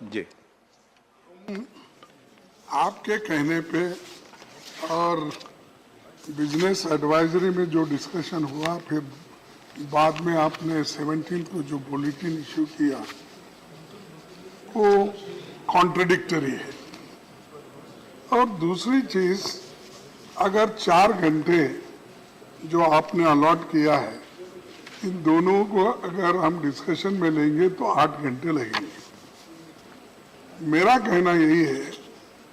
जी, आपके कहने पे और बिजनेस एडवाइजरी में जो डिस्कशन हुआ, फिर बाद में आपने 17 को जो बुलेटिन इश्यू किया वो कॉन्ट्रडिक्टरी है। और दूसरी चीज, अगर 4 घंटे जो आपने अलॉट किया है, इन दोनों को अगर हम डिस्कशन में लेंगे तो 8 घंटे लगेंगे। मेरा कहना यही है,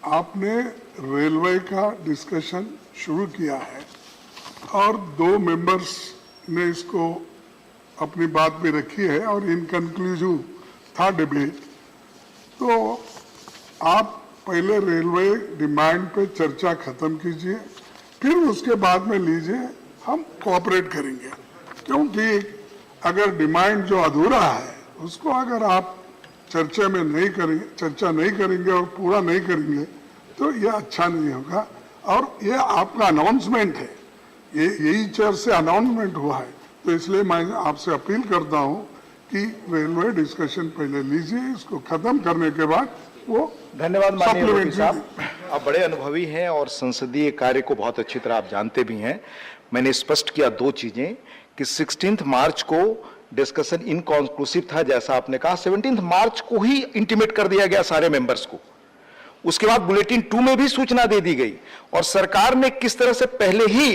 आपने रेलवे का डिस्कशन शुरू किया है और 2 मेंबर्स ने इसको अपनी बात भी रखी है और इनकन्क्लूसिव था डिबेट। तो आप पहले रेलवे डिमांड पे चर्चा खत्म कीजिए, फिर उसके बाद में लीजिए, हम कोऑपरेट करेंगे। क्योंकि अगर डिमांड जो अधूरा है उसको अगर आप चर्चा नहीं करेंगे और पूरा नहीं करेंगे तो ये अच्छा नहीं होगा। और ये आपका अनाउंसमेंट है, ये यही चर्च से अनाउंसमेंट हुआ है, तो इसलिए मैं आपसे अपील करता हूं कि रेलवे डिस्कशन पहले लीजिए, इसको खत्म करने के बाद वो। धन्यवाद माननीय एलओपी साहब, आप बड़े अनुभवी हैं और संसदीय कार्य को बहुत अच्छी तरह आप जानते भी हैं। मैंने स्पष्ट किया 2 चीजें कि 16 मार्च को डिस्कशन इनकॉन्क्लूसिव था, जैसा आपने कहा। 17 मार्च को ही इंटीमेट कर दिया गया सारे मेंबर्स को। उसके बाद बुलेटिन 2 में भी सूचना दे दी गई और सरकार ने किस तरह से पहले ही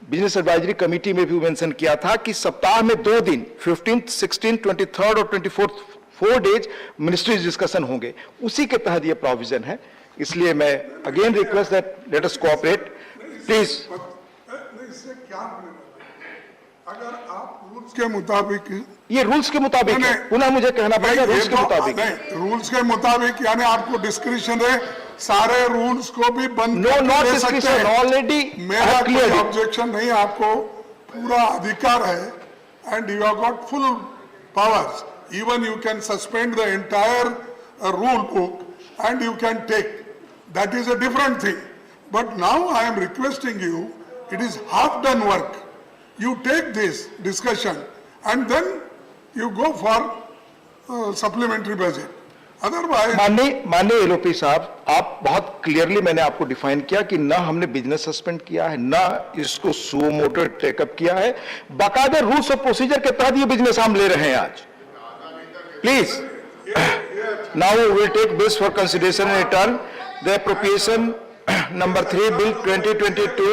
बिजनेस एडवाइजरी कमेटी में भी मेंशन किया था कि सप्ताह में 2 दिन 15, 16, 23 और 24 4 डेज मिनिस्ट्रीज डिस्कशन होंगे। उसी के तहत ये प्रोविजन है। इसलिए मैं again request that let us cooperate please. इससे क्या अगर आप रूल्स के मुताबिक, ये रूल्स के मुताबिक है, पुनः मुझे कहना पड़ेगा रूल्स के मुताबिक। रूल्स के मुताबिक यानी आपको डिस्क्रिप्शन है, सारे रूल्स को भी बंद नो नॉट डिस्क्रिप्शन ऑलरेडी। मेरा कोई ऑब्जेक्शन नहीं, आपको पूरा अधिकार है and you have got full powers. Even you can suspend the entire rule book and you can take. That is a different thing. But now I am requesting you, it is half done work. You take this discussion and then you go for supplementary budget. Otherwise, माननीय LOP साहब, आप बहुत clearly मैंने आपको define किया कि ना हमने बिजनेस सस्पेंड किया है, ना इसको सुओ मोटो टेकअप किया है। बाकायदे रूल्स ऑफ प्रोसीजर के तहत ये बिजनेस हम ले रहे हैं आज। Please, now we will take this for consideration and return. The appropriation number 3 Bill 2022,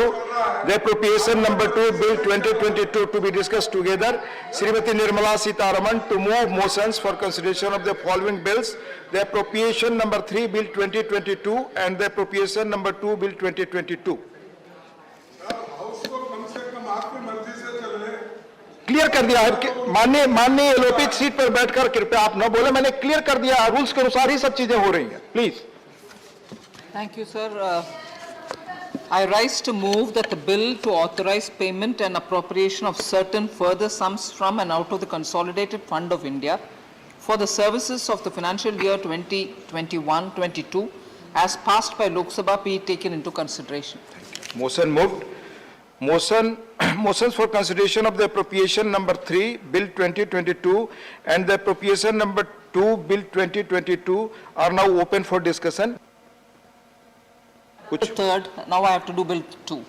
the appropriation number 2 Bill 2022 to be discussed together. Srimati Nirmala Sitharaman to move motions for consideration of the following bills: the appropriation number 3 Bill 2022 and the appropriation number 2 Bill 2022. Clear कर दिया है माननीय LOP seat पर बैठकर कृपया आप न बोले, मैंने क्लियर कर दिया, रूल्स के अनुसार ही सब चीजें हो रही हैं। Please. Thank you sir. I rise to move that the bill to authorize payment and appropriation of certain further sums from and out of the Consolidated Fund of India for the services of the financial year 2021-22 as passed by Lok Sabha be taken into consideration. Motion moved. Motions for consideration of the appropriation number 3 Bill 2022 and the appropriation number 2 Bill 2022 are now open for discussion. The third, now I have to do Bill 2.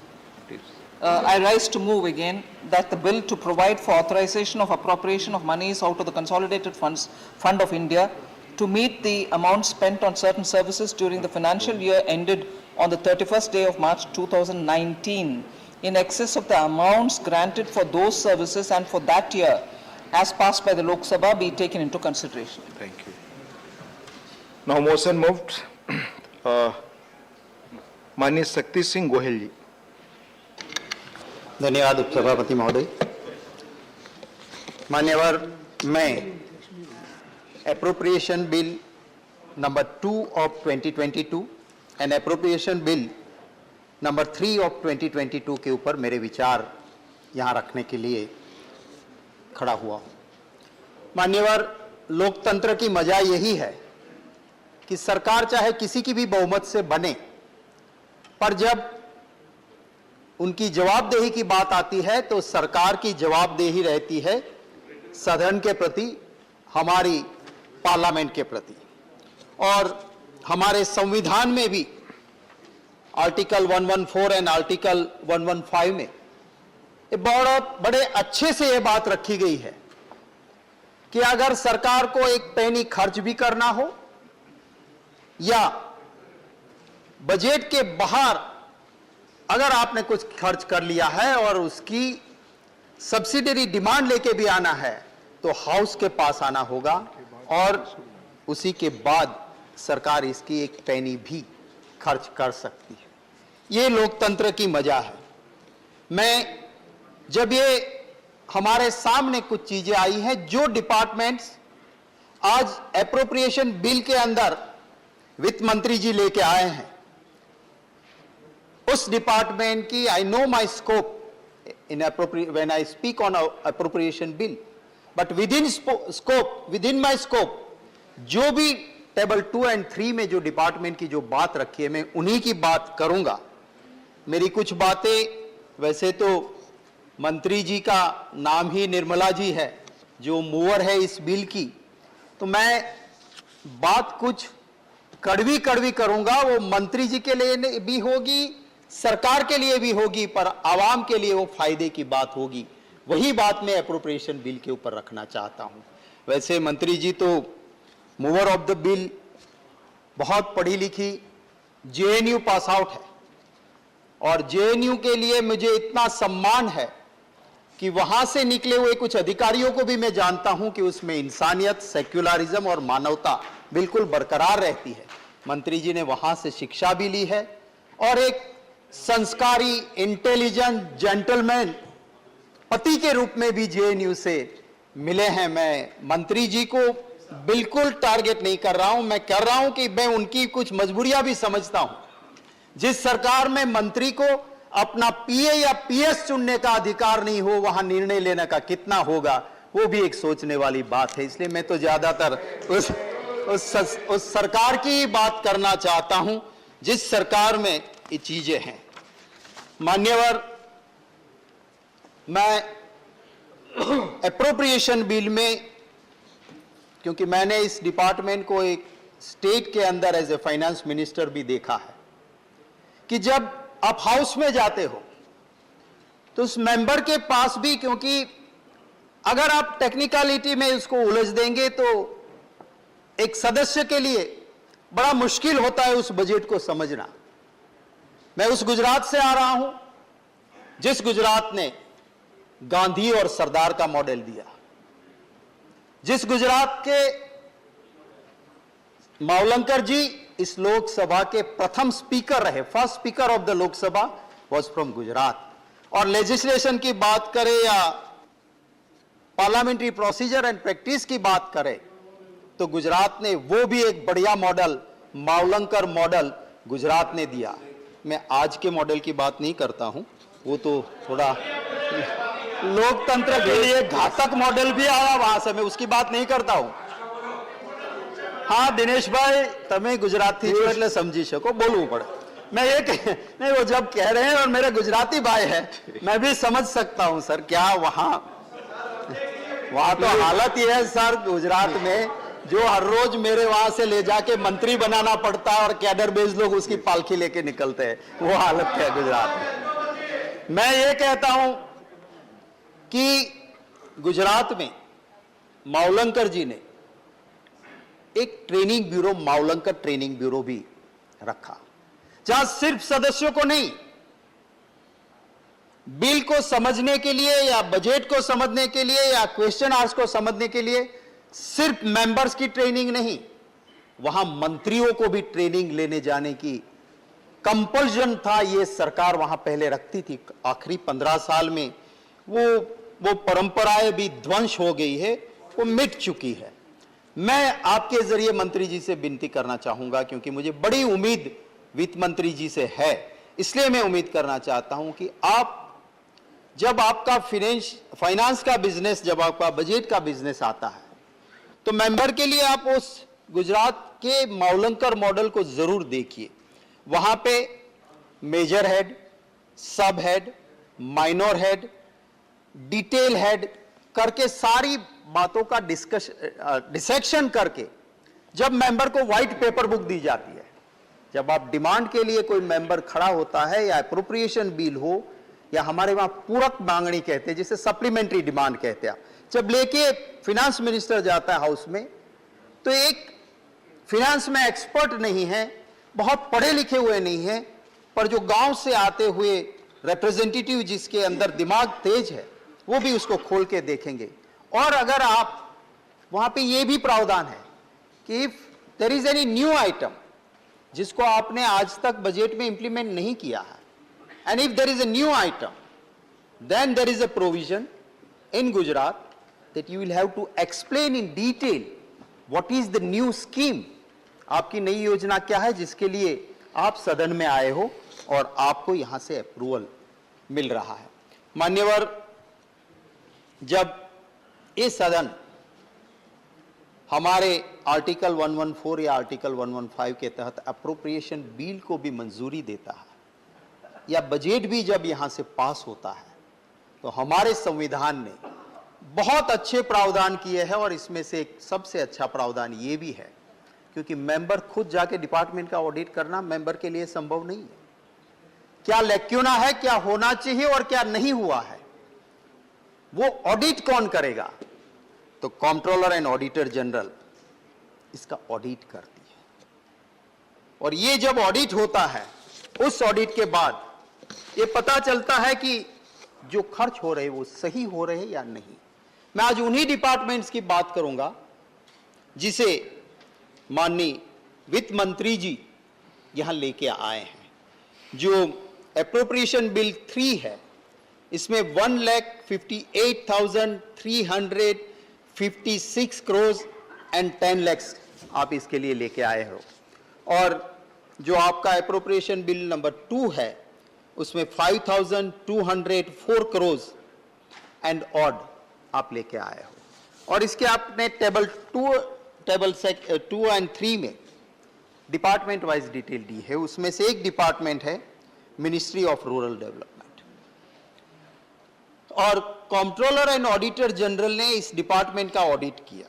I rise to move again that the bill to provide for authorization of appropriation of monies out of the Consolidated Fund of India to meet the amount spent on certain services during the financial year ended on the 31st day of March 2019 in excess of the amounts granted for those services and for that year as passed by the Lok Sabha be taken into consideration. Thank you. Now motion moved. माननीय शक्ति सिंह गोहिल जी। धन्यवाद उपसभापति महोदय। मान्यवर, मैं appropriation bill number 2 of 2022 and appropriation bill number 3 of 2022 के ऊपर मेरे विचार यहाँ रखने के लिए खड़ा हुआ हूँ। मान्यवर, लोकतंत्र की मजा यही है कि सरकार चाहे किसी की भी बहुमत से बने, पर जब उनकी जवाबदेही की बात आती है तो सरकार की जवाबदेही रहती है सदन के प्रति, हमारी पार्लियामेंट के प्रति। और हमारे संविधान में भी आर्टिकल 114 एंड आर्टिकल 115 में ये बड़े अच्छे से ये बात रखी गई है कि अगर सरकार को एक पैनी खर्च भी करना हो या बजट के बाहर अगर आपने कुछ खर्च कर लिया है और उसकी सब्सिडरी डिमांड लेके भी आना है तो हाउस के पास आना होगा और उसी के बाद सरकार इसकी एक पैनी भी खर्च कर सकती है। ये लोकतंत्र की मजा है। मैं जब ये हमारे सामने कुछ चीजें आई हैं जो डिपार्टमेंट्स आज एप्रोप्रिएशन बिल के अंदर वित्त मंत्री जी लेके आए हैं, उस डिपार्टमेंट की I know my scope in when I speak on appropriation bill, but within my scope जो भी टेबल 2 एंड 3 में जो डिपार्टमेंट की जो बात रखी है मैं उन्हीं की बात करूंगा। मेरी कुछ बातें वैसे तो मंत्री जी का नाम ही निर्मला जी है जो मूवर है इस बिल की, तो मैं बात कुछ कड़वी करूंगा, वो मंत्री जी के लिए भी होगी, सरकार के लिए भी होगी, पर आवाम के लिए वो फायदे की बात होगी। वही बात मैं एप्रोप्रिएशन बिल के ऊपर रखना चाहता हूं। वैसे मंत्री जी तो मूवर ऑफ द बिल, बहुत पढ़ी लिखी, जेएनयू पास आउट है और जेएनयू के लिए मुझे इतना सम्मान है कि वहां से निकले हुए कुछ अधिकारियों को भी मैं जानता हूं कि उसमें इंसानियत, सेक्युलरिज्म और मानवता बिल्कुल बरकरार रहती है। मंत्री जी ने वहां से शिक्षा भी ली है और एक संस्कारी, इंटेलिजेंट जेंटलमैन पति के रूप में भी जेएनयू से मिले हैं। मैं मंत्री जी को बिल्कुल टारगेट नहीं कर रहा हूं, मैं कर रहा हूं कि मैं उनकी कुछ मजबूरियां भी समझता हूं। जिस सरकार में मंत्री को अपना पीए या पीएस चुनने का अधिकार नहीं हो, वहां निर्णय लेने का कितना होगा, वो भी एक सोचने वाली बात है। इसलिए मैं तो ज्यादातर उस सरकार की बात करना चाहता हूं जिस सरकार में ये चीजें हैं। मान्यवर, मैं एप्रोप्रिएशन बिल में, क्योंकि मैंने इस डिपार्टमेंट को एक स्टेट के अंदर एज ए फाइनेंस मिनिस्टर भी देखा है कि जब आप हाउस में जाते हो तो उस मेंबर के पास भी, क्योंकि अगर आप टेक्निकलिटी में उसको उलझ देंगे तो एक सदस्य के लिए बड़ा मुश्किल होता है उस बजट को समझना। मैं उस गुजरात से आ रहा हूं जिस गुजरात ने गांधी और सरदार का मॉडल दिया, जिस गुजरात के मावलंकर जी इस लोकसभा के प्रथम स्पीकर रहे, first speaker of the Lok Sabha was from Gujarat. और लेजिस्लेशन की बात करें या पार्लियामेंट्री प्रोसीजर एंड प्रैक्टिस की बात करें तो गुजरात ने वो भी एक बढ़िया मॉडल, मावलंकर मॉडल गुजरात ने दिया। मैं आज के मॉडल की बात नहीं करता हूं, वो तो थोड़ा लोकतंत्र के लिए घातक मॉडल भी आया वहां से, मैं उसकी बात नहीं करता हूं। हाँ दिनेश भाई, तमें गुजराती છો એટલે સમજી શકો, બોલવું પડે। मैं ये नहीं, वो जब कह रहे हैं और मेरे गुजराती भाई है, मैं भी समझ सकता हूं सर। क्या वहां तो हालत ये है सर गुजरात में, जो हर रोज मेरे वहां से ले जाके मंत्री बनाना पड़ता है और कैडर बेस लोग उसकी पालकी लेके निकलते हैं, वो हालत है गुजरात में। मैं ये कहता हूं कि गुजरात में मावलंकर जी ने एक training bureau, Mavalankar training bureau भी रखा, जहां सिर्फ सदस्यों को नहीं, बिल को समझने के लिए या बजट को समझने के लिए या क्वेश्चन आवर्स को समझने के लिए सिर्फ मेंबर्स की ट्रेनिंग नहीं, वहां मंत्रियों को भी ट्रेनिंग लेने जाने की कंपल्शन था। ये सरकार वहां पहले रखती थी, आखिरी 15 साल में वो परंपराएं भी ध्वंस हो गई है, वो मिट चुकी है। मैं आपके जरिए मंत्री जी से विनती करना चाहूंगा, क्योंकि मुझे बड़ी उम्मीद वित्त मंत्री जी से है, इसलिए मैं उम्मीद करना चाहता हूं कि आप, जब आपका फाइनेंस का बिजनेस, जब आपका बजट का बिजनेस आता है, तो मेंबर के लिए आप उस गुजरात के मावलंकर मॉडल को जरूर देखिए। वहां पे मेजर हेड, सब head, minor head, detail head करके सारी बातों का डिसेक्शन करके जब मेंबर को व्हाइट पेपर बुक दी जाती है, जब आप डिमांड के लिए कोई मेंबर खड़ा होता है या एप्रोप्रिएशन बिल हो या हमारे वहां पूरक मांगनी कहते हैं जिसे सप्लीमेंट्री डिमांड कहते हैं, जब लेके फिनांस मिनिस्टर जाता है हाउस में, तो एक फिनांस में एक्सपर्ट नहीं है, बहुत पढ़े लिखे हुए नहीं है, पर जो गांव से आते हुए रिप्रेजेंटेटिव जिसके अंदर दिमाग तेज है वो भी उसको खोल के देखेंगे। और अगर आप वहां पे ये भी प्रावधान है कि if there is any new item जिसको आपने आज तक बजट में इंप्लीमेंट नहीं किया है, and if there is a new item, then there is a provision in Gujarat that you will have to explain in detail what is the new scheme, आपकी नई योजना क्या है जिसके लिए आप सदन में आए हो और आपको यहां से अप्रूवल मिल रहा है। मान्यवर, जब ये सदन हमारे आर्टिकल 114 या आर्टिकल 115 के तहत अप्रोप्रिएशन बिल को भी मंजूरी देता है या बजट भी जब यहां से पास होता है, तो हमारे संविधान ने बहुत अच्छे प्रावधान किए हैं और इसमें से एक सबसे अच्छा प्रावधान ये भी है क्योंकि मेंबर खुद जाके डिपार्टमेंट का ऑडिट करना मेंबर के लिए संभव नहीं है। क्या लैक्यूना है, क्या होना चाहिए और क्या नहीं हुआ है, वो ऑडिट कौन करेगा? तो कंट्रोलर एंड ऑडिटर जनरल इसका ऑडिट करती है। और ये जब ऑडिट होता है, उस ऑडिट के बाद ये पता चलता है कि जो खर्च हो रहे वो सही हो रहे या नहीं। मैं आज उन्हीं डिपार्टमेंट्स की बात करूंगा जिसे माननीय वित्त मंत्री जी यहां लेके आए हैं। जो एप्रोप्रिएशन बिल 3 है, इसमें 1,58,356 करोड़ एंड 10 लाख आप इसके लिए लेके आए हो। और जो आपका एप्रोप्रिएशन बिल नंबर 2 है, उसमें 5,204 करोड़ एंड ऑड आप लेके आए हो। और इसके आपने टेबल 2 एंड 3 में डिपार्टमेंट वाइज डिटेल दी है। उसमें से एक डिपार्टमेंट है मिनिस्ट्री ऑफ रूरल डेवलपमेंट, और कंट्रोलर एंड ऑडिटर जनरल ने इस डिपार्टमेंट का ऑडिट किया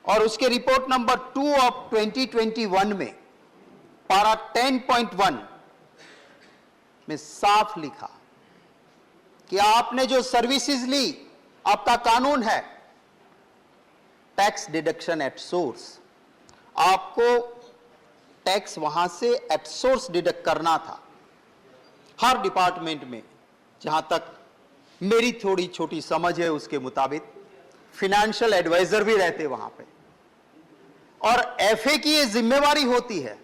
और उसके रिपोर्ट नंबर 2 ऑफ 2021 में पारा 10.1 में साफ लिखा कि आपने जो सर्विसेज ली, आपका कानून है टैक्स डिडक्शन एट सोर्स, आपको टैक्स वहां से एट सोर्स डिडक्ट करना था। हर डिपार्टमेंट में, जहां तक मेरी थोड़ी छोटी समझ है उसके मुताबिक, फाइनेंशियल एडवाइजर भी रहते वहां पे, और एफए की ये जिम्मेवारी होती है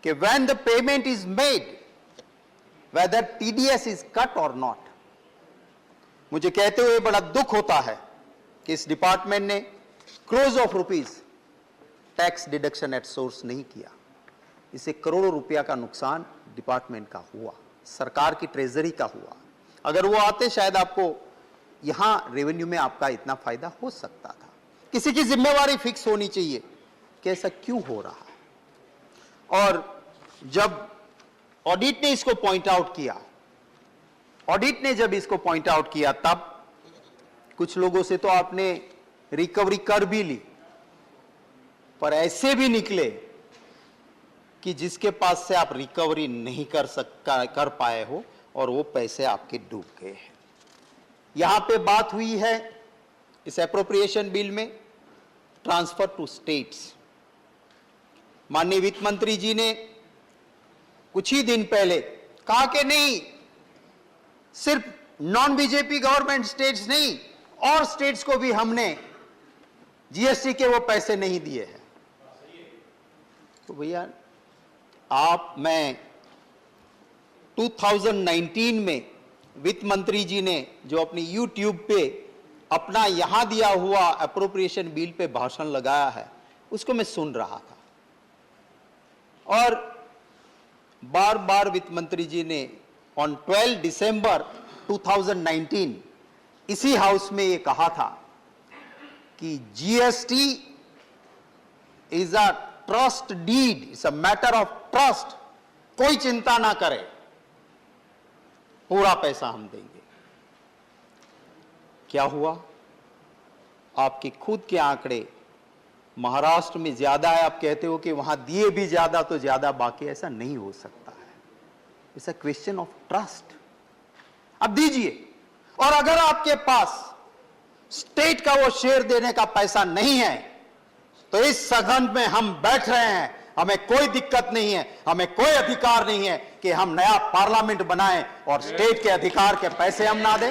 कि when the payment is made whether TDS is cut और नॉट। मुझे कहते हुए बड़ा दुख होता है कि इस डिपार्टमेंट ने crores of rupees tax deduction at source नहीं किया। इससे करोड़ों रुपया का नुकसान डिपार्टमेंट का हुआ, सरकार की ट्रेजरी का हुआ। अगर वो आते शायद आपको यहां रेवेन्यू में आपका इतना फायदा हो सकता था। किसी की जिम्मेवारी फिक्स होनी चाहिए कि ऐसा क्यों हो रहा है। और जब ऑडिट ने इसको पॉइंट आउट किया, ऑडिट ने जब इसको पॉइंट आउट किया, तब कुछ लोगों से तो आपने रिकवरी कर भी ली, पर ऐसे भी निकले कि जिसके पास से आप रिकवरी नहीं कर पाए हो और वो पैसे आपके डूब गए हैं। यहां पे बात हुई है इस एप्रोप्रिएशन बिल में ट्रांसफर टू स्टेट्स। माननीय वित्त मंत्री जी ने कुछ ही दिन पहले कहा कि नहीं, सिर्फ नॉन बीजेपी गवर्नमेंट स्टेट्स नहीं, और स्टेट्स को भी हमने जीएसटी के वो पैसे नहीं दिए हैं। तो भैया मैं 2019 में वित्त मंत्री जी ने जो अपनी YouTube पे अपना यहां दिया हुआ एप्रोप्रिएशन बिल पे भाषण लगाया है, उसको मैं सुन रहा था, और बार बार वित्त मंत्री जी ने ऑन 12 दिसंबर 2019 इसी हाउस में ये कहा था कि GST is a trust deed, it's a matter of trust, कोई चिंता ना करे, पूरा पैसा हम देंगे। क्या हुआ? आपके खुद के आंकड़े महाराष्ट्र में ज्यादा है, आप कहते हो कि वहां दिए भी ज्यादा तो ज्यादा बाकी, ऐसा नहीं हो सकता है। It's a question of trust. आप दीजिए, और अगर आपके पास स्टेट का वो शेयर देने का पैसा नहीं है तो इस सदन में हम बैठ रहे हैं, हमें कोई दिक्कत नहीं है, हमें कोई अधिकार नहीं है कि हम नया पार्लियामेंट बनाएं और स्टेट के अधिकार के पैसे हम ना दें।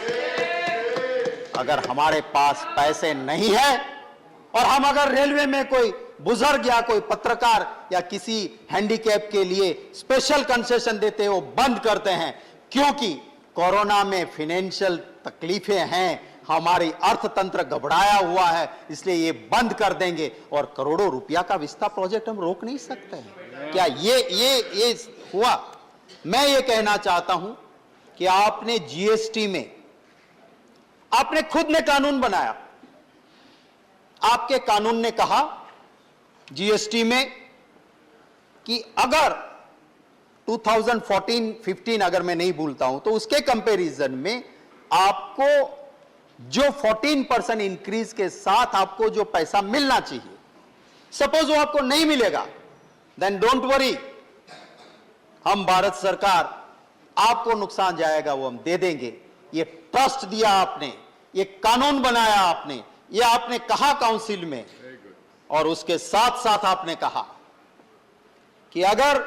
अगर हमारे पास पैसे नहीं है और हम अगर रेलवे में कोई बुजुर्ग या कोई पत्रकार या किसी हैंडीकैप के लिए स्पेशल कंसेशन देते हो बंद करते हैं, क्योंकि कोरोना में फाइनेंशियल तकलीफें हैं, हमारी अर्थतंत्र घबराया हुआ है, इसलिए ये बंद कर देंगे और करोड़ों रुपया का विस्तार प्रोजेक्ट हम रोक नहीं सकते हैं। क्या ये हुआ? मैं ये कहना चाहता हूं कि आपने जीएसटी में आपने खुद ने कानून बनाया, आपके कानून ने कहा जीएसटी में कि अगर 2014-15 अगर मैं नहीं भूलता हूं तो उसके कंपैरिजन में आपको जो 14% इंक्रीज के साथ आपको जो पैसा मिलना चाहिए, सपोज वो आपको नहीं मिलेगा, देन डोंट वरी, हम भारत सरकार आपको नुकसान जाएगा वो हम दे देंगे। ये ट्रस्ट दिया आपने, ये कानून बनाया आपने, ये आपने कहा काउंसिल में, और उसके साथ साथ आपने कहा कि अगर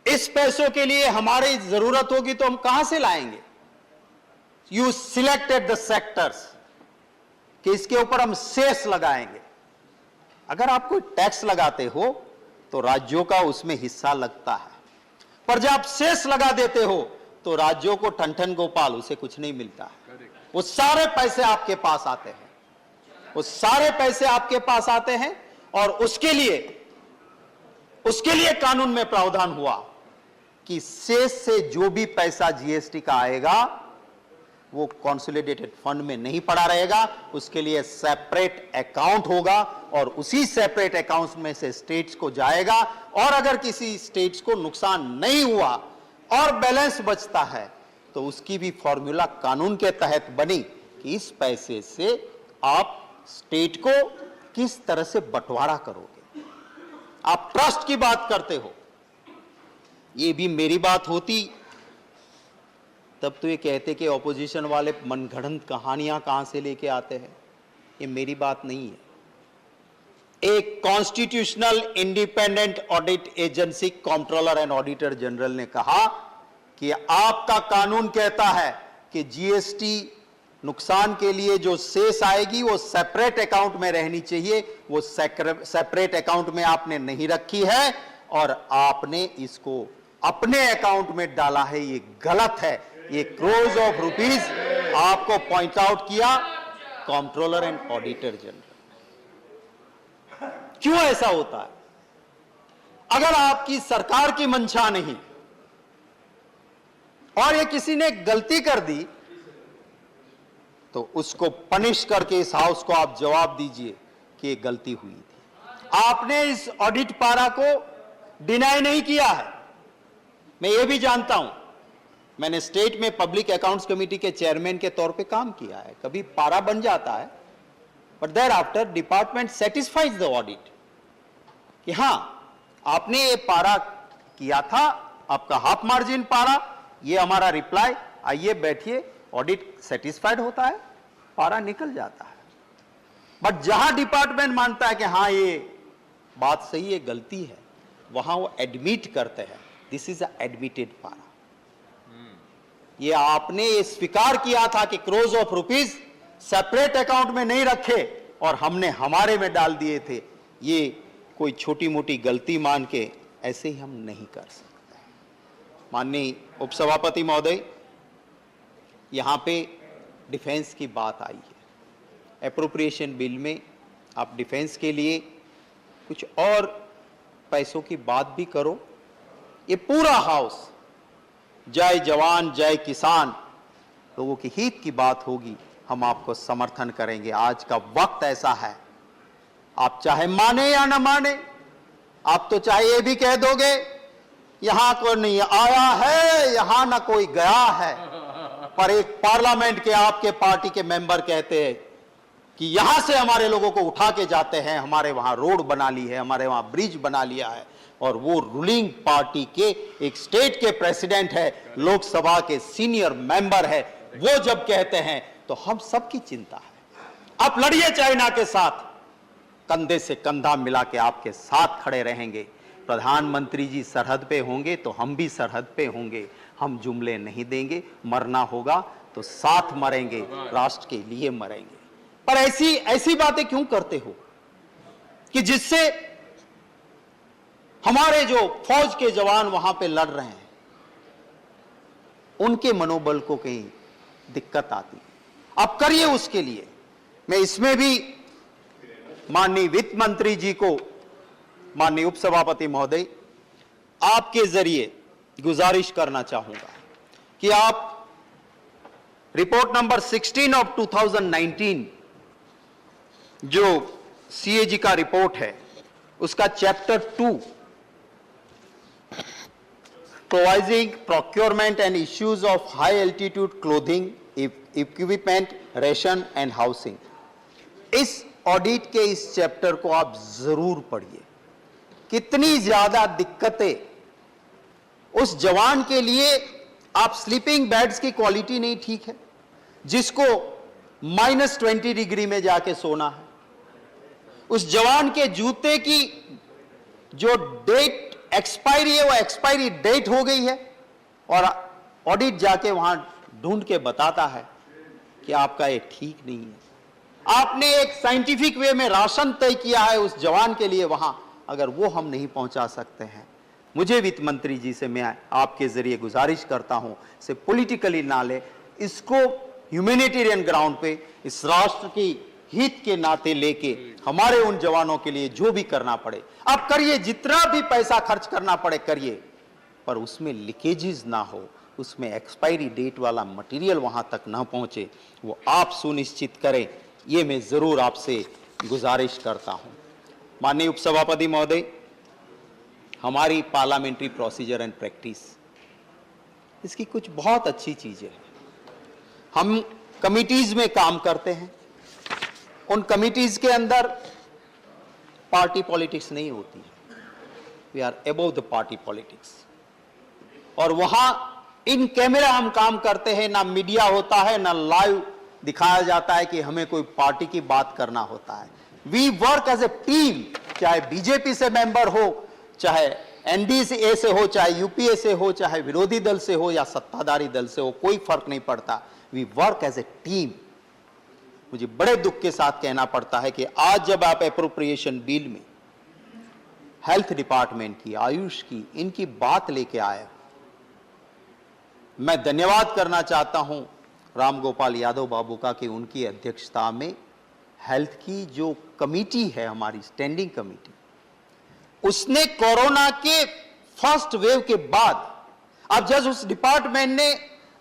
इस पैसों के लिए हमारी जरूरत होगी तो हम कहां से लाएंगे। यू सिलेक्टेड द सेक्टर्स कि इसके ऊपर हम सेस लगाएंगे। अगर आप कोई टैक्स लगाते हो तो राज्यों का उसमें हिस्सा लगता है, पर जब आप सेस लगा देते हो तो राज्यों को ठन गोपाल, उसे कुछ नहीं मिलता है। वो सारे पैसे आपके पास आते हैं, वो सारे पैसे आपके पास आते हैं, और उसके लिए कानून में प्रावधान हुआ कि सेस से जो भी पैसा जीएसटी का आएगा वो कंसोलिडेटेड फंड में नहीं पड़ा रहेगा, उसके लिए सेपरेट अकाउंट होगा, और उसी सेपरेट अकाउंट में से स्टेट्स को जाएगा, और अगर किसी स्टेट्स को नुकसान नहीं हुआ और बैलेंस बचता है तो उसकी भी फॉर्मूला कानून के तहत बनी कि इस पैसे से आप स्टेट को किस तरह से बंटवारा करोगे। आप ट्रस्ट की बात करते हो, ये भी मेरी बात होती तब तो ये कहते कि ऑपोजिशन वाले मनगढ़ंत कहानियां कहां से लेके आते हैं। ये मेरी बात नहीं है। एक constitutional independent audit agency controller and auditor general ने कहा कि आपका कानून कहता है कि जीएसटी नुकसान के लिए जो सेस आएगी वो सेपरेट अकाउंट में रहनी चाहिए, वो सेपरेट अकाउंट में आपने नहीं रखी है और आपने इसको अपने अकाउंट में डाला है, ये गलत है। ये क्रोर्स ऑफ रुपीस आपको पॉइंट आउट किया कंट्रोलर एंड ऑडिटर जनरल। क्यों ऐसा होता है? अगर आपकी सरकार की मंशा नहीं और ये किसी ने गलती कर दी तो उसको पनिश करके इस हाउस को आप जवाब दीजिए कि ये गलती हुई थी। आपने इस ऑडिट पारा को डिनाई नहीं किया है। मैं ये भी जानता हूं, मैंने स्टेट में पब्लिक अकाउंट्स कमेटी के चेयरमैन के तौर पे काम किया है। कभी पारा बन जाता है but thereafter department satisfies the audit कि हां आपने ये पारा किया था, आपका हाफ मार्जिन पारा, ये हमारा रिप्लाई, आइए बैठिए, ऑडिट सेटिस्फाइड होता है, पारा निकल जाता है। बट जहां डिपार्टमेंट मानता है कि हां ये बात सही है, गलती है, वहां वो एडमिट करते हैं, दिस इज अ एडमिटेड पारा। ये आपने ये स्वीकार किया था कि crores of rupees separate account में नहीं रखे और हमने हमारे में डाल दिए थे। ये कोई छोटी मोटी गलती मान के ऐसे ही हम नहीं कर सकते। माननीय उपसभापति महोदय, यहां पे डिफेंस की बात आई है। एप्रोप्रिएशन बिल में आप डिफेंस के लिए कुछ और पैसों की बात भी करो। ये पूरा हाउस जय जवान जय किसान, लोगों के हित की बात होगी, हम आपको समर्थन करेंगे। आज का वक्त ऐसा है, आप चाहे माने या ना माने, आप तो चाहे ये भी कह दोगे यहां कोई नहीं आया है, यहां ना कोई गया है, पर एक पार्लियामेंट के आपके पार्टी के मेंबर कहते हैं कि यहां से हमारे लोगों को उठा के जाते हैं, हमारे वहां रोड बना ली है, हमारे वहां ब्रिज बना लिया है, और वो रूलिंग पार्टी के एक स्टेट के प्रेसिडेंट है, लोकसभा के सीनियर मेंबर है, वो जब कहते हैं तो हम सबकी चिंता है। आप लड़िए चाइना के साथ, कंधे से कंधा मिला के आपके साथ खड़े रहेंगे। प्रधानमंत्री जी सरहद पे होंगे तो हम भी सरहद पे होंगे, हम जुमले नहीं देंगे, मरना होगा तो साथ मरेंगे, राष्ट्र के लिए मरेंगे। पर ऐसी बातें क्यों करते हो कि जिससे हमारे जो फौज के जवान वहां पे लड़ रहे हैं उनके मनोबल को कहीं दिक्कत आती। आप करिए उसके लिए। मैं इसमें भी माननीय वित्त मंत्री जी को, माननीय उपसभापति महोदय, आपके जरिए गुजारिश करना चाहूंगा कि आप रिपोर्ट नंबर 16 ऑफ 2019 जो सीएजी का रिपोर्ट है उसका chapter 2 provisioning procurement and issues of high altitude clothing, equipment, ration and housing, इस ऑडिट के इस चैप्टर को आप जरूर पढ़िए। कितनी ज्यादा दिक्कतें उस जवान के लिए। आप स्लीपिंग बेड्स की क्वालिटी नहीं ठीक है, जिसको -20 डिग्री में जाके सोना है। उस जवान के जूते की जो डेट एक्सपायरी है वो एक्सपायरी डेट हो गई है, और ऑडिट जाके वहां ढूंढ के बताता है कि आपका ये ठीक नहीं है। आपने एक साइंटिफिक वे में राशन तय किया है उस जवान के लिए वहां, अगर वो हम नहीं पहुंचा सकते हैं, मुझे वित्त मंत्री जी से मैं आपके जरिए गुजारिश करता हूं, इसे पॉलिटिकली ना ले, इसको ह्यूमैनिटेरियन ग्राउंड पे इस राष्ट्र की हित के नाते लेके हमारे उन जवानों के लिए जो भी करना पड़े आप करिए, जितना भी पैसा खर्च करना पड़े करिए, पर उसमें लीकेजेस ना हो, उसमें एक्सपायरी डेट वाला मटेरियल वहां तक ना पहुंचे, वो आप सुनिश्चित करें, ये मैं जरूर आपसे गुजारिश करता हूं। माननीय उपसभापति महोदय, हमारी पार्लियामेंट्री प्रोसीजर एंड प्रैक्टिस, इसकी कुछ बहुत अच्छी चीजें हैं। हम कमिटीज में काम करते हैं, उन कमिटीज के अंदर पार्टी पॉलिटिक्स नहीं होती है, we are above the party politics, और वहां इन कैमरा हम काम करते हैं, ना मीडिया होता है, ना लाइव दिखाया जाता है कि हमें कोई पार्टी की बात करना होता है। We work as a team, चाहे बीजेपी से मेंबर हो, चाहे एनडीए से हो, चाहे यूपीए से हो, चाहे विरोधी दल से हो या सत्ताधारी दल से हो, कोई फर्क नहीं पड़ता, we work as a team. मुझे बड़े दुख के साथ कहना पड़ता है कि आज जब आप एप्रोप्रिएशन बिल में हेल्थ डिपार्टमेंट की, आयुष की, इनकी बात लेके आए, मैं धन्यवाद करना चाहता हूं राम गोपाल यादव बाबू का कि उनकी अध्यक्षता में हेल्थ की जो कमेटी है, हमारी स्टैंडिंग कमेटी, उसने कोरोना के फर्स्ट वेव के बाद, अब जब उस डिपार्टमेंट ने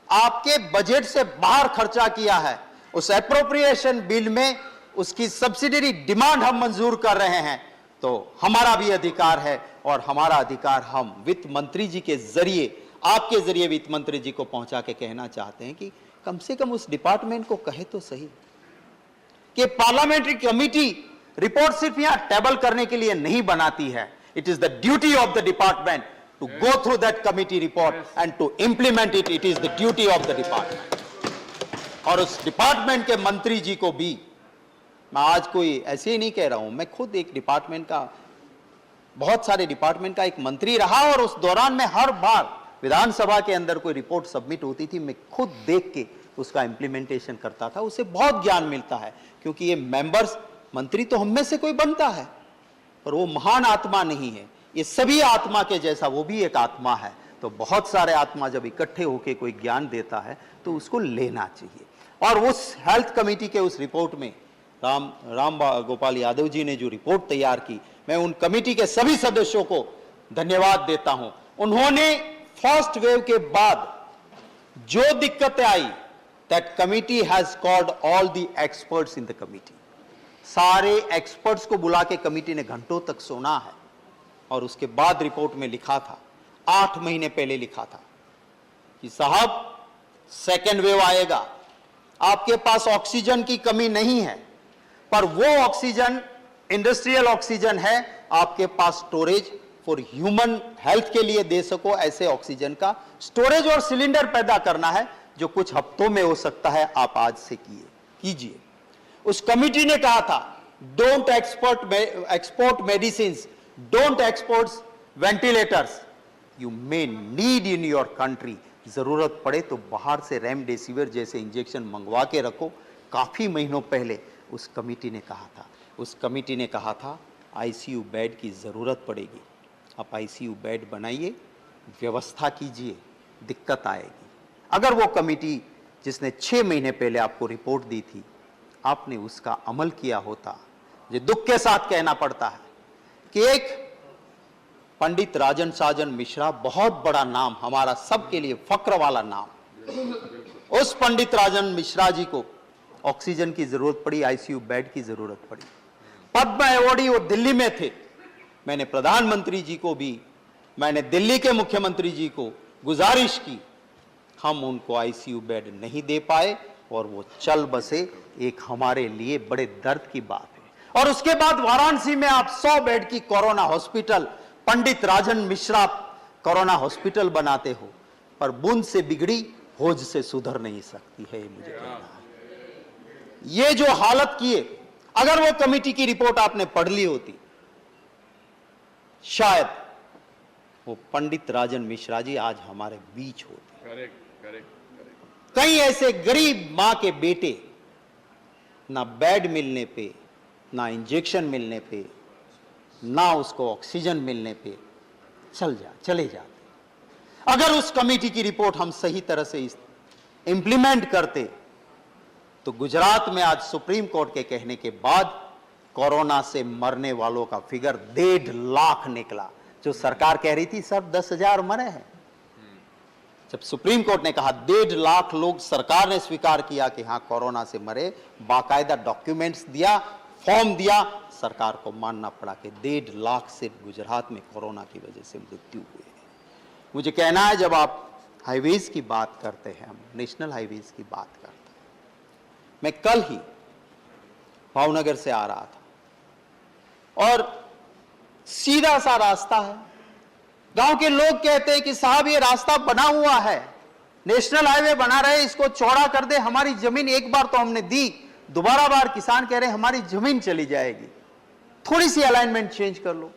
आपके बजट से बाहर खर्चा किया है, उस एप्रोप्रिएशन बिल में उसकी सब्सिडरी डिमांड हम मंजूर कर रहे हैं, तो हमारा भी अधिकार है, और हमारा अधिकार हम वित्त मंत्री जी के जरिए, आपके जरिए वित्त मंत्री जी को पहुंचा के कहना चाहते हैं कि कम से कम उस डिपार्टमेंट को कहे तो सही कि पार्लियामेंट्री कमेटी रिपोर्ट सिर्फ यहां टेबल करने के लिए नहीं बनाती है, it is the duty of the department to go through that committee report and to implement it, it is the duty of the department. और उस डिपार्टमेंट के मंत्री जी को भी, मैं आज कोई ऐसे ही नहीं कह रहा हूं, मैं खुद एक डिपार्टमेंट का, बहुत सारे डिपार्टमेंट का एक मंत्री रहा, और उस दौरान में हर बार विधानसभा के अंदर कोई रिपोर्ट सबमिट होती थी, मैं खुद देख के उसका इंप्लीमेंटेशन करता था, उससे बहुत ज्ञान मिलता है, क्योंकि ये मेंबर्स, मंत्री तो हम में से कोई बनता है, पर वो महान आत्मा नहीं है, ये सभी आत्मा के जैसा वो भी एक आत्मा है, तो बहुत सारे आत्मा जब इकट्ठे होकर कोई ज्ञान देता है तो उसको लेना चाहिए। और उस हेल्थ कमेटी के उस रिपोर्ट में राम गोपाल यादव जी ने जो रिपोर्ट तैयार की, मैं उन कमेटी के सभी सदस्यों को धन्यवाद देता हूं। उन्होंने फर्स्ट वेव के बाद जो दिक्कतें आई, that committee has called all the experts in the committee, सारे एक्सपर्ट्स को बुला के कमिटी ने घंटों तक सुना है, और उसके बाद रिपोर्ट में लिखा था, 8 महीने पहले लिखा था कि साहब सेकेंड वेव आएगा, आपके पास ऑक्सीजन की कमी नहीं है, पर वो ऑक्सीजन इंडस्ट्रियल ऑक्सीजन है, आपके पास स्टोरेज फॉर ह्यूमन हेल्थ के लिए दे सको, ऐसे ऑक्सीजन का स्टोरेज और सिलेंडर पैदा करना है जो कुछ हफ्तों में हो सकता है, आप आज से कीजिए। उस कमिटी ने कहा था don't export medicine, don't export ventilators, you may need in your country, जरूरत पड़े तो बाहर से रेमडेसिविर जैसे इंजेक्शन मंगवा के रखो। काफी महीनों पहले उस कमिटी ने कहा था, उस कमिटी ने कहा था आईसीयू बेड की जरूरत पड़ेगी, आप आईसीयू बेड बनाइए, व्यवस्था कीजिए, दिक्कत आएगी। अगर वो कमिटी जिसने 6 महीने पहले आपको रिपोर्ट दी थी, आपने उसका अमल किया होता, ये दुख के साथ कहना पड़ता है कि एक पंडित राजन साजन मिश्रा, बहुत बड़ा नाम, हमारा सबके लिए फक्र वाला नाम, उस पंडित राजन मिश्रा जी को ऑक्सीजन की जरूरत पड़ी, आईसीयू बेड की जरूरत पड़ी। पद्म अवॉर्डी वो दिल्ली में थे, मैंने प्रधानमंत्री जी को भी, मैंने दिल्ली के मुख्यमंत्री जी को गुजारिश की, हम उनको आईसीयू बेड नहीं दे पाए और वो चल बसे, एक हमारे लिए बड़े दर्द की बात है। और उसके बाद वाराणसी में आप 100 बेड की कोरोना हॉस्पिटल, पंडित राजन मिश्रा कोरोना हॉस्पिटल बनाते हो, पर बूंद से बिगड़ी होज से सुधर नहीं सकती है, मुझे कहना है। ये जो हालत किए, अगर वो कमेटी की रिपोर्ट आपने पढ़ ली होती, शायद वो पंडित राजन मिश्रा जी आज हमारे बीच होते। कई ऐसे गरीब मां के बेटे ना बेड मिलने पे, ना इंजेक्शन मिलने पे, ना उसको ऑक्सीजन मिलने पे चले जाते। अगर उस कमेटी की रिपोर्ट हम सही तरह से इंप्लीमेंट करते तो गुजरात में आज सुप्रीम कोर्ट के कहने के बाद कोरोना से मरने वालों का फिगर 1.5 लाख निकला। जो सरकार कह रही थी सर 10,000 मरे हैं, जब सुप्रीम कोर्ट ने कहा 1.5 लाख लोग, सरकार ने स्वीकार किया कि हां कोरोना से मरे, बाकायदा डॉक्यूमेंट्स दिया, फॉर्म दिया, सरकार को मानना पड़ा कि 1.5 लाख से गुजरात में कोरोना की वजह से मृत्यु हुई है। मुझे कहना है, जब आप हाईवेज की बात करते हैं, हम नेशनल हाईवेज की बात करते हैं, मैं कल ही भावनगर से आ रहा था और सीधा सा रास्ता है, गांव के लोग कहते हैं कि साहब ये रास्ता बना हुआ है, नेशनल हाईवे बना रहे, इसको चौड़ा कर दे, हमारी जमीन एक बार तो हमने दी, दोबारा बार किसान कह रहे हैं हमारी जमीन चली जाएगी, थोड़ी सी अलाइनमेंट चेंज कर लो।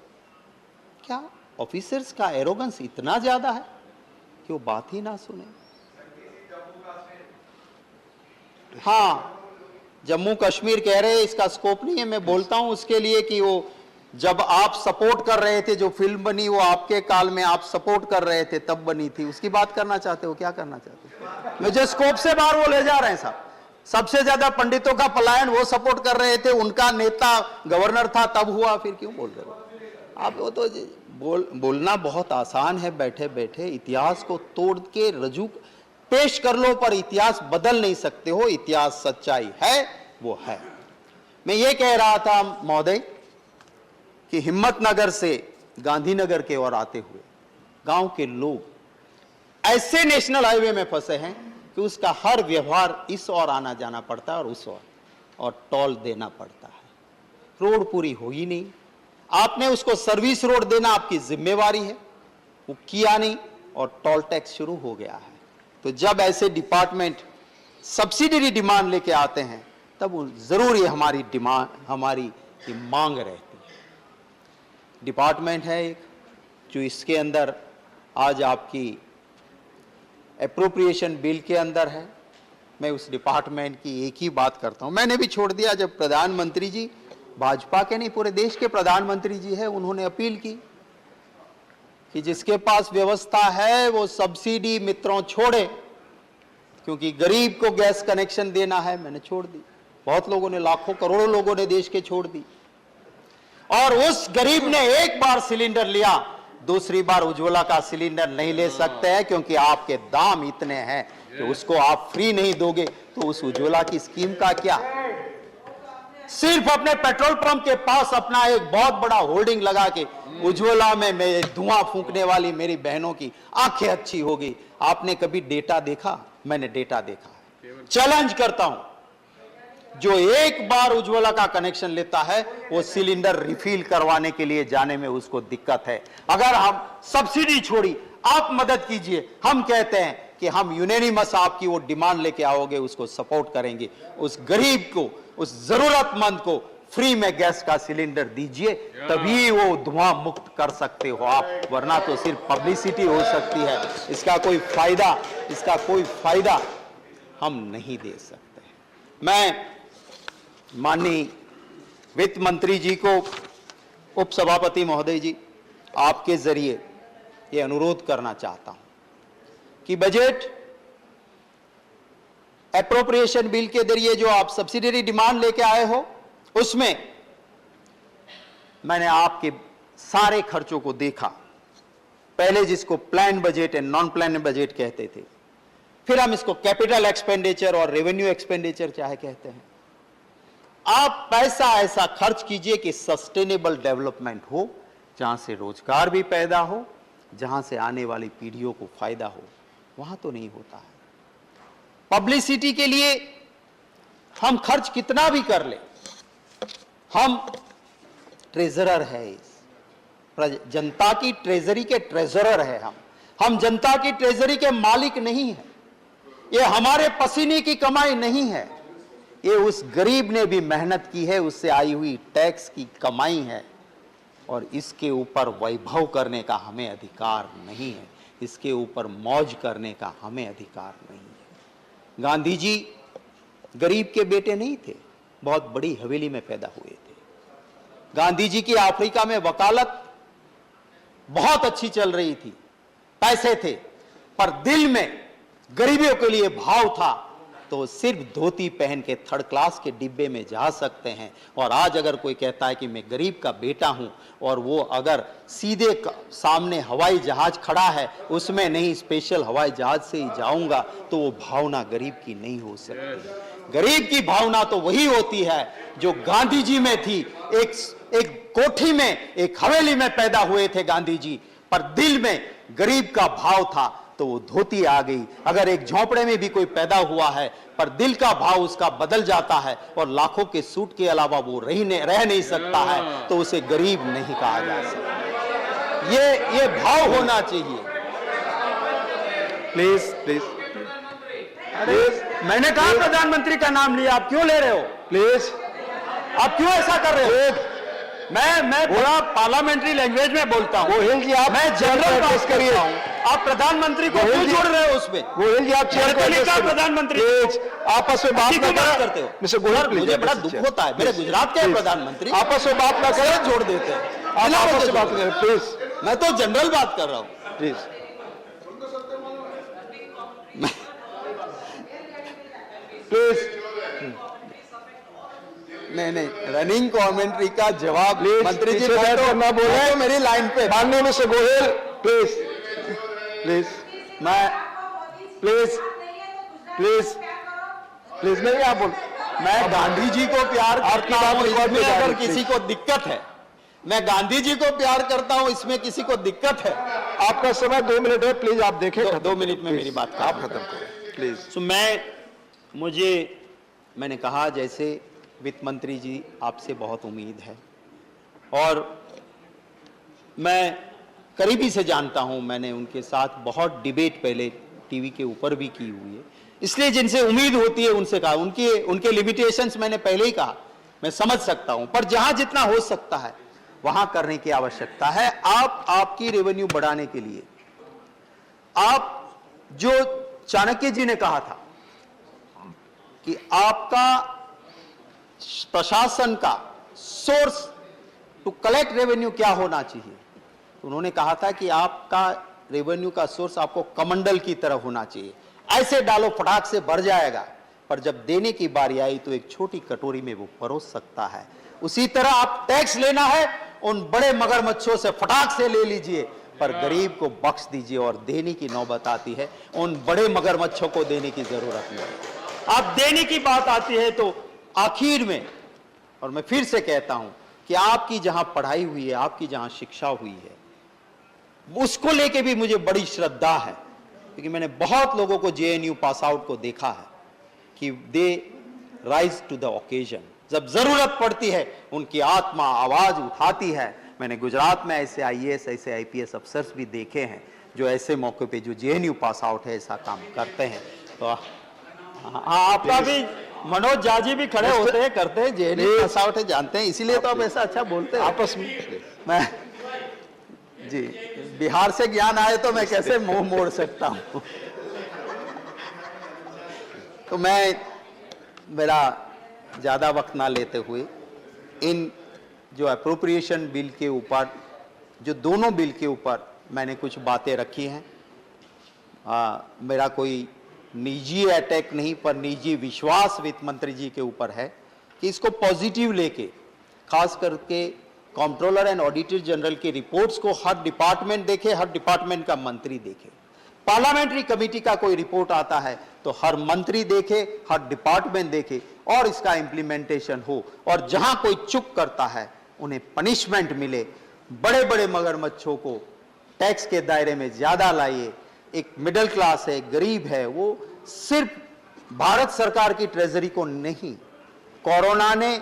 क्या ऑफिसर्स का एरोगेंस इतना ज्यादा है कि वो बात ही ना सुने? हाँ, जम्मू कश्मीर कह रहे हैं इसका स्कोप नहीं है, मैं बोलता हूं उसके लिए कि वो जब आप सपोर्ट कर रहे थे, जो फिल्म बनी वो आपके काल में आप सपोर्ट कर रहे थे तब बनी थी, उसकी बात करना चाहते हो? क्या करना चाहते हो? मुझे स्कोप से बाहर वो ले जा रहे हैं साहब। सबसे ज्यादा पंडितों का पलायन वो सपोर्ट कर रहे थे, उनका नेता गवर्नर था तब हुआ, फिर क्यों बोल रहे हो आप? वो तो बोलना बहुत आसान है, बैठे बैठे इतिहास को तोड़ के रजू पेश कर लो, पर इतिहास बदल नहीं सकते हो। इतिहास सच्चाई है, वो है। मैं ये कह रहा था महोदय कि हिम्मतनगर से गांधीनगर के ओर आते हुए गांव के लोग ऐसे नेशनल हाईवे में फंसे हैं कि उसका हर व्यवहार इस ओर आना जाना पड़ता है और उस ओर, और टोल देना पड़ता है। रोड पूरी हो ही नहीं, आपने उसको सर्विस रोड देना आपकी जिम्मेवारी है, वो किया नहीं और टोल टैक्स शुरू हो गया है। तो जब ऐसे डिपार्टमेंट सब्सिडरी डिमांड लेके आते हैं तब जरूर ये हमारी डिमांड, हमारी ये मांग रहती है। डिपार्टमेंट है एक जो इसके अंदर आज आपकी एप्रोप्रिएशन बिल के अंदर है। मैं उस डिपार्टमेंट की एक ही बात करता हूं, मैंने भी छोड़ दिया जब प्रधानमंत्री जी, भाजपा के नहीं पूरे देश के प्रधानमंत्री जी है, उन्होंने अपील की कि जिसके पास व्यवस्था है वो सब्सिडी मित्रों छोड़े, क्योंकि गरीब को गैस कनेक्शन देना है। मैंने छोड़ दी, बहुत लोगों ने, लाखों करोड़ों लोगों ने देश के छोड़ दी। और उस गरीब ने एक बार सिलेंडर लिया, दूसरी बार उज्ज्वला का सिलेंडर नहीं ले सकते हैं, क्योंकि आपके दाम इतने हैं कि उसको आप फ्री नहीं दोगे तो उस उज्ज्वला की स्कीम का क्या? सिर्फ अपने पेट्रोल पंप के पास अपना एक बहुत बड़ा होर्डिंग लगा के उज्ज्वला में मैं धुआं फूंकने वाली मेरी बहनों की आंखें अच्छी हो गई। आपने कभी डेटा देखा? मैंने डेटा देखा है। चैलेंज करता हूं, जो एक बार उज्ज्वला का कनेक्शन लेता है वो सिलेंडर रिफिल करवाने के लिए जाने में उसको दिक्कत है। अगर हम सब्सिडी छोड़ी, आप मदद कीजिए, हम कहते हैं कि हम यूनानिमस आपकी वो डिमांड लेके आओगे उसको सपोर्ट करेंगे। उस गरीब को, उस जरूरतमंद को फ्री में गैस का सिलेंडर दीजिए, तभी वो धुआं मुक्त कर सकते हो आप, वरना तो सिर्फ पब्लिसिटी हो सकती है। इसका कोई फायदा हम नहीं दे सकते। मैं माननीय वित्त मंत्री जी को, उप सभापति महोदय जी, आपके जरिए ये अनुरोध करना चाहता हूं कि बजट एप्रोप्रिएशन बिल के जरिए जो आप सब्सिडरी डिमांड लेके आए हो, उसमें मैंने आपके सारे खर्चों को देखा। पहले जिसको plan budget and non plan budget कहते थे, फिर हम इसको कैपिटल एक्सपेंडिचर और रेवेन्यू एक्सपेंडिचर चाहे कहते हैं। आप पैसा ऐसा खर्च कीजिए कि सस्टेनेबल डेवलपमेंट हो, जहां से रोजगार भी पैदा हो, जहां से आने वाली पीढ़ियों को फायदा हो। वहां तो नहीं होता है। पब्लिसिटी के लिए हम खर्च कितना भी कर ले, हम ट्रेजरर है, जनता की ट्रेजरी के ट्रेजरर है। हम जनता की ट्रेजरी के मालिक नहीं है। ये हमारे पसीने की कमाई नहीं है, ये उस गरीब ने भी मेहनत की है, उससे आई हुई टैक्स की कमाई है, और इसके ऊपर वैभव करने का हमें अधिकार नहीं है, इसके ऊपर मौज करने का हमें अधिकार नहीं है। गांधी जी गरीब के बेटे नहीं थे, बहुत बड़ी हवेली में पैदा हुए थे। गांधी जी की अफ्रीका में वकालत बहुत अच्छी चल रही थी, पैसे थे, पर दिल में गरीबियों के लिए भाव था, तो सिर्फ धोती पहन के थर्ड क्लास के डिब्बे में जा सकते हैं। और आज अगर कोई कहता है कि मैं गरीब का बेटा हूं, और वो अगर सीधे सामने हवाई जहाज खड़ा है, उसमें नहीं स्पेशल हवाई जहाज से ही जाऊंगा, तो वो भावना गरीब की नहीं हो सकती। गरीब की भावना तो वही होती है जो गांधी जी में थी। एक कोठी में, एक हवेली में पैदा हुए थे गांधी जी, पर दिल में गरीब का भाव था, तो वो धोती आ गई। अगर एक झोंपड़े में भी कोई पैदा हुआ है, पर दिल का भाव उसका बदल जाता है, और लाखों के सूट के अलावा वो रह नहीं सकता है, तो उसे गरीब नहीं कहा जा सकता। ये भाव होना चाहिए। प्लीज प्लीज मैंने कहा प्रधानमंत्री का नाम लिया, आप क्यों ले रहे हो? प्लीज, आप क्यों ऐसा कर रहे हो? मैं बड़ा पार्लियामेंट्री लैंग्वेज में बोलता हूँ। गोहिल जी, आप मैं जनरल बात करिए। आप प्रधानमंत्री को क्यों जोड़ रहे हो उसमें? गोहिल जी, आप चेयर को एडजस्ट करिए। प्रधानमंत्री आपस में बात ना करते हो। मिस्टर गोहिल, प्लीज, मुझे बड़ा दुख होता है, मेरे गुजरात के प्रधानमंत्री आपस में बात ना करें, जोड़ देते हैं। आप आपस में बात करें प्लीज। मैं तो जनरल बात कर रहा हूँ प्लीज। प्लीज नहीं, रनिंग कमेंट्री का जवाब मंत्री जी बैठ कर ना बोले, तो मेरी लाइन पे। माननीय मिस्टर गोहिल, प्लीज प्लीज, मैं प्लीज नहीं, आप बोल। मैं गांधी जी को प्यार आपकी करता बात हूं, रिकॉर्ड में इसमें जा अगर रही है, किसी को दिक्कत है, मैं गांधी जी को प्यार करता हूं, इसमें किसी को दिक्कत है। आपका समय 2 मिनट है, प्लीज आप देखें। 2 मिनट में मेरी बात आप खत्म करें प्लीज। सो मैंने कहा, जैसे वित्त मंत्री जी आपसे बहुत उम्मीद है, और मैं करीबी से जानता हूं, मैंने उनके साथ बहुत डिबेट पहले टीवी के ऊपर भी की हुई है, इसलिए जिनसे उम्मीद होती है उनसे कहा। उनके लिमिटेशंस मैंने पहले ही कहा, मैं समझ सकता हूं, पर जहां जितना हो सकता है वहां करने की आवश्यकता है। आपकी रेवेन्यू बढ़ाने के लिए, आप जो चाणक्य जी ने कहा था कि आपका प्रशासन का सोर्स टू कलेक्ट रेवेन्यू क्या होना चाहिए, तो उन्होंने कहा था कि आपका रेवेन्यू का सोर्स आपको कमंडल की तरह होना चाहिए। ऐसे डालो फटाक से भर जाएगा, पर जब देने की बारी आई तो एक छोटी कटोरी में वो परोस सकता है। उसी तरह आप टैक्स लेना है, उन बड़े मगरमच्छों से फटाक से ले लीजिए, पर गरीब को बख्श दीजिए। और देने की नौबत आती है, उन बड़े मगरमच्छों को देने की जरूरत नहीं। आप देने की बात आती है तो आखिर में, और मैं फिर से कहता हूं कि आपकी जहां पढ़ाई हुई है, आपकी जहां शिक्षा हुई है, उसको लेके भी मुझे बड़ी श्रद्धा है, क्योंकि मैंने बहुत लोगों को जेएनयू पास आउट को देखा है कि they rise to the occasion. जब जरूरत पड़ती है उनकी आत्मा आवाज उठाती है। मैंने गुजरात में ऐसे आईएएस, ऐसे आईपीएस अफसर्स भी देखे हैं जो ऐसे मौके पे, जो जेएनयू पास आउट है, ऐसा काम करते हैं। तो आपका भी मनोज जाजी भी खड़े होते हैं, करते हैं, जेएनयू पास आउट है, जानते हैं, इसीलिए तो आप ऐसा अच्छा बोलते हैं आपस में। मैं जी बिहार से ज्ञान आए तो मैं कैसे मुंह मोड़ सकता हूं। तो मैं मेरा ज्यादा वक्त ना लेते हुए इन जो अप्रोप्रिएशन बिल के ऊपर, जो दोनों बिल के ऊपर मैंने कुछ बातें रखी हैं। मेरा कोई निजी अटैक नहीं, पर निजी विश्वास वित्त मंत्री जी के ऊपर है कि इसको पॉजिटिव लेके, खास करके कंट्रोलर एंड ऑडिटर जनरल की रिपोर्ट्स को हर डिपार्टमेंट देखे, हर डिपार्टमेंट का मंत्री देखे। पार्लियामेंट्री कमेटी का कोई रिपोर्ट आता है तो हर मंत्री देखे, हर डिपार्टमेंट देखे और इसका इंप्लीमेंटेशन हो, और जहां कोई चूक करता है उन्हें पनिशमेंट मिले। बड़े बड़े मगरमच्छों को टैक्स के दायरे में ज्यादा लाइए। एक मिडिल क्लास है, गरीब है, वो सिर्फ भारत सरकार की ट्रेजरी को नहीं, कोरोना ने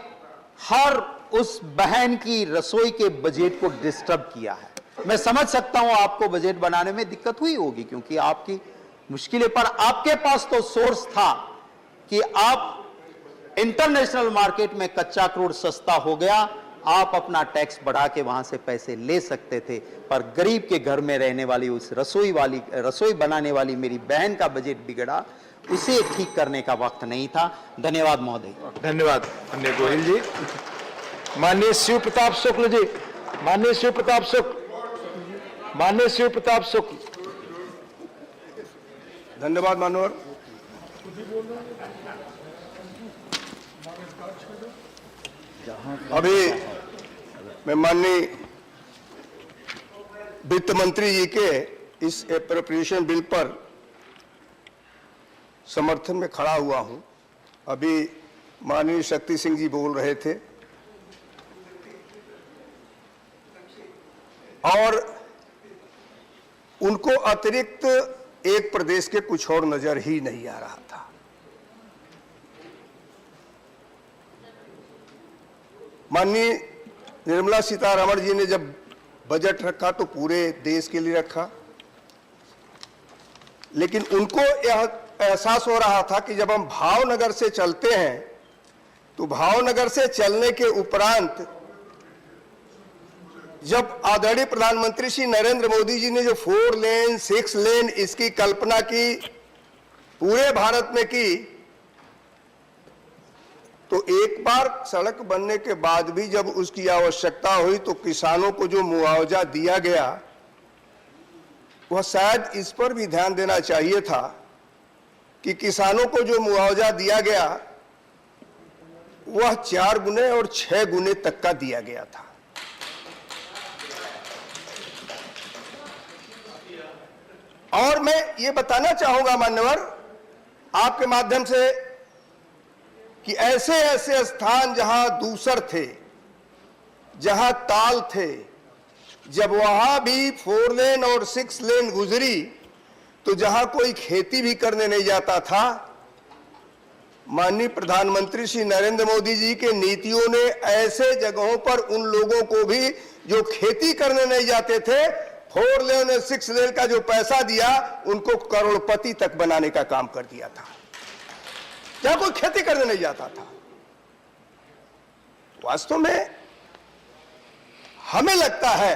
हर उस बहन की रसोई के बजट को डिस्टर्ब किया है। मैं समझ सकता हूं आपको बजट बनाने में दिक्कत हुई होगी, क्योंकि आपकी मुश्किलें, पर आपके पास तो सोर्स था कि आप इंटरनेशनल मार्केट में कच्चा क्रूड सस्ता हो गया, आप अपना टैक्स बढ़ा के वहां से पैसे ले सकते थे, पर गरीब के घर में रहने वाली उस रसोई बनाने वाली मेरी बहन का बजट बिगड़ा, उसे ठीक करने का वक्त नहीं था। धन्यवाद महोदय। धन्यवाद माननीय गोहिल जी। माननीय शिव प्रताप शुक्ल जी, माननीय शिव प्रताप शुक्ल, माननीय शिव प्रताप शुक्ल। धन्यवाद मानवर। अभी मैं माननीय वित्त मंत्री जी के इस एप्रोप्रिएशन बिल पर समर्थन में खड़ा हुआ हूं। अभी माननीय शक्ति सिंह जी बोल रहे थे और उनको अतिरिक्त एक प्रदेश के कुछ और नजर ही नहीं आ रहा था। माननीय निर्मला सीतारमण जी ने जब बजट रखा तो पूरे देश के लिए रखा, लेकिन उनको यह एहसास हो रहा था कि जब हम भावनगर से चलते हैं तो भावनगर से चलने के उपरांत जब आदरणीय प्रधानमंत्री श्री नरेंद्र मोदी जी ने जो 4 लेन 6 लेन इसकी कल्पना की, पूरे भारत में की, तो एक बार सड़क बनने के बाद भी जब उसकी आवश्यकता हुई तो किसानों को जो मुआवजा दिया गया, वह शायद इस पर भी ध्यान देना चाहिए था कि किसानों को जो मुआवजा दिया गया वह 4 गुने और 6 गुने तक का दिया गया था। और मैं ये बताना चाहूंगा मान्यवर आपके माध्यम से कि ऐसे ऐसे स्थान जहां दूसर थे, जहां ताल थे, जब वहां भी 4 लेन और 6 लेन गुजरी तो जहां कोई खेती भी करने नहीं जाता था, माननीय प्रधानमंत्री श्री नरेंद्र मोदी जी के नीतियों ने ऐसे जगहों पर उन लोगों को भी जो खेती करने नहीं जाते थे 4 लेन और 6 लेन का जो पैसा दिया, उनको करोड़पति तक बनाने का काम कर दिया था, जहां कोई खेती करने नहीं जाता था। वास्तव में हमें लगता है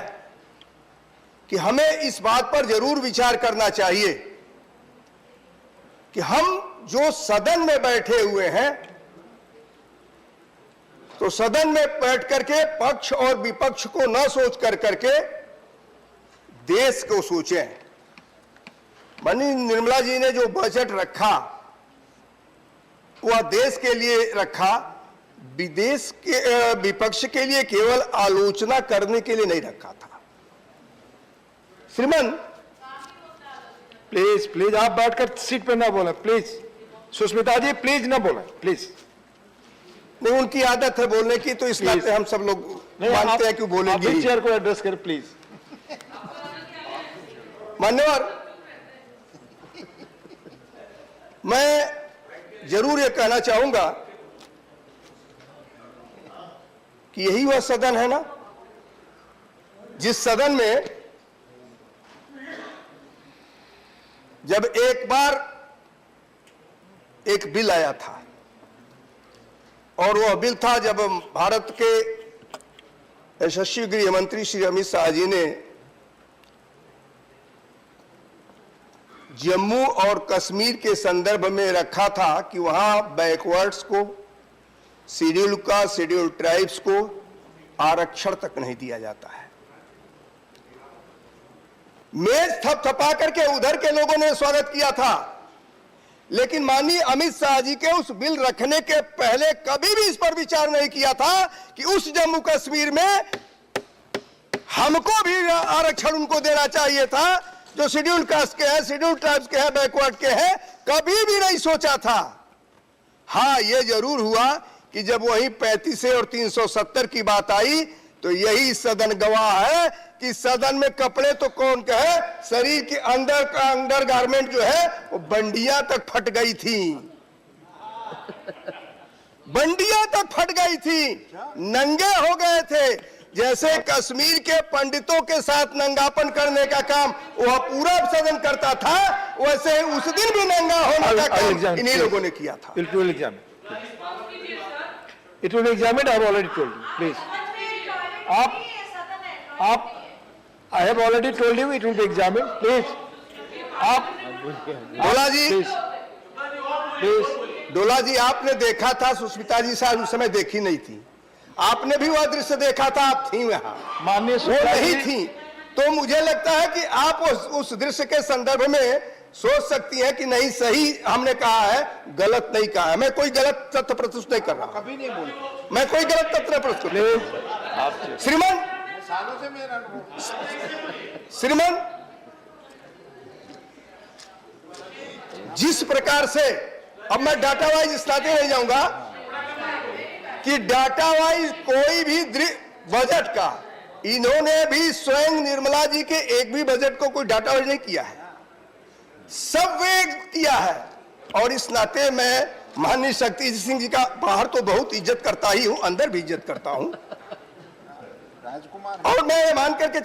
कि हमें इस बात पर जरूर विचार करना चाहिए कि हम जो सदन में बैठे हुए हैं, तो सदन में बैठ करके पक्ष और विपक्ष को न सोच कर करके देश को सोचें। माननीय निर्मला जी ने जो बजट रखा वह देश के लिए रखा, विदेश के विपक्ष के लिए केवल आलोचना करने के लिए नहीं रखा था। श्रीमान प्लीज प्लीज आप बैठकर सीट पे ना बोलें, प्लीज। सुष्मिता जी प्लीज ना बोलें, प्लीज। नहीं, उनकी आदत है बोलने की, तो इस नाते हम सब लोग मानते हैं कि बोलेंगे। चेयर को एड्रेस करें प्लीज। मान्यवर, मैं जरूर ये कहना चाहूंगा कि यही वह सदन है ना जिस सदन में जब एक बार एक बिल आया था, और वह बिल था जब भारत के यशस्वी गृह मंत्री श्री अमित शाह जी ने जम्मू और कश्मीर के संदर्भ में रखा था कि वहां बैकवर्ड्स को, शेड्यूल का, शेड्यूल ट्राइब्स को आरक्षण तक नहीं दिया जाता है। मेज थपथपा करके उधर के लोगों ने स्वागत किया था, लेकिन माननीय अमित शाह जी के उस बिल रखने के पहले कभी भी इस पर विचार नहीं किया था कि उस जम्मू कश्मीर में हमको भी आरक्षण उनको देना चाहिए था जो शेड्यूल कास्ट के हैं, शेड्यूल ट्राइब्स के हैं, बैकवर्ड के हैं। कभी भी नहीं सोचा था। हाँ, ये जरूर हुआ कि जब वही 35 और 370 की बात आई तो यही सदन गवाह है कि सदन में कपड़े तो कौन के है, शरीर के अंदर का अंडर गारमेंट जो है वो बंडियां तक फट गई थी, बंडियां तक फट गई थी, नंगे हो गए थे। जैसे कश्मीर के पंडितों के साथ नंगापन करने का काम वह पूरा सदन करता था, वैसे उस दिन भी नंगा होने का काम इन्हीं लोगों ने किया था। It will be examined. I have already told you. Please. आप I have already told you it will be examined. Please. डोला जी आपने देखा था, सुष्मिता जी शायद उस समय देखी नहीं थी, आपने भी वह दृश्य देखा था, आप थी वहां, माननीय वो नहीं थी। तो मुझे लगता है कि आप उस दृश्य के संदर्भ में सोच सकती हैं कि नहीं सही हमने कहा है, गलत नहीं कहा है। मैं कोई गलत तथ्य प्रस्तुत नहीं कर रहा, कभी नहीं बोल, मैं कोई गलत तथ्य प्रस्तुत नहीं। श्रीमान, जिस प्रकार से, अब मैं डाटा वाइज इस नाते नहीं जाऊंगा कि डाटा वाइज कोई भी बजट का, इन्होंने भी स्वयं निर्मला जी के एक भी बजट को कोई डाटा वाइज नहीं किया है, सब वे किया है। और इस नाते मैं माननीय शक्ति सिंह जी का बाहर तो बहुत इज्जत करता ही हूं, अंदर भी इज्जत करता हूं, और मैं ये मान करके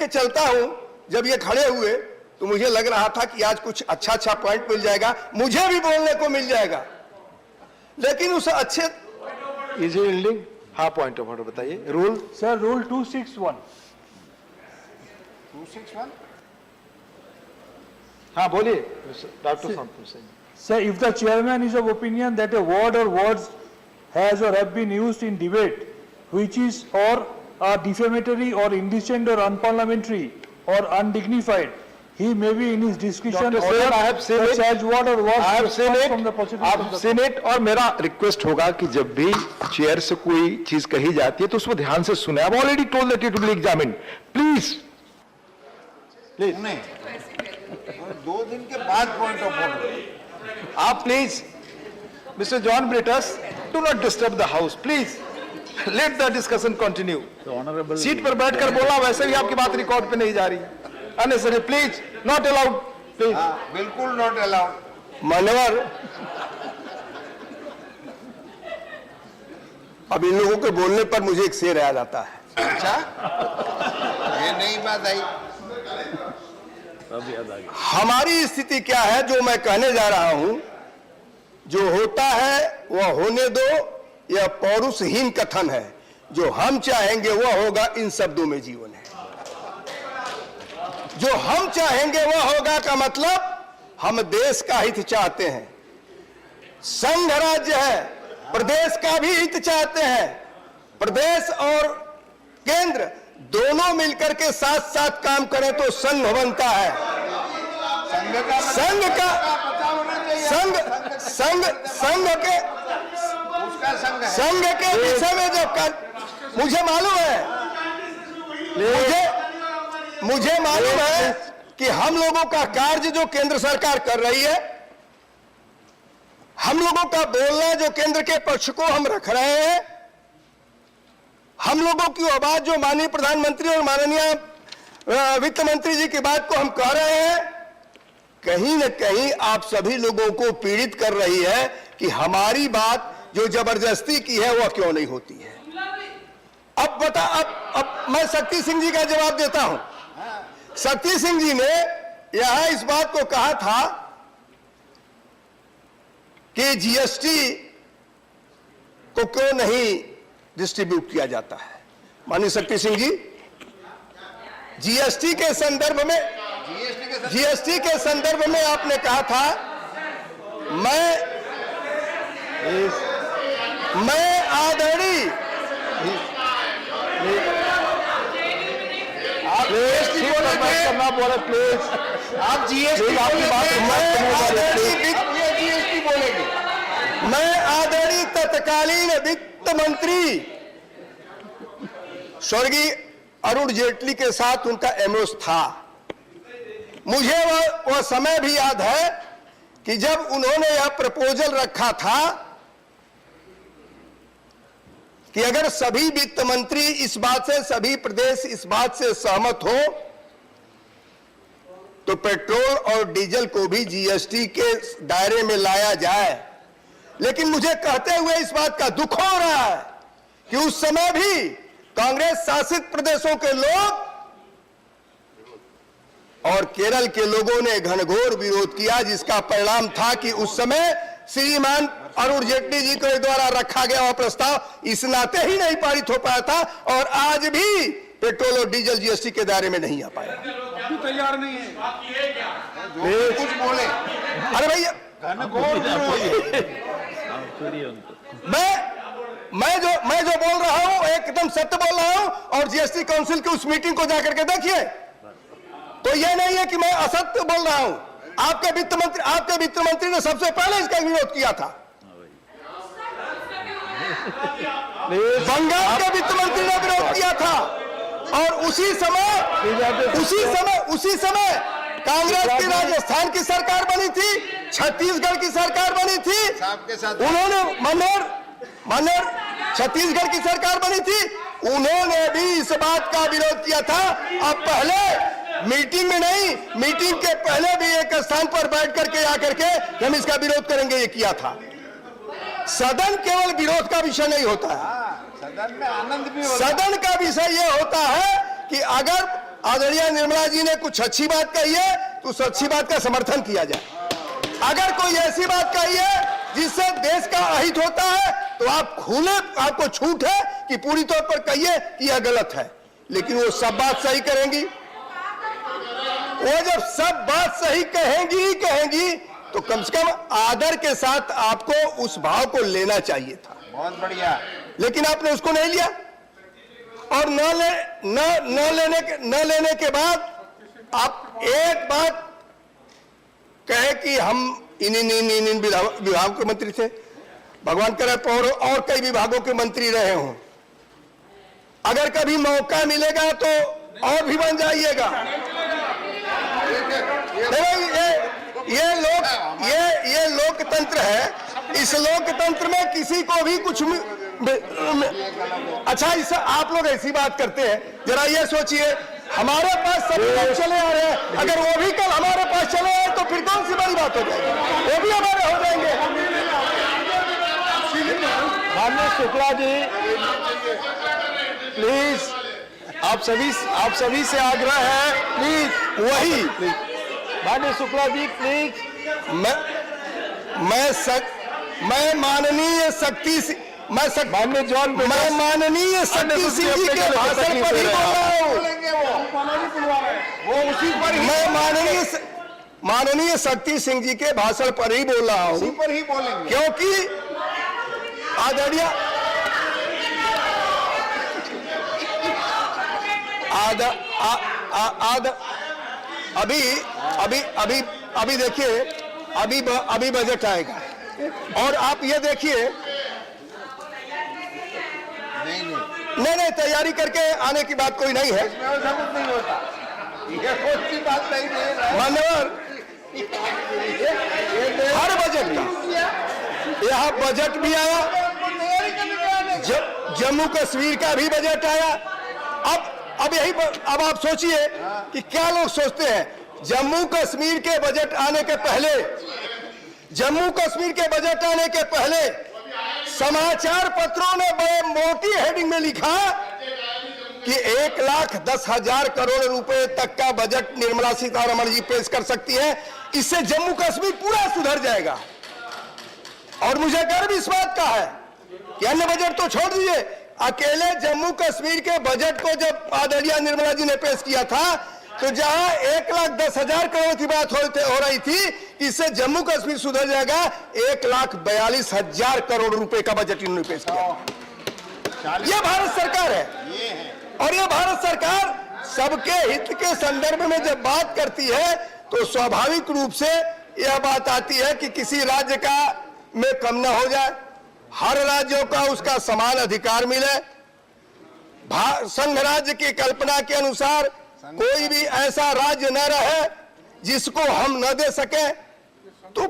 चलता हूं। जब ये खड़े हुए तो मुझे लग रहा था कि आज कुछ अच्छा पॉइंट मिल जाएगा, मुझे भी बोलने को मिल जाएगा, लेकिन उस अच्छे इज यील्डिंग। हाँ, पॉइंट ऑफ ऑर्डर बताइए। Rule sir, rule 261। हाँ बोलिए डॉक्टर साहब। Sir, if the chairman is of opinion that a word or words has or have been used in debate which is or are defamatory or indecent or unparliamentary or undignified, he may be in his discretion Dr. Sir, I have seen such it. as word or words I have seen it. from the proceedings I of have the seen it। और मेरा request होगा कि जब भी chair से कोई चीज कही जाती है तो उसको ध्यान से सुने। I've already told that it will be examined. Please. नहीं, 2 दिन के बाद पॉइंट ऑफ ऑर्डर। आप please, mister John Brittas, do not disturb the house please, let the discussion continue. Seat पर बैठकर बोला, वैसे भी आपकी बात रिकॉर्ड पे नहीं जा रही, unnecessary, please not allowed, please. बिल्कुल नॉट अलाउड। मान्यवर, अब इन लोगों के बोलने पर मुझे एक शेर याद आता है। अच्छा, ये नई बात आई। हमारी स्थिति क्या है जो मैं कहने जा रहा हूं, जो होता है वह होने दो, यह पौरुषहीन कथन है, जो हम चाहेंगे वह होगा, इन शब्दों में जीवन है। जो हम चाहेंगे वह होगा का मतलब हम देश का हित चाहते हैं, संघ राज्य है, प्रदेश का भी हित चाहते हैं। प्रदेश और केंद्र दोनों मिलकर के साथ साथ काम करें तो संघ बनता है। संघ के विषय में जब मुझे मालूम है कि हम लोगों का कार्य जो केंद्र सरकार कर रही है, हम लोगों का बोलना जो केंद्र के पक्ष को हम रख रहे हैं, हम लोगों की आवाज जो माननीय प्रधानमंत्री और माननीय वित्त मंत्री जी की बात को हम कह रहे हैं, कहीं न कहीं आप सभी लोगों को पीड़ित कर रही है कि हमारी बात जो जबरदस्ती की है वह क्यों नहीं होती है। अब मैं शक्ति सिंह जी का जवाब देता हूं। शक्ति सिंह जी ने यहां इस बात को कहा था कि जीएसटी को क्यों नहीं डिस्ट्रीब्यूट किया जाता है। माननीय शक्ति सिंह जी, जीएसटी के संदर्भ में आपने कहा था मैं आदरणीय आप जीएसटी बोले प्लीज, आप जीएसटी बोलेंगे। मैं आदरणीय तत्कालीन वित्त मंत्री स्वर्गीय अरुण जेटली के साथ उनका एमओएस था। मुझे वह समय भी याद है कि जब उन्होंने यह प्रपोजल रखा था कि अगर सभी वित्त मंत्री इस बात से, सभी प्रदेश इस बात से सहमत हो तो पेट्रोल और डीजल को भी जीएसटी के दायरे में लाया जाए। लेकिन मुझे कहते हुए इस बात का दुख हो रहा है कि उस समय भी कांग्रेस शासित प्रदेशों के लोग और केरल के लोगों ने घनघोर विरोध किया, जिसका परिणाम था कि उस समय श्रीमान अरुण जेटली जी के द्वारा रखा गया वह प्रस्ताव इस नाते ही नहीं पारित हो पाया था और आज भी पेट्रोल और डीजल जीएसटी के दायरे में नहीं आ पाया। तैयार नहीं है कुछ बोले। अरे भैया, मैं जो बोल रहा हूं एकदम सत्य बोल रहा हूं। और जीएसटी काउंसिल की उस मीटिंग को जाकर के देखिए, तो यह नहीं है कि मैं असत्य बोल रहा हूं। आपके वित्त मंत्री ने सबसे पहले इसका विरोध किया था। बंगाल के वित्त मंत्री ने विरोध किया था और उसी समय कांग्रेस की राजस्थान की सरकार बनी थी, छत्तीसगढ़ की सरकार बनी थी, उन्होंने मनोहर छत्तीसगढ़ की सरकार बनी थी, उन्होंने भी इस बात का विरोध किया था। अब पहले मीटिंग में नहीं, मीटिंग के पहले भी एक स्थान पर बैठ करके आकर के हम इसका विरोध करेंगे ये किया था। सदन केवल विरोध का विषय नहीं होता है, सदन में आनंद भी होता है। सदन का विषय यह होता है कि अगर आदरणीय निर्मला जी ने कुछ अच्छी बात कही है तो उस अच्छी बात का समर्थन किया जाए। अगर कोई ऐसी बात कही है जिससे देश का अहित होता है तो आपको छूट है कि पूरी तौर पर कहिए कि यह गलत है। लेकिन वो सब बात सही करेंगी, वो जब सब बात सही कहेंगी तो कम से कम आदर के साथ आपको उस भाव को लेना चाहिए था। बहुत बढ़िया। लेकिन आपने उसको नहीं लिया और न लेने के बाद आप एक बात कहे कि हम इन विभागों के मंत्री थे। भगवान करे और कई विभागों के मंत्री रहे हों। अगर कभी मौका मिलेगा तो और भी बन जाइएगा। ये लोकतंत्र है। इस लोकतंत्र में किसी को भी कुछ अच्छा, इस आप लोग ऐसी बात करते हैं। जरा ये सोचिए, हमारे पास सभी लोग चले आ रहे हैं, अगर वो भी कल हमारे पास चले आए तो फिर कौन सी बड़ी बात हो जाएगी, वो भी हमारे हो जाएंगे। माननीय शुक्ला जी प्लीज, आप सभी से आग्रह है, प्लीज वही माननीय शुक्ला जी प्लीज। मैं माननीय शक्ति सिंह जी के भाषण पर ही बोल रहा हूँ। वो उसी पर ही, मैं माननीय शक्ति सिंह जी के भाषण पर ही बोल रहा उसी हूँ, पर ही बोलेंगे। क्योंकि आदरणीय अभी देखिए, अभी बजट आएगा और आप ये देखिए, नहीं तैयारी करके आने की बात कोई नहीं है। नहीं होता, ये कोई सी बात नहीं है मान्यवर। हर बजट का यहाँ बजट भी आया, जम्मू कश्मीर का भी बजट आया। अब आप सोचिए कि क्या लोग सोचते हैं, जम्मू कश्मीर के बजट आने के पहले समाचार पत्रों ने बड़े मोटी हेडिंग में लिखा कि 1,10,000 करोड़ रुपए तक का बजट निर्मला सीतारमण जी पेश कर सकती हैं। इससे जम्मू कश्मीर पूरा सुधर जाएगा। और मुझे गर्व इस बात का है कि अन्य बजट तो छोड़ दीजिए, अकेले जम्मू कश्मीर के बजट को जब आदरणीय निर्मला जी ने पेश किया था तो जहां 1,10,000 करोड़ की बात हो रही थी, इससे जम्मू कश्मीर सुधर जाएगा, 1,42,000 करोड़ रुपए का बजट इन्होंने पेश किया। यह भारत सरकार है और यह भारत सरकार सबके हित के संदर्भ में जब बात करती है तो स्वाभाविक रूप से यह बात आती है कि किसी राज्य का में कम न हो जाए, हर राज्यों का उसका समान अधिकार मिले। संघ राज्य की कल्पना के अनुसार कोई भी ऐसा राज्य न रहे जिसको हम न दे सके। तो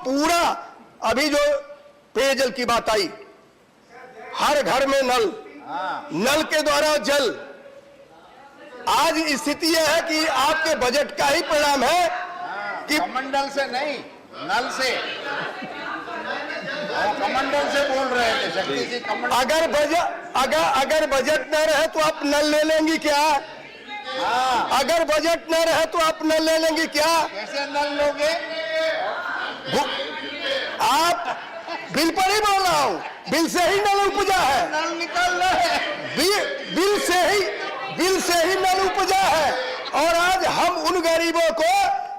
पूरा अभी जो पेयजल की बात आई, हर घर में नल के द्वारा जल, आज स्थिति यह है कि आपके बजट का ही परिणाम है कि कमंडल से नहीं, नल से, कमंडल से बोल रहे थे शक्ति जी। अगर बजट न रहे तो आप नल ले लेंगी क्या? अगर बजट न रहे तो आप नल ले लेंगी क्या? कैसे नल लोगे? आप बिल पर ही बोल रहा हूं, बिल से ही नल उपजा है, नल निकल रहे, बिल से ही नल उपजा है। और आज हम उन गरीबों को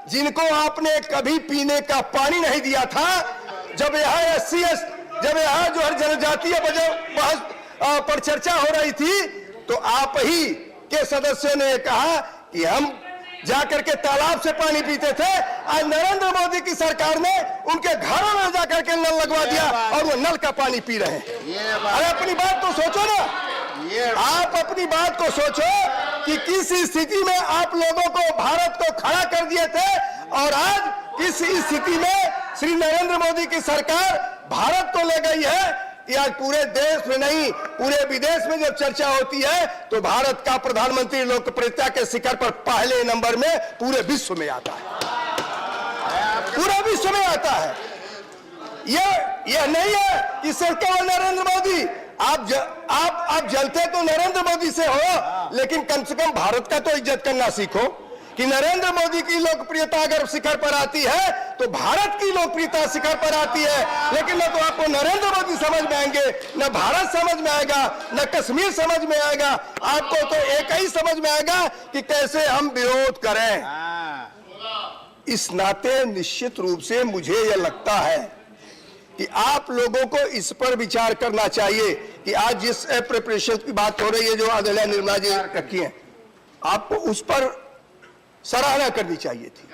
जिनको आपने कभी पीने का पानी नहीं दिया था, जब यहाँ जब यहाँ जो हर जनजातीय पर चर्चा हो रही थी तो आप ही के सदस्यों ने कहा कि हम जाकर के तालाब से पानी पीते थे। आज नरेंद्र मोदी की सरकार ने उनके घरों में जाकर के नल लगवा दिया और वो नल का पानी पी रहे हैं। अरे अपनी बात तो सोचो ना, आप अपनी बात को सोचो कि किस स्थिति में आप लोगों को, भारत को खड़ा कर दिए थे और आज किस स्थिति में श्री नरेंद्र मोदी की सरकार भारत को ले गई है कि आज पूरे देश में नहीं, पूरे विदेश में जब चर्चा होती है तो भारत का प्रधानमंत्री लोकप्रियता के शिखर पर पहले नंबर में पूरे विश्व में आता है, पूरे विश्व में आता है। यह नहीं है कि सिर्फ केवल नरेंद्र मोदी, आप जलते तो नरेंद्र मोदी से हो, लेकिन कम से कम भारत का तो इज्जत करना सीखो कि नरेंद्र मोदी की लोकप्रियता अगर शिखर पर आती है तो भारत की लोकप्रियता शिखर पर आती है। लेकिन न तो आपको नरेंद्र मोदी समझ में आएंगे, न भारत समझ में आएगा, न कश्मीर समझ में आएगा, आपको तो एक ही समझ में आएगा कि कैसे हम विरोध करें। इस नाते निश्चित रूप से मुझे यह लगता है कि आप लोगों को इस पर विचार करना चाहिए कि आज जिस प्रिपरेशन की बात हो रही है जो आदरणीय निर्मला जी रखी है, आपको उस पर सराहना करनी चाहिए थी,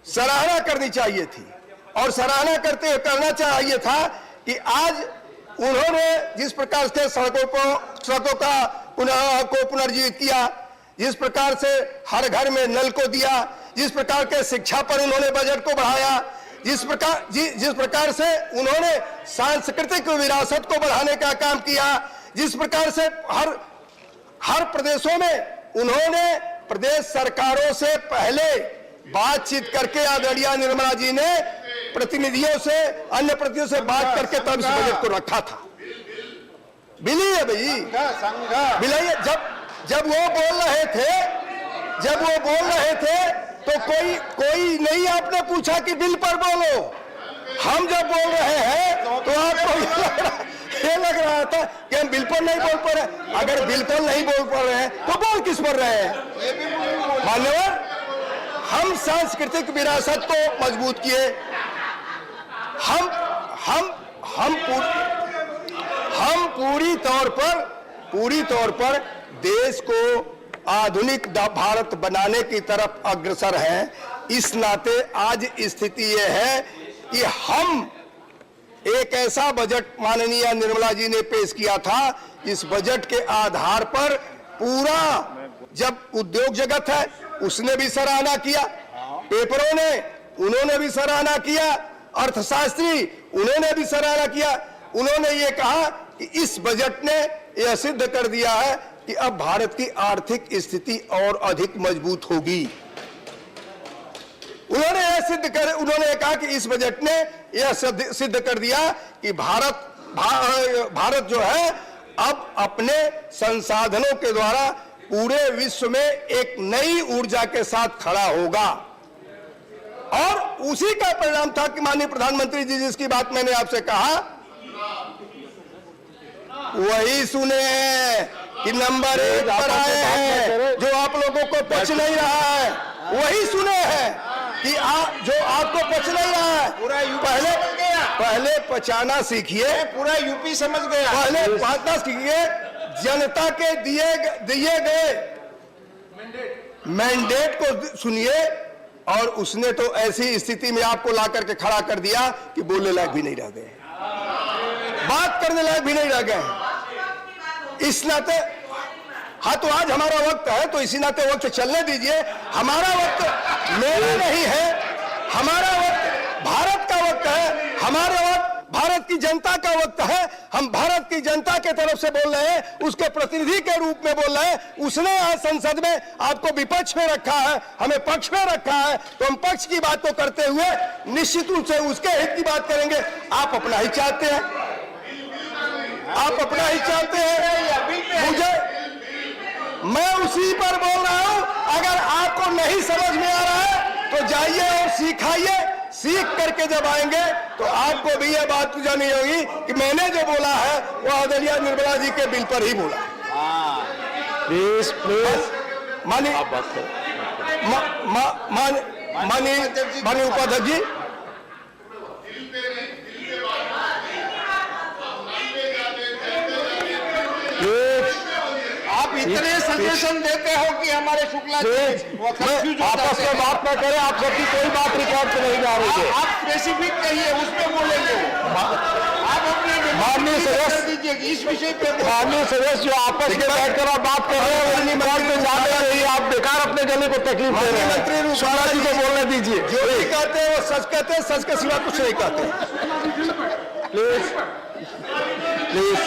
सराहना करनी चाहिए थी। और सराहना करना चाहिए था कि आज उन्होंने जिस प्रकार से सड़कों का पुनर्जीवित किया, जिस प्रकार से हर घर में नल को दिया, जिस प्रकार के शिक्षा पर उन्होंने बजट को बढ़ाया, जिस प्रकार से उन्होंने सांस्कृतिक विरासत को बढ़ाने का काम किया, जिस प्रकार से हर प्रदेशों में उन्होंने प्रदेश सरकारों से पहले बातचीत करके आदरणीय निर्मला जी ने प्रतिनिधियों से, अन्य प्रतिनिधियों से बात करके तब इस बजट को रखा था। बिलिए भाई, बिलिए, जब वो बोल रहे थे तो कोई नहीं आपने पूछा कि बिल पर बोलो। हम जब बोल रहे हैं तो आपको ये लग रहा था कि हम बिल पर नहीं बोल पा रहे। अगर बिल पर नहीं बोल पा रहे हैं तो बोल किस पर रहे हैं? मान्यवर, हम सांस्कृतिक विरासत को मजबूत किए, हम पूरी तौर पर देश को आधुनिक भारत बनाने की तरफ अग्रसर हैं। इस नाते आज स्थिति यह है कि हम एक ऐसा बजट माननीय निर्मला जी ने पेश किया था, इस बजट के आधार पर पूरा, जब उद्योग जगत है उसने भी सराहना किया, पेपरों ने उन्होंने भी सराहना किया, अर्थशास्त्री उन्होंने भी सराहना किया। उन्होंने ये कहा कि इस बजट ने यह सिद्ध कर दिया है कि अब भारत की आर्थिक स्थिति और अधिक मजबूत होगी। उन्होंने कहा कि इस बजट ने यह सिद्ध कर दिया कि भारत जो है अब अपने संसाधनों के द्वारा पूरे विश्व में एक नई ऊर्जा के साथ खड़ा होगा। और उसी का परिणाम था कि माननीय प्रधानमंत्री जी जिसकी बात मैंने आपसे कहा, वही सुने हैं कि नंबर 1 पर आए हैं, जो आप लोगों को पच नहीं रहा है वही सुने हैं कि जो आपको पच नहीं रहा है। पूरा यूपी पहले समझ गया। पहले पचाना सीखिए, पूरा यूपी समझ गया। पहले बांटना सीखिए। जनता के दिए गए मैंडेट को सुनिए, और उसने तो ऐसी स्थिति में आपको ला करके खड़ा कर दिया कि बोलने लायक भी नहीं रह गए, बात करने लायक भी नहीं रह गए। इस नाते हाँ, तो आज हमारा वक्त है तो इसी नाते वक्त चलने दीजिए। हमारा वक्त मेरा नहीं है, हमारा वक्त भारत का वक्त है, हमारे वक्त भारत की जनता का वक्त है। हम भारत की जनता के तरफ से बोल रहे हैं, उसके प्रतिनिधि के रूप में बोल रहे हैं। उसने आज संसद में आपको विपक्ष में रखा है, हमें पक्ष में रखा है, तो हम पक्ष की बात को करते हुए निश्चित रूप से उसके हित की बात करेंगे। आप अपना ही चाहते हैं, आप अपना ही चाहते हैं। मैं उसी पर बोल रहा हूं। अगर आपको नहीं समझ में आ रहा है तो जाइए और सीखाइए। सीख करके जब आएंगे तो आपको भी यह बात जानी होगी कि मैंने जो बोला है वो आदरणीय निर्मला जी के बिल पर ही बोला। प्लीज प्लीज माननीय माननीय उपाध्यक्ष जी, आप इतने सजेशन देते हो कि हमारे शुक्ला जी वो कंफ्यूज हो आपस जाते में हैं। बात न करें, आप सबकी कोई बात रिकॉर्ड पे नहीं जा रही है। आप स्पेसिफिक कहिए, उस पे बोलेंगे। आप अपने माननीय सदस्य दीजिए कि इस विषय पे माननीय सदस्य जो आपस में बैठकर आप बात कर रहे हैं वही रिकॉर्ड पे जा रही है। आप बेकार अपने गले को तकलीफ दे रहे हैं। स्वारा जी को बोलने दीजिए। जो भी कहते हैं वो सच कहते हैं, सच के सिवा कुछ नहीं कहते। प्लीज प्लीज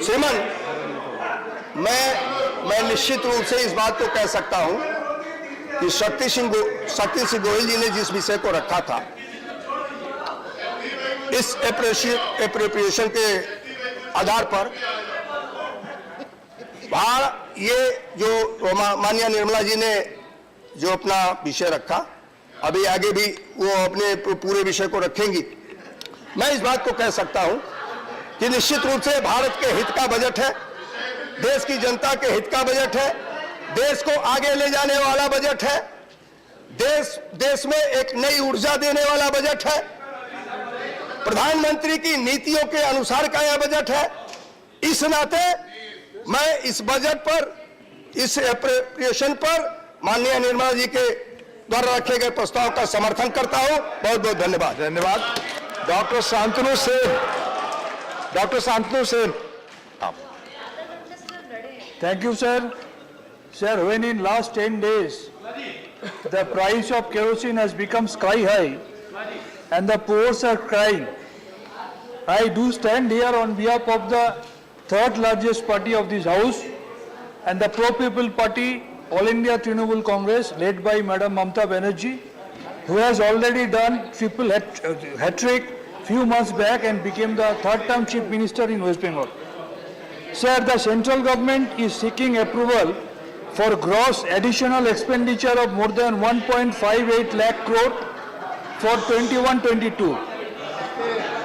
श्रीमान, मैं निश्चित रूप से इस बात को कह सकता हूं कि शक्ति सिंह गोहिल जी ने जिस विषय को रखा था, इस एप्रोप्रिएशन के आधार पर ये जो माननीय निर्मला जी ने जो अपना विषय रखा, अभी आगे भी वो अपने पूरे विषय को रखेंगी। मैं इस बात को कह सकता हूं कि निश्चित रूप से भारत के हित का बजट है, देश की जनता के हित का बजट है, देश को आगे ले जाने वाला बजट है, देश में एक नई ऊर्जा देने वाला बजट है, प्रधानमंत्री की नीतियों के अनुसार का यह बजट है। इस नाते मैं इस बजट पर, इस एप्रोप्रिएशन पर माननीय निर्मला जी के द्वारा रखे गए प्रस्ताव का समर्थन करता हूं। बहुत बहुत धन्यवाद। धन्यवाद। Doctor Shantanu Sen. Thank you, sir. Sir, when in last 10 days, the price of kerosene has become sky high and the poor are crying, I do stand here on behalf of the third largest party of this house and the pro-people party, All India Trinamool Congress, led by Madam Mamata Banerjee, who has already done triple hat-trick few months back and became the third-term chief minister in West Bengal. Sir, the central government is seeking approval for gross additional expenditure of more than 1.58 lakh crore for 21-22.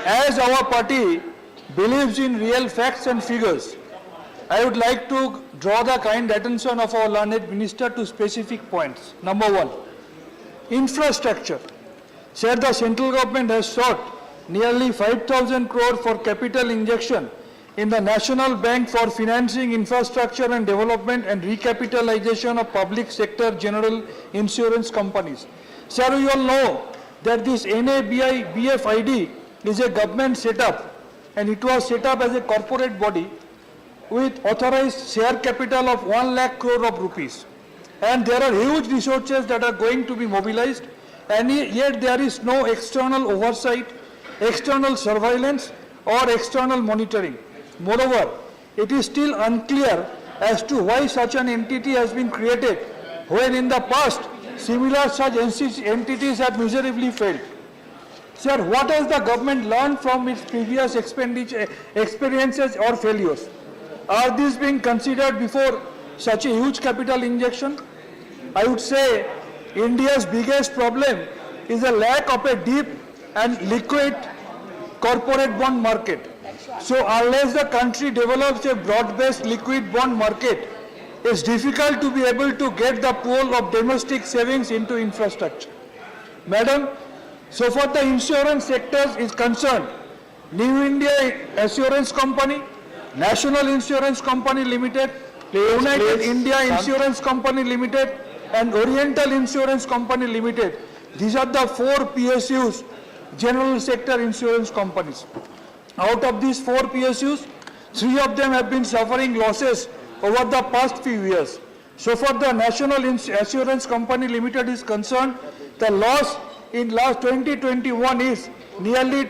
As our party believes in real facts and figures, I would like to draw the kind attention of our learned minister to specific points. Number one, infrastructure. Sir, the central government has sought nearly 5,000 crore for capital injection in the National Bank for financing infrastructure and development and recapitalization of public sector general insurance companies. Sir, we all know that this NABFID is a government setup and it was set up as a corporate body with authorized share capital of 1 lakh crore of rupees. And there are huge resources that are going to be mobilized, and yet there is no external oversight, external surveillance or external monitoring. Moreover, it is still unclear as to why such an entity has been created when in the past similar such entities have miserably failed. Sir, what has the government learned from its previous experiences or failures? Are these being considered before such a huge capital injection? I would say India's biggest problem is a lack of a deep and liquid corporate bond market. So unless the country develops a broad-based liquid bond market, it's difficult to be able to get the pool of domestic savings into infrastructure. Madam, so far the insurance sector is concerned, New India Assurance Company, National Insurance Company Limited, United India Insurance Company Limited, and Oriental Insurance Company Limited. These are the 4 PSUs, general sector insurance companies. Out of these 4 PSUs, 3 of them have been suffering losses over the past few years. So far the National Assurance Company Limited is concerned, the loss in last 2021 is nearly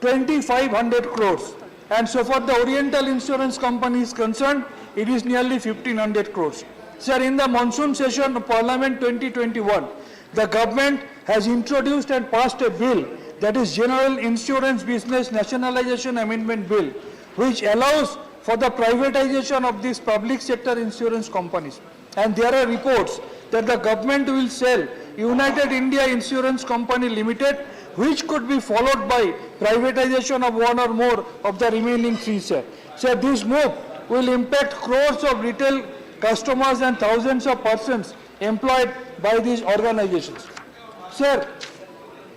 2,500 crores. And so far the Oriental Insurance Company is concerned, it is nearly 1,500 crores. Sir, in the monsoon session of Parliament 2021, the government has introduced and passed a bill, that is General Insurance Business Nationalization Amendment Bill, which allows for the privatization of these public sector insurance companies. And there are reports that the government will sell United India Insurance Company Limited, which could be followed by privatization of 1 or more of the remaining 3, sir. So this move will impact crores of retail customers and thousands of persons employed by these organizations. Sir,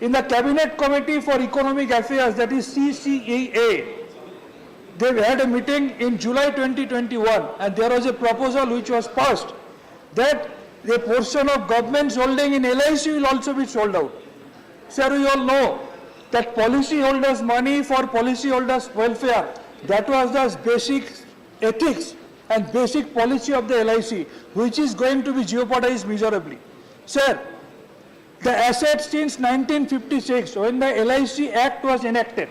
in the Cabinet Committee for Economic Affairs, that is CCEA, they had a meeting in July 2021, and there was a proposal which was passed that a portion of government's holding in LIC will also be sold out. Sir, we all know that policyholders' money for policyholders' welfare, that was the basic ethics and basic policy of the LIC, which is going to be jeopardized miserably. Sir, the assets since 1956, when the LIC Act was enacted,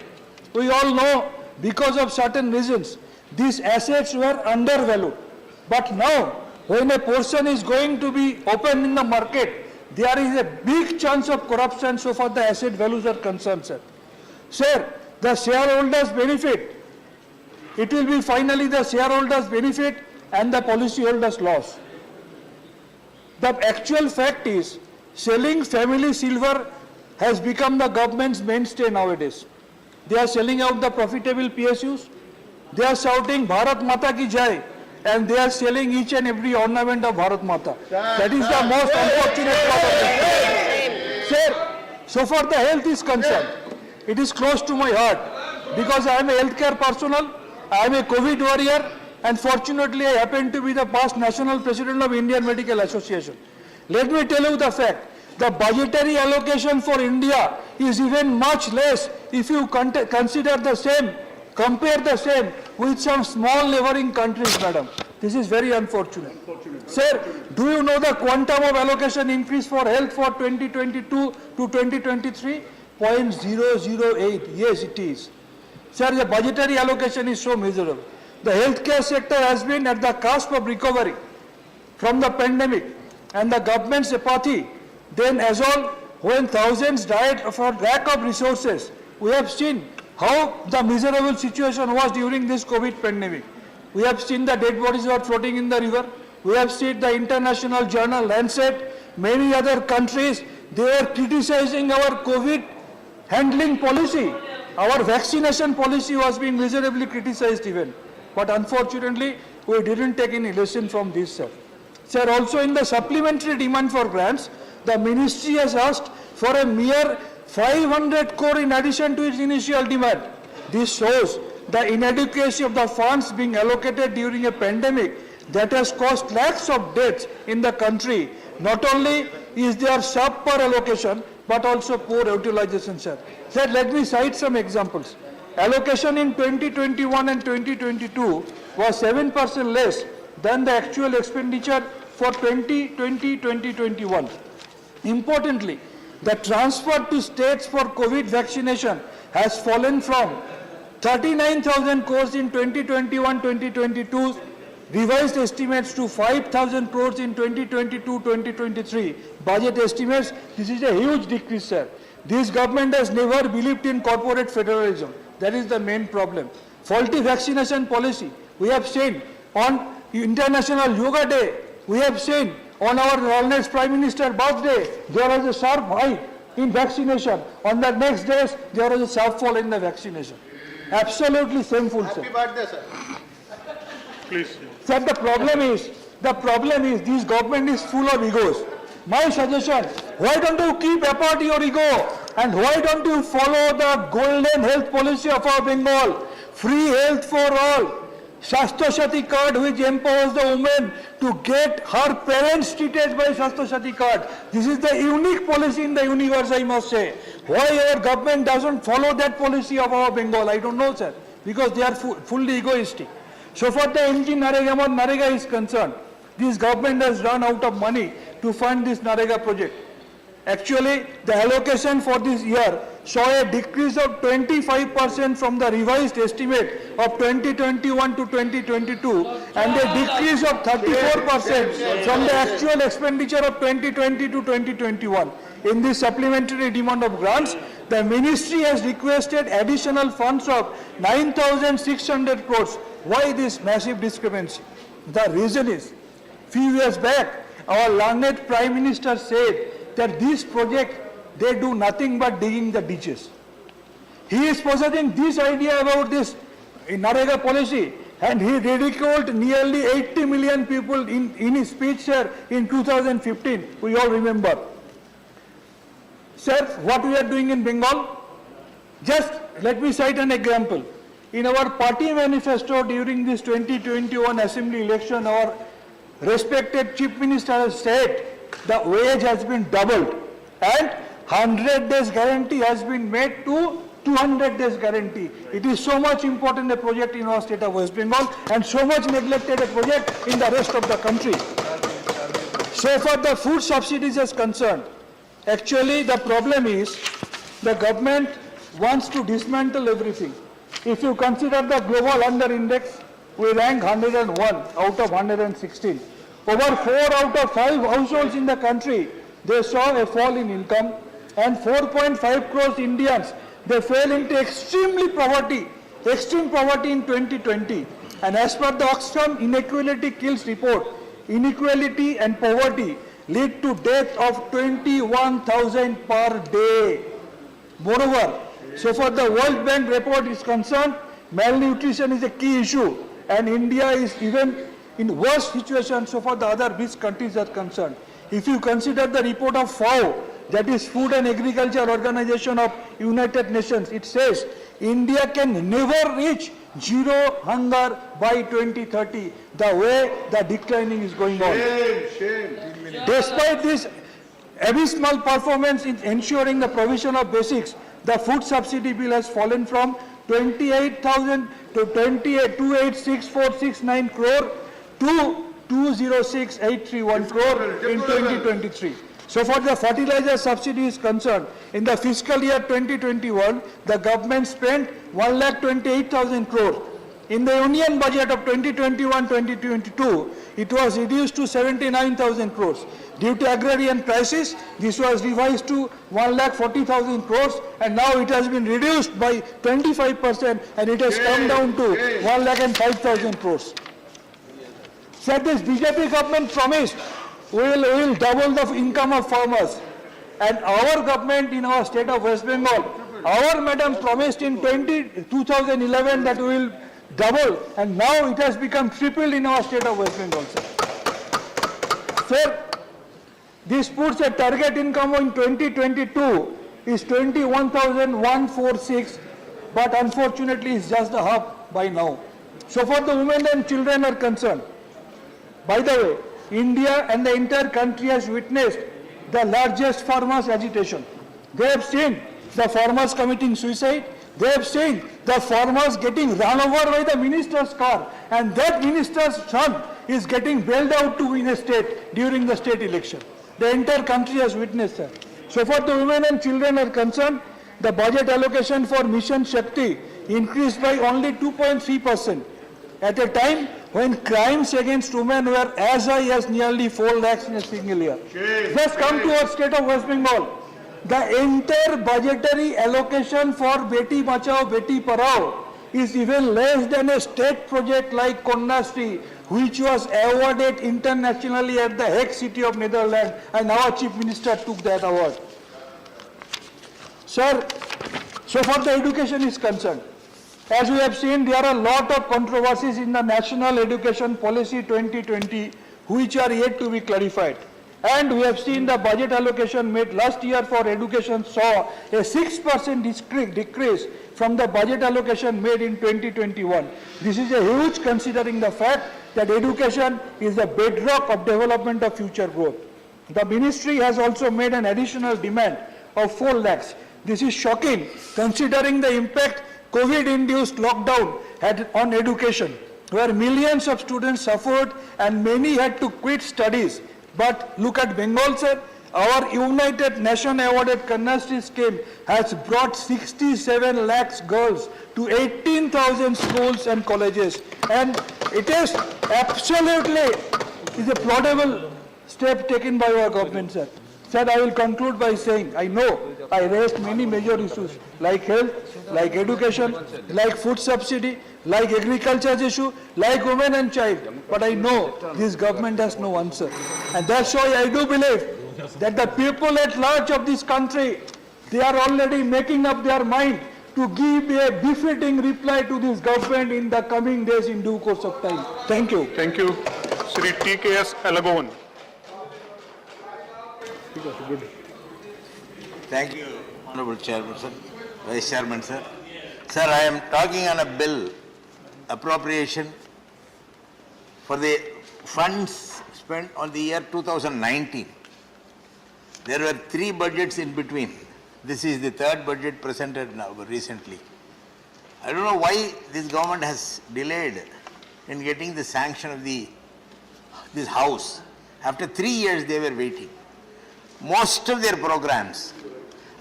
we all know because of certain reasons, these assets were undervalued. But now, when a portion is going to be open in the market, there is a big chance of corruption so far the asset values are concerned, sir. Sir, the shareholders benefit. It will be finally the shareholders benefit and the policyholders loss. The actual fact is, selling family silver has become the government's mainstay nowadays. They are selling out the profitable PSUs. They are shouting Bharat Mata ki Jai, and they are selling each and every ornament of Bharat Mata. That is the most unfortunate part of the story. Sir, so far the health is concerned, it is close to my heart because I am a healthcare personnel, I am a COVID warrior, and fortunately I happen to be the past national president of Indian Medical Association. Let me tell you the fact. The budgetary allocation for India is even much less if you consider the same, compare the same with some small neighboring countries, madam. This is very unfortunate. Sir, do you know the quantum of allocation increase for health for 2022 to 2023? 0.008. Yes, it is. Sir, the budgetary allocation is so miserable. The healthcare sector has been at the cusp of recovery from the pandemic, and the government's apathy. Then as all, when thousands died for lack of resources, we have seen how the miserable situation was during this COVID pandemic. We have seen the dead bodies were floating in the river. We have seen the international journal Lancet, many other countries, they were criticizing our COVID handling policy. Our vaccination policy was being miserably criticized even. But unfortunately, we didn't take any lesson from this, sir. Sir, also in the supplementary demand for grants, the ministry has asked for a mere 500 crore in addition to its initial demand. This shows the inadequacy of the funds being allocated during a pandemic that has caused lakhs of deaths in the country. Not only is there subpar allocation, but also poor utilization, sir. Sir, let me cite some examples. Allocation in 2021 and 2022 was 7% less than the actual expenditure for 2020-2021. Importantly, the transfer to states for COVID vaccination has fallen from 39,000 crores in 2021-2022 revised estimates to 5,000 crores in 2022-2023 budget estimates. This is a huge decrease, sir. This government has never believed in corporate federalism. That is the main problem. Faulty vaccination policy. We have seen on International Yoga Day, we have seen on our Wellness Prime Minister birthday, there was a sharp hike in vaccination. On the next days, there was a sharp fall in the vaccination. Absolutely shameful, sir. Happy birthday, sir. Please. Sir, the problem is this government is full of egos. My suggestion, why don't you keep apart your ego and why don't you follow the golden health policy of our Bengal? Free health for all. Shastha Shati card which empowers the woman to get her parents treated by Shastha Shati card. This is the unique policy in the universe, I must say. Why our government doesn't follow that policy of our Bengal, I don't know, sir. Because they are fully egoistic. So far the MG Narega is concerned, this government has run out of money to fund this Narega project. Actually, the allocation for this year saw a decrease of 25% from the revised estimate of 2021 to 2022 and a decrease of 34% from the actual expenditure of 2020 to 2021. In this supplementary demand of grants, the ministry has requested additional funds of 9,600 crores. Why this massive discrepancy? The reason is, few years back, our learned Prime Minister said that this project, they do nothing but digging the ditches. He is possessing this idea about this Narega policy and he ridiculed nearly 80 million people in his speech, sir, in 2015. We all remember. Sir, what we are doing in Bengal? Just let me cite an example. In our party manifesto during this 2021 assembly election, our respected Chief Minister has said the wage has been doubled and 100 days guarantee has been made to 200 days guarantee. It is so much important a project in our state of West Bengal and so much neglected a project in the rest of the country. So far the food subsidies is concerned, actually the problem is the government wants to dismantle everything. If you consider the global under index, we rank 101 out of 116. Over 4 out of 5 households in the country, they saw a fall in income and 4.5 crores Indians, they fell into extreme poverty in 2020. And as per the Oxfam Inequality Kills report, inequality and poverty lead to death of 21,000 per day. Moreover, so far the World Bank report is concerned, malnutrition is a key issue and India is even in worse situation so far the other rich countries are concerned. If you consider the report of FAO, that is Food and Agriculture Organization of United Nations, it says India can never reach zero hunger by 2030, the way the declining is going on. Despite this abysmal performance in ensuring the provision of basics, the food subsidy bill has fallen from 28,000 to 286,469 crore to 206,831 crore in 2023. So far the fertilizer subsidy is concerned, in the fiscal year 2021, the government spent 1,28,000 crore. In the union budget of 2021-2022, it was reduced to 79,000 crores. Due to agrarian crisis, this was revised to 1,40,000 crores and now it has been reduced by 25% and it has come down to 1,05,000 crores. Sir, this BJP government promised we will double the income of farmers. And our government in our state of West Bengal, our madam promised in 2011 that we will double and now it has become tripled in our state of West Bengal, sir. Sir, this puts a target income in 2022 is 21,146, but unfortunately it's just the half by now. So far the women and children are concerned. By the way, India and the entire country has witnessed the largest farmers' agitation. They have seen the farmers committing suicide. They have seen the farmers getting run over by the minister's car, and that minister's son is getting bailed out to win a state during the state election. The entire country has witnessed that. So far the women and children are concerned, the budget allocation for Mission Shakti increased by only 2.3%. At a time when crimes against women were as high as nearly 4 lakhs in a single year. Just come to our state of West Bengal. The entire budgetary allocation for Beti Bachao, Beti Padhao is even less than a state project like Konyastree, which was awarded internationally at the Hague city of Netherlands, and our Chief Minister took that award. Sir, so far the education is concerned, as we have seen, there are a lot of controversies in the National Education Policy 2020, which are yet to be clarified. And we have seen the budget allocation made last year for education saw a 6% decrease from the budget allocation made in 2021. This is a huge considering the fact that education is the bedrock of development of future growth. The ministry has also made an additional demand of 4 lakhs. This is shocking considering the impact COVID-induced lockdown had on education, where millions of students suffered and many had to quit studies. But look at Bengal, sir. Our United Nation awarded Conyastree scheme has brought 67 lakhs girls to 18,000 schools and colleges. And it is absolutely a laudable step taken by our government, sir. Sir, I will conclude by saying, I know I raised many major issues like health, like education, like food subsidy, like agriculture issue, like women and child. But I know this government has no answer. And that's why I do believe that the people at large of this country, they are already making up their mind to give a befitting reply to this government in the coming days in due course of time. Thank you. Thank you. Sri T.K.S. Alagoan. Thank you, Honorable Chairperson, Vice Chairman, sir. Sir, I am talking on a bill, appropriation for the funds spent on the year 2019. There were 3 budgets in between. This is the 3rd budget presented now recently. I don't know why this government has delayed in getting the sanction of this house. After 3 years they were waiting. Most of their programs,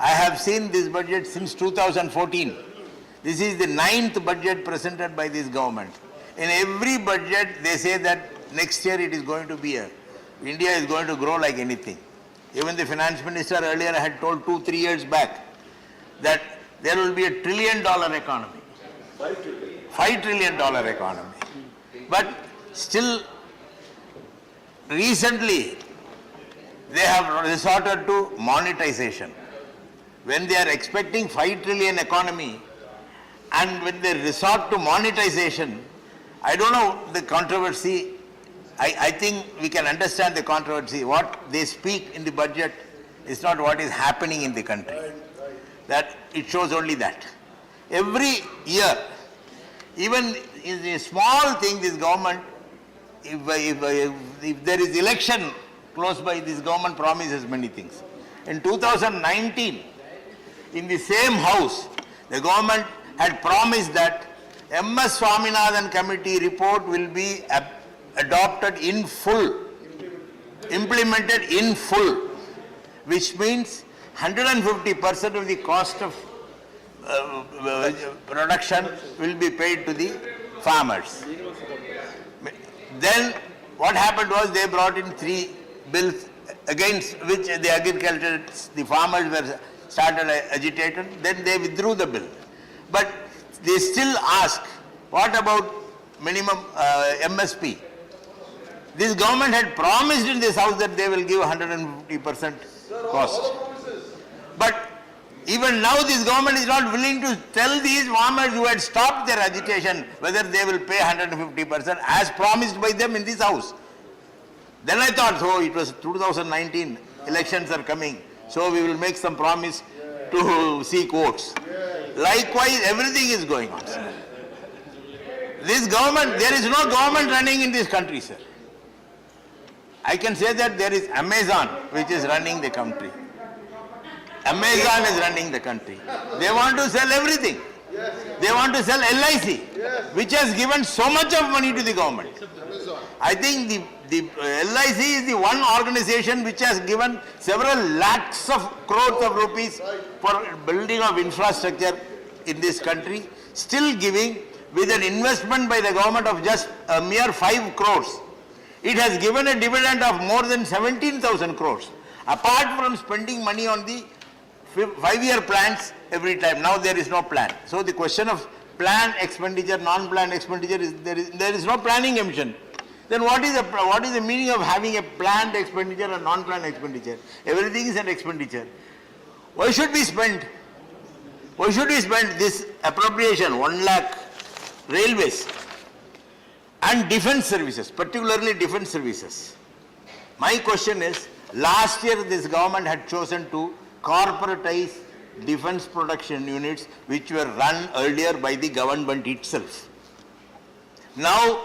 I have seen this budget since 2014. This is the 9th budget presented by this government. In every budget, they say that next year it is going to be India is going to grow like anything. Even the finance minister earlier had told 2-3 years back that there will be $1 trillion economy. $5 trillion economy. But still, recently, they have resorted to monetization. When they are expecting 5 trillion economy and when they resort to monetization, I don't know the controversy. I think we can understand the controversy. What they speak in the budget is not what is happening in the country. That it shows only that. Every year, even in a small thing, this government, if there is election close by, this government promises many things. In 2019, in the same house, the government had promised that MS Swaminathan committee report will be adopted in full, implemented in full, which means 150% of the cost of production will be paid to the farmers. Then what happened was they brought in 3 bills against which the agriculture, the farmers were started agitated, then they withdrew the bill. But they still ask, what about minimum MSP? This government had promised in this house that they will give 150% cost. But even now this government is not willing to tell these farmers who had stopped their agitation whether they will pay 150% as promised by them in this house. Then I thought, so it was 2019, elections are coming, so we will make some promise to seek votes. Likewise, everything is going on, sir. This government, there is no government running in this country, sir. I can say that there is Amazon which is running the country. Amazon is running the country. They want to sell everything. They want to sell LIC, which has given so much of money to the government. I think the LIC is the one organization which has given several lakhs of crores of rupees for building of infrastructure in this country, still giving, with an investment by the government of just a mere 5 crores, it has given a dividend of more than 17,000 crores. Apart from spending money on the 5-year plans every time, now there is no plan. So the question of planned expenditure, non-planned expenditure, there is no planning emission. Then what is the meaning of having a planned expenditure and non-planned expenditure? Everything is an expenditure. Why should we spend? Why should we spend this appropriation, 1 lakh railways and defense services, particularly defense services? My question is, last year this government had chosen to corporatize defense production units which were run earlier by the government itself. Now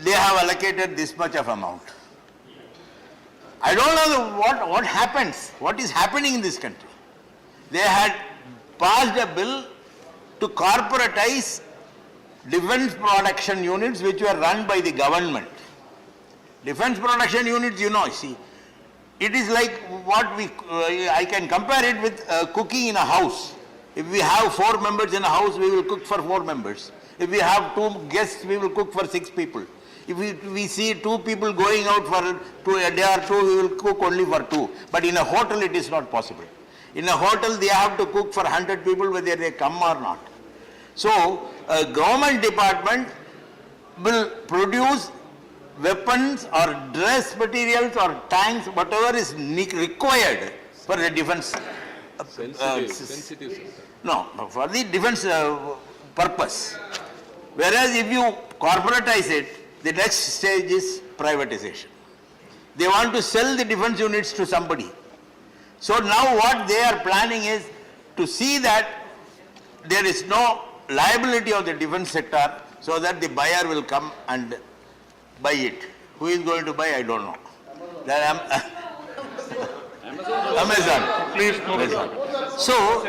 they have allocated this much of amount. I don't know what happens, what is happening in this country. They had passed a bill to corporatize defense production units which were run by the government. Defense production units, you know, see, it is like what I can compare it with cooking in a house. If we have 4 members in a house, we will cook for 4 members. If we have 2 guests, we will cook for 6 people. If we see 2 people going out for a day or 2, we will cook only for 2. But in a hotel, it is not possible. In a hotel, they have to cook for 100 people whether they come or not. So, a government department will produce weapons or dress materials or tanks, whatever is required for the defense. No, for the defense purpose. Whereas if you corporatize it, the next stage is privatization. They want to sell the defense units to somebody. So now what they are planning is to see that there is no liability of the defense sector so that the buyer will come and buy it. Who is going to buy? I don't know. Amazon. Please. Amazon. So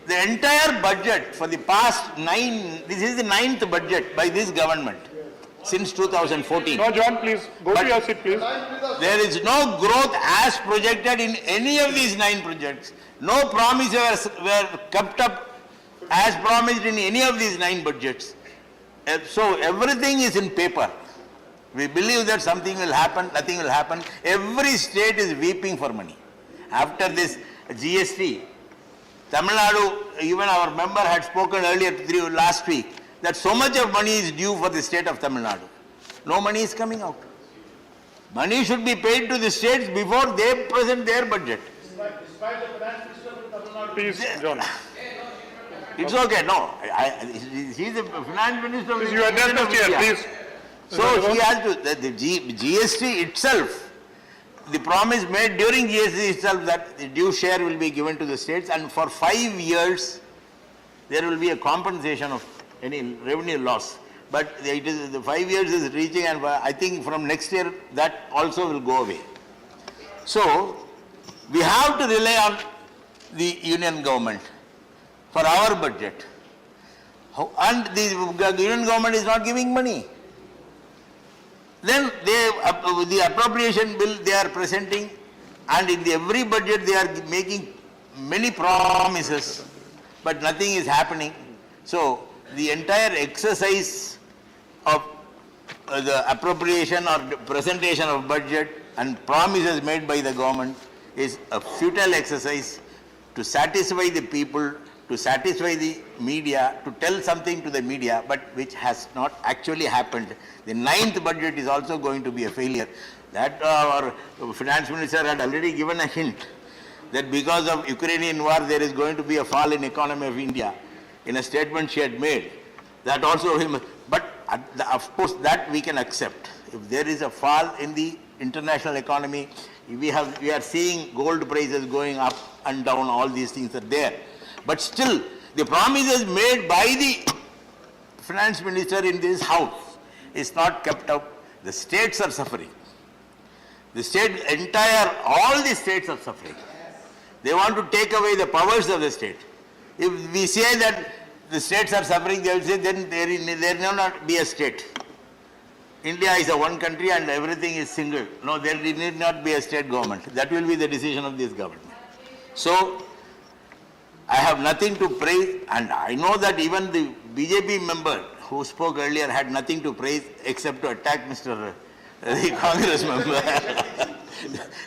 the entire budget for the past 9, this is the 9th budget by this government since 2014. No, John, please, go to your seat, please. There is no growth as projected in any of these 9 projects. No promises were kept up as promised in any of these 9 budgets. So everything is in paper. We believe that something will happen, nothing will happen. Every state is weeping for money. After this GST, Tamil Nadu, even our member had spoken earlier last week, that so much of money is due for the state of Tamil Nadu. No money is coming out. Money should be paid to the states before they present their budget. Please, John. It's okay, no. He is the finance minister. You are not here, please. So he has to, the GST itself, the promise made during GST itself that the due share will be given to the states, and for 5 years there will be a compensation of any revenue loss. But it is, the 5 years is reaching, and I think from next year that also will go away. So we have to rely on the union government for our budget. And the union government is not giving money. Then the appropriation bill they are presenting, and in every budget they are making many promises, but nothing is happening. So the entire exercise of the appropriation or the presentation of budget and promises made by the government is a futile exercise to satisfy the people, to satisfy the media, to tell something to the media, but which has not actually happened. The 9th budget is also going to be a failure. That our finance minister had already given a hint that because of Ukrainian war there is going to be a fall in economy of India. In a statement she had made, that also him, but of course that we can accept. If there is a fall in the international economy, we are seeing gold prices going up and down, all these things are there. But still, the promises made by the finance minister in this house is not kept up. The states are suffering. The state, all the states are suffering. They want to take away the powers of the state. If we say that the states are suffering, they will say then there will not be a state. India is a one country and everything is single. No, there need not be a state government. That will be the decision of this government. So, I have nothing to praise, and I know that even the BJP member who spoke earlier had nothing to praise except to attack Mr. the Congress member,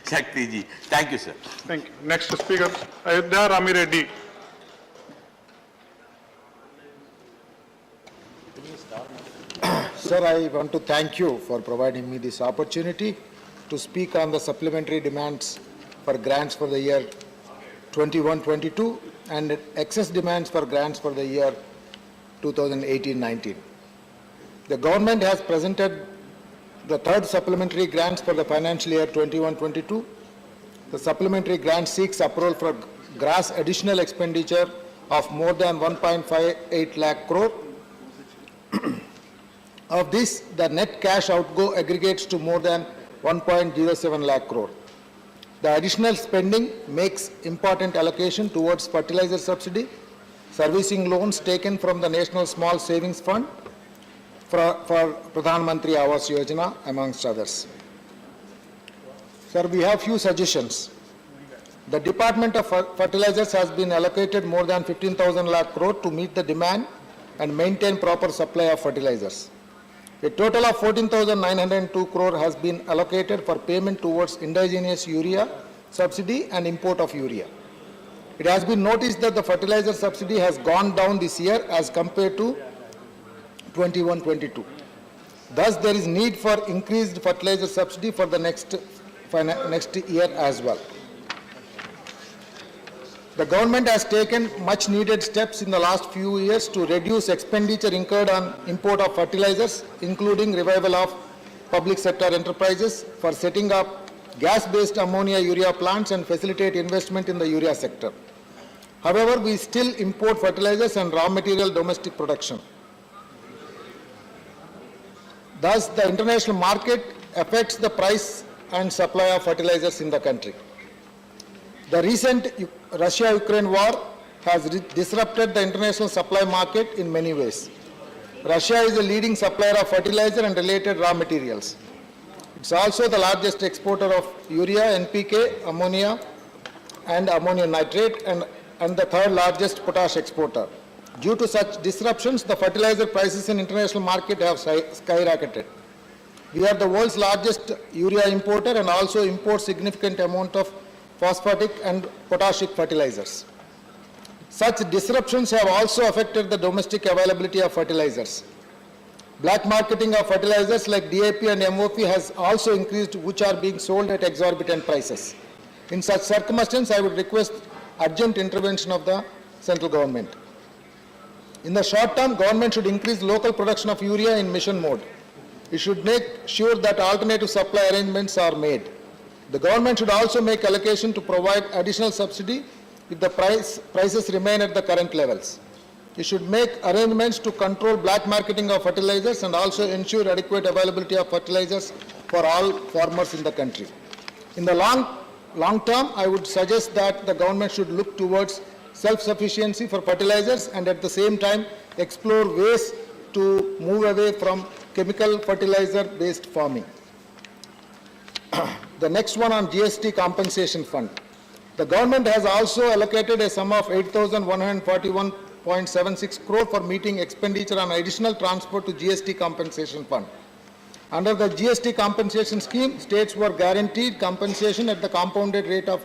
Shakti ji. Thank you, sir. Thank you. Next speaker, Ayodhya Rami Reddy. Sir, I want to thank you for providing me this opportunity to speak on the supplementary demands for grants for the year 21-22 and excess demands for grants for the year 2018-19. The government has presented the third supplementary grants for the financial year 21-22. The supplementary grant seeks approval for gross additional expenditure of more than 1.58 lakh crore. Of this, the net cash outgo aggregates to more than 1.07 lakh crore. The additional spending makes important allocation towards fertilizer subsidy, servicing loans taken from the National Small Savings Fund for Pradhan Mantri Awas Yojana, amongst others. Sir, we have few suggestions. The Department of Fertilizers has been allocated more than 15,000 lakh crore to meet the demand and maintain proper supply of fertilizers. A total of 14,902 crore has been allocated for payment towards indigenous urea subsidy and import of urea. It has been noticed that the fertilizer subsidy has gone down this year as compared to 21-22. Thus, there is need for increased fertilizer subsidy for the next year as well. The government has taken much needed steps in the last few years to reduce expenditure incurred on import of fertilizers, including revival of public sector enterprises for setting up gas-based ammonia urea plants and facilitate investment in the urea sector. However, we still import fertilizers and raw material domestic production. Thus, the international market affects the price and supply of fertilizers in the country. The recent Russia-Ukraine war has disrupted the international supply market in many ways. Russia is a leading supplier of fertilizer and related raw materials. It's also the largest exporter of urea, NPK, ammonia, and ammonium nitrate, and the third largest potash exporter. Due to such disruptions, the fertilizer prices in international market have skyrocketed. We are the world's largest urea importer and also import significant amount of phosphatic and potassic fertilizers. Such disruptions have also affected the domestic availability of fertilizers. Black marketing of fertilizers like DAP and MOP has also increased, which are being sold at exorbitant prices. In such circumstances, I would request urgent intervention of the central government. In the short term, government should increase local production of urea in mission mode. It should make sure that alternative supply arrangements are made. The government should also make allocation to provide additional subsidy if the prices remain at the current levels. It should make arrangements to control black marketing of fertilizers and also ensure adequate availability of fertilizers for all farmers in the country. In the long term, I would suggest that the government should look towards self-sufficiency for fertilizers and at the same time explore ways to move away from chemical fertilizer-based farming. The next one on GST Compensation Fund. The government has also allocated a sum of 8,141.76 crore for meeting expenditure on additional transport to GST Compensation Fund. Under the GST compensation scheme, states were guaranteed compensation at the compounded rate of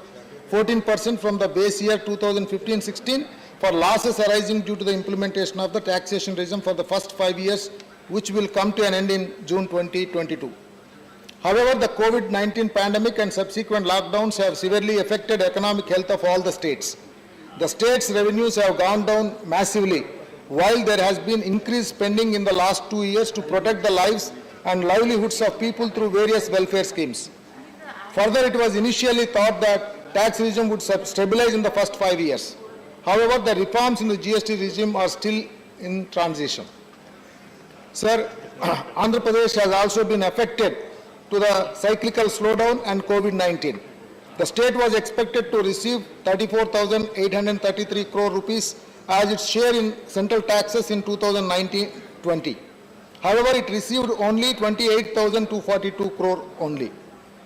14% from the base year 2015-16 for losses arising due to the implementation of the taxation regime for the first 5 years, which will come to an end in June 2022. However, the COVID-19 pandemic and subsequent lockdowns have severely affected economic health of all the states. The states' revenues have gone down massively, while there has been increased spending in the last 2 years to protect the lives and livelihoods of people through various welfare schemes. Further, it was initially thought that tax regime would stabilize in the first 5 years. However, the reforms in the GST regime are still in transition. Sir, Andhra Pradesh has also been affected to the cyclical slowdown and COVID-19. The state was expected to receive 34,833 crore rupees as its share in central taxes in 2019-20. However, it received only 28,242 crore only.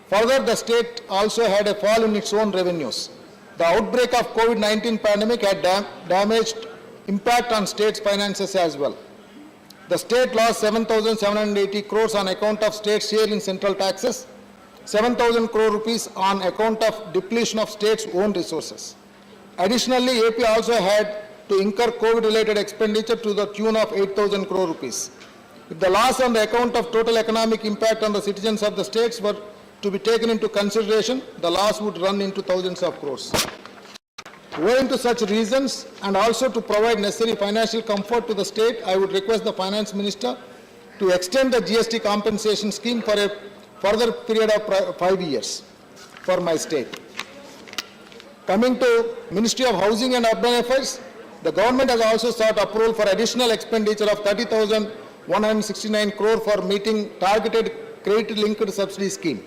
Further, the state also had a fall in its own revenues. The outbreak of COVID-19 pandemic had damaged impact on state's finances as well. The state lost 7,780 crores on account of state share in central taxes, 7,000 crore rupees on account of depletion of state's own resources. Additionally, AP also had to incur COVID-related expenditure to the tune of 8,000 crore rupees. If the loss on the account of total economic impact on the citizens of the states were to be taken into consideration, the loss would run into thousands of crores. Owing to such reasons and also to provide necessary financial comfort to the state, I would request the Finance Minister to extend the GST compensation scheme for a further period of 5 years for my state. Coming to Ministry of Housing and Urban Affairs, the government has also sought approval for additional expenditure of 30,169 crore for meeting targeted credit-linked subsidy scheme,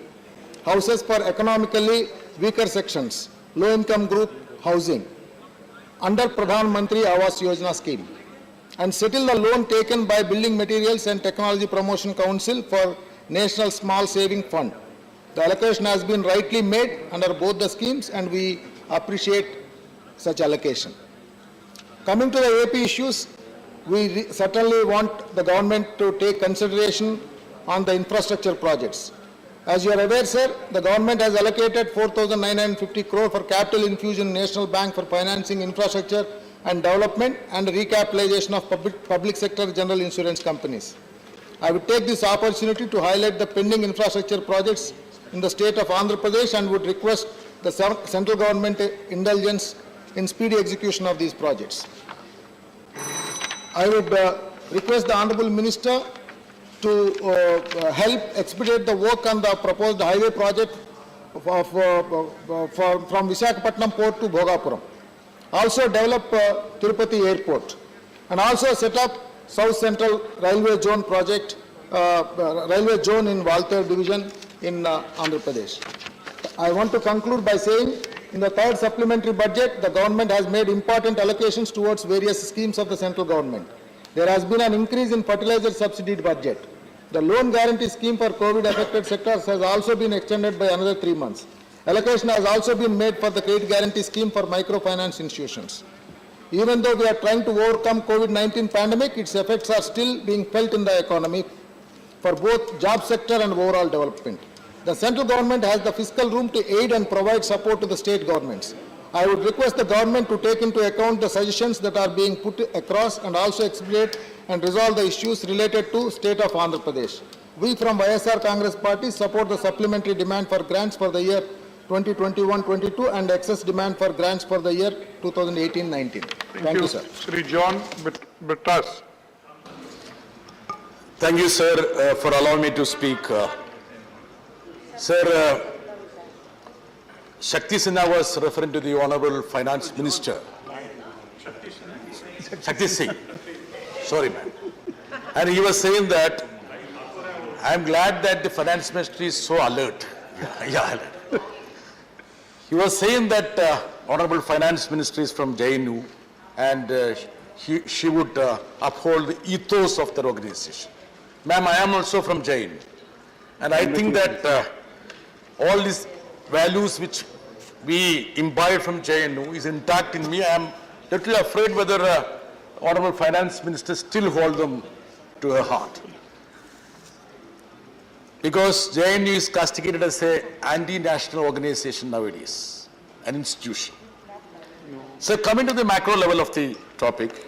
houses for economically weaker sections, low-income group housing, under Pradhan Mantri Awas Yojana scheme, and settle the loan taken by Building Materials and Technology Promotion Council for National Small Saving Fund. The allocation has been rightly made under both the schemes, and we appreciate such allocation. Coming to the AP issues, we certainly want the government to take consideration on the infrastructure projects. As you are aware, sir, the government has allocated 4,950 crore for capital infusion in National Bank for financing infrastructure and development and recapitalization of public sector general insurance companies. I would take this opportunity to highlight the pending infrastructure projects in the state of Andhra Pradesh and would request the central government indulgence in speedy execution of these projects. I would request the Honorable Minister to help expedite the work on the proposed highway project from Visakhapatnam Port to Bhogapuram. Also develop Tirupati Airport, and also set up South Central Railway Zone project, Railway Zone in Walter Division in Andhra Pradesh. I want to conclude by saying, in the third supplementary budget, the government has made important allocations towards various schemes of the central government. There has been an increase in fertilizer subsidy budget. The loan guarantee scheme for COVID-affected sectors has also been extended by another 3 months. Allocation has also been made for the credit guarantee scheme for microfinance institutions. Even though we are trying to overcome COVID-19 pandemic, its effects are still being felt in the economy for both job sector and overall development. The central government has the fiscal room to aid and provide support to the state governments. I would request the government to take into account the suggestions that are being put across and also expedite and resolve the issues related to state of Andhra Pradesh. We from YSR Congress Party support the supplementary demand for grants for the year 2021-22 and excess demand for grants for the year 2018-19. Thank you, sir. Shri John Bittas. Thank you, sir, for allowing me to speak. Sir, Shakti Sinha was referring to the Honorable Finance Minister. Shakti Singh. Sorry, ma'am. And he was saying that, I'm glad that the Finance Ministry is so alert. Yeah, alert. He was saying that Honorable Finance Ministry is from JNU and she would uphold the ethos of their organization. Ma'am, I am also from JNU. And I think that all these values which we imbibe from JNU is intact in me. I am little afraid whether Honorable Finance Minister still hold them to her heart. Because JNU is castigated as an anti-national organization nowadays, an institution. So coming to the macro level of the topic,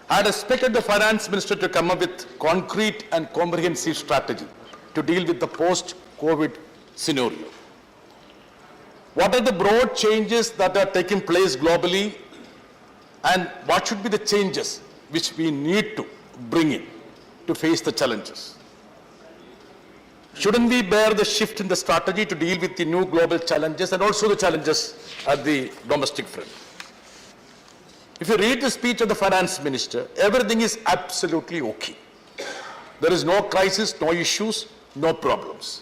I had expected the Finance Minister to come up with concrete and comprehensive strategy to deal with the post-COVID scenario. What are the broad changes that are taking place globally, and what should be the changes which we need to bring in to face the challenges? Shouldn't we bear the shift in the strategy to deal with the new global challenges and also the challenges at the domestic front? If you read the speech of the Finance Minister, everything is absolutely okay. There is no crisis, no issues, no problems.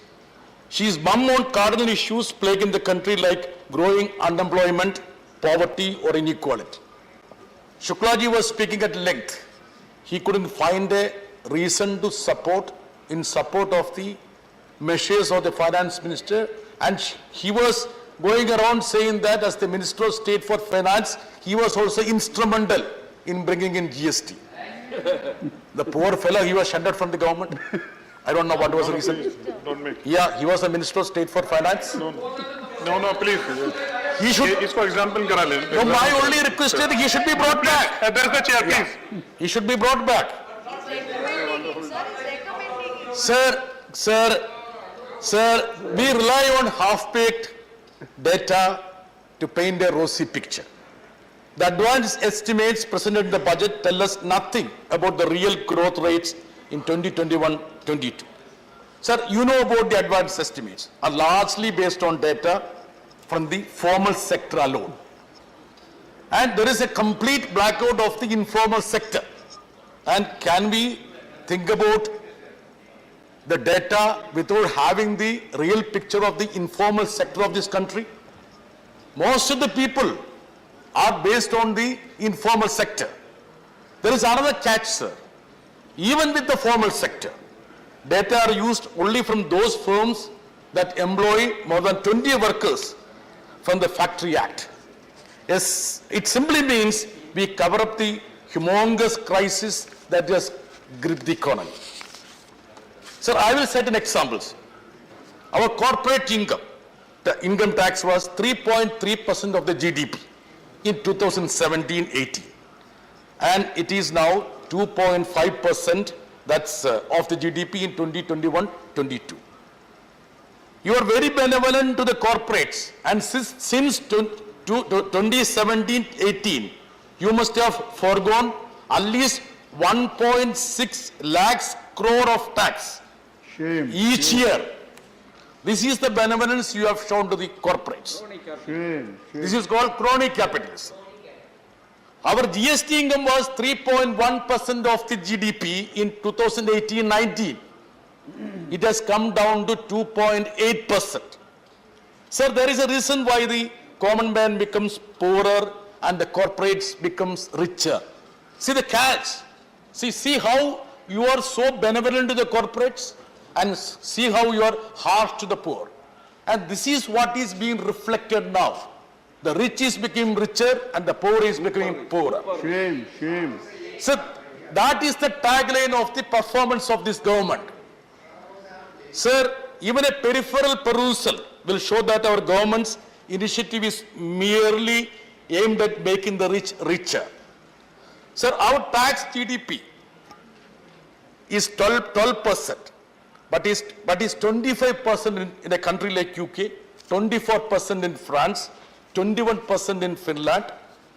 She is mum on cardinal issues plaguing the country like growing unemployment, poverty or inequality. Shuklaji was speaking at length. He couldn't find a reason to support of the measures of the Finance Minister, and he was going around saying that as the Minister of State for Finance, he was also instrumental in bringing in GST. The poor fellow, he was shunted from the government. I don't know what was the reason. Don't make. Yeah, he was a Minister of State for Finance. No, please. He should, इसको example करा लें. no, my only request is he should be brought back. There is the chair, please. He should be brought back. Sir, we rely on half-baked data to paint a rosy picture. The advanced estimates presented in the budget tell us nothing about the real growth rates in 2021-22. Sir, you know about the advanced estimates are largely based on data from the formal sector alone. And there is a complete blackout of the informal sector. And can we think about the data without having the real picture of the informal sector of this country? Most of the people are based on the informal sector. There is another catch, sir. Even with the formal sector, data are used only from those firms that employ more than 20 workers from the Factory Act. Yes, it simply means we cover up the humongous crisis that has gripped the economy. Sir, I will set an example. Our corporate income, the income tax was 3.3% of the GDP in 2017-18. And it is now 2.5%, that's of the GDP in 2021-22. You are very benevolent to the corporates, and since 2017-18, you must have foregone at least 1.6 lakhs crore of tax each year. This is the benevolence you have shown to the corporates. This is called crony capitalism. Our GST income was 3.1% of the GDP in 2018-19. It has come down to 2.8%. Sir, there is a reason why the common man becomes poorer and the corporates becomes richer. See the catch. See how you are so benevolent to the corporates and see how you are harsh to the poor. And this is what is being reflected now. The rich is becoming richer and the poor is becoming poorer. Shame. So that is the tagline of the performance of this government. Sir, even a peripheral perusal will show that our government's initiative is merely aimed at making the rich richer. Sir, our tax GDP is 12%, but is 25% in a country like UK, 24% in France, 21% in Finland,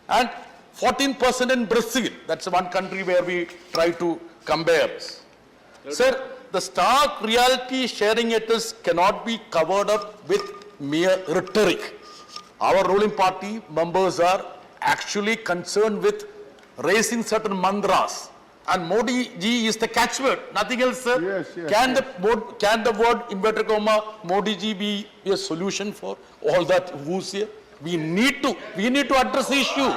and 14% in Brazil. That's one country where we try to compare. Sir, the stark reality sharing at us cannot be covered up with mere rhetoric. Our ruling party members are actually concerned with raising certain mantras. And Modi ji is the catchword, nothing else, sir. Yes. Can the word inverted comma Modi ji be a solution for all that who's here? We need to address the issue.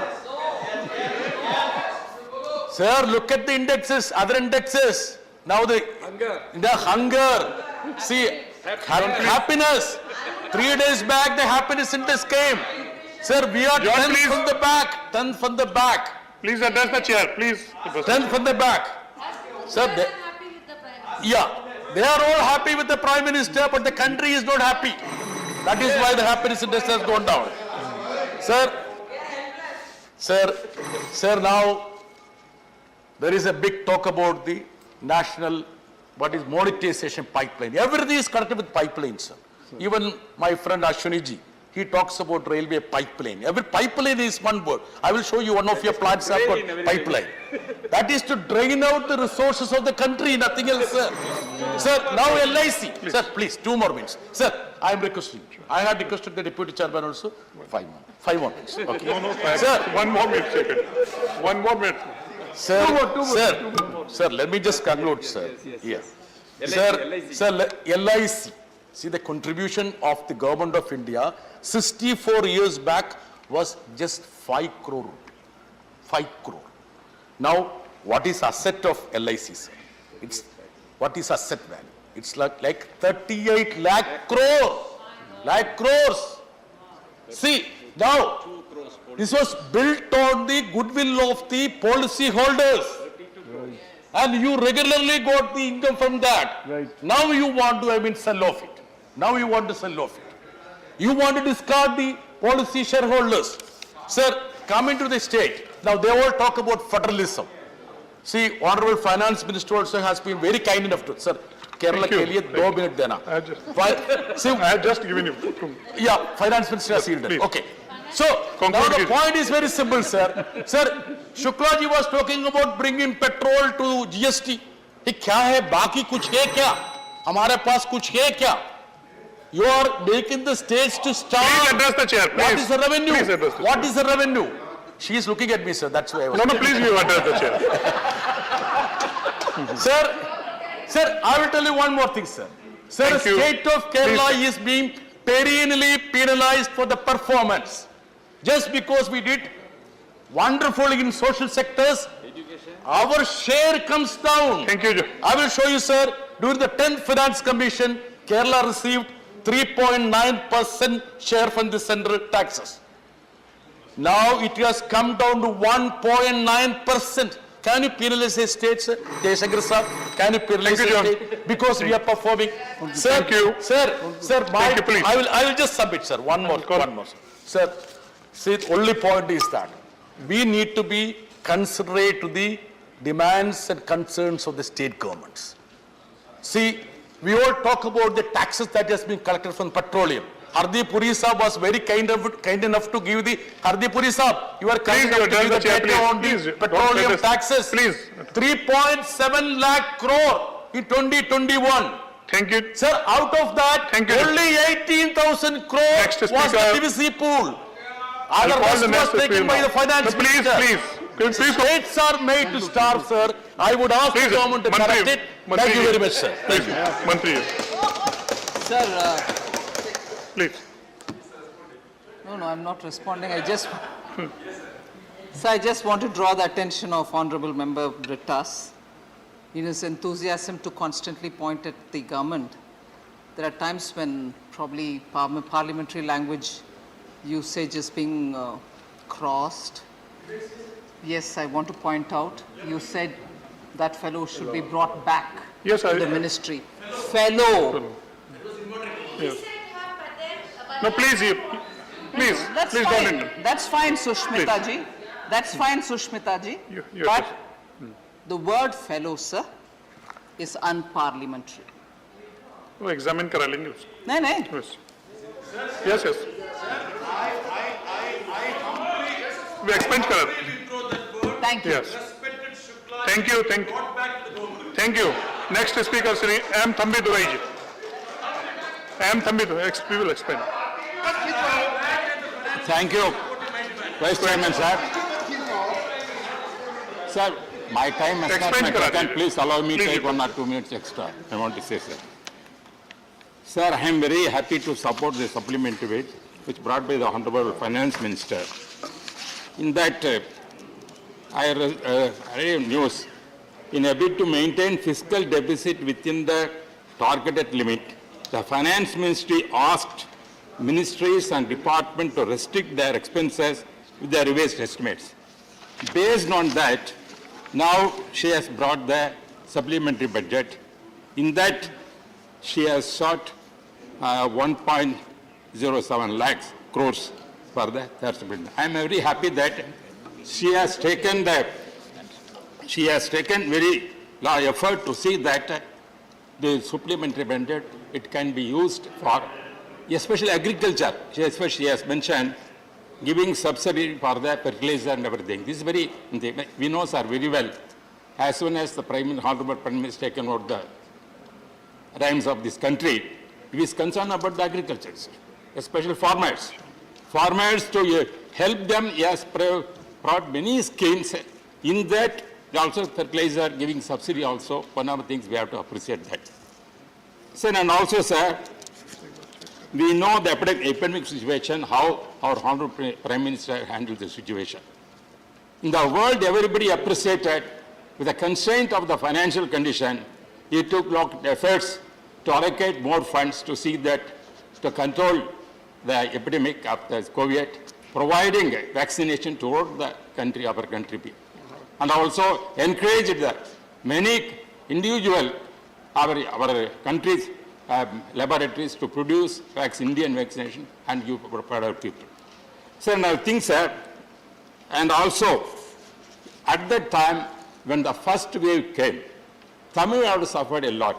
Sir, look at the indexes, other indexes. Now the hunger. See, happiness. 3 days back, the happiness index came. Sir, we are 10th from the back. 10th from the back. Please address the chair, please. 10th from the back. Sir, they are all happy with the Prime Minister, but the country is not happy. That is why the happiness index has gone down. Sir, now there is a big talk about the national, monetization pipeline. Everything is connected with pipelines, sir. Even my friend Ashwini ji, he talks about railway pipeline. Every pipeline is one word. I will show you one of your plants have got pipeline. That is to drain out the resources of the country, nothing else, sir. Sir, now LIC. Sir, please, 2 more minutes. Sir, I am requesting. I had requested the deputy chairman also. 5 more. 5 more minutes. Okay. Sir, 1 more minute, second. 1 more minute. Sir, sir, let me just conclude, sir. Yes. Sir, LIC. See, the contribution of the government of India 64 years back was just 5 crore. 5 crore. Now, what is asset of LIC, sir? What is asset value? It's like 38 lakh crore. Lakh crores. See, now, this was built on the goodwill of the policy holders. and you regularly got the income from that. Right. Now you want to, sell off it. Now you want to sell off it. You want to discard the policy shareholders. Sir, coming to the state, now they all talk about federalism. See, Honorable Finance Minister also has been very kind enough to, sir, Kerala ke liye 2 minute dena. I have just given you. Yeah, Finance Minister has yielded. Please. Okay. So, now the point is very simple, sir. Sir, Shuklaji was talking about bringing petrol to GST. ये क्या है? बाकी कुछ है क्या? हमारे पास कुछ है क्या? You are making the states to starve. Please address the chair, please. What is the revenue? Please address the What is the revenue? She is looking at me, sir. That's why I was. No, please you address the chair. Sir, I will tell you one more thing, sir. Sir, the Thank you. state of Kerala Please. is being perennially penalized for the performance. Just because we did wonderfully in social sectors, our share comes down. Thank you, Joe. I will show you, sir. During the 10th Finance Commission, Kerala received 3.9% share from the central taxes. Now it has come down to 1.9%. Can you penalize a state, sir? Jaishankar sir, can you penalize a state? Because we are performing. Sir, Thank you. Sir, Thank you, please. I will just submit, sir. One more. Sir, see, the only point is that we need to be considerate to the demands and concerns of the state governments. See, we all talk about the taxes that has been collected from petroleum. Hardeep Puri Saab was very kind enough to give the Hardeep Puri Saab. You are kind enough to give the data on the petroleum taxes. Please. 3.7 lakh crore in 2021. Thank you. Sir, out of that, Thank you. only 18,000 crore Next was speaker. the PVC pool. I'll Other call rest the was next taken speaker by now. the finance No, please, minister. please. Please, please. States are made to starve, sir. I would ask Please, the government to Mantri, correct it. Mantri. Thank you very much, sir. Please, Mantri. Sir, Please. no, I'm not responding. Sir, I just want to draw the attention of Honorable Member Brittas in his enthusiasm to constantly point at the government. There are times when probably parliamentary language usage is being crossed. Yes, I want to point out, you said that fellow should be brought back Yes, to the ministry. Fellow. Yes. No, please, please, That's please don't fine. interrupt. That's fine, Sushmita ji. That's fine, Sushmita ji. You But the word fellow, sir, is unparliamentary. वो examine करा लेंगे उसको. No. Yes, yes. We explain करा. Thank you. Yes. Thank you. Thank you. Next speaker, Sri M. Thambi Durai ji. M. Thambi Durai, we will explain. Thank you, Vice Chairman, sir. Sir, my time has not Explain been kara taken. dijiye. Please allow me to Please, take 1 or 2 minutes extra. I want to say, sir. Sir, I am very happy to support the supplementary bill which brought by the Honorable Finance Minister. In that, I read news, in a bid to maintain fiscal deficit within the targeted limit, the Finance Ministry asked ministries and departments to restrict their expenses with their revised estimates. Based on that, now she has brought the supplementary budget. In that, she has sought 1.07 lakhs crores for the third supplementary. I am very happy that she has taken very large effort to see that the supplementary budget, it can be used for especially agriculture. She has mentioned giving subsidy for the fertilizer and everything. This is very, we know, sir, very well. As soon as the Honorable Prime Minister taken over the reins of this country, he is concerned about the agriculture, especially farmers. Farmers, to help them, he has brought many schemes. In that, also fertilizer giving subsidy also, one of the things we have to appreciate that. Sir, and also, sir, we know the epidemic situation, how our Honorable Prime Minister handled the situation. In the world, everybody appreciated, with the constraint of the financial condition, he took a lot of efforts to allocate more funds to see that, to control the epidemic of the COVID, providing vaccination toward the country, our country people. And also encouraged many individual, our countries, laboratories to produce Indian vaccination and give for our people. So now things are, and also at that time when the first wave came, Tamil Nadu suffered a lot.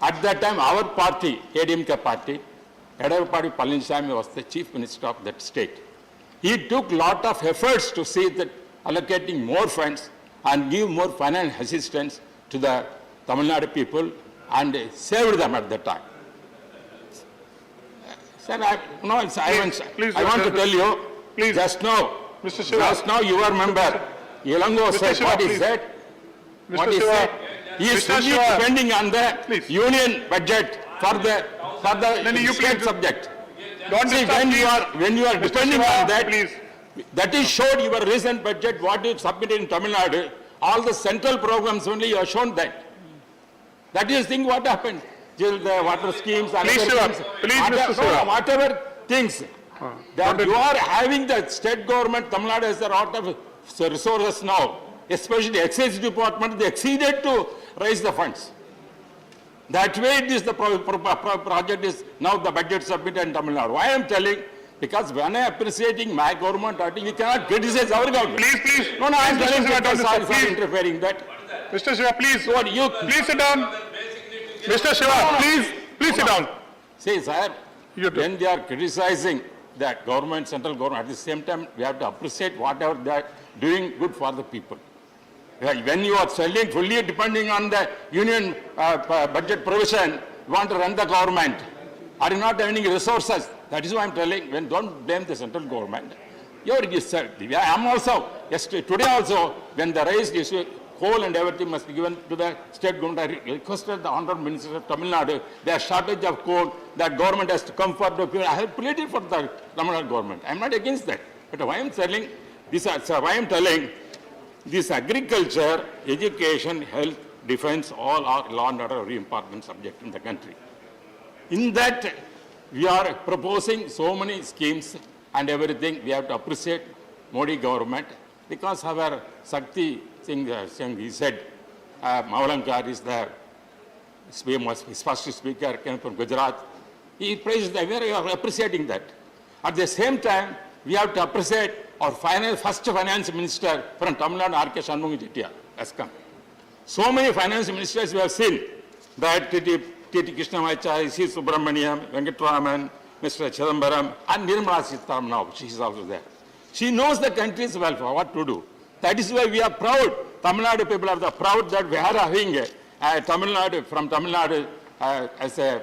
At that time, our party, ADMK party, Edavapadi Palaniswamy was the chief minister of that state. He took lot of efforts to see that allocating more funds and give more financial assistance to the Tamil Nadu people and saved them at that time. Sir, I want to tell you, just now, just now your member, Yelango said what he said. What he said. He is fully depending on the union budget for the state subject. See, when you are depending on that, that is showed your recent budget, what you submitted in Tamil Nadu, all the central programs only you have shown that. That is the thing what happened. The water schemes, whatever things. That you are having the state government, Tamil Nadu has a lot of resources now, especially excise department, they exceeded to raise the funds. That way it is the project is now the budget submitted in Tamil Nadu. Why I am telling? Because when I am appreciating my government, I think we cannot criticize our government. Please. No, I am telling you, sorry for interfering that. Mr. Shiva, please. So you Please sit down. Mr. Shiva, please sit down. See, sir, when they are criticizing that government, central government, at the same time, we have to appreciate whatever they are doing good for the people. When you are selling fully depending on the union budget provision, you want to run the government, are you not having resources? That is why I am telling, when don't blame the central government. I am also, today also, when the raised issue, coal and everything must be given to the state government. I requested the Honorable Minister of Tamil Nadu, there is shortage of coal, that government has to come for the people. I have pleaded for the Tamil Nadu government. I am not against that. But why I am telling, this agriculture, education, health, defense, all are law and order very important subject in the country. In that, we are proposing so many schemes and everything. We have to appreciate Modi government because our Sakti Singh, he said, Mavalankar is the his first speaker, came from Gujarat. He praised that. We are appreciating that. At the same time, we have to appreciate our first finance minister from Tamil Nadu, R.K. Shanmugam Chettiar, has come. So many finance ministers we have seen, that T.T. Krishnamacharya, C. Subramaniam, Venkatraman, Mr. Chidambaram, and Nirmala Sitharaman now, she is also there. She knows the country's welfare, what to do. That is why we are proud. Tamil Nadu people are proud that we are having Tamil Nadu, from Tamil Nadu, as a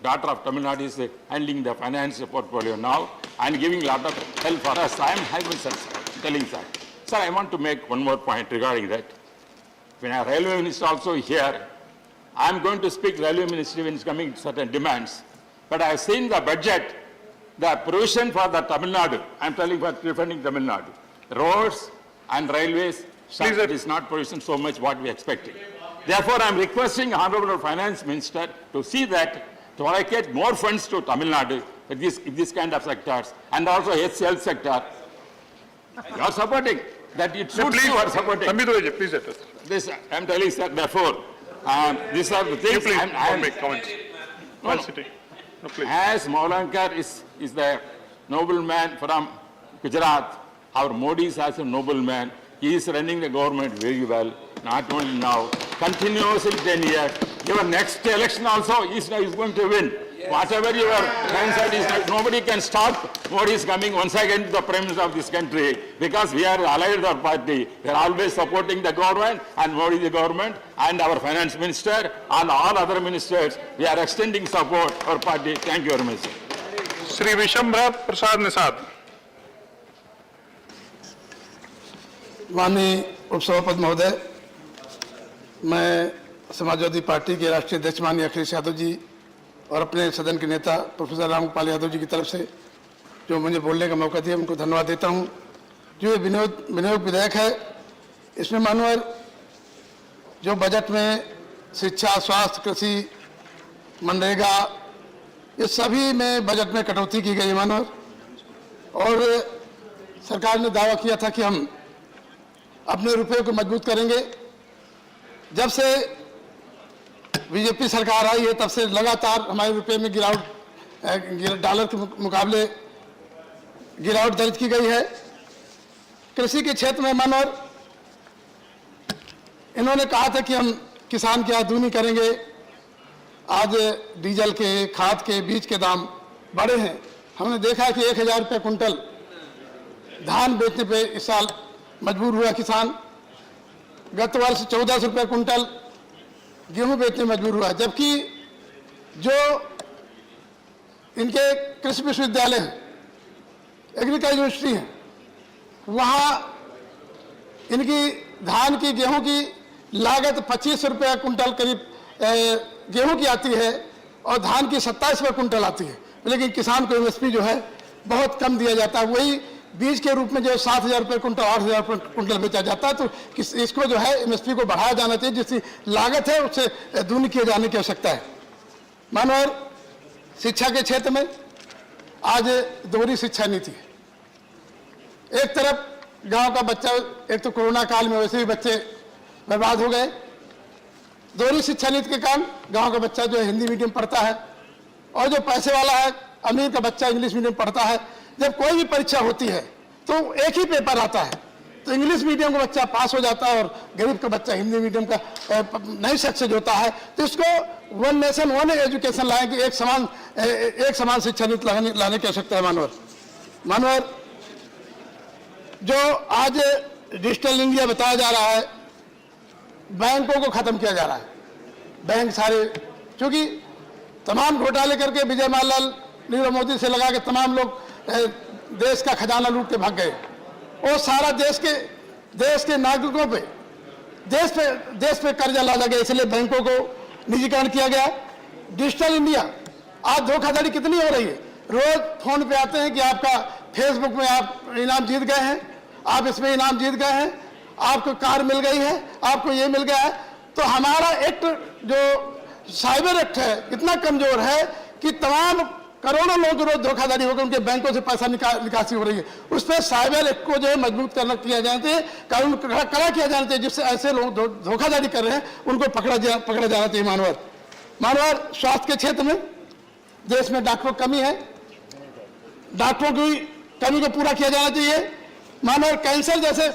daughter of Tamil Nadu is handling the finance portfolio now and giving a lot of help for us. I am telling sir. Sir, I want to make one more point regarding that. When our railway minister also here, I am going to speak railway ministry when it's coming to certain demands. But I have seen the budget, the provision for the Tamil Nadu. I am telling for defending Tamil Nadu. Roads and railways, it is not provision so much what we are expecting. Therefore, I am requesting Honorable Finance Minister to see that to allocate more funds to Tamil Nadu for this kind of sectors and also health sector. You are supporting that it should be you are supporting. Please address. This I am telling sir. Therefore, these are the things. Please make comments. No. please. As Mavalankar is the nobleman from Gujarat, our Modi is also a nobleman. He is running the government very well, not only now, continuously 10 years. Your next election also is going to win. Yes. Whatever your mindset is, nobody can stop Modi is coming once again to the Prime Minister of this country because we are allied with our party. We are always supporting the government and Modi the government and our Finance Minister and all other ministers. We are extending support to our party. Thank you very much. Shri Vishambhara Prasad Nisad. माननीय उपसभापति महोदय, मैं Samajwadi party के राष्ट्रीय अध्यक्ष माननीय अखिलेश यादव जी और अपने सदन के नेता प्रोफेसर रामगोपाल यादव जी की तरफ से जो मुझे बोलने का मौका दिया उनको धन्यवाद देता हूं। जो ये विनियोग विधेयक है, इसमें मानवर जो बजट में शिक्षा, स्वास्थ्य, कृषि, मनरेगा, ये सभी में बजट में कटौती की गई मानवर, और सरकार ने दावा किया था कि हम अपने रुपये को मजबूत करेंगे। जब से बीजेपी सरकार आई है तब से लगातार हमारे रुपए में गिरावट, डॉलर के मुकाबले गिरावट दर्ज की गई है। कृषि के क्षेत्र में मनोहर इन्होंने कहा था कि हम किसान की आमदनी करेंगे। आज डीजल के, खाद के, बीज के दाम बढ़े हैं। हमने देखा कि 1000 रुपये कुंटल धान बेचने पे इस साल मजबूर हुआ किसान। गत वर्ष 1400 रुपये कुंटल गेहूं बेचने मजबूर हुआ, जबकि जो इनके कृषि विश्वविद्यालय हैं, एग्रीकल्चर यूनिवर्सिटी है, वहाँ इनकी धान की, गेहूं की लागत 25 रुपये कुंटल करीब गेहूं की आती है और धान की 27 रुपये कुंटल आती है, लेकिन किसान को एमएसपी जो है बहुत कम दिया जाता है। वही बीज के रूप में जो 7000 रुपये कुंटल, 8000 रुपये कुंटल बेचा जाता है। तो इसको जो है एमएसपी को बढ़ाया जाना चाहिए, जिसकी लागत है उससे दूनी किए जाने की आवश्यकता है। मानव शिक्षा के क्षेत्र में आज दोहरी शिक्षा नीति है। एक तरफ गांव का बच्चा, एक तो कोरोना काल में वैसे ही बच्चे बर्बाद हो गए, दोहरी शिक्षा नीति के कारण गांव का बच्चा जो है हिंदी मीडियम पढ़ता है और जो पैसे वाला है, अमीर का बच्चा इंग्लिश मीडियम पढ़ता है। जब कोई भी परीक्षा होती है तो एक ही पेपर आता है, तो इंग्लिश मीडियम का बच्चा पास हो जाता है और गरीब का बच्चा हिंदी मीडियम का नहीं सक्सेस होता है। तो इसको वन नेशन वन एजुकेशन लाए कि एक समान शिक्षा नीति लाने की आवश्यकता है। मानवर जो आज डिजिटल इंडिया बताया जा रहा है, बैंकों को खत्म किया जा रहा है। बैंक सारे, क्योंकि तमाम घोटाले करके विजय माल्याल, नीरव मोदी से लगा के तमाम लोग देश का खजाना लूट के भाग गए और सारा देश के नागरिकों पे देश पे कर्जा लादा गया, इसलिए बैंकों को निजीकरण किया गया। डिजिटल इंडिया, आज धोखाधड़ी कितनी हो रही है। रोज फोन पे आते हैं कि आपका फेसबुक में आप इनाम जीत गए हैं, आप इसमें इनाम जीत गए हैं, आपको कार मिल गई है, आपको ये मिल गया है। तो हमारा एक्ट जो साइबर एक्ट है इतना कमजोर है कि तमाम करोड़ों लोग रोज धोखाधड़ी होकर उनके बैंकों से पैसा निकासी हो रही है। उस पर साइबर एक्ट को जो है मजबूत किया जाना चाहिए, कानून कड़ा किया जाना चाहिए, जिससे ऐसे लोग धोखाधड़ी कर रहे हैं उनको पकड़ा जाना चाहिए। मानवर स्वास्थ्य के क्षेत्र में देश में डॉक्टरों की कमी है, डॉक्टरों की कमी को पूरा किया जाना चाहिए। मानवर कैंसर जैसे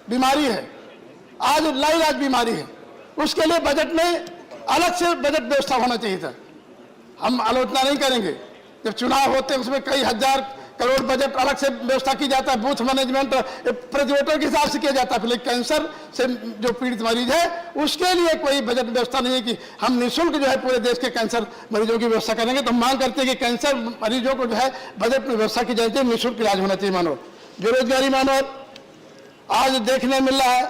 बीमारी है, आज लाइलाज बीमारी है, उसके लिए बजट में अलग से बजट व्यवस्था होना चाहिए था। हम आलोचना नहीं करेंगे, जब चुनाव होते हैं उसमें कई हजार करोड़ बजट अलग से व्यवस्था की जाता है, बूथ मैनेजमेंट प्रतिवोटर के हिसाब से किया जाता है। लेकिन कैंसर से जो पीड़ित मरीज है उसके लिए कोई बजट व्यवस्था नहीं है कि हम निःशुल्क जो है पूरे देश के कैंसर मरीजों की व्यवस्था करेंगे। तो हम मांग करते हैं कि कैंसर मरीजों को जो है बजट में व्यवस्था की जानी चाहिए, निःशुल्क इलाज होना चाहिए। मानव बेरोजगारी, मानव आज देखने मिल रहा है,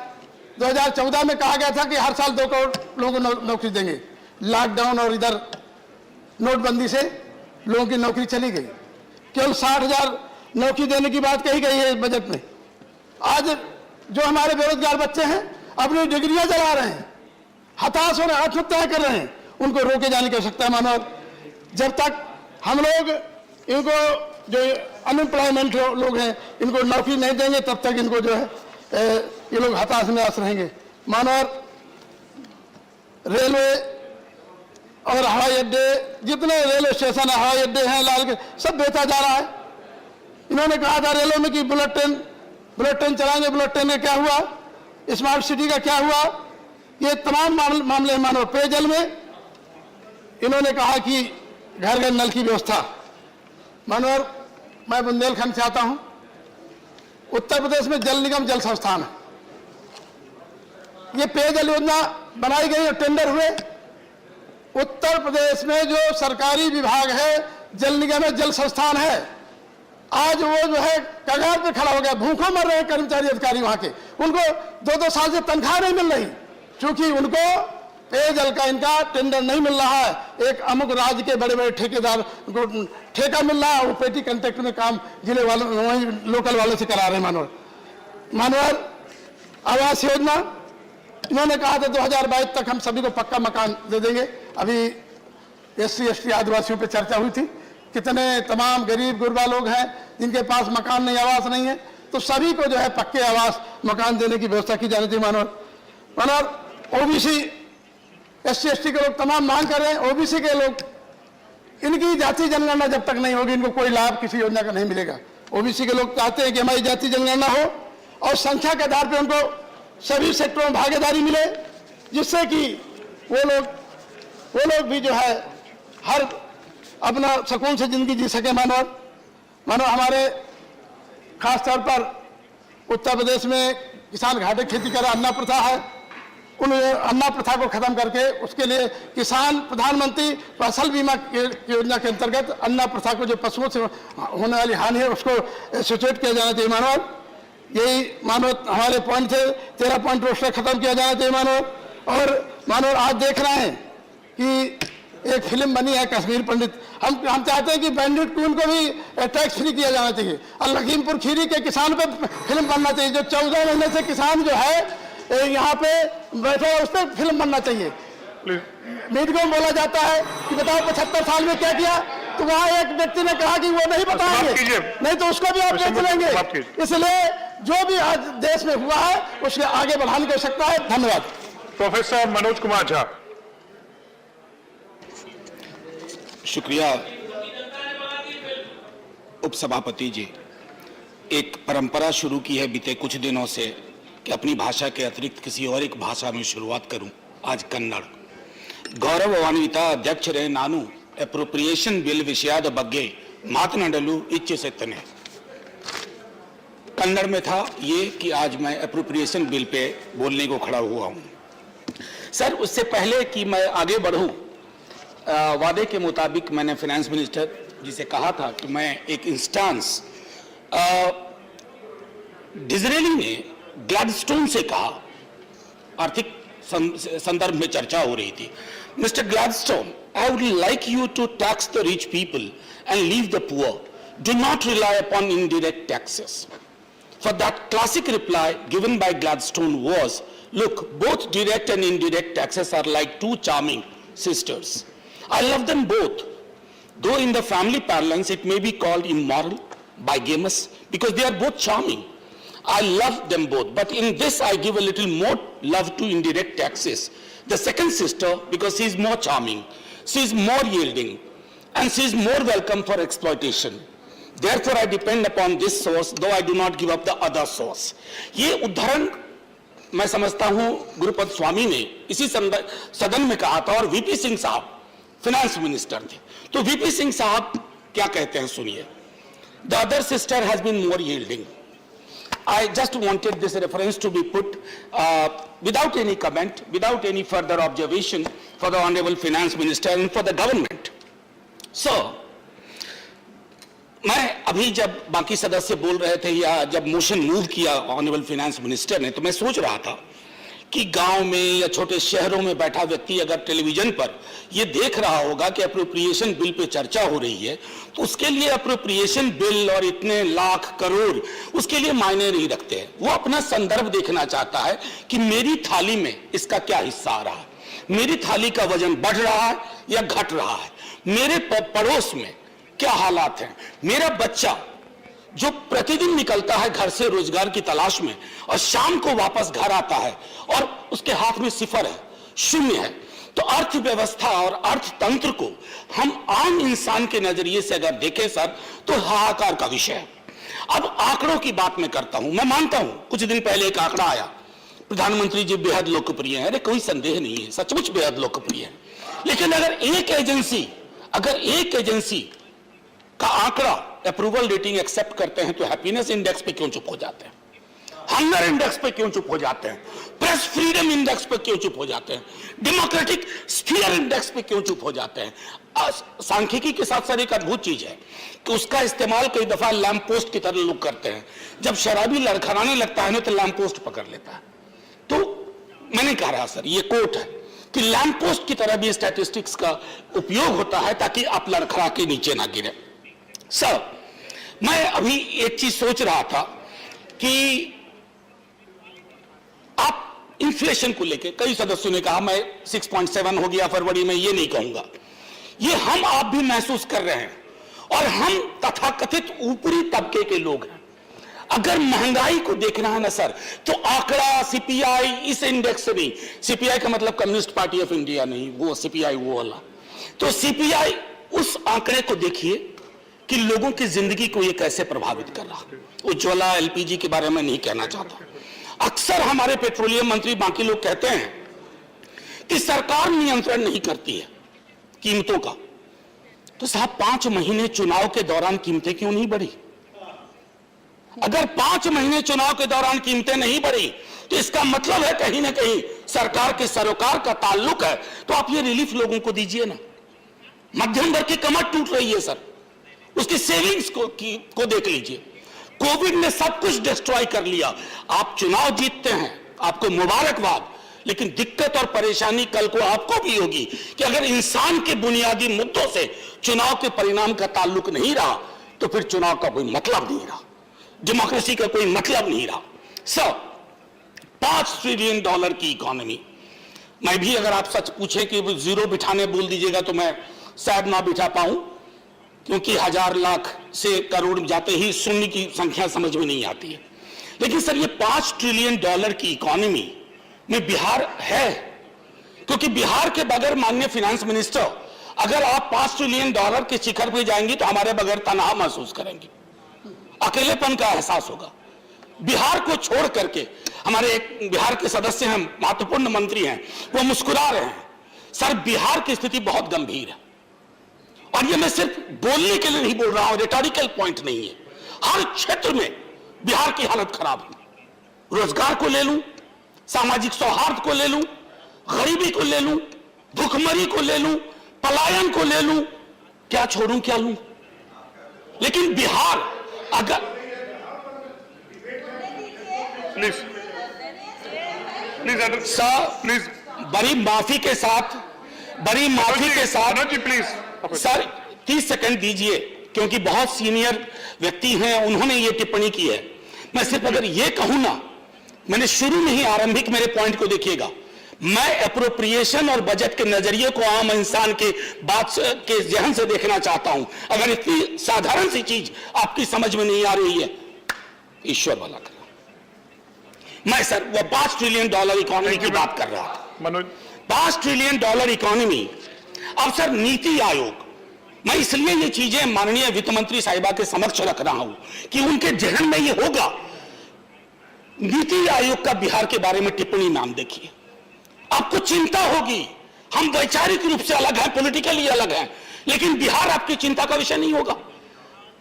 2014 में कहा गया था कि हर साल 2 करोड़ लोगों को नौकरी देंगे। लॉकडाउन और इधर नोटबंदी से लोगों की नौकरी चली गई, केवल 60,000 नौकरी देने की बात कही गई है इस बजट में। आज जो हमारे बेरोजगार बच्चे हैं अपनी डिग्रियां जला रहे हैं, हताश हो रहे हैं, आत्महत्या कर रहे हैं, उनको रोके जाने की आवश्यकता है। मानव जब तक हम लोग इनको जो अनएम्प्लॉयमेंट लोग हैं इनको नौकरी नहीं देंगे तब तक इनको जो है ये लोग हताश निराश रहेंगे। मानव रेलवे और हवाई अड्डे, जितने रेलवे स्टेशन है, हवाई अड्डे हैं, लाल के सब बेचा जा रहा है। इन्होंने कहा था रेलवे में कि बुलेट ट्रेन चलाएंगे, बुलेट ट्रेन का क्या हुआ, स्मार्ट सिटी का क्या हुआ, ये तमाम मामले। मानो पेयजल में इन्होंने कहा कि घर घर नल की व्यवस्था। मानो मैं बुंदेलखंड से आता हूं, उत्तर प्रदेश में जल निगम जल संस्थान है, ये पेयजल योजना बनाई गई और टेंडर हुए। उत्तर प्रदेश में जो सरकारी विभाग है, जल निगम है, जल संस्थान है, आज वो जो है कगार पे खड़ा हो गया, भूखों मर रहे हैं कर्मचारी अधिकारी वहां के, उनको 2-2 साल से तनख्वाह नहीं मिल रही, क्योंकि उनको पेयजल का इनका टेंडर नहीं मिल रहा है। एक अमुक राज्य के बड़े बड़े ठेकेदार को ठेका मिल रहा है, वो पेटी कंट्रैक्ट में काम जिले वालों, वही लोकल वालों से करा रहे हैं। मानवर आवास योजना, इन्होंने कहा था 2022 तक हम सभी को पक्का मकान दे देंगे। अभी SC ST आदिवासियों पे चर्चा हुई थी, कितने तमाम गरीब गुरबा लोग हैं जिनके पास मकान नहीं, आवास नहीं है, तो सभी को जो है पक्के आवास मकान देने की व्यवस्था की जानी चाहिए। मानव ओबीसी SC ST के लोग तमाम मांग कर रहे हैं, ओबीसी के लोग, इनकी जाति जनगणना जब तक नहीं होगी इनको कोई लाभ किसी योजना का नहीं मिलेगा। ओबीसी के लोग चाहते हैं कि हमारी जाति जनगणना हो और संख्या के आधार पर उनको सभी सेक्टरों में भागीदारी मिले, जिससे कि वो लोग भी जो है हर अपना सुकून से जिंदगी जी सके। मानो हमारे खास तौर पर उत्तर प्रदेश में किसान घाटे खेती कर अन्ना प्रथा है, उन अन्ना प्रथा को खत्म करके उसके लिए किसान प्रधानमंत्री फसल बीमा योजना के अंतर्गत अन्ना प्रथा को जो पशुओं से होने वाली हानि है उसको सिचुएट किया जाना चाहिए। यही हमारे पॉइंट थे, 13 पॉइंट उससे खत्म किया जाना चाहिए। और आज देख रहे हैं कि एक फिल्म बनी है कश्मीर पंडित, हम चाहते हैं कि बैंडिट क्वीन को भी टैक्स फ्री किया जाना चाहिए और लखीमपुर खीरी के किसान पे फिल्म बनना चाहिए। जो 14 महीने से किसान जो है यहाँ पे बैठे हैं उस पर फिल्म बनना चाहिए। मीडिया में बोला जाता है कि बताओ 75 साल में क्या किया, तो वहाँ एक व्यक्ति ने कहा कि वो नहीं बताएंगे, नहीं तो उसको भी आप देख लेंगे। इसलिए जो भी आज देश में हुआ है उसके आगे बढ़ाने की आवश्यकता है। धन्यवाद। प्रोफेसर मनोज कुमार झा। शुक्रिया उपसभापति जी। एक परंपरा शुरू की है बीते कुछ दिनों से कि अपनी भाषा के अतिरिक्त किसी और एक भाषा में शुरुआत करूं। आज कन्नड़। गौरवान्वित अध्यक्षरे नानु अप्रोप्रिएशन बिल विषयाद बग्गे मातनाडलू इच्छिसेतने। कन्नड़ में था ये कि आज मैं अप्रोप्रिएशन बिल पे बोलने को खड़ा हुआ हूं। सर, उससे पहले कि मैं आगे बढ़ूं, वादे के मुताबिक मैंने फाइनेंस मिनिस्टर जी से कहा था कि मैं एक इंस्टांस डिजरेली ने ग्लैडस्टोन से कहा, आर्थिक संदर्भ में चर्चा हो रही थी। Mister Gladstone, I would like you to tax the rich people and leave the poor. Do not rely upon indirect taxes. For that classic reply given by Gladstone was, look, both direct and indirect taxes are like two charming sisters. I love them both, though in the family parlance it may be called immoral, bigamous, because they are both charming. I love them both, but in this I give a little more love to indirect taxes. The second sister, because she is more charming, she is more yielding, and she is more welcome for exploitation. Therefore I depend upon this source, though I do not give up the other source. ये उदाहरण मैं समझता हूं गुरुपद स्वामी ने इसी सदन में कहा था, और वीपी सिंह साहब फाइनेंस मिनिस्टर थे। तो वीपी सिंह साहब क्या कहते हैं सुनिए। The other sister has been more yielding. I just wanted this reference to be put without any comment, without any further observation for the Honorable Finance Minister and for the government. So, मैं अभी जब बाकी सदस्य बोल रहे थे या जब मोशन मूव किया ऑनरेबल फाइनेंस मिनिस्टर ने, तो मैं सोच रहा था कि गांव में या छोटे शहरों में बैठा व्यक्ति अगर टेलीविजन पर ये देख रहा होगा कि अप्रोप्रिएशन बिल पे चर्चा हो रही है, तो उसके लिए अप्रोप्रिएशन बिल और इतने लाख करोड़ उसके लिए मायने नहीं रखते हैं। वो अपना संदर्भ देखना चाहता है कि मेरी थाली में इसका क्या हिस्सा आ रहा है, मेरी थाली का वजन बढ़ रहा है या घट रहा है, मेरे पड़ोस में क्या हालात हैं, मेरा बच्चा जो प्रतिदिन निकलता है घर से रोजगार की तलाश में और शाम को वापस घर आता है और उसके हाथ में सिफर है, शून्य है। तो अर्थव्यवस्था और अर्थतंत्र को हम आम इंसान के नजरिए से अगर देखें सर, तो हाहाकार का विषय है। अब आंकड़ों की बात मैं करता हूं। मैं मानता हूं कुछ दिन पहले एक आंकड़ा आया, प्रधानमंत्री जी बेहद लोकप्रिय है, अरे कोई संदेह नहीं है, सचमुच बेहद लोकप्रिय है। लेकिन अगर एक एजेंसी का आंकड़ा अप्रूवल रेटिंग एक्सेप्ट करते हैं, तो हैप्पीनेस इंडेक्स पे क्यों चुप हो जाते हैं, हंगर इंडेक्स पे क्यों चुप हो जाते हैं, प्रेस फ्रीडम इंडेक्स पे क्यों चुप हो जाते हैं, डेमोक्रेटिक स्फीयर इंडेक्स पे क्यों चुप हो जाते हैं। सांख्यिकी के साथ साथ एक अद्भुत चीज है कि उसका इस्तेमाल कई दफा लैंप पोस्ट की तरह लोग करते हैं। जब शराबी लड़खड़ाने लगता है ना, तो लैंप पोस्ट पकड़ लेता है। तो मैंने कहा रहा सर, ये कोट है कि लैंप पोस्ट की तरह भी स्टैटिस्टिक्स का उपयोग होता है ताकि आप लड़खड़ा के नीचे ना गिरे। सर, मैं अभी एक चीज सोच रहा था कि आप इन्फ्लेशन को लेकर, कई सदस्यों ने कहा मैं 6.7 हो गया फरवरी में, ये नहीं कहूंगा, ये हम आप भी महसूस कर रहे हैं और हम तथाकथित ऊपरी तबके के लोग हैं। अगर महंगाई को देखना है ना सर, तो आंकड़ा सीपीआई इस इंडेक्स से नहीं, सीपीआई का मतलब कम्युनिस्ट पार्टी ऑफ इंडिया नहीं, वो सीपीआई वो वाला, तो सीपीआई उस आंकड़े को देखिए कि लोगों की जिंदगी को ये कैसे प्रभावित कर रहा है। उज्ज्वला एलपीजी के बारे में नहीं कहना चाहता। अक्सर हमारे पेट्रोलियम मंत्री बाकी लोग कहते हैं कि सरकार नियंत्रण नहीं करती है कीमतों का, तो साहब 5 महीने चुनाव के दौरान कीमतें क्यों नहीं बढ़ी? अगर 5 महीने चुनाव के दौरान कीमतें नहीं बढ़ी तो इसका मतलब है कहीं ना कहीं सरकार के सरोकार का ताल्लुक है। तो आप ये रिलीफ लोगों को दीजिए ना। मध्यम वर्ग की कमर टूट रही है सर, उसकी सेविंग्स को देख लीजिए। कोविड ने सब कुछ डिस्ट्रॉय कर लिया। आप चुनाव जीतते हैं, आपको मुबारकबाद, लेकिन दिक्कत और परेशानी कल को आपको भी होगी कि अगर इंसान के बुनियादी मुद्दों से चुनाव के परिणाम का ताल्लुक नहीं रहा तो फिर चुनाव का कोई मतलब नहीं रहा, डेमोक्रेसी का कोई मतलब नहीं रहा। सर, $5 ट्रिलियन की इकोनॉमी, मैं भी अगर आप सच पूछें कि जीरो बिठाने बोल दीजिएगा तो मैं शायद ना बिठा पाऊं, क्योंकि 1000 लाख से करोड़ जाते ही शून्य की संख्या समझ में नहीं आती है। लेकिन सर ये $5 ट्रिलियन की इकोनॉमी में बिहार है, क्योंकि बिहार के बगैर माननीय फाइनेंस मिनिस्टर, अगर आप $5 ट्रिलियन के शिखर पे जाएंगी तो हमारे बगैर तनाव महसूस करेंगे, अकेलेपन का एहसास होगा। बिहार को छोड़ करके हमारे एक बिहार के सदस्य हैं, महत्वपूर्ण मंत्री हैं, वो मुस्कुरा रहे हैं। सर बिहार की स्थिति बहुत गंभीर है, और ये मैं सिर्फ बोलने के लिए नहीं बोल रहा हूं, रिटोरिकल पॉइंट नहीं है। हर क्षेत्र में बिहार की हालत खराब है। रोजगार को ले लूं, सामाजिक सौहार्द को ले लूं, गरीबी को ले लूं, भुखमरी को ले लूं, पलायन को ले लूं, क्या छोड़ूं क्या लूं। लेकिन बिहार अगर प्लीज सर प्लीज बड़ी माफी के साथ प्लीज सर 30 सेकंड दीजिए, क्योंकि बहुत सीनियर व्यक्ति हैं, उन्होंने ये टिप्पणी की है। मैं सिर्फ अगर ये कहूं ना, मैंने शुरू में ही आरंभिक मेरे पॉइंट को देखिएगा, मैं एप्रोप्रिएशन और बजट के नजरिए को आम इंसान के बात के जहन से देखना चाहता हूं। अगर इतनी साधारण सी चीज आपकी समझ में नहीं आ रही है, ईश्वर वाला कर। मैं सर वो $5 ट्रिलियन इकोनॉमी की बात कर रहा था। Manoj, $5 trillion economy. अब सर नीति आयोग, मैं इसलिए ये चीजें माननीय वित्त मंत्री साहिबा के समक्ष रख रहा हूं कि उनके जहन में ये होगा। नीति आयोग का बिहार के बारे में टिप्पणी नाम देखिए, आपको चिंता होगी। हम वैचारिक रूप से अलग हैं, पॉलिटिकली अलग हैं, लेकिन बिहार आपकी चिंता का विषय नहीं होगा।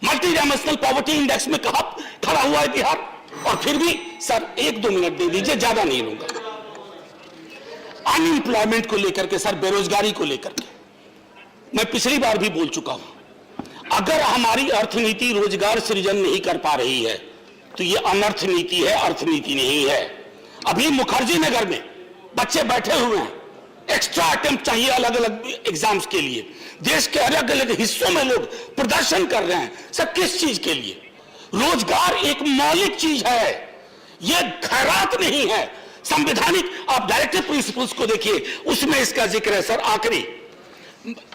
मल्टी डायमेंशनल पॉवर्टी इंडेक्स में कहां खड़ा हुआ है बिहार, और फिर भी सर 1-2 मिनट दे दीजिए, ज्यादा नहीं लूंगा। अनएम्प्लॉयमेंट को लेकर के सर, बेरोजगारी को लेकर के मैं पिछली बार भी बोल चुका हूं, अगर हमारी अर्थनीति रोजगार सृजन नहीं कर पा रही है तो ये अनर्थ नीति है, अर्थनीति नहीं है। अभी मुखर्जी नगर में बच्चे बैठे हुए हैं, एक्स्ट्रा अटेम्प्ट चाहिए अलग अलग एग्जाम्स के लिए। देश के अलग अलग हिस्सों में लोग प्रदर्शन कर रहे हैं, सब किस चीज के लिए? रोजगार एक मौलिक चीज है, यह खैरात नहीं है, संवैधानिक। आप डायरेक्टिव प्रिंसिपल्स को देखिए, उसमें इसका जिक्र है। सर आखिरी,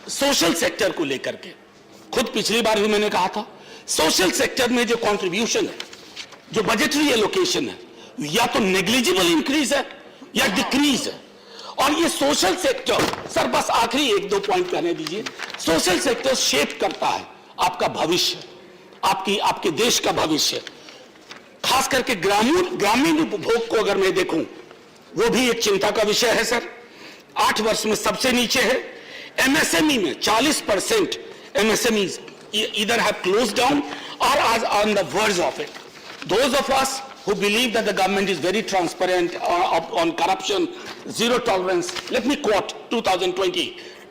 सोशल सेक्टर को लेकर के खुद पिछली बार भी मैंने कहा था, सोशल सेक्टर में जो कंट्रीब्यूशन है, जो बजटरी एलोकेशन है, या तो नेग्लिजिबल इंक्रीज है या डिक्रीज है। और ये सोशल सेक्टर, सर बस आखिरी 1-2 पॉइंट कहने दीजिए, सोशल सेक्टर शेप करता है आपका भविष्य, आपके देश का भविष्य। खास करके ग्रामीण उपभोग को अगर मैं देखूं, वो भी एक चिंता का विषय है सर। 8 वर्ष में सबसे नीचे है। एमएसएमई में 40% MSMEs either have closed down or are on the verge of it. Those of us who believe that the government is very transparent on corruption, zero tolerance, let me quote 2020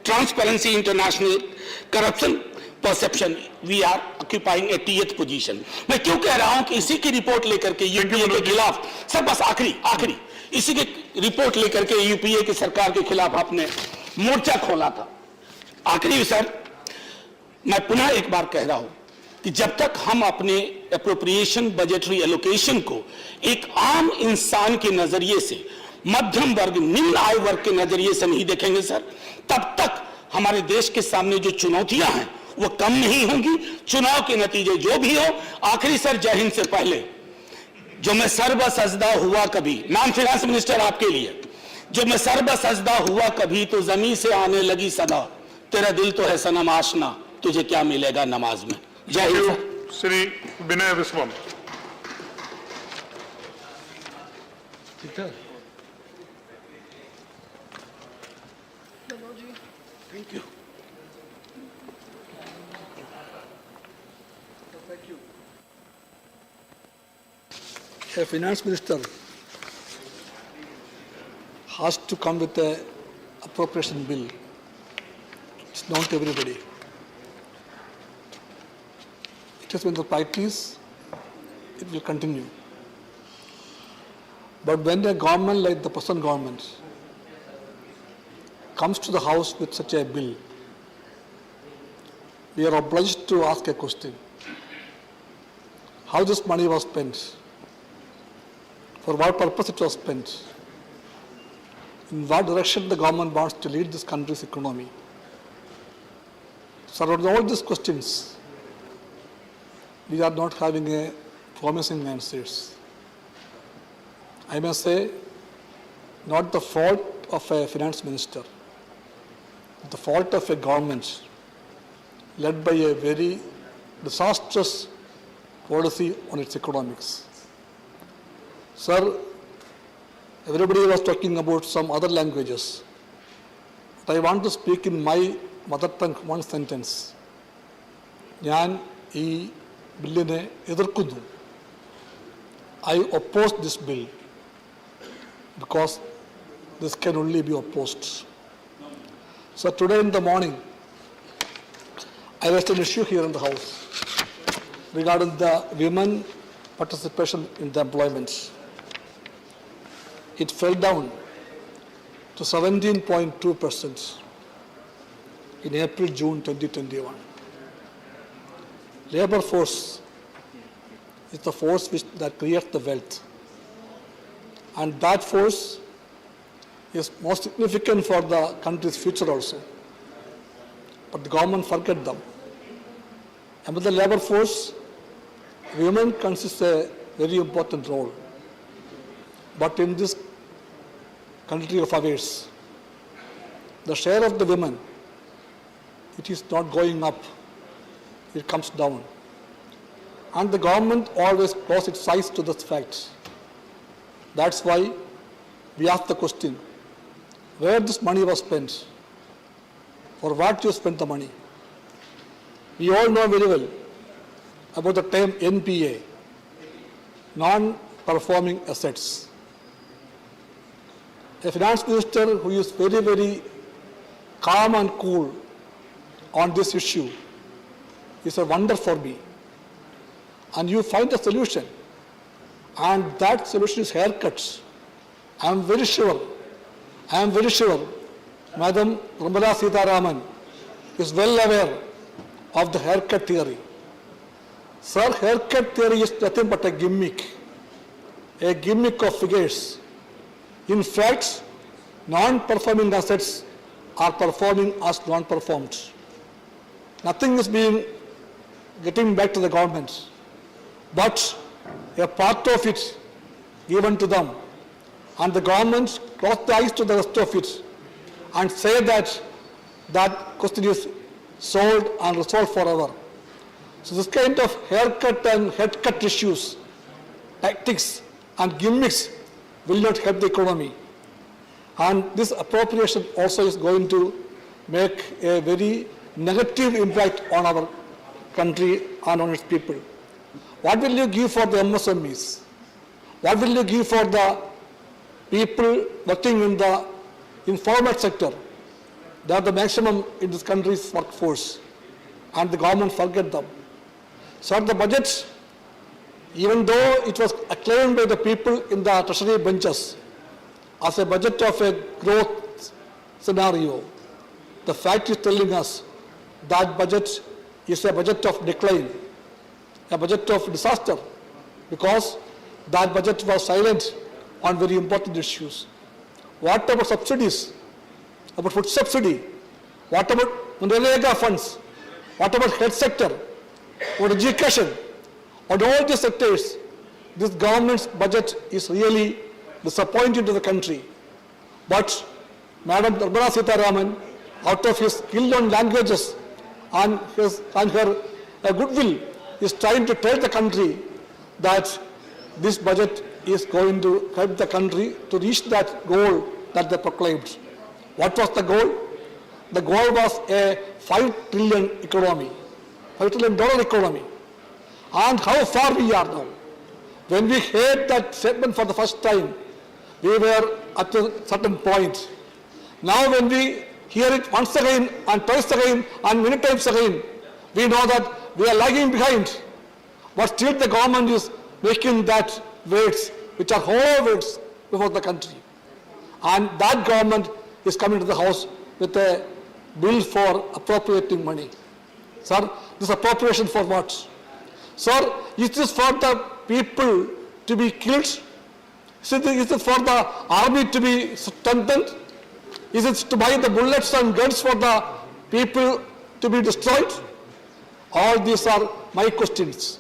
Transparency International Corruption Perception, we are occupying 80th position. मैं क्यों कह रहा हूं कि इसी की report लेकर के यूपीए के खिलाफ, सर बस आखिरी इसी की रिपोर्ट लेकर के यूपीए की सरकार के खिलाफ आपने मोर्चा खोला था। आखिरी सर, मैं पुनः एक बार कह रहा हूं कि जब तक हम अपने एप्रोप्रिएशन बजटरी एलोकेशन को एक आम इंसान के नजरिए से, मध्यम वर्ग, निम्न आय वर्ग के नजरिए से नहीं देखेंगे सर, तब तक हमारे देश के सामने जो चुनौतियां हैं वो कम नहीं होंगी। चुनाव के नतीजे जो भी हो, आखिरी सर जय हिंद से पहले जो मैं सर्वसजदा हुआ कभी, नाम फाइनेंस मिनिस्टर आपके लिए, जो मैं सर्वसजदा हुआ कभी तो जमीन से आने लगी सदा, तेरा दिल तो है सनम आशना, तुझे क्या मिलेगा नमाज में। जय हिंद। Shri Vinay Viswam. Thank you. A finance minister has to come with a appropriation bill. It's known to everybody. It has been the practice, it will continue. But when a government like the present government comes to the house with such a bill, we are obliged to ask a question. How this money was spent? For what purpose it was spent? In what direction the government wants to lead this country's economy? So on all these questions, we are not having a promising answers. I may say, not the fault of a finance minister, the fault of a government led by a very disastrous policy on its economics. Sir, everybody was talking about some other languages, but I want to speak in my mother tongue one sentence. ഞാൻ ഈ ബില്ലിനെ എതിർക്കുന്നു. I oppose this bill because this can only be opposed. So today in the morning, I raised an issue here in the House regarding the women participation in the employment. It fell down to 17.2% in April, June 2021. Labor force is the force that creates the wealth. And that force is most significant for the country's future also. But the government forget them. And with the labor force, women consist a very important role. But in this country of ours, the share of the women, it is not going up, it comes down. And the government always closes its eyes to this fact. That's why we ask the question, where this money was spent, for what you spent the money. We all know very well about the term NPA, non-performing assets. A finance minister who is very, very calm and cool on this issue is a wonder for me. And you find a solution, and that solution is haircuts. I am very sure, Madam Nirmala Sitharaman is well aware of the haircut theory. Sir, haircut theory is nothing but a gimmick of figures. In fact, non-performing assets are performing as non-performed. Nothing is getting back to the government, but a part of it given to them. And the government close the eyes to the rest of it and say that that question is solved and resolved forever. So this kind of haircut and headcut issues, tactics and gimmicks will not help the economy. And this appropriation also is going to make a very negative impact on our country and on its people. What will you give for the MSMEs? What will you give for the people working in the informal sector? They are the maximum in this country's workforce, and the government forget them. So the budget, even though it was acclaimed by the people in the treasury benches as a budget of a growth scenario, the fact is telling us that budget is a budget of decline, a budget of disaster, because that budget was silent on very important issues. What about subsidies? About food subsidy? What about Manrega funds? What about health sector? Or education? On all these sectors, this government's budget is really disappointing to the country. But Madam Nirmala Sitharaman, out of his skill on languages and her goodwill, is trying to tell the country that this budget is going to help the country to reach that goal that they proclaimed. What was the goal? The goal was a $5 trillion economy, $5 trillion economy. And how far we are now? When we heard that statement for the first time, we were at a certain point. Now when we hear it once again and twice again and many times again, we know that we are lagging behind. But still the government is making that words, which are hollow words, before the country. And that government is coming to the House with a bill for appropriating money. Sir, this appropriation for what? Sir, is this for the people to be killed? Is it for the army to be strengthened? Is it to buy the bullets and guns for the people to be destroyed? All these are my questions.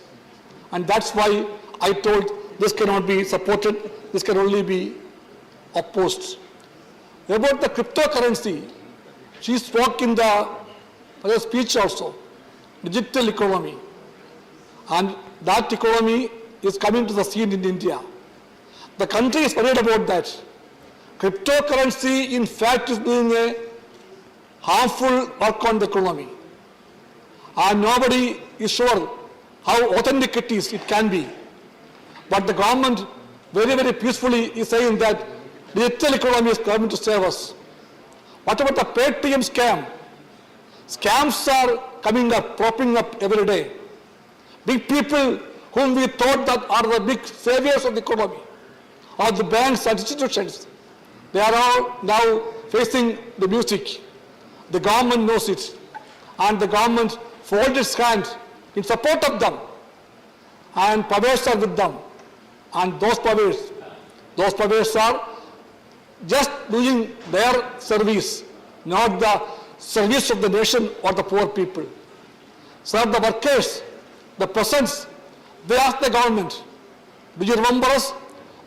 And that's why I told this cannot be supported, this can only be opposed. About the cryptocurrency, she spoke in the speech also, digital economy. And that economy is coming to the scene in India. The country is worried about that. Cryptocurrency, in fact, is doing a harmful work on the economy. And nobody is sure how authentic it can be. But the government very, very peacefully is saying that digital economy is coming to save us. What about the Paytm scam? Scams are coming up, propping up every day. Big people whom we thought that are the big saviors of the economy, or the banks and institutions, they are all now facing the music. The government knows it, and the government folds its hand in support of them, and powers are with them. And those powers are just doing their service, not the service of the nation or the poor people. Sir, the workers, the peasants, they ask the government, do you remember us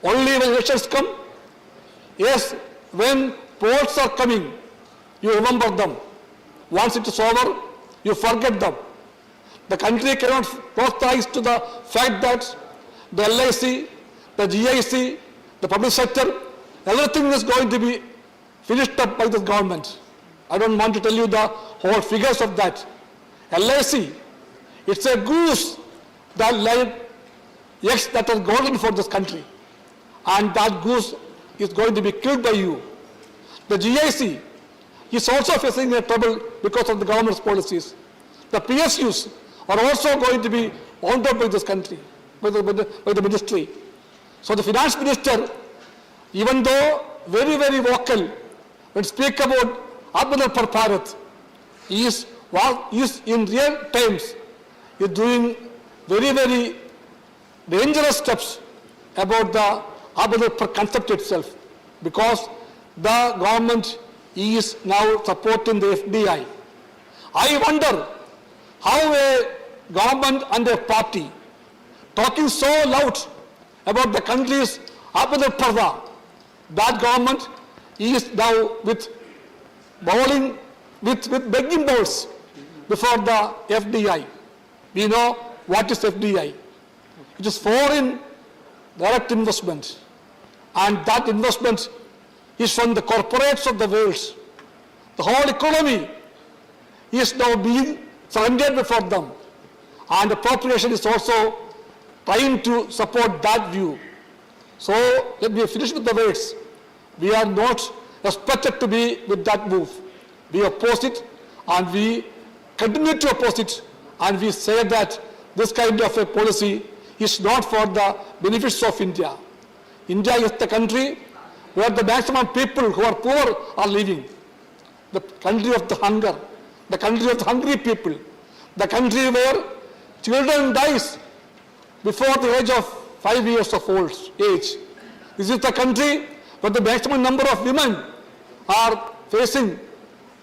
only when elections come? Yes, when polls are coming, you remember them. Once it is over, you forget them. The country cannot close the eyes to the fact that the LIC, the GIC, the public sector, everything is going to be finished up by this government. I don't want to tell you the whole figures of that. LIC, it's a goose that laid eggs that are golden for this country. And that goose is going to be killed by you. The GIC is also facing a trouble because of the government's policies. The PSUs are also going to be wound up by this country, by the ministry. So the finance minister, even though very, very vocal when speak about Atmanirbhar Bharat, is in real times is doing very, very dangerous steps about the Atmanirbhar concept itself, because the government is now supporting the FDI. I wonder how a government and a party talking so loud about the country's Atmanirbhar, that government is now with begging bowls before the FDI. We know what is FDI. It is foreign direct investment, and that investment is from the corporates of the world. The whole economy is now being surrendered before them, and the population is also trying to support that view. So let me finish with the words. We are not expected to be with that move. We oppose it, and we continue to oppose it, and we say that this kind of a policy is not for the benefits of India. India is the country where the maximum people who are poor are living. The country of the hunger, the country of the hungry people, the country where children dies before the age of 5 years of age. This is the country where the maximum number of women are facing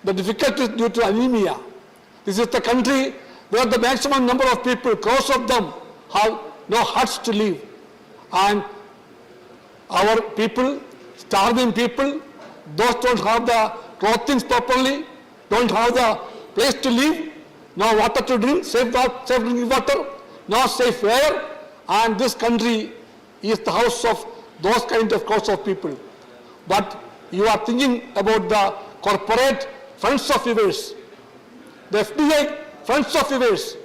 the difficulties due to anemia. This is the country where the maximum number of people, crores of them, have no huts to live. and our people, starving people, those don't have the clothing properly, don't have the place to live, no water to drink, safe drinking water, no safe air, and this country is the house of those kind of crowds of people. But you are thinking about the corporate funds of yours, the FDI funds of yours.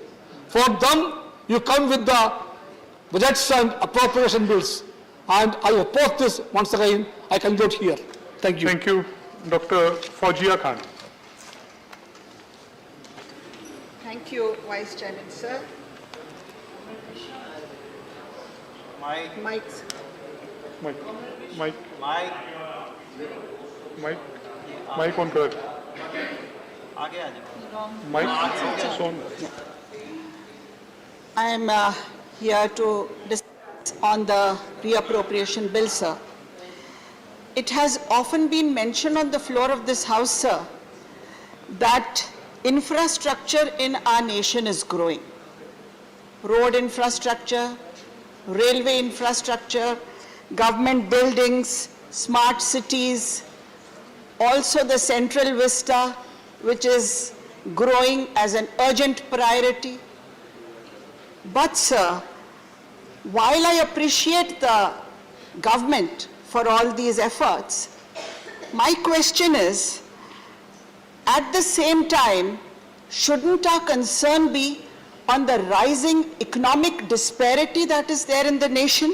For them, you come with the budgets and appropriation bills. And I oppose this once again. I conclude here. Thank you. Thank you, Dr. Faujia Khan. Thank you, Vice Chairman, sir. Mike. Mike. Mike on करो. Mike. I am here to discuss on the reappropriation bill, sir. It has often been mentioned on the floor of this House, sir, that infrastructure in our nation is growing. Road infrastructure, railway infrastructure, government buildings, smart cities, also the Central Vista, which is growing as an urgent priority. But, sir, while I appreciate the government for all these efforts, my question is, at the same time, shouldn't our concern be on the rising economic disparity that is there in the nation?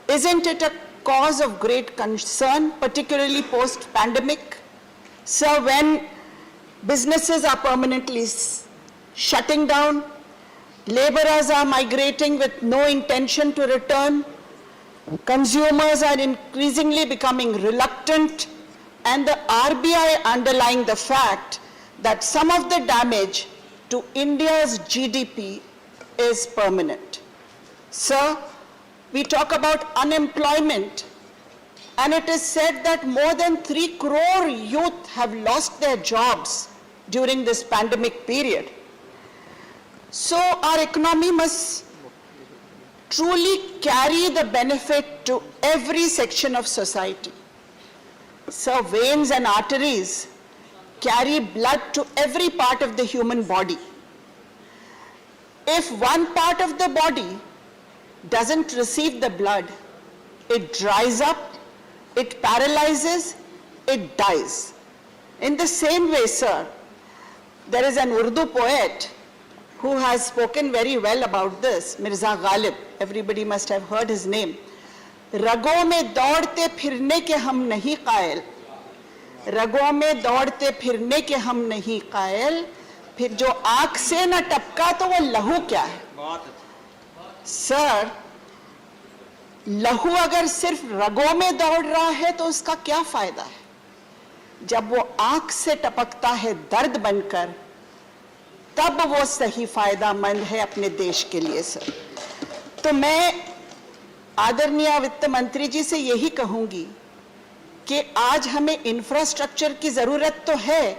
Isn't it a cause of great concern, particularly post-pandemic? Sir, when businesses are permanently shutting down, laborers are migrating with no intention to return, consumers are increasingly becoming reluctant, and the RBI underlying the fact that some of the damage to India's GDP is permanent. Sir, we talk about unemployment, and it is said that more than 3 crore youth have lost their jobs during this pandemic period. So our economy must truly carry the benefit to every section of society. So veins and arteries carry blood to every part of the human body. If one part of the body doesn't receive the blood, it dries up, it paralyzes, it dies. In the same way, sir, there is an Urdu poet who has spoken very well about this, Mirza Ghalib. Everybody must have heard his name. रगों में दौड़ते फिरने के हम नहीं कायल, रगों में दौड़ते फिरने के हम नहीं कायल, फिर जो आँख से न टपका तो वो लहू क्या है? सर, लहू अगर सिर्फ रगों में दौड़ रहा है तो उसका क्या फायदा है? जब वो आँख से टपकता है दर्द बनकर, तब वो सही फायदामंद है अपने देश के लिए, सर। तो मैं आदरणीय वित्त मंत्री जी से यही कहूंगी कि आज हमें इंफ्रास्ट्रक्चर की जरूरत तो है,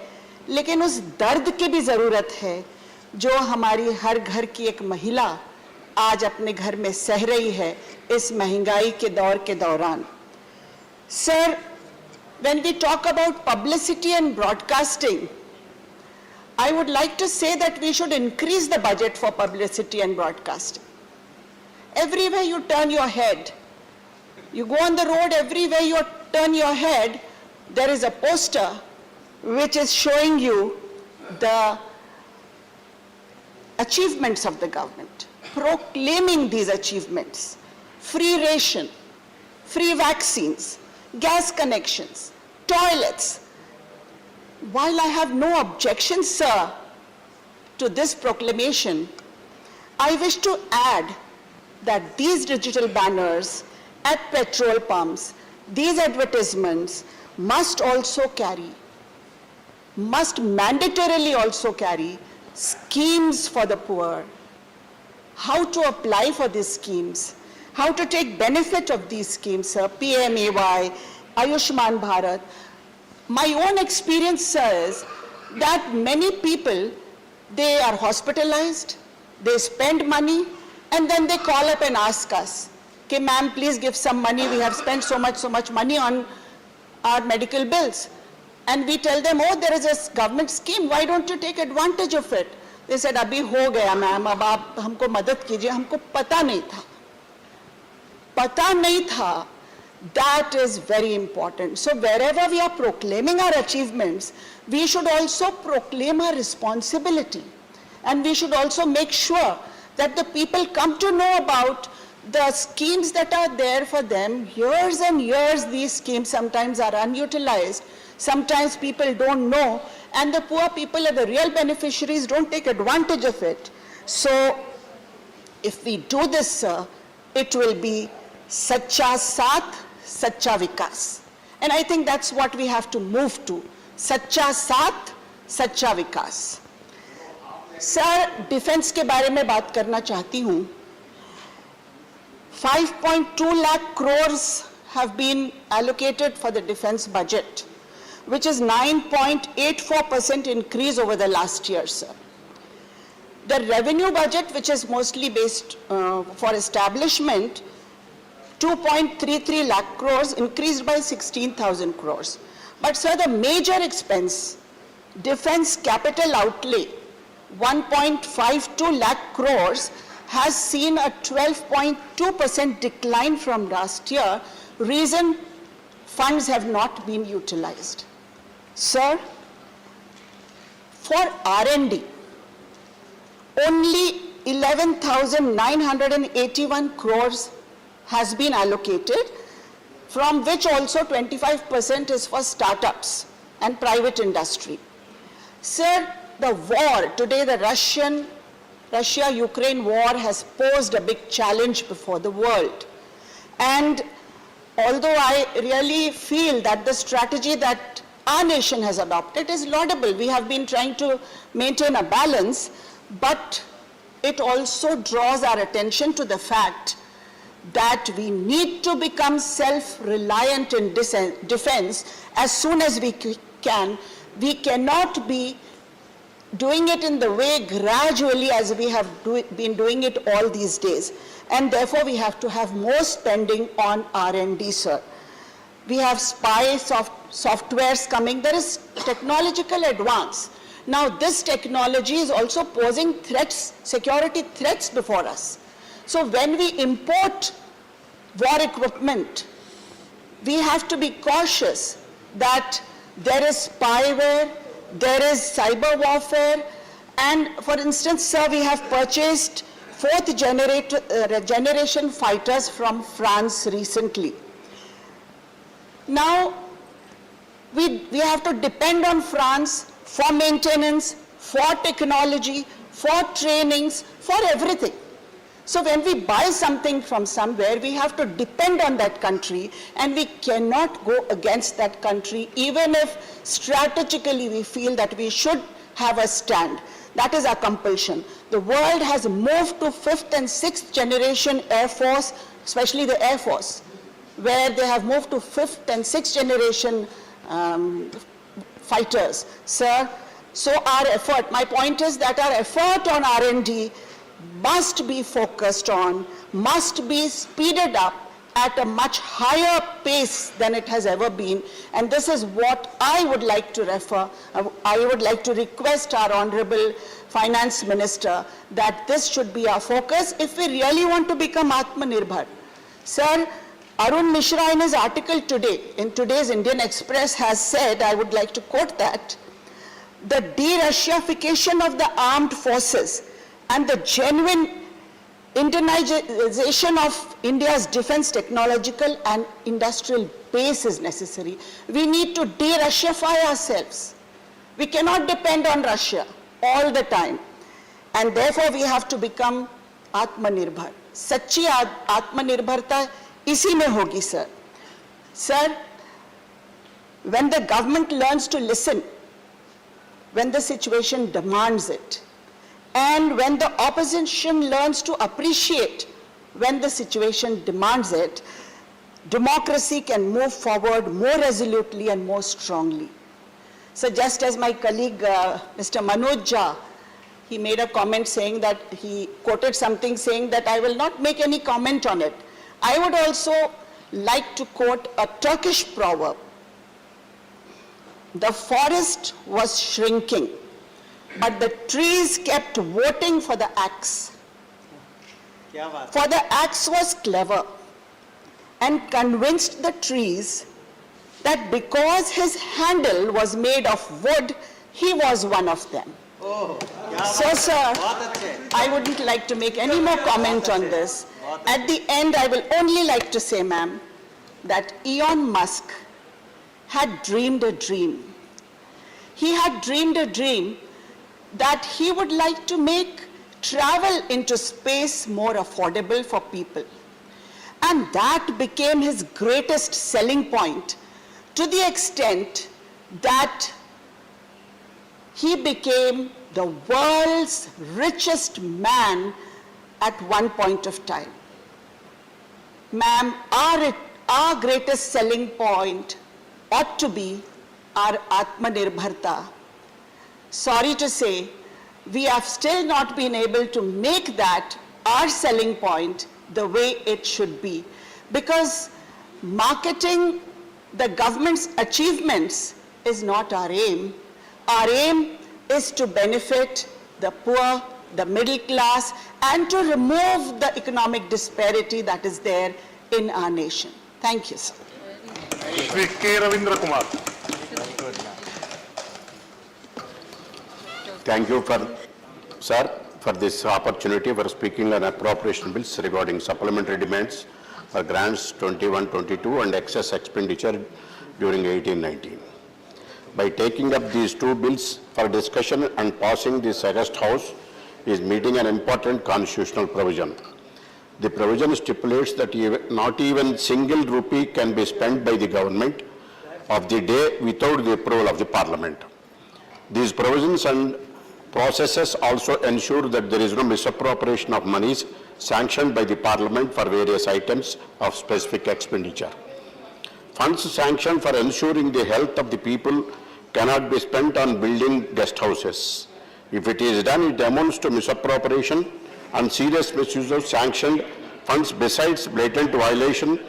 लेकिन उस दर्द की भी जरूरत है जो हमारी हर घर की एक महिला आज अपने घर में सह रही है इस महंगाई के दौर के दौरान। Sir, when we talk about publicity and broadcasting, I would like to say that we should increase the budget for publicity and broadcasting. Everywhere you turn your head, you go on the road, everywhere you turn your head, there is a poster which is showing you the achievements of the government, proclaiming these achievements: free ration, free vaccines, gas connections, toilets. While I have no objection, sir, to this proclamation, I wish to add that these digital banners at petrol pumps, these advertisements must also carry, must mandatorily also carry schemes for the poor, how to apply for these schemes, how to take benefit of these schemes, sir, PMAY, Ayushman Bharat. My own experience, sir, is that many people, they are hospitalized, they spend money, and then they call up and ask us okay, ma'am, please give some money. We have spent so much money on our medical bills. And we tell them, oh, there is a government scheme. Why don't you take advantage of it? They said, abhi ho gaya, ma'am. Ab aap humko madad kijiye. Humko pata nahi tha. Pata nahi tha. That is very important. So wherever we are proclaiming our achievements, we should also proclaim our responsibility. And we should also make sure that the people come to know about the schemes that are there for them. Years and years these schemes sometimes are unutilized. Sometimes people don't know, and the poor people are the real beneficiaries, don't take advantage of it. So if we do this, sir, it will be Sacha Saath, Sacha Vikas. And I think that's what we have to move to. Sacha Saath, Sacha Vikas. Sir, defense के बारे में बात करना चाहती हूँ. 5.2 lakh crores have been allocated for the defense budget, which is 9.84% increase over the last year, sir. The revenue budget, which is mostly based for establishment, 2.33 lakh crores, increased by 16,000 crores. But sir, the major expense, defense capital outlay, 1.52 lakh crores, has seen a 12.2% decline from last year. Reason, funds have not been utilized. Sir, for R&D, only 11,981 crores has been allocated, from which also 25% is for startups and private industry. Sir, the war, today the Russia-Ukraine war has posed a big challenge before the world. And although I really feel that the strategy that our nation has adopted is laudable, we have been trying to maintain a balance, but it also draws our attention to the fact that we need to become self-reliant in defense as soon as we can. We cannot be doing it in the way gradually as we have been doing it all these days. And therefore, we have to have more spending on R&D, sir. We have spy softwares coming. There is technological advance. Now, this technology is also posing threats, security threats before us. So when we import war equipment, we have to be cautious that there is spyware, there is cyber warfare, and for instance, sir, we have purchased fourth generation fighters from France recently. Now, we have to depend on France for maintenance, for technology, for trainings, for everything. So when we buy something from somewhere, we have to depend on that country, and we cannot go against that country, even if strategically we feel that we should have a stand. That is our compulsion. The world has moved to 5th and 6th generation Air Force, especially the Air Force, where they have moved to 5th and 6th generation fighters, sir. So our effort, my point is that our effort on R&D must be focused on, must be speeded up at a much higher pace than it has ever been. And this is what I would like to I would like to request our Honorable Finance Minister that this should be our focus if we really want to become Atmanirbhar. Sir, Arun Mishra in his article today, in today's Indian Express, has said, I would like to quote that, the de-Russification of the armed forces and the genuine Indianization of India's defense technological and industrial base is necessary. We need to de-Russify ourselves. We cannot depend on Russia all the time. And therefore we have to become Atmanirbhar. Sachi Atmanirbharta isi mein hogi, sir. Sir, when the government learns to listen, when the situation demands it, and when the opposition learns to appreciate when the situation demands it, democracy can move forward more resolutely and more strongly. So just as my colleague, Mr. Manoj Jha, he made a comment saying that, he quoted something saying that I will not make any comment on it. I would also like to quote a Turkish proverb. The forest was shrinking, but the trees kept voting for the axe. For the axe was clever and convinced the trees that because his handle was made of wood, he was one of them. So, sir, I wouldn't like to make any more comment on this. At the end, I will only like to say, ma'am, that Elon Musk had dreamed a dream. He had dreamed a dream that he would like to make travel into space more affordable for people. And that became his greatest selling point, to the extent that he became the world's richest man at one point of time. Ma'am, our greatest selling point ought to be our Atmanirbharta. Sorry to say, we have still not been able to make that our selling point the way it should be, because marketing the government's achievements is not our aim. Our aim is to benefit the poor, the middle class, and to remove the economic disparity that is there in our nation. Thank you, sir. Shri K. Ravindra Kumar. Thank you, sir, for this opportunity for speaking on appropriation bills regarding supplementary demands for grants 21-22 and excess expenditure during 18-19. By taking up these two bills for discussion and passing this August House is meeting an important constitutional provision. The provision stipulates that not even single rupee can be spent by the government of the day without the approval of the Parliament. These provisions and processes also ensure that there is no misappropriation of monies sanctioned by the Parliament for various items of specific expenditure. Funds sanctioned for ensuring the health of the people cannot be spent on building guest houses. If it is done, it amounts to misappropriation and serious misuse of sanctioned funds, besides blatant violation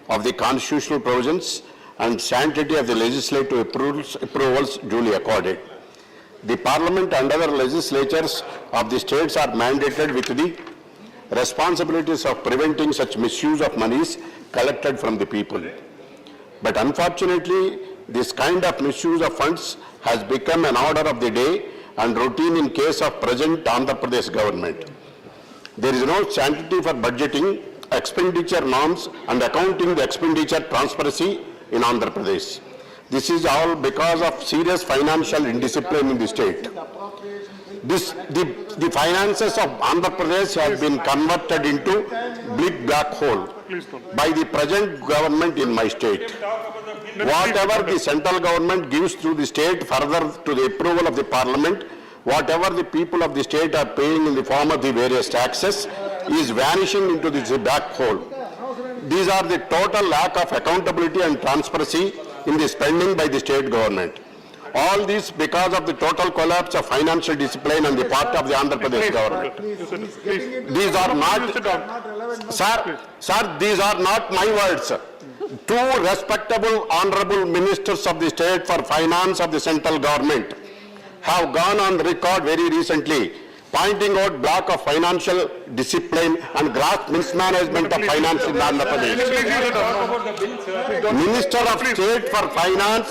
of the constitutional provisions and sanctity of the legislative approvals duly accorded. The Parliament and other legislatures of the states are mandated with the responsibilities of preventing such misuse of monies collected from the people. But unfortunately, this kind of misuse of funds has become an order of the day and routine in case of present Andhra Pradesh government. There is no sanctity for budgeting, expenditure norms and accounting the expenditure transparency in Andhra Pradesh. This is all because of serious financial indiscipline in the state. The finances of Andhra Pradesh have been converted into big black hole by the present government in my state. Whatever the central government gives to the state further to the approval of the Parliament, whatever the people of the state are paying in the form of the various taxes is vanishing into this black hole. These are the total lack of accountability and transparency in the spending by the state government. All this because of the total collapse of financial discipline on the part of the Andhra Pradesh government. These are not, sir, these are not my words. Two respectable honorable ministers of the state for finance of the central government have gone on record very recently pointing out lack of financial discipline and gross mismanagement of finance in Andhra Pradesh. Minister of State for Finance,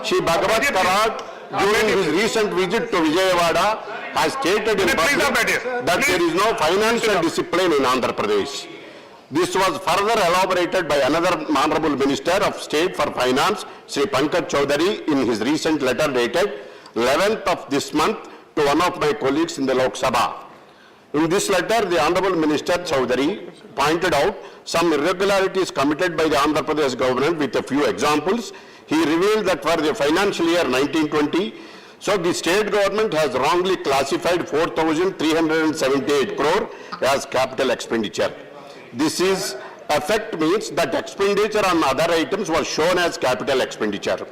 Shri Bhagavat Karad, during his recent visit to Vijayawada, has stated in public that there is no financial discipline in Andhra Pradesh. This was further elaborated by another Honorable Minister of State for Finance, Shri Pankaj Chaudhary, in his recent letter dated 11th of this month to one of my colleagues in the Lok Sabha. In this letter, the Honorable Minister Chaudhary pointed out some irregularities committed by the Andhra Pradesh government with a few examples. He revealed that for the financial year 1920, so the state government has wrongly classified 4,378 crore as capital expenditure. This is effect means that expenditure on other items was shown as capital expenditure.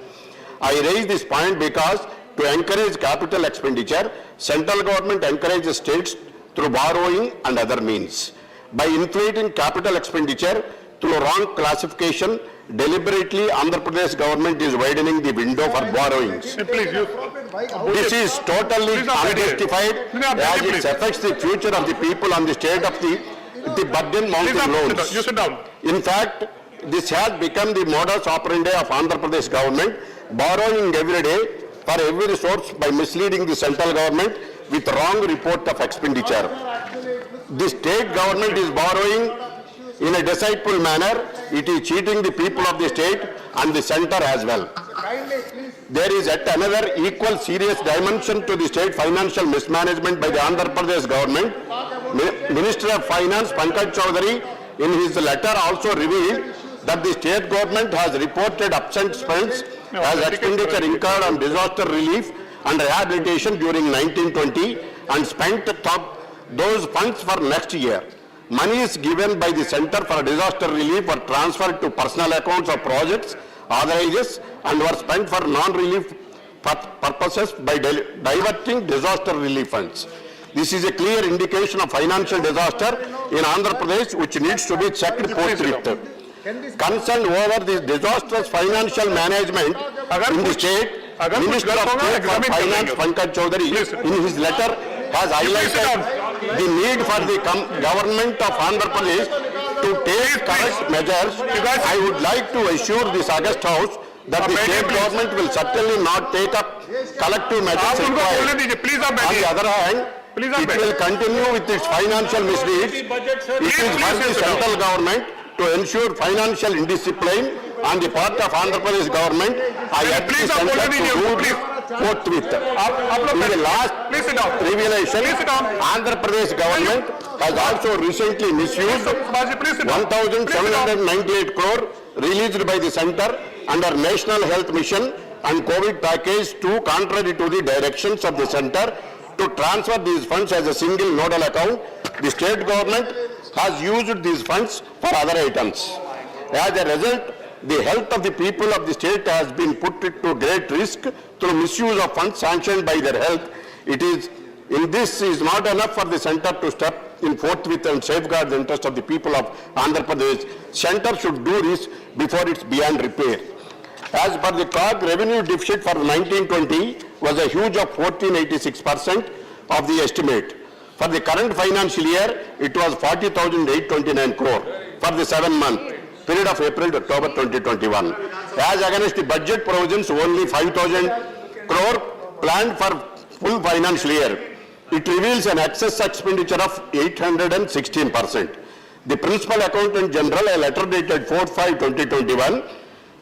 I raise this point because to encourage capital expenditure, central government encourages states through borrowing and other means. By inflating capital expenditure, through wrong classification. Deliberately, Andhra Pradesh government is widening the window for borrowings. This is totally unjustified as it affects the future of the people on the state of the burden mountain loans. You sit down. In fact, this has become the modus operandi of Andhra Pradesh government, borrowing every day for every source by misleading the central government with wrong report of expenditure. The state government is borrowing in a deceitful manner. It is cheating the people of the state and the center as well. There is yet another equal serious dimension to the state financial mismanagement by the Andhra Pradesh government. Minister of Finance Pankaj Chaudhary in his letter also revealed that the state government has reported absent spends as expenditure incurred on disaster relief and rehabilitation during 1920 and spent those funds for next year. Monies given by the Center for Disaster Relief were transferred to personal accounts of projects, authorities, and were spent for non-relief purposes by diverting disaster relief funds. This is a clear indication of financial disaster in Andhra Pradesh which needs to be checked forthwith. Concerned over this disastrous financial management in the state, Minister of State for Finance Pankaj Chaudhary in his letter has highlighted the need for the government of Andhra Pradesh to take correct measures. I would like to assure this August House that the state government will certainly not take up collective measures required. On the other hand, it will continue with its financial misdeeds. It is for the central government to ensure financial indiscipline on the part of Andhra Pradesh government. I urge the center to do this forthwith. In the last revelation, Andhra Pradesh government has also recently misused 1,798 crore released by the center under National Health Mission and COVID package 2 contrary to the directions of the center to transfer these funds as a single nodal account. The state government has used these funds for other items. As a result, the health of the people of the state has been put to great risk through misuse of funds sanctioned by their health. This is not enough for the center to step in forthwith and safeguard the interest of the people of Andhra Pradesh. Center should do this before it's beyond repair. As per the COG, revenue deficit for 1920 was a huge of 1486% of the estimate. For the current financial year, it was 40,829 crore for the 7-month period of April to October 2021. As against the budget provisions, only 5,000 crore planned for full financial year. It reveals an excess expenditure of 816%. The Principal Accountant General, a letter dated 4/5/2021,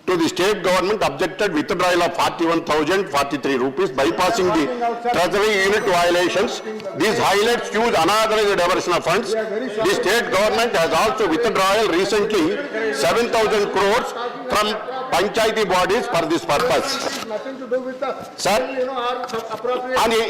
to the state government objected withdrawal of 41,043 rupees, bypassing the treasury unit violations. These highlights use unauthorized diversion of funds. The state government has also withdrawal recently 7,000 crores from panchayati bodies for this purpose. Sir,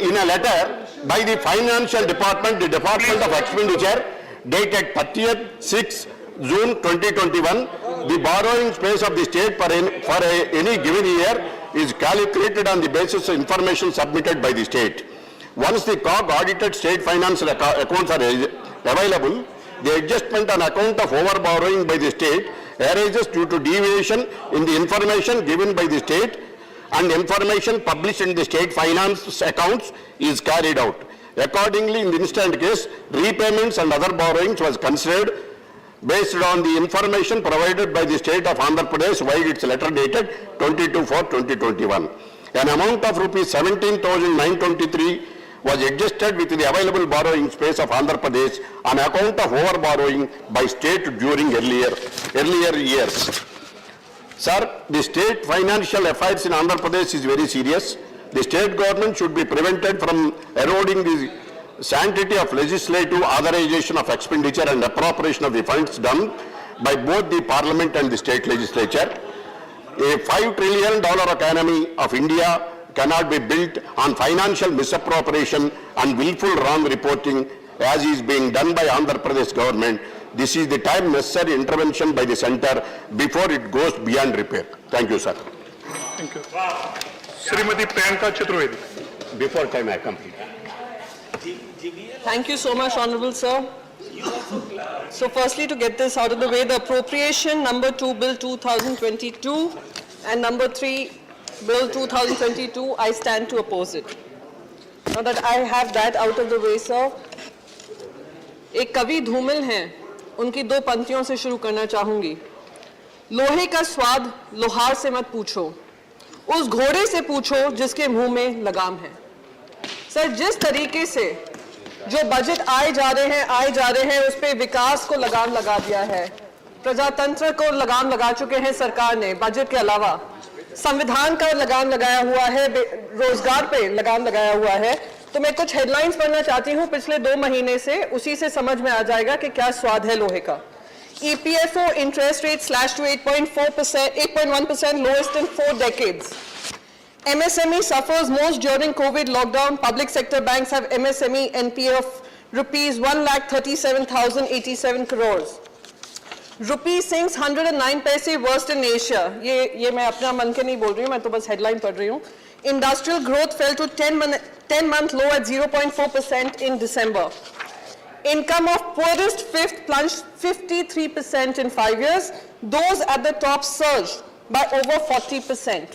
in a letter by the Financial Department, the Department of Expenditure, dated 30th June 2021, the borrowing space of the state for any given year is calculated on the basis of information submitted by the state. Once the COG audited state financial accounts are available, the adjustment on account of overborrowing by the state arises due to deviation in the information given by the state and information published in the state finance accounts is carried out. Accordingly, in the instant case, repayments and other borrowings was considered based on the information provided by the state of Andhra Pradesh via its letter dated 22/4/2021. An amount of rupees 17,923 was adjusted with the available borrowing space of Andhra Pradesh on account of overborrowing by state during earlier years. Sir, the state financial affairs in Andhra Pradesh is very serious. The state government should be prevented from eroding the sanctity of legislative authorization of expenditure and appropriation of the funds done by both the parliament and the state legislature. A $5 trillion economy of India cannot be built on financial misappropriation and willful wrong reporting as is being done by Andhra Pradesh government. This is the time necessary intervention by the center before it goes beyond repair. Thank you, sir. Thank you. Srimati Priyanka Chaturvedi. Before time I complete. Thank you so much, Honorable Sir. So firstly, to get this out of the way, the appropriation number 2 Bill 2022 and number 3 Bill 2022, I stand to oppose it. Now that I have that out of the way, sir, एक कवि धूमिल हैं, उनकी दो पंक्तियों से शुरू करना चाहूंगी। लोहे का स्वाद लोहार से मत पूछो, उस घोड़े से पूछो जिसके मुंह में लगाम है। सर, जिस तरीके से जो बजट आए जा रहे हैं उस पे विकास को लगाम लगा दिया है, प्रजातंत्र को लगाम लगा चुके हैं सरकार ने, बजट के अलावा संविधान का लगाम लगाया हुआ है, रोजगार पे लगाम लगाया हुआ है। तो मैं कुछ हेडलाइंस पढ़ना चाहती हूँ पिछले 2 महीने से, उसी से समझ में आ जाएगा कि क्या स्वाद है लोहे का। EPFO interest rate slashed to 8.1%, lowest in 4 decades. MSME suffers most during COVID lockdown. Public sector banks have MSME NPA of rupees 1,37,087 crores. Rupee sinks 109 paise, worst in Asia. ये मैं अपना मन के नहीं बोल रही हूँ, मैं तो बस headline पढ़ रही हूँ. Industrial growth fell to 10-month low at 0.4% in December. Income of poorest fifth plunged 53% in 5 years. Those at the top surged by over 40%.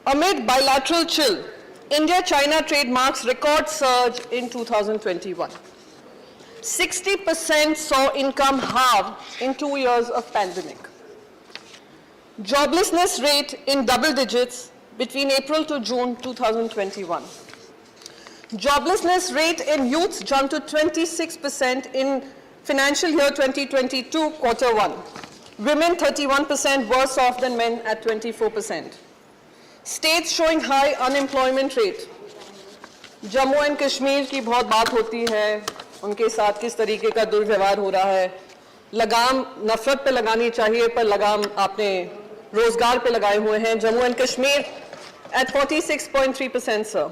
Amid bilateral chill, India-China trade marks record surge in 2021. 60% saw income halve in 2 years of pandemic. Joblessness rate in double digits between April to June 2021. Joblessness rate in youths jumped to 26% in financial year 2022 quarter 1. Women 31% worse off than men at 24%. States showing high unemployment rate. Jammu and Kashmir की बहुत बात होती है, उनके साथ किस तरीके का दुर्व्यवहार हो रहा है। लगाम नफरत पे लगानी चाहिए, पर लगाम आपने रोजगार पे लगाए हुए हैं। Jammu and Kashmir at 46.3%, sir.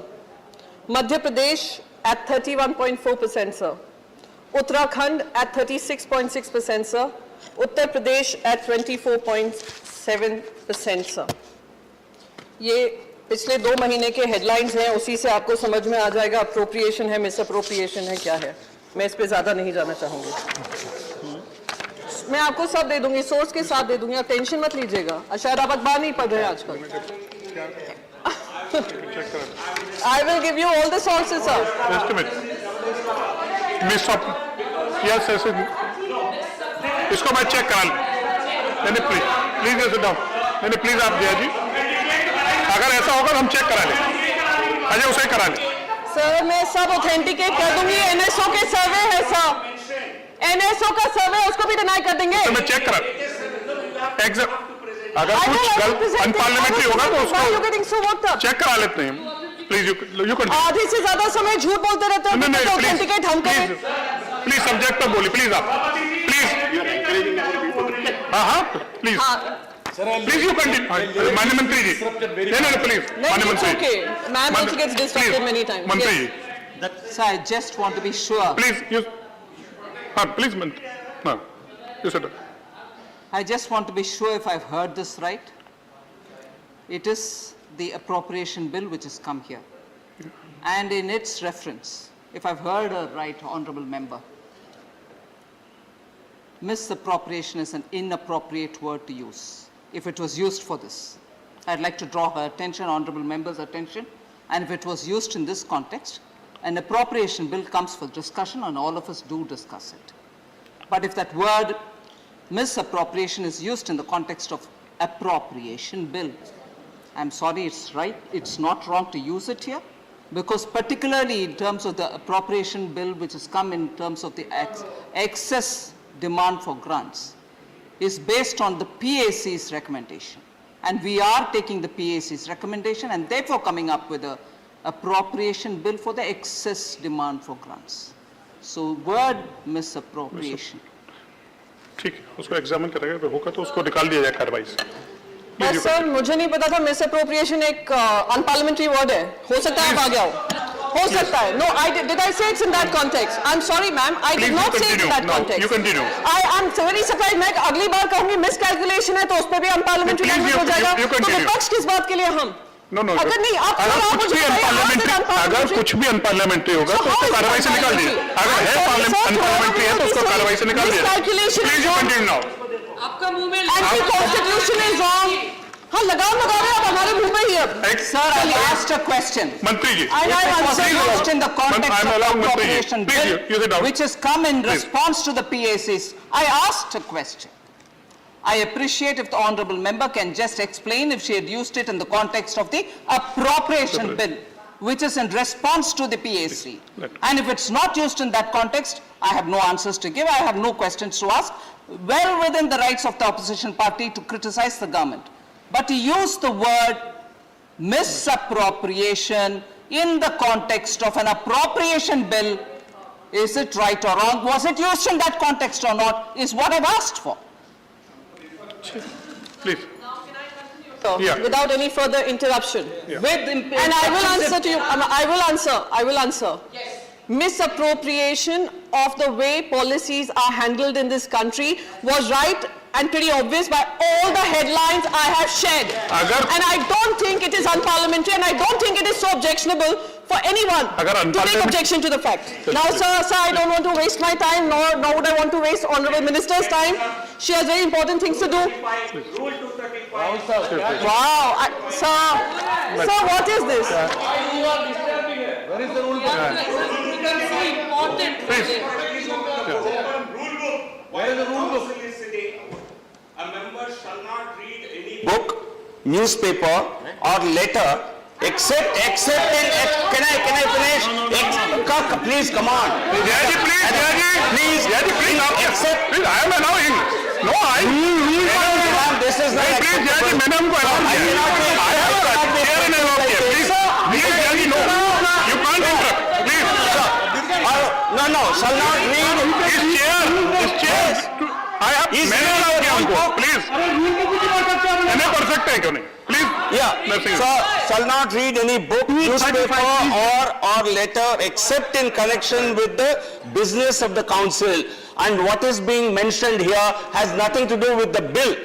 Madhya Pradesh at 31.4%, sir. Uttarakhand at 36.6%, sir. Uttar Pradesh at 24.7%, sir. ये पिछले 2 महीने के हेडलाइंस हैं, उसी से आपको समझ में आ जाएगा अप्रोप्रिएशन है, मिस अप्रोप्रिएशन है, क्या है। मैं इस पे ज्यादा नहीं जाना चाहूंगी। मैं आपको सब दे दूंगी, सोर्स के साथ दे दूंगी, आप टेंशन मत लीजिएगा। शायद आप अखबार नहीं पढ़ रहे हैं आजकल। I will give you all the sources, sir. Just a minute. Miss up. Yes, yes. इसको मैं चेक करा लूँ। नहीं प्लीज sit down. नहीं प्लीज आप जया जी, अगर ऐसा होगा तो हम चेक करा लें। अजय उसे करा लें। सर, मैं सब ऑथेंटिकेट कर दूंगी। NSO के सर्वे है सर, NSO का सर्वे, उसको भी डिनाई कर देंगे। तो मैं चेक करा अगर कुछ अनपार्लियामेंटली होगा तो उसको चेक करा लेते हैं। Please you can. आधे से ज्यादा समय झूठ बोलते रहते हैं, तो ऑथेंटिकेट हम करें। प्लीज सब्जेक्ट पर बोलिए, प्लीज आप प्लीज। हाँ प्लीज प्लीज यू कंटिन्यू। माननीय मंत्री जी, नहीं प्लीज। माननीय मंत्री, ma'am also gets distracted many times. मंत्री जी, So I just want to be sure. Please you, हाँ प्लीज मंत्री, हाँ you said. I just want to be sure if I've heard this right. It is the appropriation bill which has come here. And in its reference, if I've heard right, honorable member, misappropriation is an inappropriate word to use. If it was used for this, I'd like to draw her attention, honorable members' attention, and if it was used in this context, an appropriation bill comes for discussion and all of us do discuss it. But if that word misappropriation is used in the context of appropriation bill, I'm sorry, it's right, it's not wrong to use it here, because particularly in terms of the appropriation bill which has come in terms of the excess demand for grants is based on the PAC's recommendation. And we are taking the PAC's recommendation and therefore coming up with a appropriation bill for the excess demand for grants. So word misappropriation. ठीक है, उसको examine करेगा, होगा तो उसको निकाल दिया जाए कार्रवाई से। बस सर, मुझे नहीं पता था मिस अप्रोप्रिएशन एक अनपार्लियामेंट्री वर्ड है। हो सकता है आप आ गया हो सकता है। No, did I say it's in that context? I'm sorry, ma'am, I did not say it in that context. You continue. I am very surprised. मैं अगली बार कहूँगी मिसकैलकुलेशन है तो उस पर भी अनपार्लियामेंट्री लैंग्वेज हो जाएगा। तो विपक्ष किस बात के लिए हम? नो नो अगर नहीं आप अगर आप कुछ मुझे भी बताइए, अनपार्लियामेंट्री unparliamentary? अगर कुछ भी अनपार्लियामेंट्री होगा तो उसको कार्रवाई से निकाल दीजिए अगर है अनपार्लियामेंट्री है तो उसको कार्रवाई से निकाल दीजिए प्लीज यू कंटिन्यू नाउ आपका मुंह में एंटी कॉन्स्टिट्यूशन इज रॉन्ग हाँ लगा रहे आप हमारे मुंह में ही अब Sir, I asked a question. मंत्री जी It was asked in the context I'm of allowing Mantri ji. appropriation Please, bill, you sit down. which has come in Please. response to the PACs. I asked a question. I appreciate if the honourable member can just explain if she had used it in the context of the appropriation bill, which is in response to the PAC. And if it's not used in that context, I have no answers to give, I have no questions to ask, well within the rights of the opposition party to criticize the government. But to use the word misappropriation in the context of an appropriation bill, is it right or wrong? Was it used in that context or not, is what I've asked for. Please So, Yeah. without any further interruption. And I will answer to you, I will answer. Misappropriation of the way policies are handled in this country was right and pretty obvious by all the headlines I have shared. And I don't think it is unparliamentary and I don't think it is so objectionable for anyone to take objection to the fact. Now, sir, I don't want to waste my time, nor would I want to waste Honourable Minister's time. She has very important things to do. Wow, sir, what is this? Where is the rule book? Please. Where is the rule book? A member shall not read any book, newspaper or letter except in, can I finish? Please come on. Please, except, I am allowing. No, this is not please, Jaji, madam को allow किया. I have a chair and allow किया. Please, Jaji, no. You can't interrupt. Please. No, shall not read. His chair. I have मैंने allow किया उनको. Please. मैंने पढ़ सकते हैं क्यों नहीं? Please. Sir, shall not read any book, newspaper or letter except in connection with the business of the council. And what is being mentioned here has nothing to do with the bill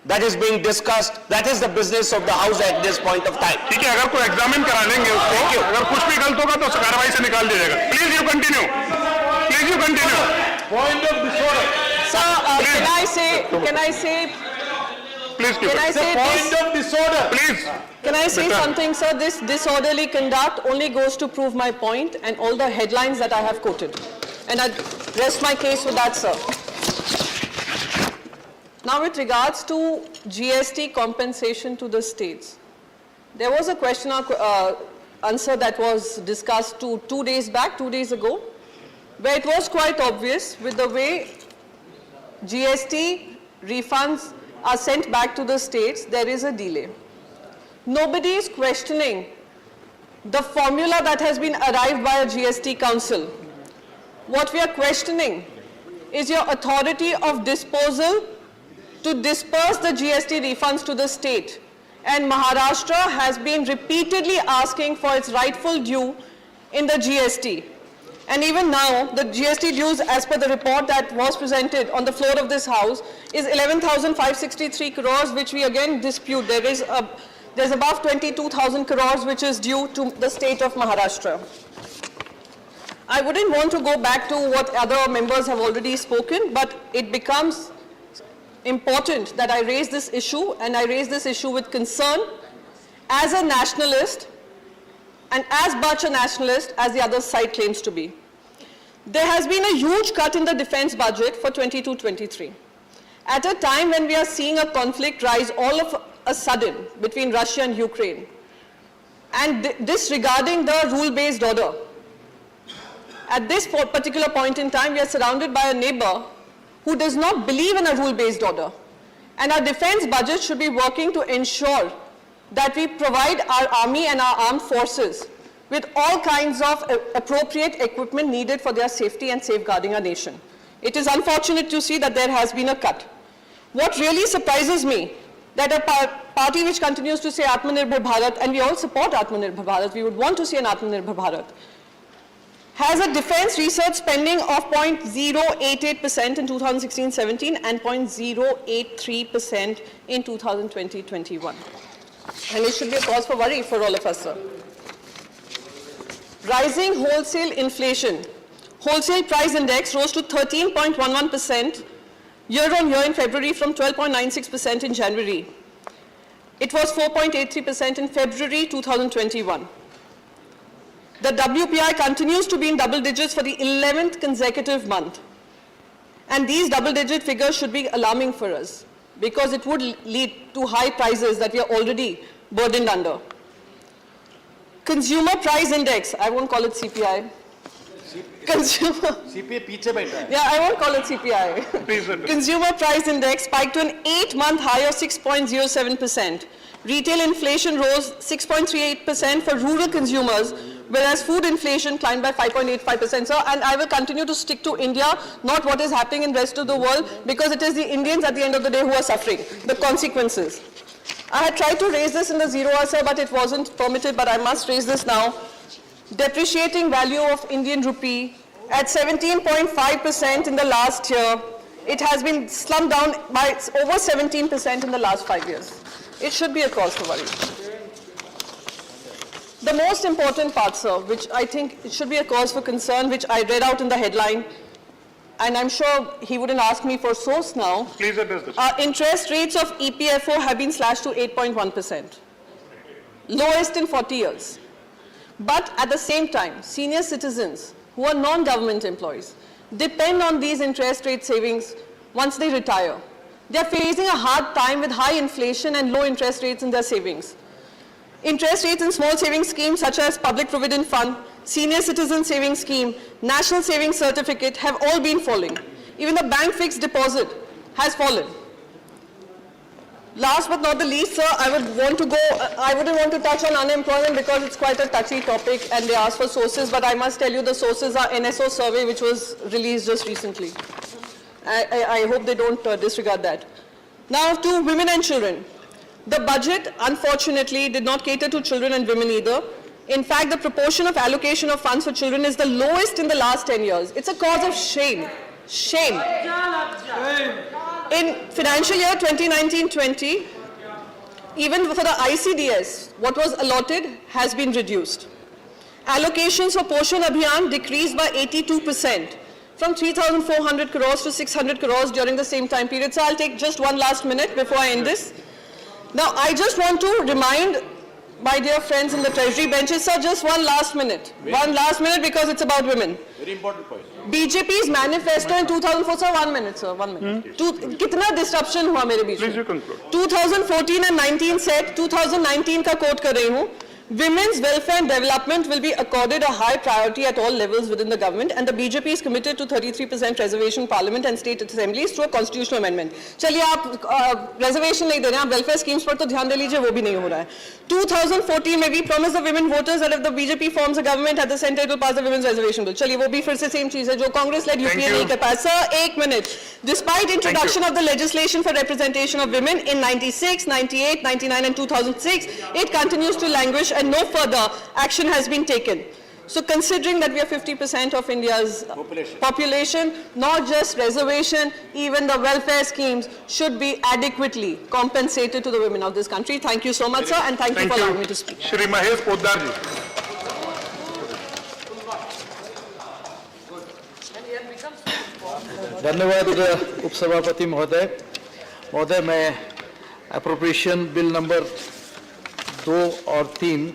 that is being discussed. That is the business of the house at this point of time. ठीक है, अगर कोई examine करा लेंगे उसको, अगर कुछ भी गलत होगा तो उस कार्रवाई से निकाल दिया जाएगा. Please you continue. Please you continue. Point of disorder. Sir, can I say? Please keep Can I it. say Point this? of disorder. Please. Can I say something, sir? This disorderly conduct only goes to prove my point and all the headlines that I have quoted. And I rest my case with that, sir. Now, with regards to GST compensation to the states, there was a question answer that was discussed 2 days ago, where it was quite obvious with the way GST refunds are sent back to the states, there is a delay. Nobody is questioning the formula that has been arrived by a GST council. What we are questioning is your authority of disposal to disperse the GST refunds to the state. And Maharashtra has been repeatedly asking for its rightful due in the GST. And even now, the GST dues, as per the report that was presented on the floor of this house, is 11,563 crores, which we again dispute. There's above 22,000 crores which is due to the state of Maharashtra. I wouldn't want to go back to what other members have already spoken, but it becomes important that I raise this issue, and I raise this issue with concern as a nationalist and as much a nationalist as the other side claims to be. There has been a huge cut in the defense budget for 22-23. At a time when we are seeing a conflict rise all of a sudden between Russia and Ukraine, and disregarding the rule-based order. At this particular point in time, we are surrounded by a neighbor who does not believe in a rule-based order. And our defense budget should be working to ensure that we provide our army and our armed forces with all kinds of appropriate equipment needed for their safety and safeguarding our nation. It is unfortunate to see that there has been a cut. What really surprises me, that a party which continues to say Atmanirbhar Bharat, and we all support Atmanirbhar Bharat, we would want to see an Atmanirbhar Bharat, has a defense research spending of 0.088% in 2016-17 and 0.083% in 2020-21. And it should be a cause for worry for all of us, sir. Rising wholesale inflation. Wholesale price index rose to 13.11% year-on-year in February from 12.96% in January. It was 4.83% in February 2021. The WPI continues to be in double digits for the 11th consecutive month. And these double-digit figures should be alarming for us because it would lead to high prices that we are already burdened under. Consumer Price Index, I won't call it CPI. Consumer. CPI पीछे बैठा है. Yeah, I won't call it CPI. Consumer Price Index spiked to an 8-month high of 6.07%. Retail inflation rose 6.38% for rural consumers, whereas food inflation climbed by 5.85%. So, and I will continue to stick to India, not what is happening in the rest of the world, because it is the Indians at the end of the day who are suffering the consequences. I had tried to raise this in the zero hour, sir, but it wasn't permitted, but I must raise this now. Depreciating value of Indian rupee at 17.5% in the last year. It has been slumped down by over 17% in the last 5 years. It should be a cause for worry. The most important part, sir, which I think it should be a cause for concern, which I read out in the headline, and I'm sure he wouldn't ask me for source now. Please address this. Interest rates of EPFO have been slashed to 8.1%, lowest in 40 years. But at the same time, senior citizens who are non-government employees depend on these interest rate savings once they retire. They are facing a hard time with high inflation and low interest rates in their savings. Interest rates in small savings schemes such as Public Provident Fund, Senior Citizen Savings Scheme, National Savings Certificate have all been falling. Even the bank fixed deposit has fallen. Last but not the least, sir, I wouldn't want to touch on unemployment because it's quite a touchy topic and they ask for sources, but I must tell you the sources are NSO survey which was released just recently. I hope they don't disregard that. Now to women and children. The budget, unfortunately, did not cater to children and women either. In fact, the proportion of allocation of funds for children is the lowest in the last 10 years. It's a cause of shame. Shame. In financial year 2019-20, even for the ICDS, what was allotted has been reduced. Allocations for Poshan Abhiyan decreased by 82%, from 3,400 crores to 600 crores during the same time period. So I'll take just one last minute before I end this. Now, I just want to remind my dear friends in the treasury benches, sir, just one last minute. One last minute because it's about women. Very important point. BJP's manifesto in 2004, sir, 1 minute, sir, 1 minute. कितना disruption हुआ मेरे बीच में? 2014 and 19 said, 2019 का quote कर रही हूँ. Women's welfare and development will be accorded a high priority at all levels within the government, and the BJP is committed to 33% reservation parliament and state assemblies through a constitutional amendment. चलिए आप reservation नहीं दे रहे हैं, आप welfare schemes पर तो ध्यान दे लीजिए, वो भी नहीं हो रहा है. 2014 में we promised the women voters that if the BJP forms a government at the center, it will pass the women's reservation bill. चलिए वो भी फिर से same चीज है जो कांग्रेस led UPA नहीं कर पाया. Sir, 1 minute. Despite introduction of the legislation for representation of women in 96, 98, 99 and 2006, it continues to languish and no further action has been taken. So considering that we are 50% of India's population, not just reservation, even the welfare schemes should be adequately compensated to the women of this country. Thank you so much, sir, and thank you for allowing me to speak. Shri Mahesh Poddar ji. धन्यवाद उपसभापति महोदय. महोदय, मैं appropriation bill number 2 और 3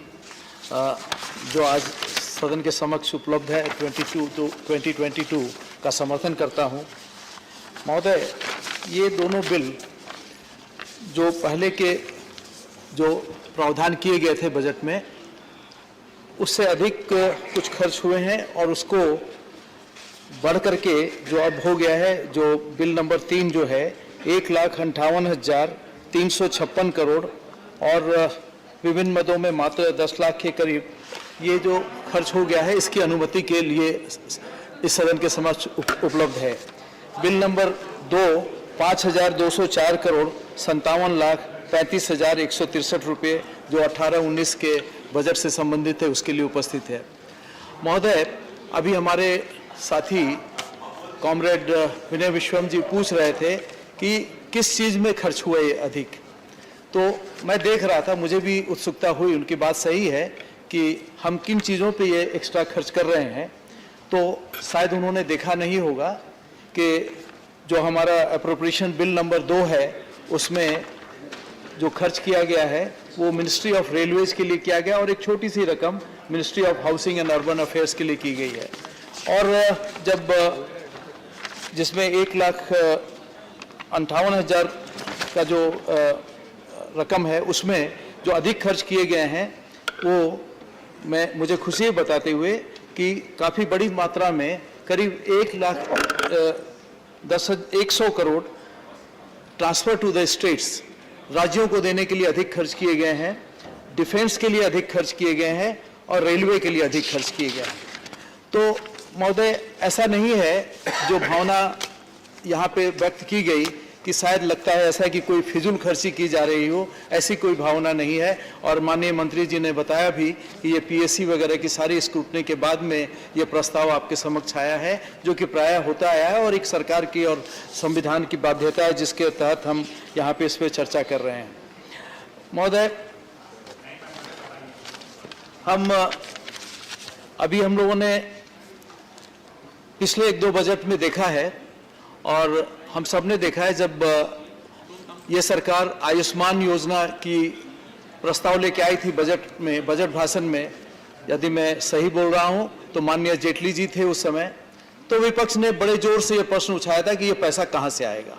जो आज सदन के समक्ष उपलब्ध है 2022 का समर्थन करता हूं. महोदय, ये दोनों बिल जो पहले के जो प्रावधान किए गए थे बजट में उससे अधिक कुछ खर्च हुए हैं और उसको बढ़ करके जो अब हो गया है, जो बिल नंबर 3 जो है 1,58,356 करोड़ और विभिन्न मदों में मात्र 10 लाख के करीब ये जो खर्च हो गया है, इसकी अनुमति के लिए इस सदन के समक्ष उपलब्ध है. बिल नंबर 2 5,204 करोड़ 57,35,163 रुपये जो 18-19 के बजट से संबंधित है उसके लिए उपस्थित है. महोदय, अभी हमारे साथी कॉमरेड विनय विश्वम जी पूछ रहे थे कि किस चीज़ में खर्च हुआ ये अधिक, तो मैं देख रहा था, मुझे भी उत्सुकता हुई, उनकी बात सही है कि हम किन चीज़ों पे ये एक्स्ट्रा खर्च कर रहे हैं। तो शायद उन्होंने देखा नहीं होगा कि जो हमारा अप्रोप्रिएशन बिल नंबर 2 है उसमें जो खर्च किया गया है वो मिनिस्ट्री ऑफ रेलवेज के लिए किया गया और एक छोटी सी रकम ministry of housing and urban affairs के लिए की गई है। और जब जिसमें 1,58,000 का जो रकम है उसमें जो अधिक खर्च किए गए हैं वो मुझे खुशी बताते हुए कि काफ़ी बड़ी मात्रा में करीब 1,100 crore transfer to the states, राज्यों को देने के लिए अधिक खर्च किए गए हैं, डिफेंस के लिए अधिक खर्च किए गए हैं और रेलवे के लिए अधिक खर्च किए गए हैं। तो महोदय, ऐसा नहीं है जो भावना यहाँ पे व्यक्त की गई कि शायद लगता है ऐसा कि कोई फिजूल खर्ची की जा रही हो, ऐसी कोई भावना नहीं है। और माननीय मंत्री जी ने बताया भी कि ये पीएससी वगैरह की सारी स्क्रूटनी के बाद में ये प्रस्ताव आपके समक्ष आया है, जो कि प्रायः होता आया है और एक सरकार की और संविधान की बाध्यता है जिसके तहत हम यहाँ पे इस पर चर्चा कर रहे हैं। महोदय, हम लोगों ने पिछले 1-2 बजट में देखा है और हम सब ने देखा है, जब ये सरकार आयुष्मान योजना की प्रस्ताव लेके आई थी बजट भाषण में, यदि मैं सही बोल रहा हूं तो माननीय जेटली जी थे उस समय, तो विपक्ष ने बड़े जोर से ये प्रश्न उठाया था कि ये पैसा कहां से आएगा।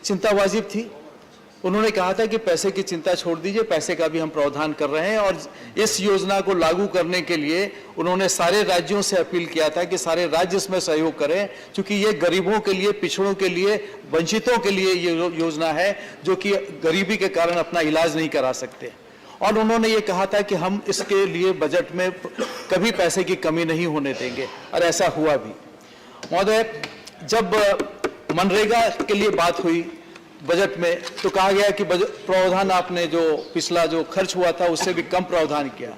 चिंता वाजिब थी। उन्होंने कहा था कि पैसे की चिंता छोड़ दीजिए, पैसे का भी हम प्रावधान कर रहे हैं। और इस योजना को लागू करने के लिए उन्होंने सारे राज्यों से अपील किया था कि सारे राज्य इसमें सहयोग करें, क्योंकि ये गरीबों के लिए, पिछड़ों के लिए, वंचितों के लिए ये योजना है जो कि गरीबी के कारण अपना इलाज नहीं करा सकते। और उन्होंने ये कहा था कि हम इसके लिए बजट में कभी पैसे की कमी नहीं होने देंगे, और ऐसा हुआ भी। महोदय, जब मनरेगा के लिए बात हुई बजट में, तो कहा गया कि प्रावधान आपने जो पिछला जो खर्च हुआ था उससे भी कम प्रावधान किया।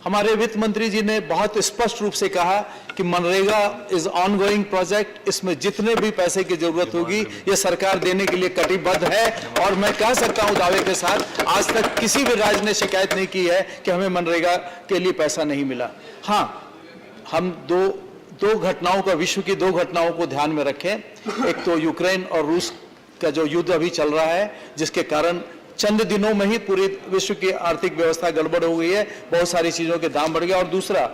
हमारे वित्त मंत्री जी ने बहुत स्पष्ट रूप से कहा कि मनरेगा इज ऑनगोइंग प्रोजेक्ट, इसमें जितने भी पैसे की जरूरत होगी ये सरकार देने के लिए कटिबद्ध है। और मैं कह सकता हूं दावे के साथ, आज तक किसी भी राज्य ने शिकायत नहीं की है कि हमें मनरेगा के लिए पैसा नहीं मिला। हाँ, हम दो घटनाओं का, विश्व की 2 घटनाओं को ध्यान में रखें। एक तो यूक्रेन और रूस का जो युद्ध अभी चल रहा है, जिसके कारण चंद दिनों में ही पूरी विश्व की आर्थिक व्यवस्था गड़बड़ हो गई है, बहुत सारी चीजों के दाम बढ़ गए। और दूसरा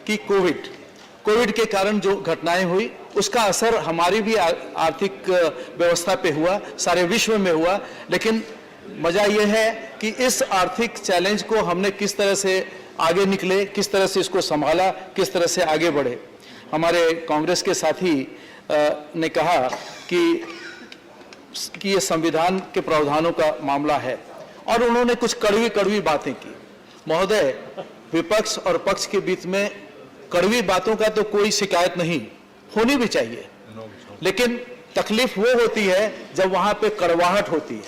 कि कोविड के कारण जो घटनाएं हुई उसका असर हमारी भी आर्थिक व्यवस्था पे हुआ, सारे विश्व में हुआ। लेकिन मजा यह है कि इस आर्थिक चैलेंज को हमने किस तरह से आगे निकले, किस तरह से इसको संभाला, किस तरह से आगे बढ़े। हमारे कांग्रेस के साथी ने कहा कि ये संविधान के प्रावधानों का मामला है, और उन्होंने कुछ कड़वी बातें की। महोदय, विपक्ष और पक्ष के बीच में कड़वी बातों का तो कोई शिकायत नहीं होनी भी चाहिए, लेकिन तकलीफ वो होती है जब वहां पे कड़वाहट होती है।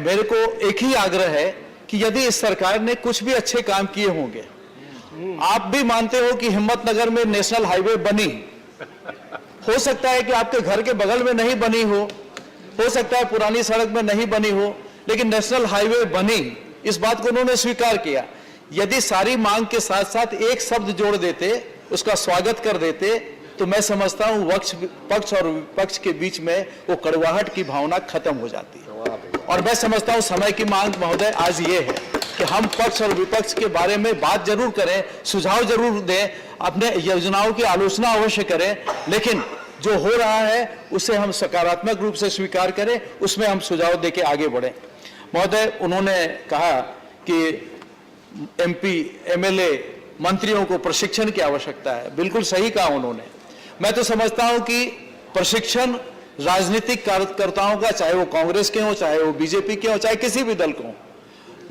मेरे को एक ही आग्रह है कि यदि इस सरकार ने कुछ भी अच्छे काम किए होंगे, आप भी मानते हो कि हिम्मतनगर में नेशनल हाईवे बनी, हो सकता है कि आपके घर के बगल में नहीं बनी हो सकता है पुरानी सड़क में नहीं बनी हो, लेकिन नेशनल हाईवे बनी, इस बात को उन्होंने स्वीकार किया। यदि सारी मांग के साथ साथ एक शब्द जोड़ देते, उसका स्वागत कर देते, तो मैं समझता हूं पक्ष और विपक्ष के बीच में वो कड़वाहट की भावना खत्म हो जाती है। और मैं समझता हूं समय की मांग महोदय आज ये है कि हम पक्ष और विपक्ष के बारे में बात जरूर करें, सुझाव जरूर दें, अपने योजनाओं की आलोचना अवश्य करें, लेकिन जो हो रहा है उसे हम सकारात्मक रूप से स्वीकार करें, उसमें हम सुझाव देके आगे बढ़ें। महोदय, उन्होंने कहा कि एमपी, एमएलए, मंत्रियों को प्रशिक्षण की आवश्यकता है। बिल्कुल सही कहा उन्होंने। मैं तो समझता हूं कि प्रशिक्षण राजनीतिक कार्यकर्ताओं का, चाहे वो कांग्रेस के हों, चाहे वो बीजेपी के हों, चाहे किसी भी दल को,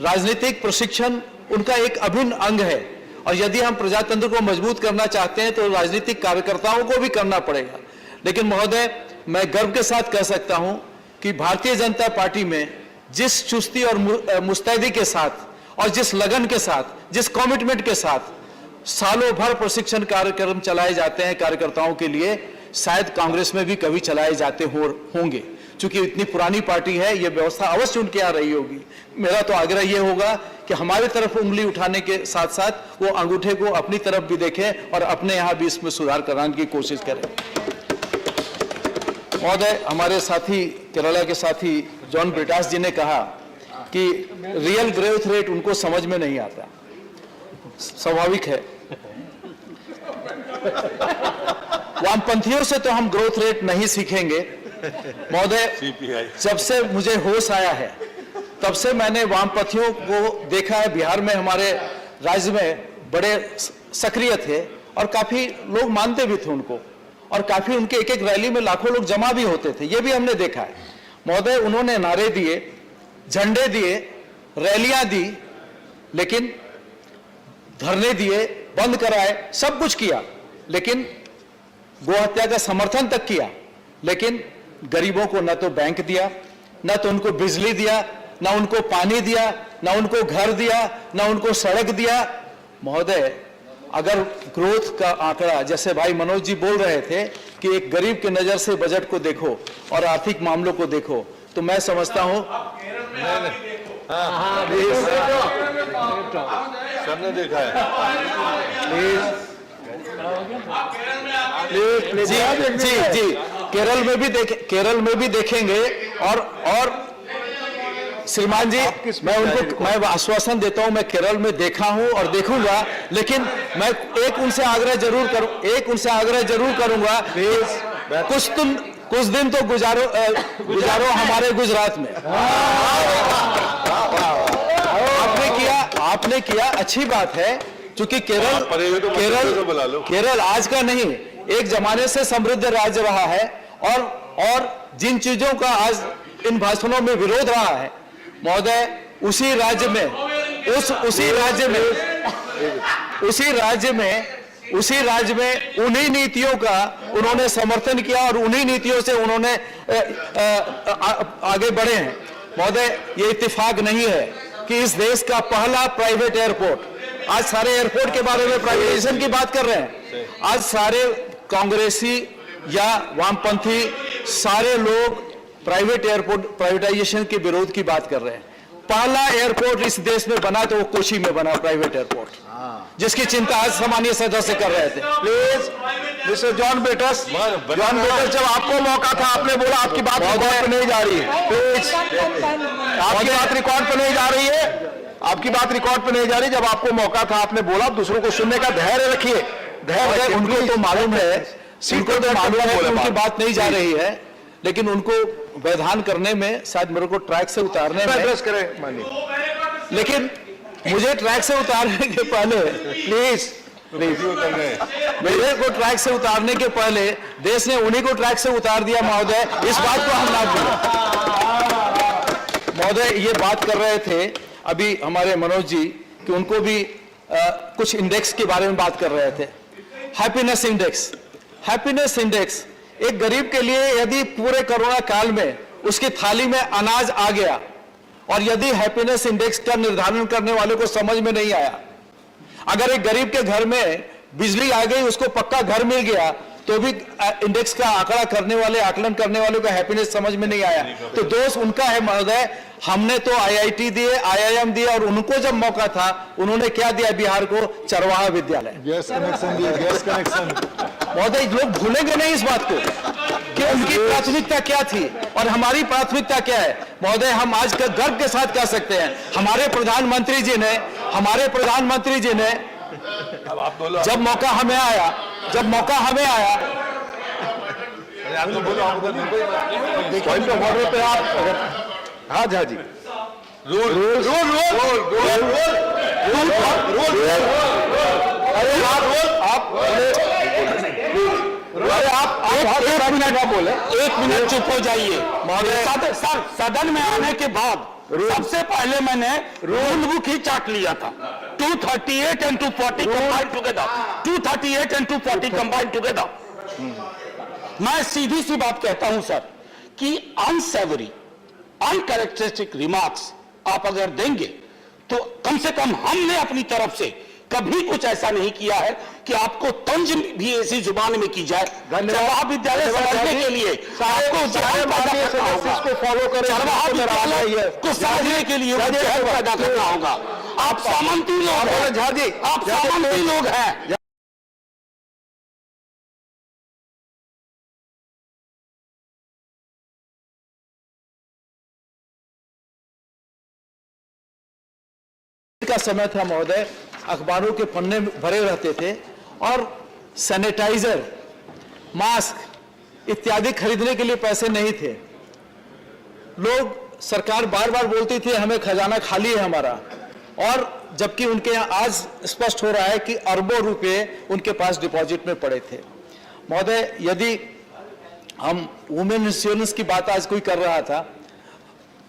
राजनीतिक प्रशिक्षण उनका एक अभिन्न अंग है। और यदि हम प्रजातंत्र को मजबूत करना चाहते हैं तो राजनीतिक कार्यकर्ताओं को भी करना पड़ेगा। लेकिन महोदय, मैं गर्व के साथ कह सकता हूं कि भारतीय जनता पार्टी में जिस चुस्ती और मुस्तैदी के साथ और जिस लगन के साथ, जिस कमिटमेंट के साथ सालों भर प्रशिक्षण कार्यक्रम चलाए जाते हैं कार्यकर्ताओं के लिए, शायद कांग्रेस में भी कभी चलाए जाते होंगे। चूंकि इतनी पुरानी पार्टी है, ये व्यवस्था अवश्य उनके यहाँ रही होगी। मेरा तो आग्रह ये होगा कि हमारी तरफ उंगली उठाने के साथ साथ वो अंगूठे को अपनी तरफ भी देखें और अपने यहाँ भी इसमें सुधार कराने की कोशिश करें। महोदय, हमारे साथी केरला के साथी जॉन ब्रिटास जी ने कहा कि रियल ग्रोथ रेट उनको समझ में नहीं आता। स्वाभाविक है, वामपंथियों से तो हम ग्रोथ रेट नहीं सीखेंगे। महोदय, जब से मुझे होश आया है तब से मैंने वामपंथियों को देखा है। बिहार में हमारे राज्य में बड़े सक्रिय थे और काफी लोग मानते भी थे उनको, और काफी उनके एक एक रैली में लाखों लोग जमा भी होते थे, ये भी हमने देखा है। महोदय, उन्होंने नारे दिए, झंडे दिए, रैलियां दी, लेकिन धरने दिए, बंद कराए, सब कुछ किया, लेकिन गोहत्या का समर्थन तक किया, लेकिन गरीबों को न तो बैंक दिया, न तो उनको बिजली दिया, न उनको पानी दिया, न उनको घर दिया, न उनको सड़क दिया। महोदय, अगर ग्रोथ का आंकड़ा, जैसे भाई मनोज जी बोल रहे थे कि एक गरीब की नजर से बजट को देखो और आर्थिक मामलों को देखो, तो मैं समझता हूं सबने देखा है। जी, केरल में भी देखेंगे। और श्रीमान जी, मैं आश्वासन देता हूं, मैं केरल में देखा हूं और देखूंगा, लेकिन मैं एक उनसे आग्रह जरूर करूंगा, कुछ दिन तो गुजारो हमारे गुजरात में। आपने किया, अच्छी बात है, क्योंकि केरल आज का नहीं, एक जमाने से समृद्ध राज्य रहा है, और जिन चीजों का आज इन भाषणों में विरोध रहा है, महोदय, उसी राज्य में उन्हीं नीतियों का उन्होंने समर्थन किया और उन्हीं नीतियों से उन्होंने आगे बढ़े हैं। महोदय, ये इत्तेफाक नहीं है कि इस देश का पहला प्राइवेट एयरपोर्ट, आज सारे एयरपोर्ट के बारे में प्राइवेटाइजेशन की बात कर रहे हैं, आज सारे कांग्रेसी या वामपंथी सारे लोग प्राइवेट एयरपोर्ट प्राइवेटाइजेशन के विरोध की बात कर रहे हैं। पहला एयरपोर्ट इस देश में बना तो वो कोची में बना, प्राइवेट एयरपोर्ट, जिसकी चिंता आज सामान्य सदस्य कर रहे थे। प्लीज मिस्टर जॉन ब्रिटास, जब आपको मौका था आपने बोला आपकी बात रिकॉर्ड पे नहीं जा रही है। प्लीज, आपकी बात रिकॉर्ड पे नहीं जा रही है, आपकी बात रिकॉर्ड पे नहीं जा रही। जब आपको मौका था आपने बोला, दूसरों को सुनने का धैर्य रखिए। धैर्य, उनको तो मालूम है, उनकी बात नहीं जा रही है, लेकिन उनको वैधान करने में, शायद मेरे को ट्रैक से उतारने में, एड्रेस करें माननीय, लेकिन मुझे ट्रैक से उतारने के पहले प्लीज मेरे को ट्रैक से उतारने के पहले देश ने उन्हीं को ट्रैक से उतार दिया। महोदय, इस बात को हम ना भूलें। महोदय, ये बात कर रहे थे अभी हमारे मनोज जी कि उनको भी कुछ इंडेक्स के बारे में बात कर रहे थे। हैप्पीनेस इंडेक्स एक गरीब के लिए, यदि पूरे कोरोना काल में उसकी थाली में अनाज आ गया और यदि हैप्पीनेस इंडेक्स का निर्धारण करने वाले को समझ में नहीं आया, अगर एक गरीब के घर में बिजली आ गई, उसको पक्का घर मिल गया, तो भी इंडेक्स का आंकड़ा करने वाले, आकलन करने वालों का हैप्पीनेस समझ में नहीं आया, तो दोष उनका है। महोदय, हमने तो आईआईटी दिए, आईआईएम दिए, और उनको जब मौका था उन्होंने क्या दिया बिहार को? चरवाहा विद्यालय, गैस कनेक्शन दिया, गैस कनेक्शन। महोदय, लोग भूलेंगे नहीं इस बात को कि उनकी प्राथमिकता क्या थी और हमारी प्राथमिकता क्या है। महोदय, हम आज गर्व के साथ कह सकते हैं, हमारे प्रधानमंत्री जी ने जब मौका हमें आया पॉइंट ऑफ ऑर्डर पे आप, हाँ जी, एक मिनट चुप हो जाइए। सर, सदन में आने के बाद सबसे पहले मैंने रूल बुक ही चाट लिया था। 238 and 240 combined together. 238 and 240 combined together. मैं सीधी सी बात कहता हूं सर कि अनसेवरी, अनकैरेक्टरिस्टिक रिमार्क्स आप अगर देंगे तो कम से कम हमने अपनी तरफ से कभी कुछ ऐसा नहीं किया है कि आपको तंज भी ऐसी जुबान में की जाए। चरवाहा विद्यालय समझने के लिए आपको जहर पैदा करना होगा, चरवाहा विद्यालय को समझने के लिए जहर पैदा करना होगा। आप सामंती लोग हैं, आप सामंती लोग हैं। का समय था महोदय, अखबारों के पन्ने भरे रहते थे और सैनिटाइजर, मास्क इत्यादि खरीदने के लिए पैसे नहीं थे। लोग, सरकार बार बार बोलती थी हमें खजाना खाली है हमारा, और जबकि उनके यहाँ आज स्पष्ट हो रहा है कि अरबों रुपए उनके पास डिपॉजिट में पड़े थे। महोदय, यदि हम वुमेन इंश्योरेंस की बात आज कोई कर रहा था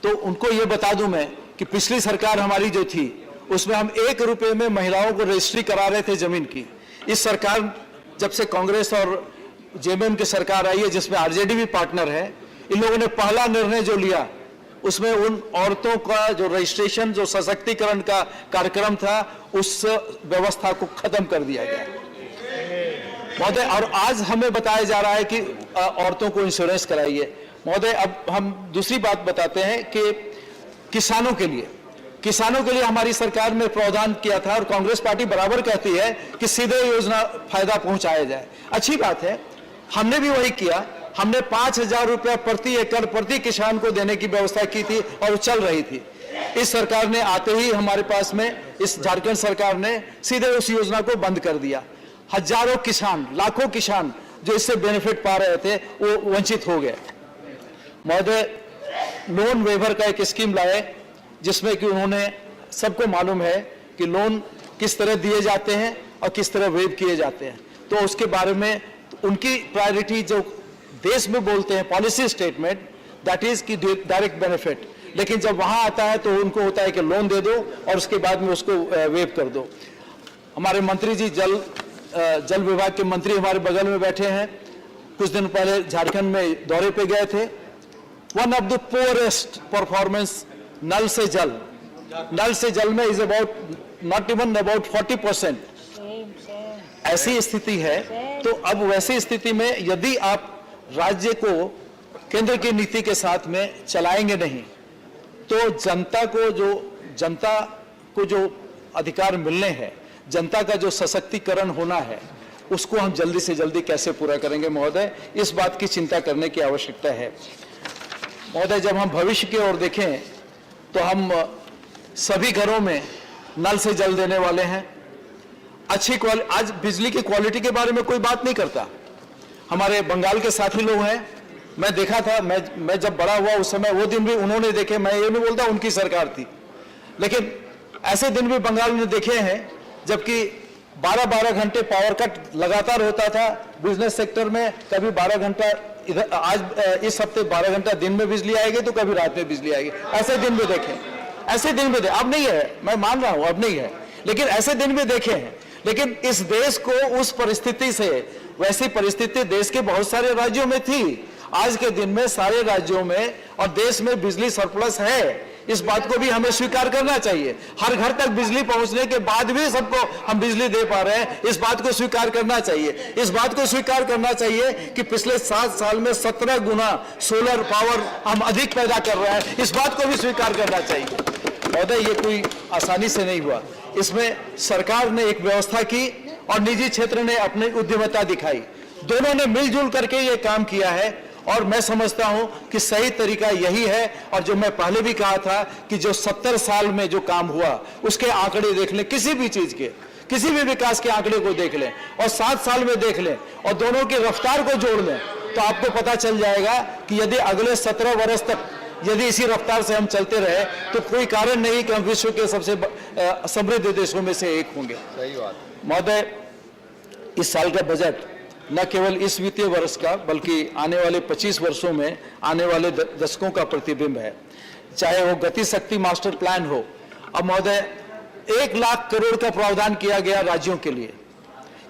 तो उनको ये बता दूं मैं कि पिछली सरकार हमारी जो थी उसमें हम 1 रुपए में महिलाओं को रजिस्ट्री करा रहे थे जमीन की। इस सरकार, जब से कांग्रेस और जेएमएम की सरकार आई है जिसमें आरजेडी भी पार्टनर है, इन लोगों ने पहला निर्णय जो लिया उसमें उन औरतों का जो रजिस्ट्रेशन, जो सशक्तिकरण का कार्यक्रम था, उस व्यवस्था को खत्म कर दिया गया महोदय। और आज हमें बताया जा रहा है कि औरतों को इंश्योरेंस कराइए। महोदय, अब हम दूसरी बात बताते हैं कि किसानों के लिए हमारी सरकार ने प्रावधान किया था, और कांग्रेस पार्टी बराबर कहती है कि सीधे योजना फायदा पहुंचाया जाए। अच्छी बात है, हमने भी वही किया। हमने 5,000 रुपया प्रति एकड़ प्रति किसान को देने की व्यवस्था की थी और वो चल रही थी। इस सरकार ने आते ही हमारे पास में, इस झारखंड सरकार ने सीधे उस योजना को बंद कर दिया। हजारों किसान, लाखों किसान जो इससे बेनिफिट पा रहे थे वो वंचित हो गए। महोदय, लोन वेवर का एक स्कीम लाए जिसमें कि उन्होंने, सबको मालूम है कि लोन किस तरह दिए जाते हैं और किस तरह वेव किए जाते हैं, तो उसके बारे में उनकी प्रायोरिटी जो देश में बोलते हैं पॉलिसी स्टेटमेंट, दैट इज की डायरेक्ट बेनिफिट, लेकिन जब वहां आता है तो उनको होता है कि लोन दे दो और उसके बाद में उसको वेव कर दो। हमारे मंत्री जी, जल विभाग के मंत्री हमारे बगल में बैठे हैं, कुछ दिन पहले झारखंड में दौरे पे गए थे। One of the poorest performance Nal Se Jal में is about not even about 40%। ऐसी स्थिति है, तो अब वैसी स्थिति में यदि आप राज्य को केंद्र की नीति के साथ में चलाएंगे नहीं, तो जनता को जो अधिकार मिलने हैं, जनता का जो सशक्तिकरण होना है, उसको हम जल्दी से जल्दी कैसे पूरा करेंगे महोदय, इस बात की चिंता करने की आवश्यकता है। महोदय, जब हम भविष्य की ओर देखें तो हम सभी घरों में नल से जल देने वाले हैं। अच्छी क्वालिटी, आज बिजली की क्वालिटी के बारे में कोई बात नहीं करता। हमारे बंगाल के साथी लोग हैं, मैं देखा था, मैं जब बड़ा हुआ उस समय वो दिन भी उन्होंने देखे, मैं ये नहीं बोलता उनकी सरकार थी, लेकिन ऐसे दिन भी बंगाल में देखे हैं जबकि 12-12 घंटे पावर कट लगातार होता था बिजनेस सेक्टर में। कभी 12 घंटा इधर, आज इस हफ्ते 12 घंटा दिन में बिजली आएगी तो कभी रात में बिजली आएगी, ऐसे दिन भी देखे, ऐसे दिन भी अब नहीं है, मैं मान रहा हूं अब नहीं है, लेकिन ऐसे दिन भी देखे हैं। लेकिन इस देश को उस परिस्थिति से, वैसी परिस्थिति देश के बहुत सारे राज्यों में थी, आज के दिन में सारे राज्यों में और देश में बिजली सरप्लस है। इस बात को भी हमें स्वीकार करना चाहिए। हर घर तक बिजली पहुंचने के बाद भी सबको हम बिजली दे पा रहे हैं, इस बात को स्वीकार करना चाहिए। इस बात को स्वीकार करना चाहिए कि पिछले 7 साल में 17 गुना सोलर पावर हम अधिक पैदा कर रहे हैं, इस बात को भी स्वीकार करना चाहिए। महोदय, ये कोई आसानी से नहीं हुआ, इसमें सरकार ने एक व्यवस्था की और निजी क्षेत्र ने अपनी उद्यमिता दिखाई, दोनों ने मिलजुल करके ये काम किया है, और मैं समझता हूं कि सही तरीका यही है। और जो मैं पहले भी कहा था कि जो 70 साल में जो काम हुआ उसके आंकड़े देख लें, किसी भी चीज के, किसी भी विकास के आंकड़े को देख लें और 7 साल में देख लें और दोनों की रफ्तार को जोड़ लें, तो आपको पता चल जाएगा कि यदि अगले 17 वर्ष तक यदि इसी रफ्तार से हम चलते रहे तो कोई कारण नहीं कि हम विश्व के सबसे समृद्ध देशों में से एक होंगे। सही बात। महोदय, इस साल का बजट न केवल इस वित्तीय वर्ष का बल्कि आने वाले 25 वर्षों में आने वाले दशकों का प्रतिबिंब है, चाहे वो गति शक्ति मास्टर प्लान हो। अब महोदय, 1 लाख करोड़ का प्रावधान किया गया राज्यों के लिए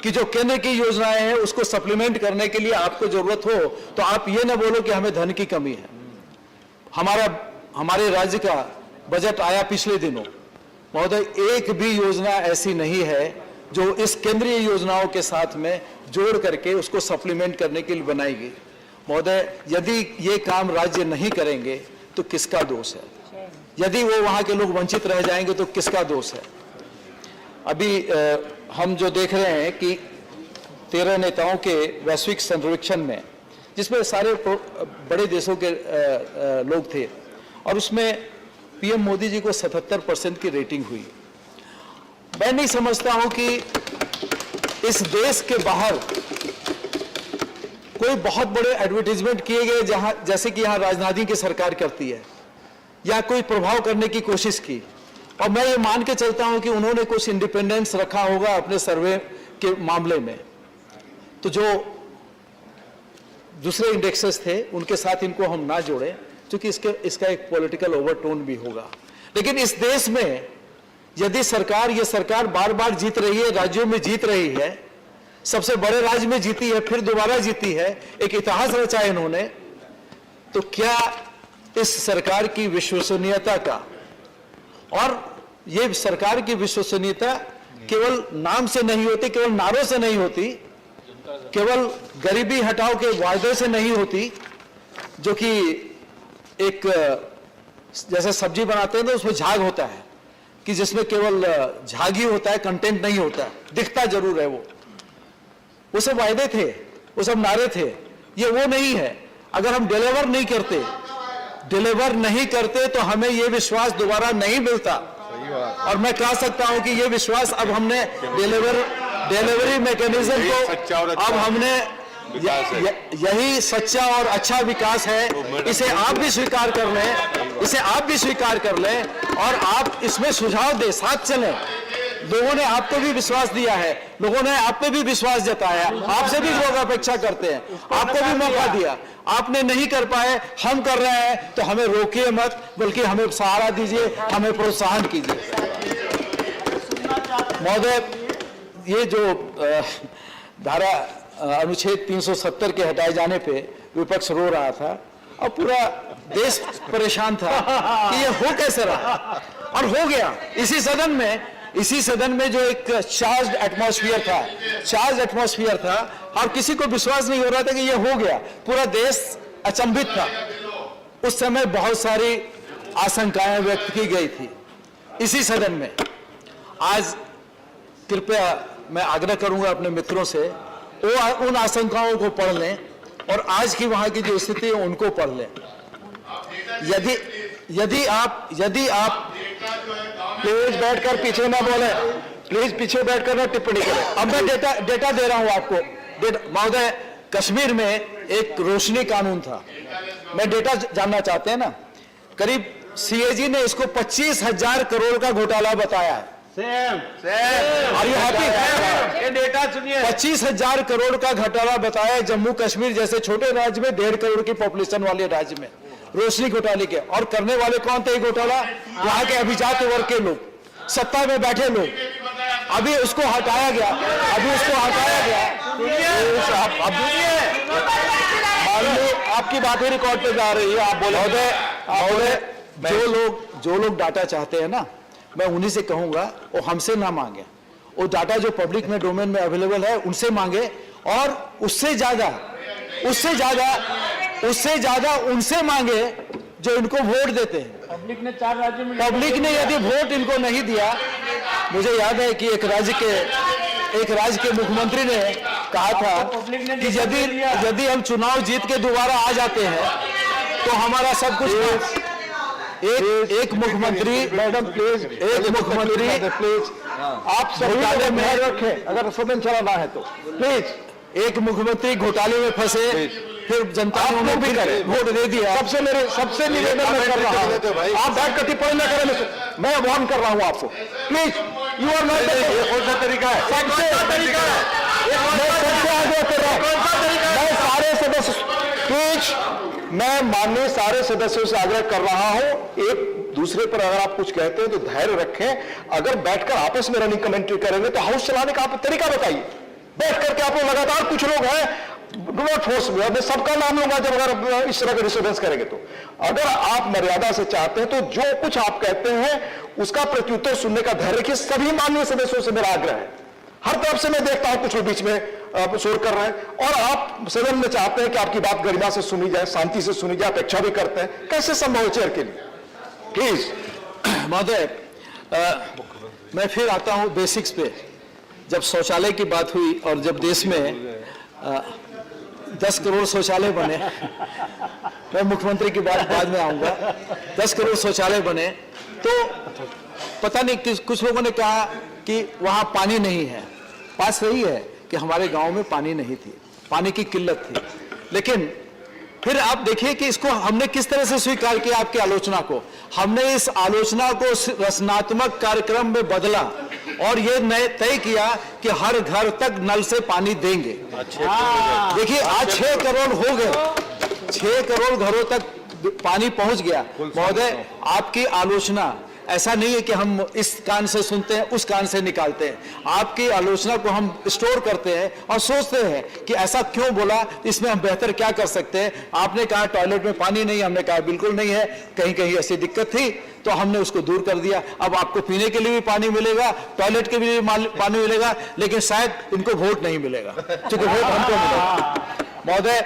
कि जो केंद्र की योजनाएं हैं उसको सप्लीमेंट करने के लिए आपको जरूरत हो तो आप ये ना बोलो कि हमें धन की कमी है। हमारे राज्य का बजट आया पिछले दिनों, महोदय, एक भी योजना ऐसी नहीं है जो इस केंद्रीय योजनाओं के साथ में जोड़ करके उसको सप्लीमेंट करने के लिए बनाई गई। महोदय, यदि ये काम राज्य नहीं करेंगे तो किसका दोष है? यदि वो वहां के लोग वंचित रह जाएंगे तो किसका दोष है? अभी हम जो देख रहे हैं कि 13 नेताओं के वैश्विक सर्वेक्षण में, जिसमें सारे बड़े देशों के लोग थे, और उसमें पीएम मोदी जी को 77% की रेटिंग हुई। मैं नहीं समझता हूं कि इस देश के बाहर कोई बहुत बड़े एडवर्टाइजमेंट किए गए जहां, जैसे कि यहां राजनीति की सरकार करती है, या कोई प्रभाव करने की कोशिश की, और मैं ये मान के चलता हूं कि उन्होंने कुछ इंडिपेंडेंस रखा होगा अपने सर्वे के मामले में, तो जो दूसरे इंडेक्सेस थे उनके साथ इनको हम ना जोड़ें, क्योंकि इसका एक पॉलिटिकल ओवरटोन भी होगा। लेकिन इस देश में यदि ये सरकार बार बार जीत रही है, राज्यों में जीत रही है, सबसे बड़े राज्य में जीती है, फिर दोबारा जीती है, एक इतिहास रचा है इन्होंने, तो क्या इस सरकार की विश्वसनीयता का, और ये सरकार की विश्वसनीयता केवल नाम से नहीं होती, केवल नारों से नहीं होती, केवल गरीबी हटाओ के वायदे से नहीं होती, जो कि एक जैसे सब्जी बनाते हैं तो उसमें झाग होता है, कि जिसमें केवल झाग ही होता है, कंटेंट नहीं होता, दिखता जरूर है वो सब वायदे थे, वो सब नारे थे। ये वो नहीं है। अगर हम डिलीवर नहीं करते तो हमें ये विश्वास दोबारा नहीं मिलता। और मैं कह सकता हूं कि ये विश्वास अब हमने डिलीवरी मैकेनिज्म को, अब हमने यही सच्चा और अच्छा विकास है। इसे आप भी स्वीकार कर लें, और आप इसमें सुझाव दें, साथ चलें। लोगों ने आपको भी विश्वास दिया है, लोगों ने आप पे भी विश्वास जताया, आपसे भी लोग अपेक्षा करते हैं, आपको भी मौका दिया, आपने नहीं कर पाए, हम कर रहे हैं, तो हमें रोकिए मत, बल्कि हमें सहारा दीजिए, हमें प्रोत्साहन कीजिए। महोदय, ये जो धारा अनुच्छेद 370 के हटाए जाने पे विपक्ष रो रहा था और पूरा देश परेशान था कि ये हो कैसे रहा, और हो गया। इसी सदन में जो एक चार्ज्ड एटमॉस्फेयर था, और किसी को विश्वास नहीं हो रहा था कि ये हो गया, पूरा देश अचंभित था। उस समय बहुत सारी आशंकाएं व्यक्त की गई थी इसी सदन में। आज कृपया मैं आग्रह करूंगा अपने मित्रों से, वो उन आशंकाओं को पढ़ लें और आज की वहां की जो स्थिति है उनको पढ़ लें। यदि आप प्लीज बैठकर पीछे ना बोले, प्लीज पीछे बैठकर ना टिप्पणी करें। अब मैं डेटा दे रहा हूं आपको। महोदय, कश्मीर में एक रोशनी कानून था, मैं डेटा जानना चाहते हैं ना। करीब सीएजी ने इसको 25,000 करोड़ का घोटाला बताया है। Are you happy? ये डेटा सुनिए। 25,000 करोड़ का घोटाला बताया जम्मू कश्मीर जैसे छोटे राज्य में, 1.5 करोड़ की पॉपुलेशन वाले राज्य में, रोशनी घोटाले के। और करने वाले कौन थे घोटाला? वहां के अभिजात वर्ग के लोग, सत्ता में बैठे लोग। अभी उसको हटाया गया। आपकी बात ही रिकॉर्ड पे जा रही है, आप बोले। जो लोग डाटा चाहते हैं ना, मैं उन्हीं से कहूंगा वो हमसे ना मांगे, वो डाटा जो पब्लिक में डोमेन में अवेलेबल है उनसे मांगे, और उससे ज्यादा उनसे मांगे जो इनको वोट देते हैं। पब्लिक ने यदि वोट इनको नहीं दिया, मुझे याद है कि एक राज्य के मुख्यमंत्री ने कहा था कि यदि हम चुनाव जीत के दोबारा आ जाते हैं तो हमारा सब कुछ। एक मुख्यमंत्री, मैडम प्लीज, आप घोटाले में रखें, अगर सदन चलाना है तो प्लीज। एक मुख्यमंत्री घोटाले में फंसे, फिर जनता ने उन्हें भी वोट दे दिया। सबसे निवेदन मैं कर रहा हूं, आप बैठ कर टिप्पणी न करें, मैं वार्न कर रहा हूं आपको, प्लीज। यू आर नॉट, ये कौन सा तरीका है? मैं सारे सदस्य, प्लीज, मैं माननीय सारे सदस्यों से आग्रह कर रहा हूं, एक दूसरे पर अगर आप कुछ कहते हैं तो धैर्य रखें। अगर बैठकर आपस में रनिंग कमेंट्री करेंगे तो हाउस चलाने का आप तरीका बताइए। बैठ करके आप लोग लगातार, कुछ लोग हैं, डू नॉट फोर्स मी, मैं सबका नाम लूंगा जब अगर इस तरह का डिस्टर्बेंस करेंगे तो। अगर आप मर्यादा से चाहते हैं तो जो कुछ आप कहते हैं उसका प्रत्युत्तर सुनने का धैर्य रखिए। सभी माननीय सदस्यों से मेरा आग्रह है। हर तरफ से मैं देखता हूं कुछ लोग बीच में शोर कर रहे हैं, और आप सदन में चाहते हैं कि आपकी बात गरिमा से सुनी जाए, शांति से सुनी जाए, अपेक्षा भी करते हैं। कैसे संभव है चेयर के लिए? प्लीज। महोदय, मैं फिर आता हूं बेसिक्स पे। जब शौचालय की बात हुई और जब देश में 10 करोड़ शौचालय बने, मैं मुख्यमंत्री की बात बाद में आऊंगा, 10 करोड़ शौचालय बने, तो पता नहीं कुछ लोगों ने कहा कि वहां पानी नहीं है। बात सही है कि हमारे गांव में पानी नहीं थी, पानी की किल्लत थी, लेकिन फिर आप देखिए कि इसको हमने किस तरह से स्वीकार किया। आपकी आलोचना को हमने इस आलोचना को रचनात्मक कार्यक्रम में बदला और ये तय किया कि हर घर तक नल से पानी देंगे। देखिए आज 6 करोड़ हो गए, 6 करोड़ घरों तक पानी पहुंच गया। महोदय, आपकी आलोचना ऐसा नहीं है कि हम इस कान से सुनते हैं उस कान से निकालते हैं। आपकी आलोचना को हम स्टोर करते हैं और सोचते हैं कि ऐसा क्यों बोला, इसमें हम बेहतर क्या कर सकते हैं। आपने कहा टॉयलेट में पानी नहीं, हमने कहा बिल्कुल नहीं है, कहीं कहीं ऐसी दिक्कत थी तो हमने उसको दूर कर दिया। अब आपको पीने के लिए भी पानी मिलेगा, टॉयलेट के लिए भी पानी मिलेगा, लेकिन शायद इनको वोट नहीं मिलेगा, क्योंकि वोट हमको मिलेगा। महोदय,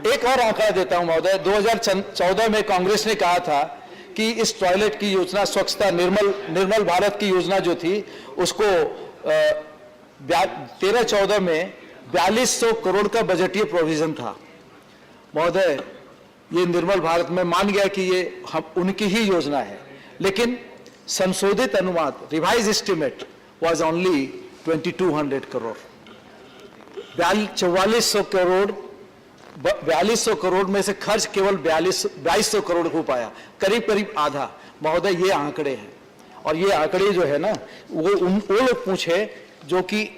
एक और आंकड़ा देता हूं महोदय, 2014 में कांग्रेस ने कहा था कि इस टॉयलेट की योजना, स्वच्छता निर्मल भारत की योजना जो थी, उसको 13-14 में 4200 करोड़ का बजटीय प्रोविजन था। महोदय, ये निर्मल भारत में मान गया कि ये उनकी ही योजना है, लेकिन संशोधित अनुमान, revise estimate was only 2200 crore. 4200 crore में से खर्च केवल 2200 करोड़ हो पाया, करीब करीब आधा। महोदय, ये आंकड़े हैं, और ये आंकड़े जो है ना, वो लोग पूछे जो कि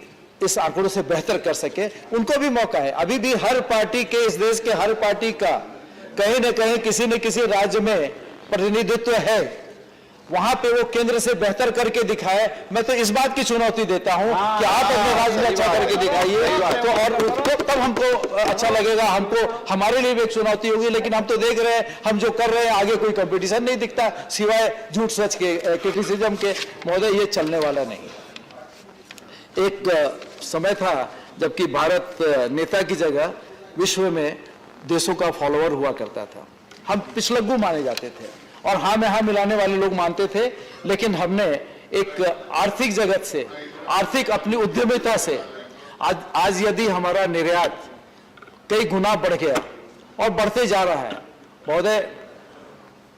इस आंकड़ों से बेहतर कर सके, उनको भी मौका है। अभी भी हर पार्टी के, इस देश के हर पार्टी का कहीं न कहीं किसी न किसी राज्य में प्रतिनिधित्व है, वहां पे वो केंद्र से बेहतर करके दिखाए। मैं तो इस बात की चुनौती देता हूं कि आप अपने राज्य में अच्छा करके दिखाइए, तो और तब हमको अच्छा लगेगा, हमको हमारे लिए भी एक चुनौती होगी। लेकिन हम तो देख रहे हैं, हम जो कर रहे हैं, आगे कोई कंपटीशन नहीं दिखता सिवाय झूठ सच के, क्रिटिसिज्म के। महोदय, ये चलने वाला नहीं। एक समय था जबकि भारत नेता की जगह विश्व में देशों का फॉलोअर हुआ करता था। हम पिछलग्गू माने जाते थे और हाँ में हाँ मिलाने वाले लोग मानते थे, लेकिन हमने एक आर्थिक जगत से, आर्थिक अपनी उद्यमिता से आज यदि हमारा निर्यात कई गुना बढ़ गया और बढ़ते जा रहा है। महोदय,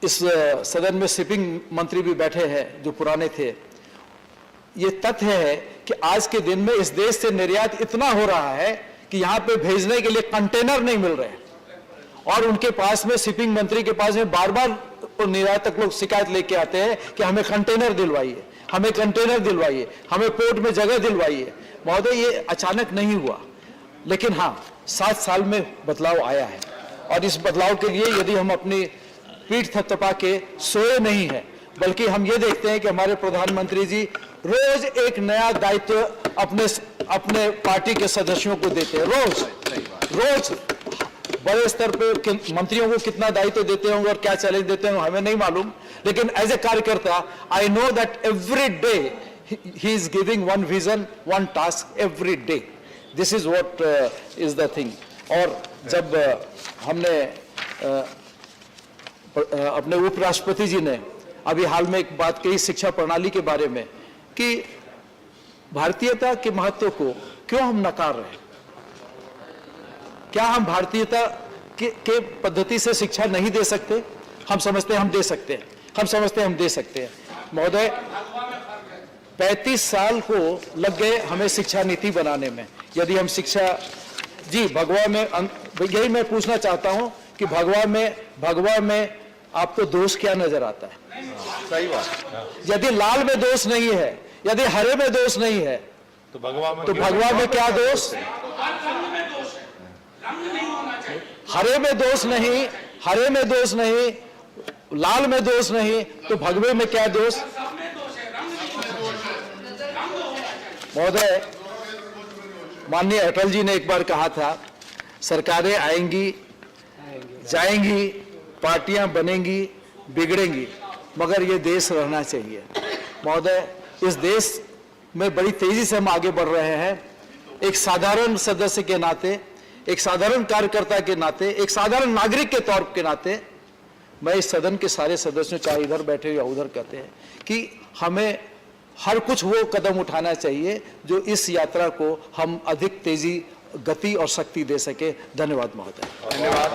इस सदन में शिपिंग मंत्री भी बैठे हैं जो पुराने थे। ये तथ्य है कि आज के दिन में इस देश से निर्यात इतना हो रहा है कि यहां पे भेजने के लिए कंटेनर नहीं मिल रहे, और उनके पास में, शिपिंग मंत्री के पास में बार बार निर्यातक लोग शिकायत लेके आते हैं कि हमें कंटेनर दिलवाइए, हमें कंटेनर दिलवाइए, हमें पोर्ट में जगह दिलवाइए। महोदय, ये अचानक नहीं हुआ, लेकिन हाँ 7 साल में बदलाव आया है, और इस बदलाव के लिए यदि हम अपनी पीठ थपथपा के सोए नहीं है, बल्कि हम ये देखते हैं कि हमारे प्रधानमंत्री जी रोज एक नया दायित्व अपने पार्टी के सदस्यों को देते हैं। रोज बड़े स्तर पे मंत्रियों को कितना दायित्व देते होंगे और क्या चैलेंज देते होंगे हमें नहीं मालूम, लेकिन एज ए कार्यकर्ता I know that every day he is giving one vision, one task every day. This is what is the thing. और जब हमने अपने उपराष्ट्रपति जी ने अभी हाल में एक बात कही शिक्षा प्रणाली के बारे में कि भारतीयता के महत्व को क्यों हम नकार रहे हैं, क्या हम भारतीयता के पद्धति से शिक्षा नहीं दे सकते? हम समझते हैं हम दे सकते हैं, हम समझते हैं हम दे सकते हैं। महोदय, 35 साल को लग गए हमें शिक्षा नीति बनाने में। यदि हम शिक्षा, जी भगवा में, यही मैं पूछना चाहता हूं कि भगवा में आपको दोष क्या नजर आता है? सही बात। यदि लाल में दोष नहीं है, यदि हरे में दोष नहीं है, तो भगवा में क्या दोष? हरे में दोष नहीं, हरे में दोष नहीं, लाल में दोष नहीं, तो भगवे में क्या दोष? महोदय, माननीय अटल जी ने एक बार कहा था, सरकारें आएंगी जाएंगी, पार्टियां बनेंगी बिगड़ेंगी, मगर ये देश रहना चाहिए। महोदय, इस देश में बड़ी तेजी से हम आगे बढ़ रहे हैं। एक साधारण सदस्य के नाते, एक साधारण कार्यकर्ता के नाते, एक साधारण नागरिक के तौर के नाते मैं इस सदन के सारे सदस्यों, चाहे इधर बैठे या उधर, कहते हैं कि हमें हर कुछ वो कदम उठाना चाहिए जो इस यात्रा को हम अधिक तेजी, गति और शक्ति दे सके। धन्यवाद महोदय। धन्यवाद।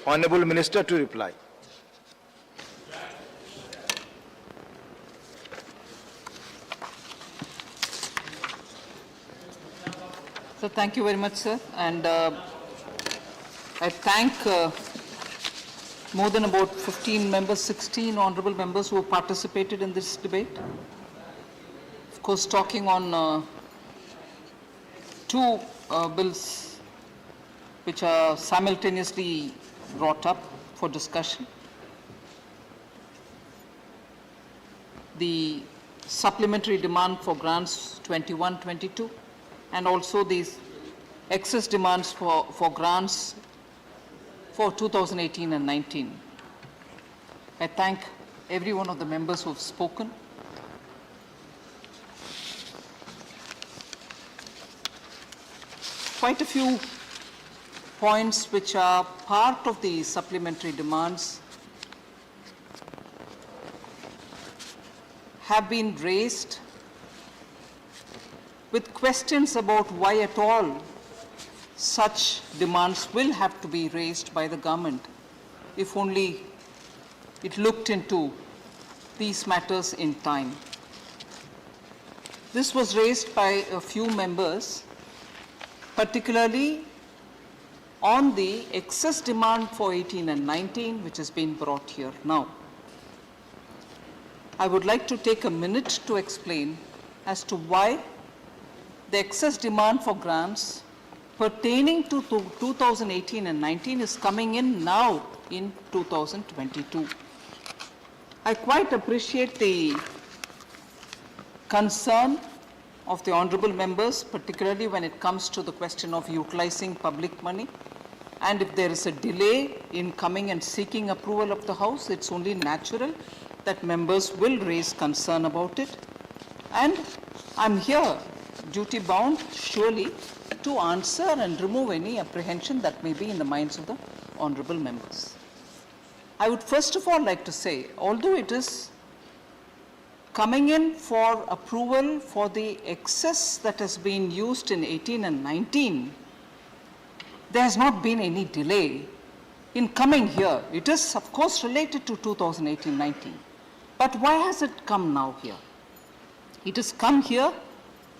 Honourable minister to reply. So thank you very much, sir. And I thank more than about 15 members, 16 honorable members who have participated in this debate. Of course, talking on two bills which are simultaneously brought up for discussion. The supplementary demand for grants 21-22 and also these excess demands for grants for 2018 and 19. I thank every one of the members who have spoken. Quite a few points which are part of the supplementary demands have been raised with questions about why at all such demands will have to be raised by the government if only it looked into these matters in time. This was raised by a few members, particularly on the excess demand for 18 and 19, which has been brought here now. I would like to take a minute to explain as to why the excess demand for grants pertaining to 2018 and 19 is coming in now in 2022. I quite appreciate the concern of the honorable members, particularly when it comes to the question of utilizing public money. And if there is a delay in coming and seeking approval of the House, it's only natural that members will raise concern about it. And I'm here, duty bound, surely, to answer and remove any apprehension that may be in the minds of the honorable members. I would first of all like to say, although it is coming in for approval for the excess that has been used in 18 and 19, there has not been any delay in coming here. It is, of course, related to 2018-19. But why has it come now here? It has come here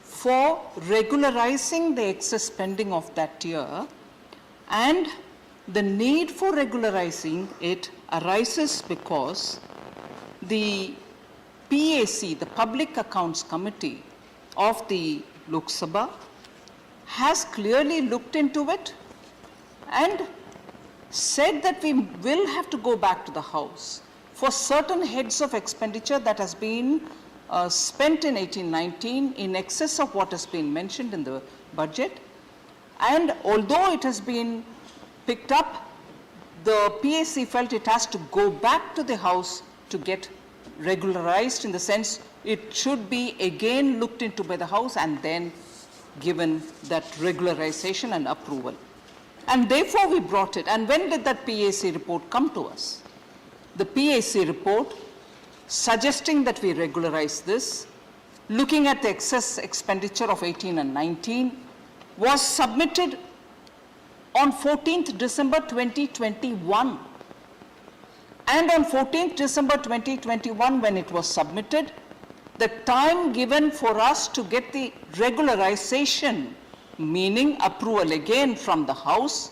for regularizing the excess spending of that year, and the need for regularizing it arises because the PAC, the Public Accounts Committee of the Lok Sabha, has clearly looked into it and said that we will have to go back to the House for certain heads of expenditure that has been spent in 18-19 in excess of what has been mentioned in the budget. And although it has been picked up, the PAC felt it has to go back to the House to get regularized, in the sense it should be again looked into by the House and then given that regularization and approval. And therefore we brought it. And when did that PAC report come to us? The PAC report suggesting that we regularize this, looking at the excess expenditure of 18 and 19, was submitted on 14th December 2021. And on 14th December 2021, when it was submitted, the time given for us to get the regularization, meaning approval again from the House,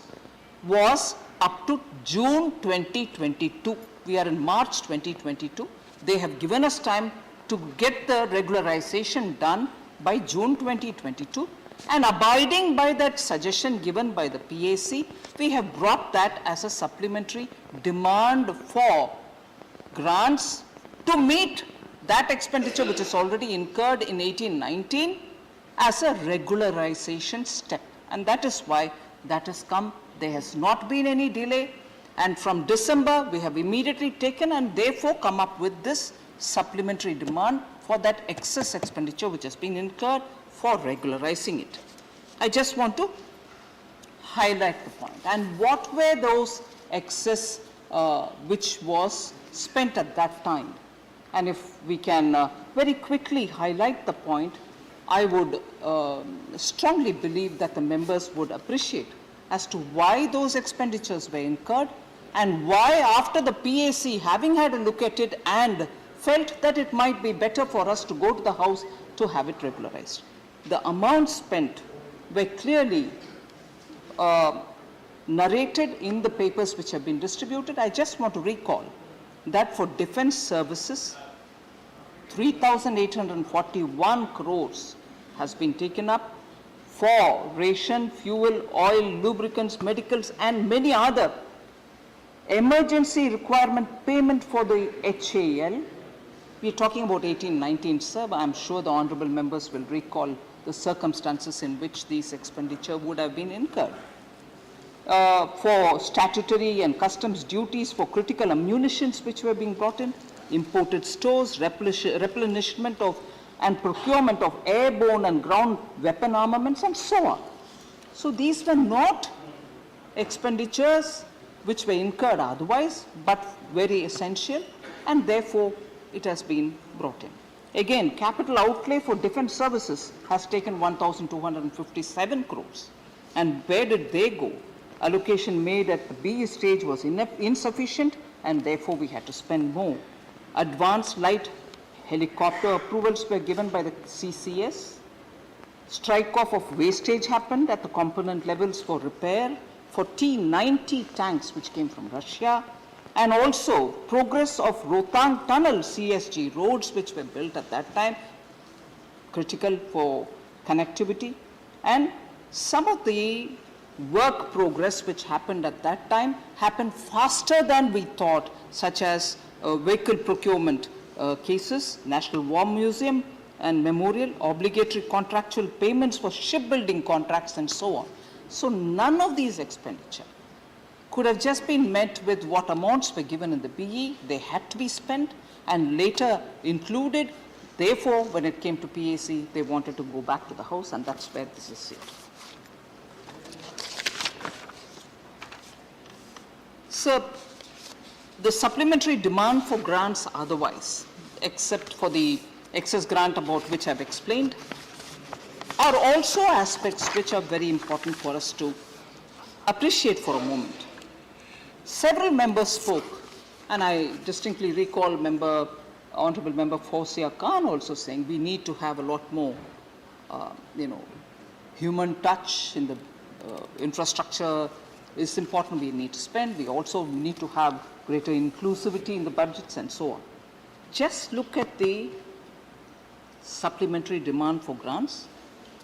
was up to June 2022. We are in March 2022. They have given us time to get the regularization done by June 2022. And abiding by that suggestion given by the PAC, we have brought that as a supplementary demand for grants to meet that expenditure which is already incurred in 18-19 as a regularization step. And that is why that has come. There has not been any delay. And from December, we have immediately taken and therefore come up with this supplementary demand for that excess expenditure which has been incurred for regularizing it. I just want to highlight the point. And what were those excess which was spent at that time? And if we can very quickly highlight the point, I would strongly believe that the members would appreciate as to why those expenditures were incurred and why, after the PAC having had a look at it and felt that it might be better for us to go to the House to have it regularized. The amounts spent were clearly narrated in the papers which have been distributed. I just want to recall that for defense services, 3,841 crores has been taken up for ration, fuel, oil, lubricants, medicals, and many other emergency requirement payment for the HAL. We are talking about 1819, sir. I'm sure the honorable members will recall the circumstances in which these expenditure would have been incurred. For statutory and customs duties for critical ammunitions which were being brought in, imported stores, replenishment of and procurement of airborne and ground weapon armaments, and so on. So these were not expenditures which were incurred otherwise, but very essential, and therefore it has been brought in. Again, capital outlay for defense services has taken 1,257 crores. And where did they go? Allocation made at the B stage was insufficient, and therefore we had to spend more. Advanced light helicopter approvals were given by the CCS. Strike-off of wastage happened at the component levels for repair for T-90 tanks which came from Russia, and also progress of Rohtang Tunnel CSG roads which were built at that time, critical for connectivity, and some of the work progress which happened at that time happened faster than we thought, such as vehicle procurement cases, National War Museum and Memorial, obligatory contractual payments for shipbuilding contracts, and so on. So none of these expenditure could have just been met with what amounts were given in the BE. They had to be spent and later included. Therefore, when it came to PAC, they wanted to go back to the House, and that's where this is here. So, the supplementary demand for grants otherwise, except for the excess grant about which I've explained, are also aspects which are very important for us to appreciate for a moment. Several members spoke, and I distinctly recall Honorable Member Wholesale Khan also saying we need to have a lot more, human touch in the infrastructure is important. We need to spend. We also need to have greater inclusivity in the budgets and so on. Just look at the supplementary demand for grants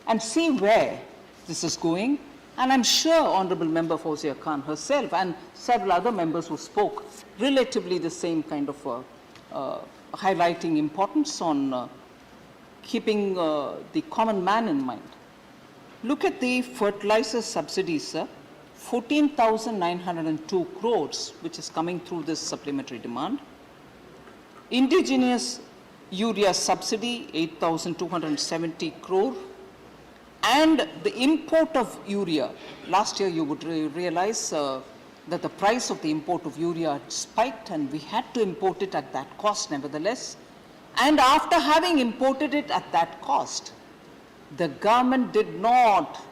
and see where this is going. And I'm sure Honorable Member Fawzia Khan herself and several other members who spoke relatively the same kind of highlighting importance on keeping the common man in mind. Look at the fertilizer subsidies, sir. 14,902 crores, which is coming through this supplementary demand. Indigenous urea subsidy, 8,270 crore. And the import of urea, last year you would realize that the price of the import of urea had spiked, and we had to import it at that cost nevertheless. And after having imported it at that cost, the government did not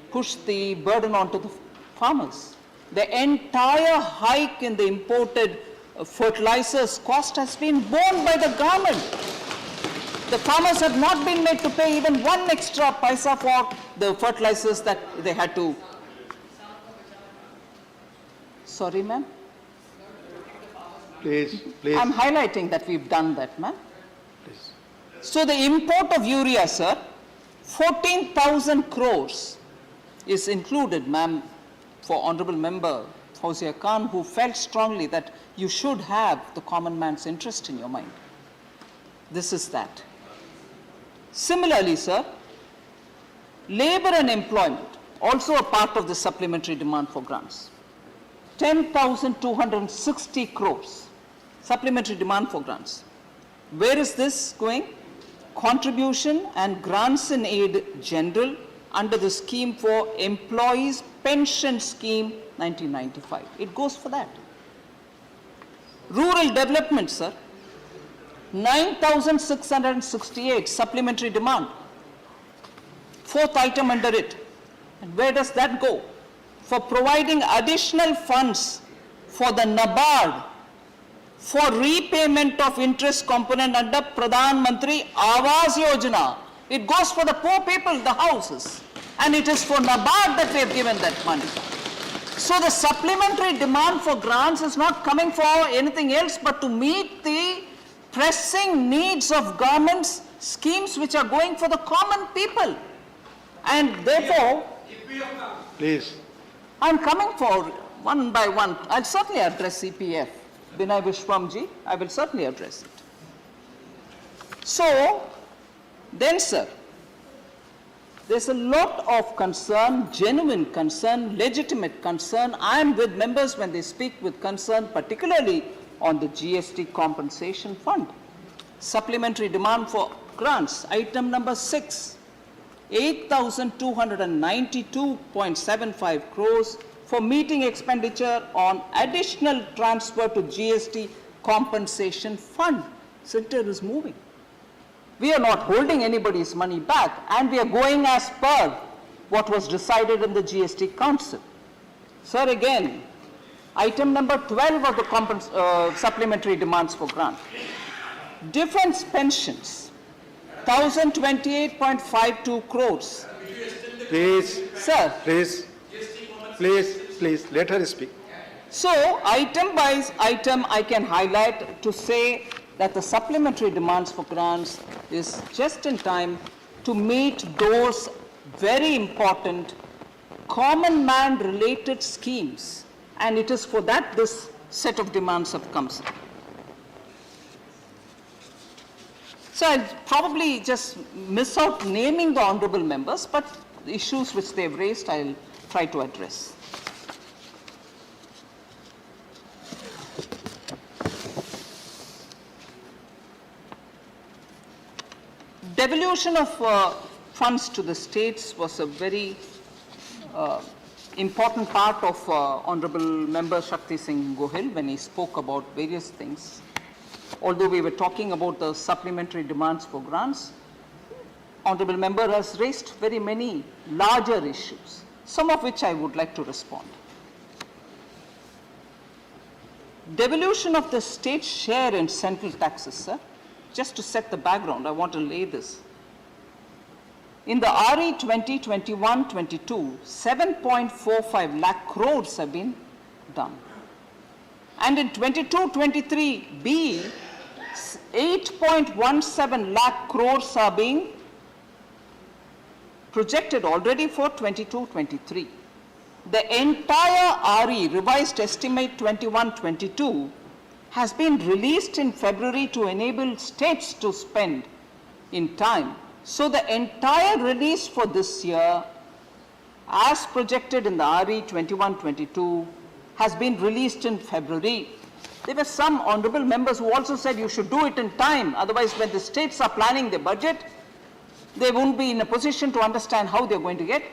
push the burden onto the farmers. The entire hike in the imported fertilizers cost has been borne by the government. The farmers have not been made to pay even one extra paisa for the fertilizers that they had to. Sorry, ma'am? Please. I'm highlighting that we've done that, ma'am. So the import of urea, sir, 14,000 crores is included, ma'am, for Honorable Member Fawzia Khan, who felt strongly that you should have the common man's interest in your mind. This is that. Similarly, sir, labor and employment, also a part of the supplementary demand for grants. 10,260 crores supplementary demand for grants. Where is this going? Contribution and grants in aid general under the scheme for employees pension scheme 1995. It goes for that. Rural development, sir, 9,668 supplementary demand. Fourth item under it. And where does that go? For providing additional funds for the NABARD for repayment of interest component under Pradhan Mantri Awas Yojana. It goes for the poor people, the houses. And it is for NABARD that we have given that money. So the supplementary demand for grants is not coming for anything else but to meet the pressing needs of government's schemes which are going for the common people. And therefore, Please. I'm coming for one by one. I'll certainly address CPF. Binay Vishwamji, I will certainly address it. So, then sir, there's a lot of concern, genuine concern, legitimate concern. I am with members when they speak with concern, particularly on the GST Compensation Fund. Supplementary demand for grants, item number 6, 8,292.75 crores for meeting expenditure on additional transfer to GST Compensation Fund. Center is moving. We are not holding anybody's money back, and we are going as per what was decided in the GST Council. Sir, again, item number 12 of the supplementary demands for grant. Defense pensions, 1,028.52 crores. Please. Sir. Please. Please, let her speak. So, item by item, I can highlight to say that the supplementary demands for grants is just in time to meet those very important common man related schemes, and it is for that this set of demands have come. So I'll probably just miss out naming the honorable members, but the issues which they've raised I'll try to address. Devolution of funds to the states was a very important part of Honorable Member Shakti Singh Gohil when he spoke about various things. Although we were talking about the supplementary demands for grants, Honorable Member has raised very many larger issues, some of which I would like to respond. Devolution of the state share in central taxes, sir. Just to set the background, I want to lay this. In the RE 2021-22, 7.45 lakh crores have been done. And in 22-23B, 8.17 lakh crores are being projected already for 22-23. The entire RE, revised estimate 21-22, has been released in February to enable states to spend in time. So the entire release for this year, as projected in the RE 21-22, has been released in February. There were some honorable members who also said you should do it in time, otherwise when the states are planning their budget, they won't be in a position to understand how they're going to get.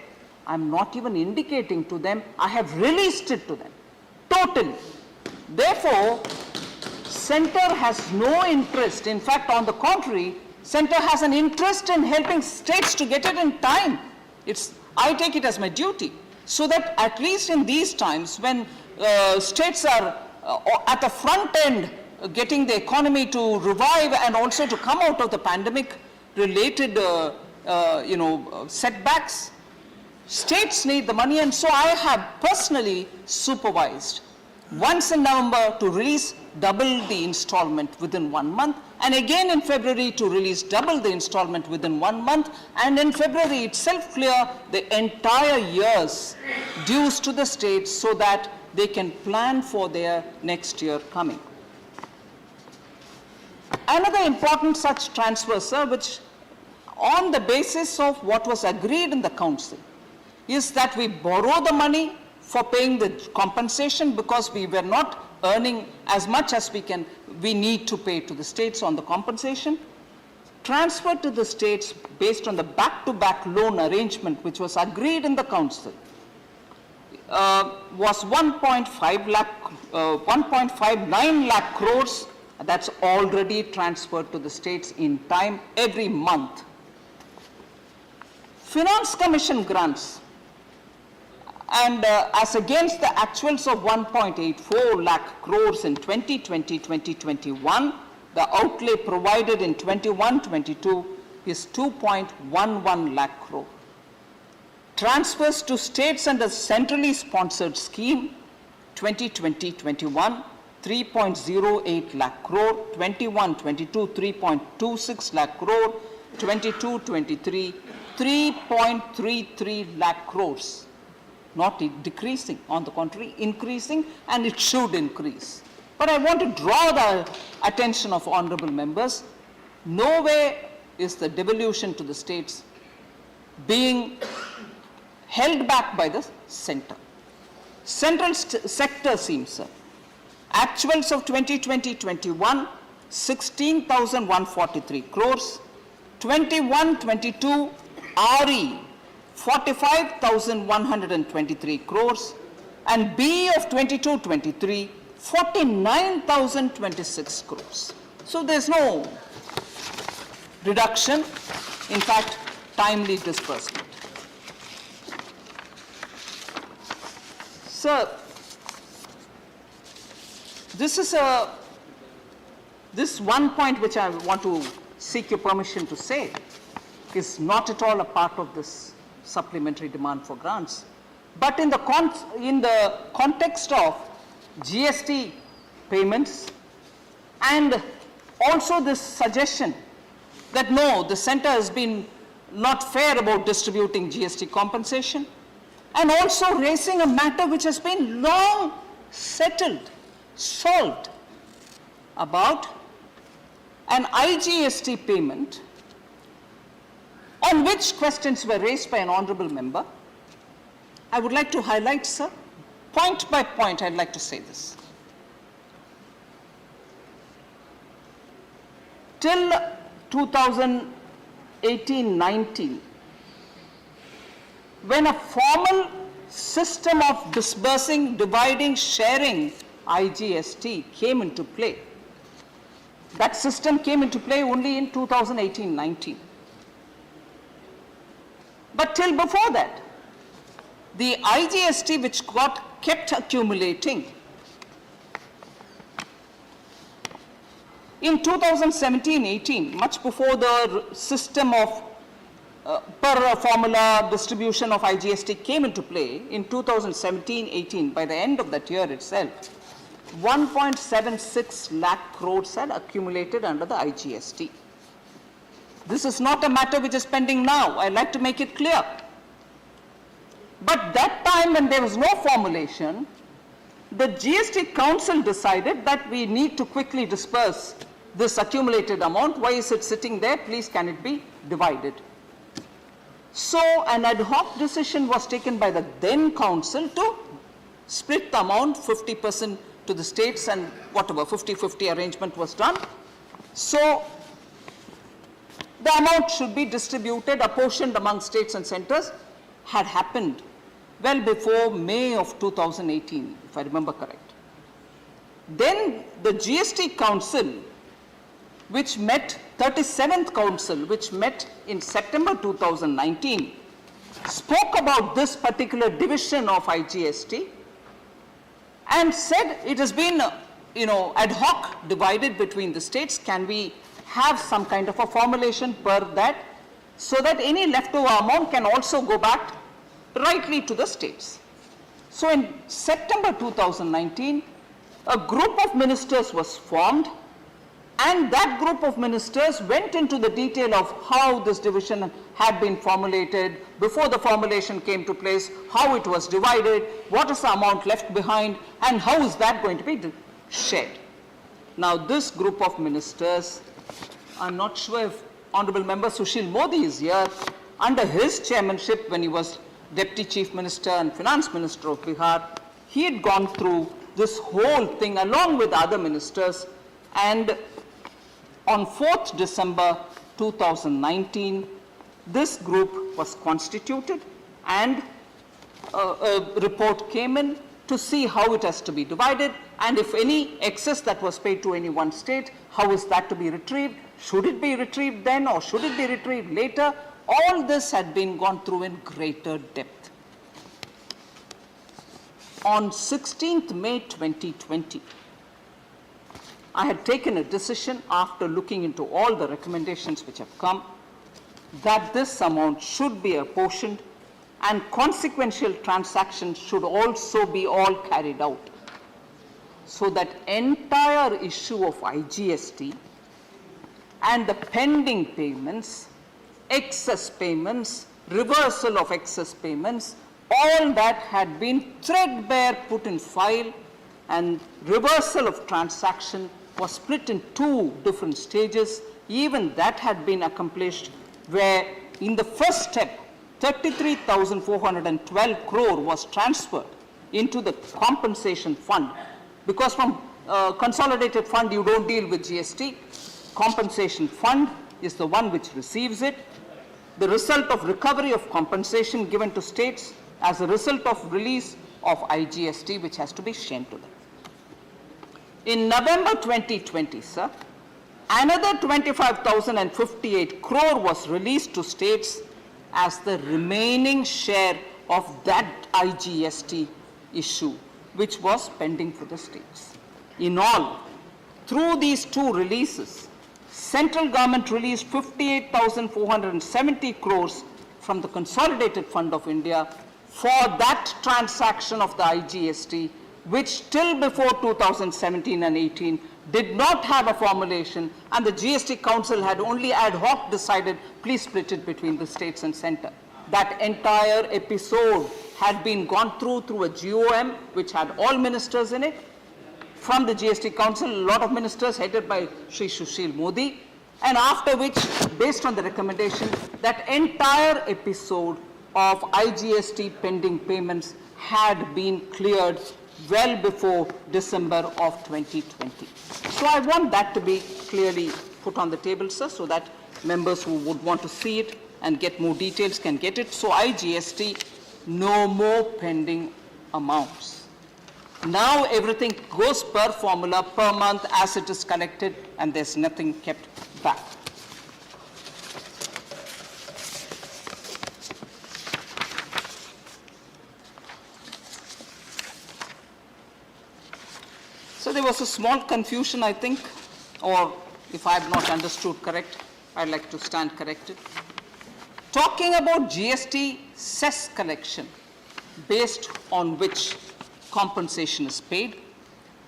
I'm not even indicating to them, I have released it to them, totally. Therefore, Center has no interest, in fact, on the contrary, Center has an interest in helping states to get it in time. I take it as my duty, so that at least in these times when states are at the front end getting the economy to revive and also to come out of the pandemic related setbacks, states need the money, and so I have personally supervised once in November to release double the installment within 1 month, and again in February to release double the installment within 1 month, and in February itself clear the entire year's dues to the states so that they can plan for their next year coming. Another important such transfer, sir, which on the basis of what was agreed in the council, is that we borrow the money for paying the compensation because we were not earning as much as we need to pay to the states on the compensation. Transfer to the states based on the back-to-back loan arrangement which was agreed in the council was 1.59 lakh crores. That's already transferred to the states in time every month. Finance Commission grants, and as against the actuals of 1.84 lakh crores in 2020-2021, the outlay provided in 21-22 is 2.11 lakh crore. Transfers to states under centrally sponsored scheme 2020-21, 3.08 lakh crore, 21-22, 3.26 lakh crore, 22-23, 3.33 lakh crores. Not decreasing, on the contrary, increasing, and it should increase. But I want to draw the attention of honorable members. Nowhere is the devolution to the states being held back by the center. Central sector seems, sir. Actuals of 2020-21, 16,143 crores. 21-22 RE, 45,123 crores. And B of 22-23, 49,026 crores. So there's no reduction, in fact, timely disbursement. Sir, this one point which I want to seek your permission to say is not at all a part of this supplementary demand for grants, but in the context of GST payments and also this suggestion that no, the center has been not fair about distributing GST compensation, and also raising a matter which has been long settled, solved, about an IGST payment on which questions were raised by an honorable member. I would like to highlight, sir, point by point, I'd like to say this. Till 2018-19, when a formal system of disbursing, dividing, sharing IGST came into play, that system came into play only in 2018-19. But till before that, the IGST which kept accumulating, in 2017-18, much before the system of per formula distribution of IGST came into play, in 2017-18, by the end of that year itself, 1.76 lakh crores had accumulated under the IGST. This is not a matter which is pending now. I'd like to make it clear. But that time when there was no formulation, the GST Council decided that we need to quickly disperse this accumulated amount. Why is it sitting there? Please, can it be divided? So an ad hoc decision was taken by the then council to split the amount 50% to the states, and whatever 50-50 arrangement was done. So the amount should be distributed, apportioned among states and centers, had happened well before May of 2018, if I remember correct. Then the GST Council, which met, 37th Council, which met in September 2019, spoke about this particular division of IGST and said it has been, ad hoc divided between the states. Can we have some kind of a formulation per that, so that any leftover amount can also go back rightly to the states? So in September 2019, a group of ministers was formed, and that group of ministers went into the detail of how this division had been formulated, before the formulation came to place, how it was divided, what is the amount left behind, and how is that going to be shared. Now this group of ministers, I'm not sure if Honorable Member Sushil Modi is here, under his chairmanship when he was Deputy Chief Minister and Finance Minister of Bihar. He had gone through this whole thing along with other ministers, and on 4th December 2019, this group was constituted and a report came in to see how it has to be divided, and if any excess that was paid to any one state, how is that to be retrieved? Should it be retrieved then or should it be retrieved later? All this had been gone through in greater depth. On 16th May 2020, I had taken a decision after looking into all the recommendations which have come that this amount should be apportioned and consequential transactions should also be all carried out, so that entire issue of IGST and the pending payments, excess payments, reversal of excess payments, all that had been threadbare put in file, and reversal of transaction was split in 2 different stages. Even that had been accomplished, where in the first step 33,412 crore was transferred into the compensation fund, because from consolidated fund you don't deal with GST. Compensation fund is the one which receives it. The result of recovery of compensation given to states as a result of release of IGST, which has to be sent to them. In November 2020, sir, another 25,058 crore was released to states as the remaining share of that IGST issue, which was pending for the states. In all, through these 2 releases, central government released 58,470 crores from the Consolidated Fund of India for that transaction of the IGST, which till before 2017 and 18 did not have a formulation, and the GST Council had only ad hoc decided, please split it between the states and center. That entire episode had been gone through a GOM, which had all ministers in it. From the GST Council, a lot of ministers headed by Shri Sushil Modi, and after which, based on the recommendation, that entire episode of IGST pending payments had been cleared well before December of 2020. So I want that to be clearly put on the table, sir, so that members who would want to see it and get more details can get it. So IGST, no more pending amounts. Now everything goes per formula, per month, as it is collected, and there's nothing kept back. So there was a small confusion, I think, or if I have not understood correct, I'd like to stand corrected. Talking about GST cess collection, based on which compensation is paid,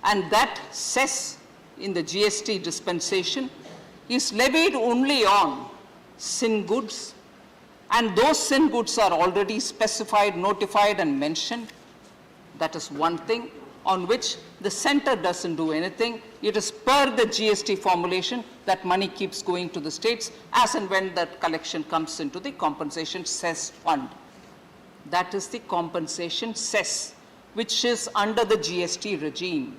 and that cess in the GST dispensation is levied only on sin goods, and those sin goods are already specified, notified and mentioned. That is one thing on which the center doesn't do anything. It is per the GST formulation that money keeps going to the states as and when that collection comes into the compensation cess fund. That is the compensation cess, which is under the GST regime.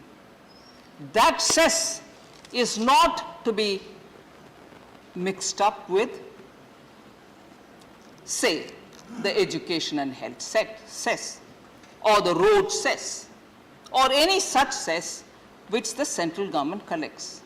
That cess is not to be mixed up with, say, the education and health cess, or the road cess, or any such cess which the central government collects,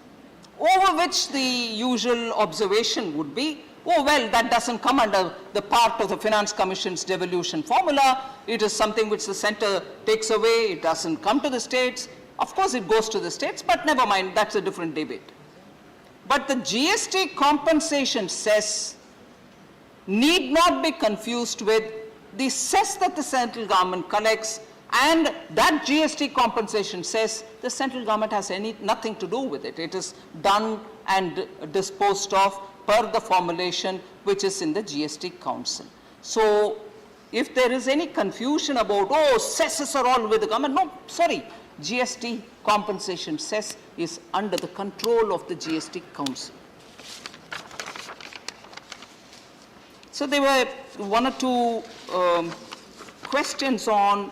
over which the usual observation would be, oh well, that doesn't come under the part of the Finance Commission's devolution formula, it is something which the center takes away, it doesn't come to the states. Of course it goes to the states, but never mind, that's a different debate. But the GST compensation cess need not be confused with the cess that the central government collects, and that GST compensation cess, the central government has nothing to do with it. It is done and disposed of per the formulation which is in the GST Council. So if there is any confusion about, oh, cesses are all with the government, no, sorry, GST compensation cess is under the control of the GST Council. So there were one or two questions on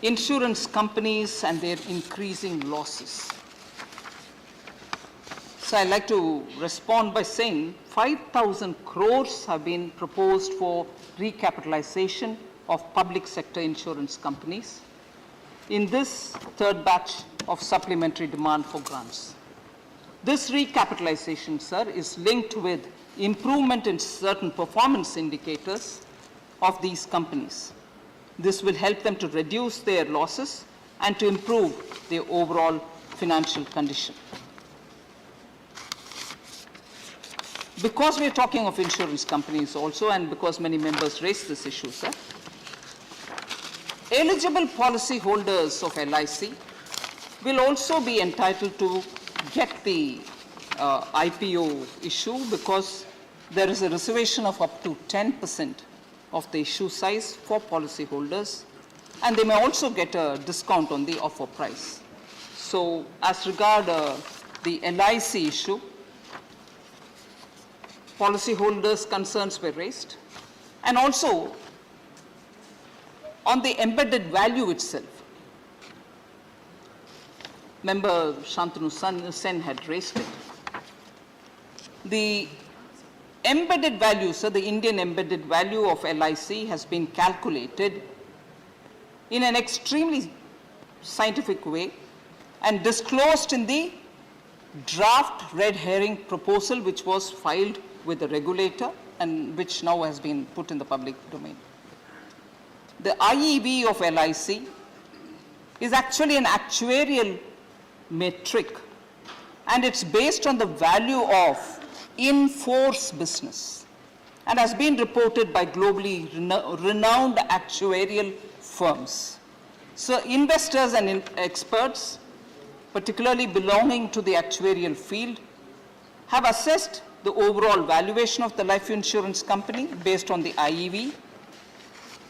insurance companies and their increasing losses. So I'd like to respond by saying 5,000 crores have been proposed for recapitalization of public sector insurance companies in this third batch of supplementary demand for grants. This recapitalization, sir, is linked with improvement in certain performance indicators of these companies. This will help them to reduce their losses and to improve their overall financial condition. Because we are talking of insurance companies also, and because many members raised this issue, sir, eligible policy holders of LIC will also be entitled to get the IPO issue, because there is a reservation of up to 10% of the issue size for policy holders, and they may also get a discount on the offer price. So as regard the LIC issue, policyholders' concerns were raised, and also on the embedded value itself. Member Shantanu Sen had raised it. The embedded value, sir, the Indian embedded value of LIC has been calculated in an extremely scientific way and disclosed in the draft red herring proposal which was filed with the regulator and which now has been put in the public domain. The IEV of LIC is actually an actuarial metric, and it's based on the value of in-force business and has been reported by globally renowned actuarial firms. So investors and experts, particularly belonging to the actuarial field, have assessed the overall valuation of the life insurance company based on the IEV,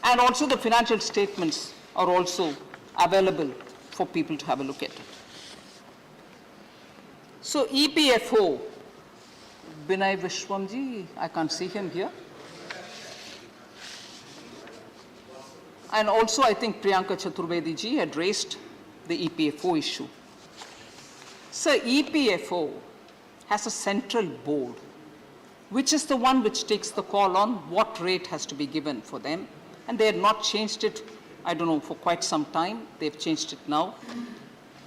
and also the financial statements are also available for people to have a look at it. So EPFO, Binay Vishwamji, I can't see him here. And also I think Priyanka Chaturvedi ji had raised the EPFO issue. So EPFO has a central board, which is the one which takes the call on what rate has to be given for them. And they had not changed it, I don't know, for quite some time. They've changed it now.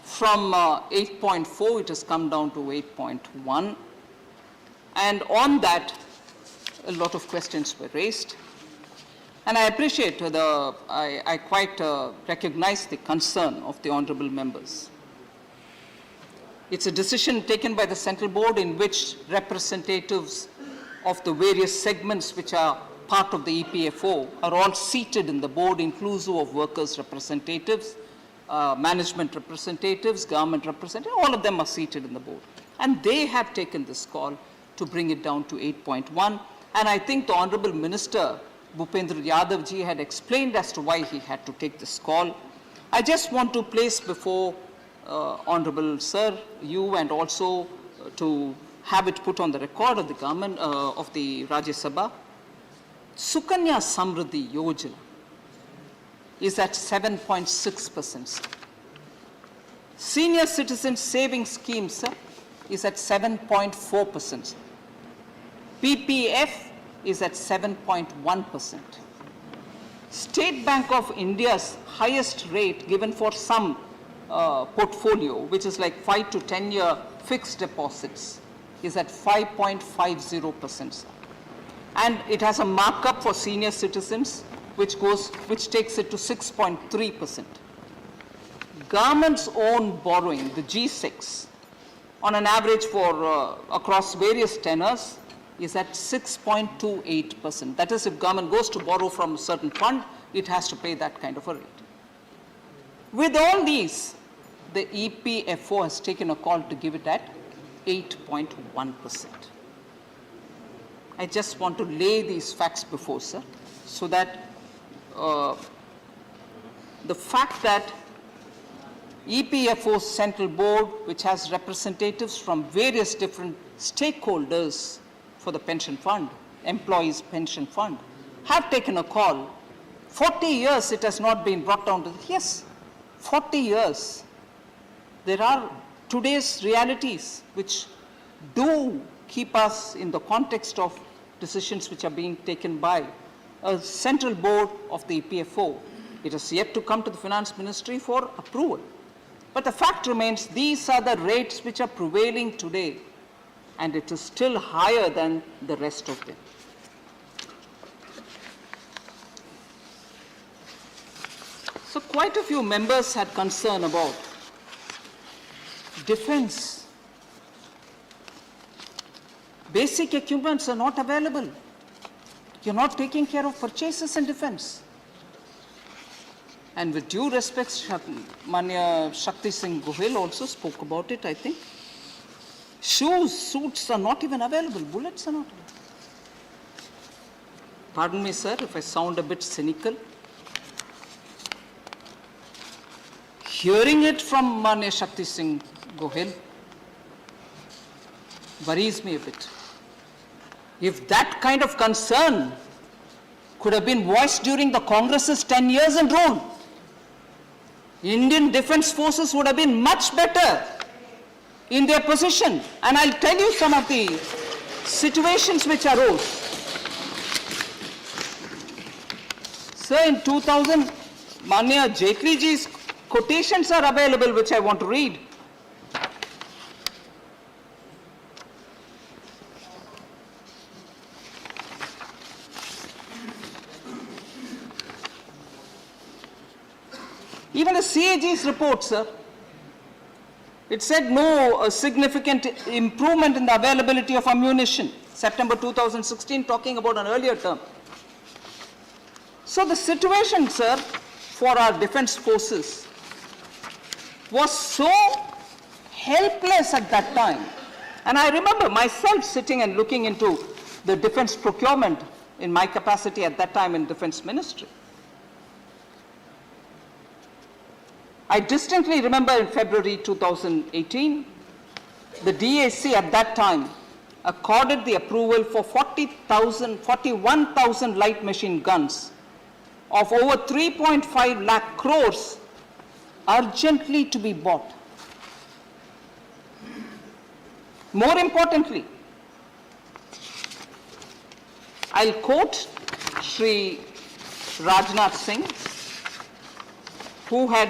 From 8.4, it has come down to 8.1. And on that, a lot of questions were raised. And I appreciate I quite recognize the concern of the honorable members. It's a decision taken by the central board in which representatives of the various segments which are part of the EPFO are all seated in the board, inclusive of workers' representatives, management representatives, government representatives, all of them are seated in the board. And they have taken this call to bring it down to 8.1. And I think the Honorable Minister, Bhupendra Yadav ji, had explained as to why he had to take this call. I just want to place before Honorable Sir, you, and also to have it put on the record of the government, of the Rajya Sabha, Sukanya Samriddhi Yojana is at 7.6%. Senior Citizen Savings Scheme, sir, is at 7.4%. PPF is at 7.1%. State Bank of India's highest rate given for some portfolio, which is like 5 to 10 year fixed deposits, is at 5.50%. And it has a markup for senior citizens, which takes it to 6.3%. Government's own borrowing, the G6, on an average for across various tenors, is at 6.28%. That is, if government goes to borrow from a certain fund, it has to pay that kind of a rate. With all these, the EPFO has taken a call to give it at 8.1%. I just want to lay these facts before, sir, so that the fact that EPFO's central board, which has representatives from various different stakeholders for the pension fund, employees' pension fund, have taken a call 40 years it has not been brought down to, yes, 40 years. There are today's realities which do keep us in the context of decisions which are being taken by a central board of the EPFO. It has yet to come to the finance ministry for approval. But the fact remains, these are the rates which are prevailing today, and it is still higher than the rest of them. So quite a few members had concern about defense. Basic equipments are not available. You're not taking care of purchases in defense. And with due respect, Manya Shakti Singh Gohil also spoke about it, I think. Shoes, suits are not even available. Bullets are not available. Pardon me, sir, if I sound a bit cynical. Hearing it from Manya Shakti Singh Gohil worries me a bit. If that kind of concern could have been voiced during the Congress's 10 years in rule, Indian defense forces would have been much better in their position. And I'll tell you some of the situations which arose. Sir, in 2000, Manya Jaitley ji's quotations are available, which I want to read. Even the CAG's report, sir, it said no significant improvement in the availability of ammunition. September 2016, talking about an earlier term. So the situation, sir, for our defense forces was so helpless at that time. And I remember myself sitting and looking into the defense procurement in my capacity at that time in defense ministry. I distinctly remember in February 2018, the DAC at that time accorded the approval for 41,000 light machine guns of over 3.5 lakh crores urgently to be bought. More importantly, I'll quote Shri Rajnath Singh, who had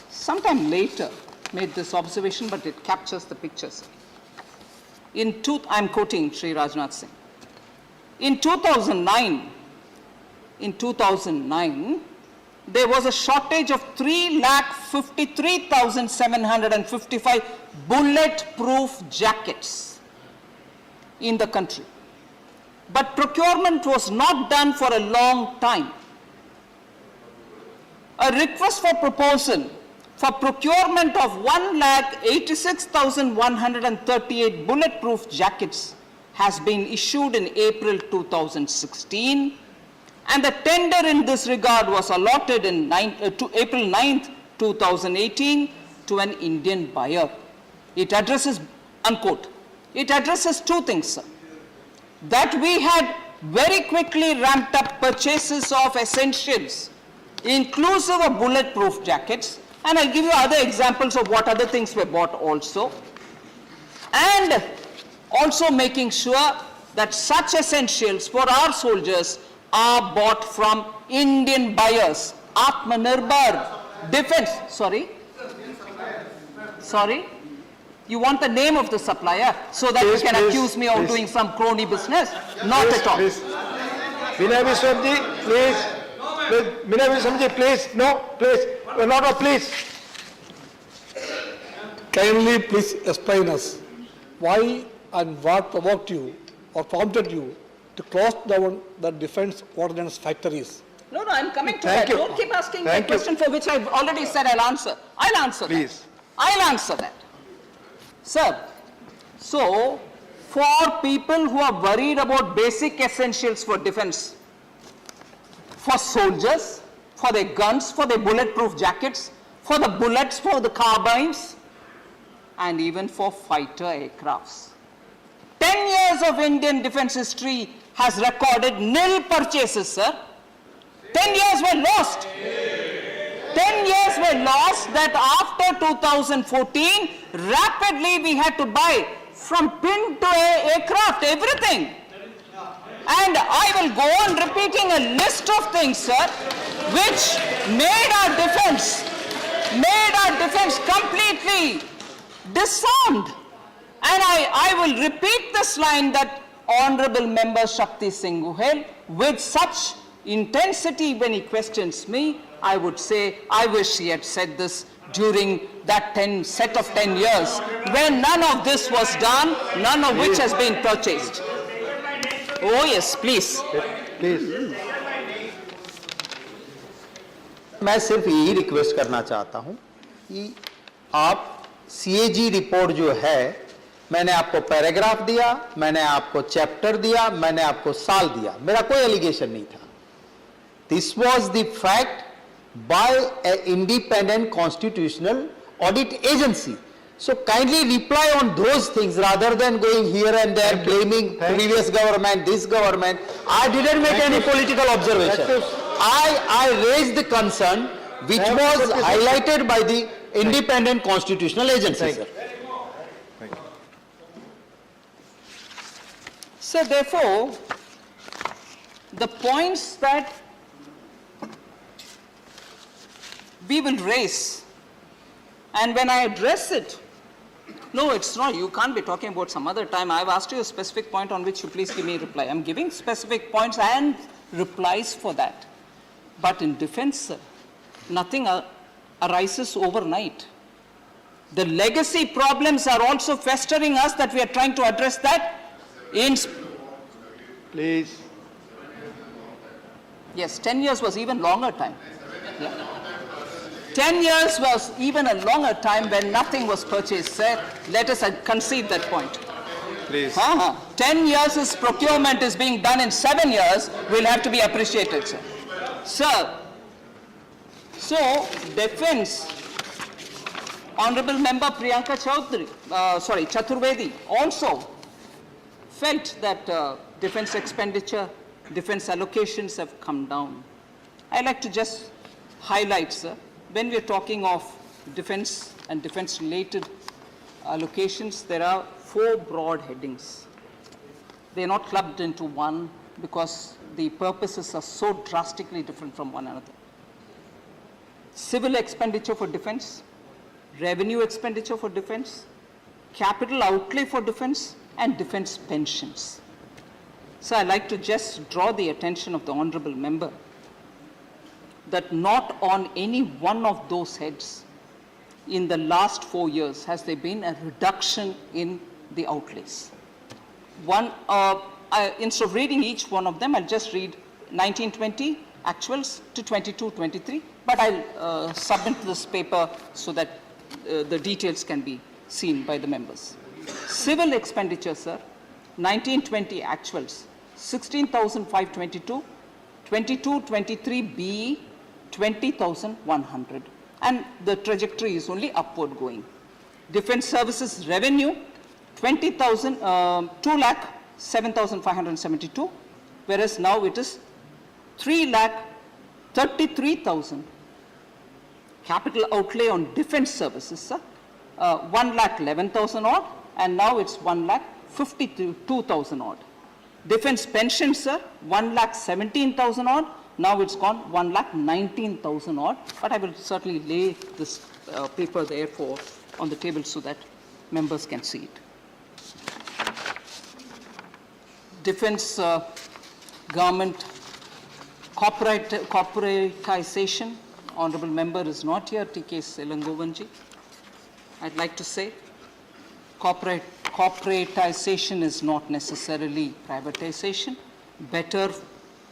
sometime later made this observation, but it captures the pictures. I'm quoting Shri Rajnath Singh. In 2009, there was a shortage of 3,53,755 bulletproof jackets in the country. But procurement was not done for a long time. A request for proposal for procurement of 1,86,138 bulletproof jackets has been issued in April 2016, and the tender in this regard was allotted in April 9th, 2018 to an Indian buyer. It addresses, unquote, it addresses two things, sir. That we had very quickly ramped up purchases of essentials, inclusive of bulletproof jackets, and I'll give you other examples of what other things were bought also, and also making sure that such essentials for our soldiers are bought from Indian buyers. Atmanirbhar defense, sorry? You want the name of the supplier so that you can accuse me of doing some crony business? Not at all. Vinay Viswamji, please. Vinay Viswamji, please. No, please. Not a please. Kindly please explain us why and what provoked you or prompted you to close down the defense ordnance factories. No, I'm coming to Thank that. you. Don't keep asking me a Thank you. question for which I've already said I'll answer. I'll answer Please. that. I'll answer that. Sir, so for people who are worried about basic essentials for defense, for soldiers, for their guns, for their bulletproof jackets, for the bullets, for the carbines, and even for fighter aircrafts. 10 years of Indian defense history has recorded nil purchases, sir. 10 years were lost. 10 years were lost that after 2014, rapidly we had to buy from pin to aircraft, everything. And I will go on repeating a list of things, sir, which made our defense completely disarmed. And I will repeat this line that Honorable Member Shakti Singh Gohel, with such intensity when he questions me, I would say, I wish he had said this during that set of 10 years, when none of this was done, none of which has been purchased. Oh yes, please. Please मैं सिर्फ यही request करना चाहता हूं कि आप CAG report जो है, मैंने आपको पैराग्राफ दिया, मैंने आपको चैप्टर दिया, मैंने आपको साल दिया, मेरा कोई एलिगेशन नहीं था. This was the fact bye a independent constitutional audit agency. So kindly reply on those things rather than going here and there blaming previous government, this government. I didn't make any political observation. I raised the concern which was highlighted by the independent constitutional agency. Sir. So therefore, the points that we will raise, and when I address it, no, it's not. You can't be talking about some other time. I've asked you a specific point on which you please give me a reply. I'm giving specific points and replies for that. But in defense, nothing arises overnight. The legacy problems are also festering us that we are trying to address that in... Please. Yes, 10 years was even longer time. Yeah. 10 years was even a longer time when nothing was purchased, sir. Let us concede that point. Please. 10 years' procurement is being done in 7 years will have to be appreciated, sir. Sir, so defense, Honorable Member Priyanka Chaturvedi also felt that defense expenditure, defense allocations have come down. I'd like to just highlight, sir, when we are talking of defense and defense-related allocations, there are 4 broad headings. They are not clubbed into one because the purposes are so drastically different from one another. Civil expenditure for defense, revenue expenditure for defense, capital outlay for defense, and defense pensions. So I'd like to just draw the attention of the Honorable Member that not on any one of those heads in the last 4 years has there been a reduction in the outlays. Instead of reading each one of them, I'll just read 1920 actuals to 22-23, but I'll submit this paper so that the details can be seen by the members. Civil expenditure, sir, 1920 actuals, 16,522, 22-23 BE, 20,100, and the trajectory is only upward going. Defense services revenue, 2,07,572, whereas now it is 3,33,000. Capital outlay on defense services, sir, 1,11,000 odd, and now it's 1,52,000 odd. Defense pensions, sir, 1,17,000 odd. Now it's gone 1,19,000 odd, but I will certainly lay this paper therefore on the table so that members can see it. Defense government corporatization, Honorable Member is not here, T.K. Selangovanji. I'd like to say corporatization is not necessarily privatization. Better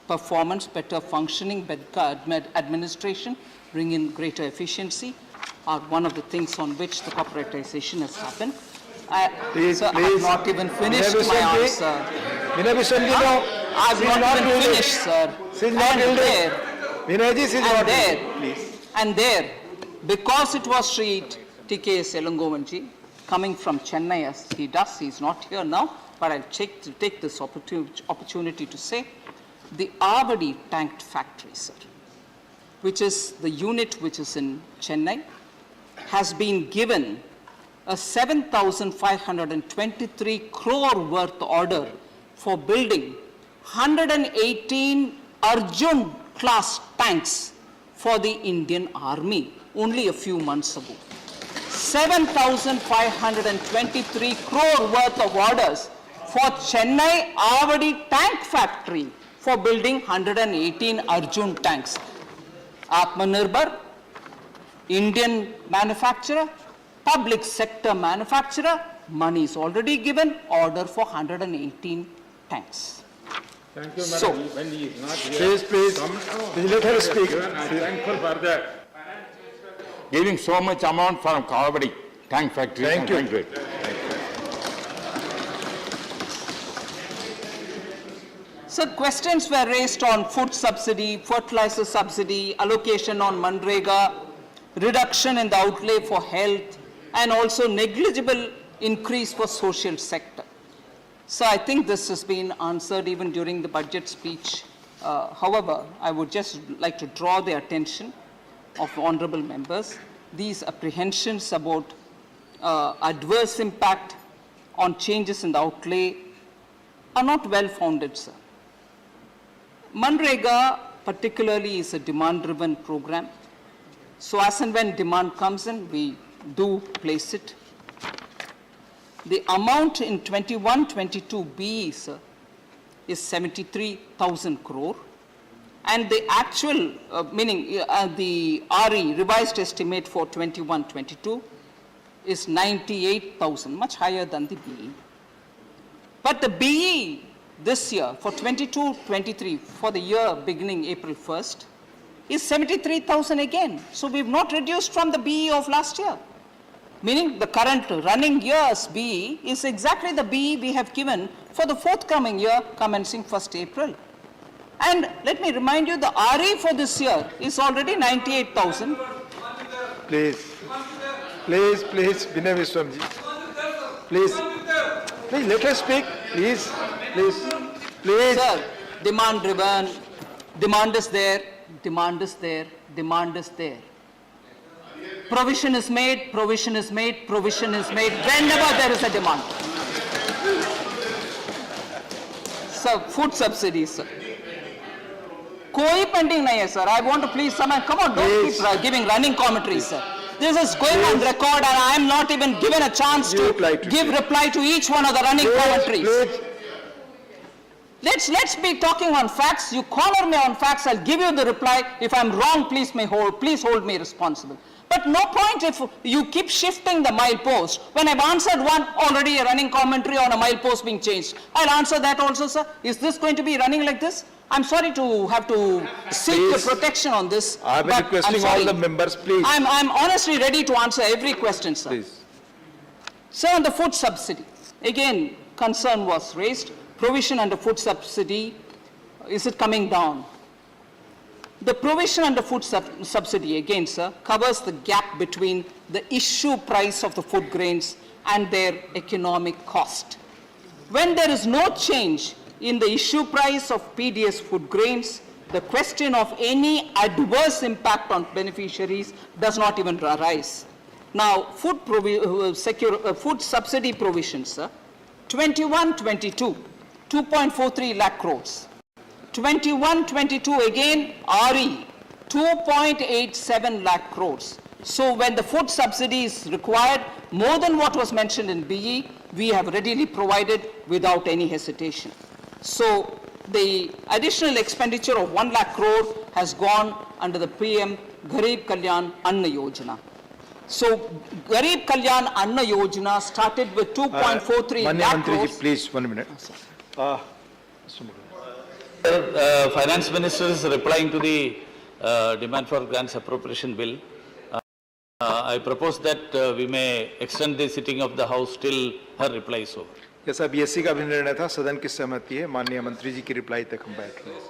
performance, better functioning, better administration, bring in greater efficiency are one of the things on which the corporatization has happened. Sir, I have not even finished my answer. I've not even finished, sir. And there, because it was Sri T.K. Selangovanji coming from Chennai as he does, he's not here now, but I'll take this opportunity to say the Avadi tank factory, sir, which is the unit which is in Chennai, has been given a 7,523 crore worth order for building 118 Arjun class tanks for the Indian Army only a few months ago. 7,523 crore worth of orders for Chennai Avadi tank factory for building 118 Arjun tanks. Atmanirbhar, Indian manufacturer, public sector manufacturer, money is already given, order for 118 tanks. Thank you, So- madam. When he is not here. Please, let her speak. I'm thankful for that. Giving so much amount for Kavadi tank factory. Thank you. Thank you. So questions were raised on food subsidy, fertilizer subsidy, allocation on Manrega, reduction in the outlay for health, and also negligible increase for social sector. So I think this has been answered even during the budget speech. However, I would just like to draw the attention of honorable members. These apprehensions about adverse impact on changes in the outlay are not well founded, sir. Manrega particularly is a demand-driven program. So as and when demand comes in, we do place it. The amount in 21-22 BE, sir, is 73,000 crore. And the actual, meaning the RE, revised estimate for 21-22, is 98,000, much higher than the BE. But the BE this year for 22-23, for the year beginning April 1st, is 73,000 again. So we've not reduced from the BE of last year. Meaning the current running year's BE is exactly the BE we have given for the forthcoming year commencing 1st April. And let me remind you, the RE for this year is already 98,000. Please, Vinay Vishwamji. Please, let her speak. Please. Sir, demand driven, demand is there, demand is there, demand is there. Provision is made, provision is made, provision is made whenever there is a demand. Sir, food subsidies, sir. Koi pending nahi hai, sir. I want to please someone, come on, don't keep giving running commentaries, sir. This is going on record and I am not even given a chance to give reply to each one of the running commentaries. Let's be talking on facts. You corner me on facts, I'll give you the reply. If I'm wrong, please hold me responsible. But no point if you keep shifting the milepost. When I've answered one, already a running commentary on a milepost being changed. I'll answer that also, sir. Is this going to be running like this? I'm sorry to have to seek your protection on this. I'm requesting all the members, please. I'm honestly ready to answer every question, sir. Please. Sir, on the food subsidy, again, concern was raised. Provision under food subsidy, is it coming down? The provision under food subsidy, again, sir, covers the gap between the issue price of the food grains and their economic cost. When there is no change in the issue price of PDS food grains, the question of any adverse impact on beneficiaries does not even arise. Now, food subsidy provisions, sir, 21-22, 2.43 lakh crores. 21-22 again, RE, 2.87 lakh crores. So when the food subsidy is required, more than what was mentioned in BE, we have readily provided without any hesitation. So the additional expenditure of 1 lakh crore has gone under the PM Garib Kalyan Anna Yojana. So Garib Kalyan Anna Yojana started with 2.43 lakh crores. Please, 1 minute. Finance Minister is replying to the demand for grants appropriation bill. I propose that we may extend the sitting of the House till her reply is over. Yes, BSc का भी निर्णय था, सदन की सहमति है, माननीय मंत्री जी की रिप्लाई तक हम बैठ रहे हैं.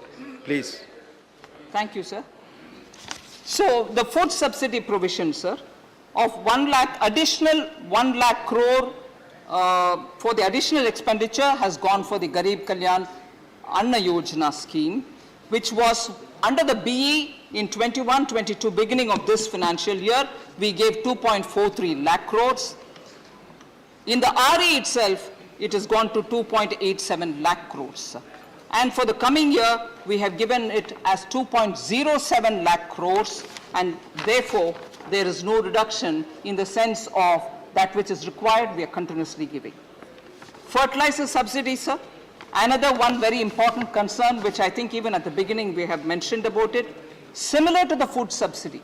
Please. Thank you, sir. So the food subsidy provision, sir, of 1 lakh, additional 1 lakh crore for the additional expenditure has gone for the Garib Kalyan Anna Yojana scheme, which was under the BE in 21-22, beginning of this financial year, we gave 2.43 lakh crores. In the RE itself, it has gone to 2.87 lakh crores. And for the coming year, we have given it as 2.07 lakh crores, and therefore, there is no reduction in the sense of that which is required, we are continuously giving. Fertilizer subsidies, sir. Another one very important concern, which I think even at the beginning we have mentioned about it, similar to the food subsidy.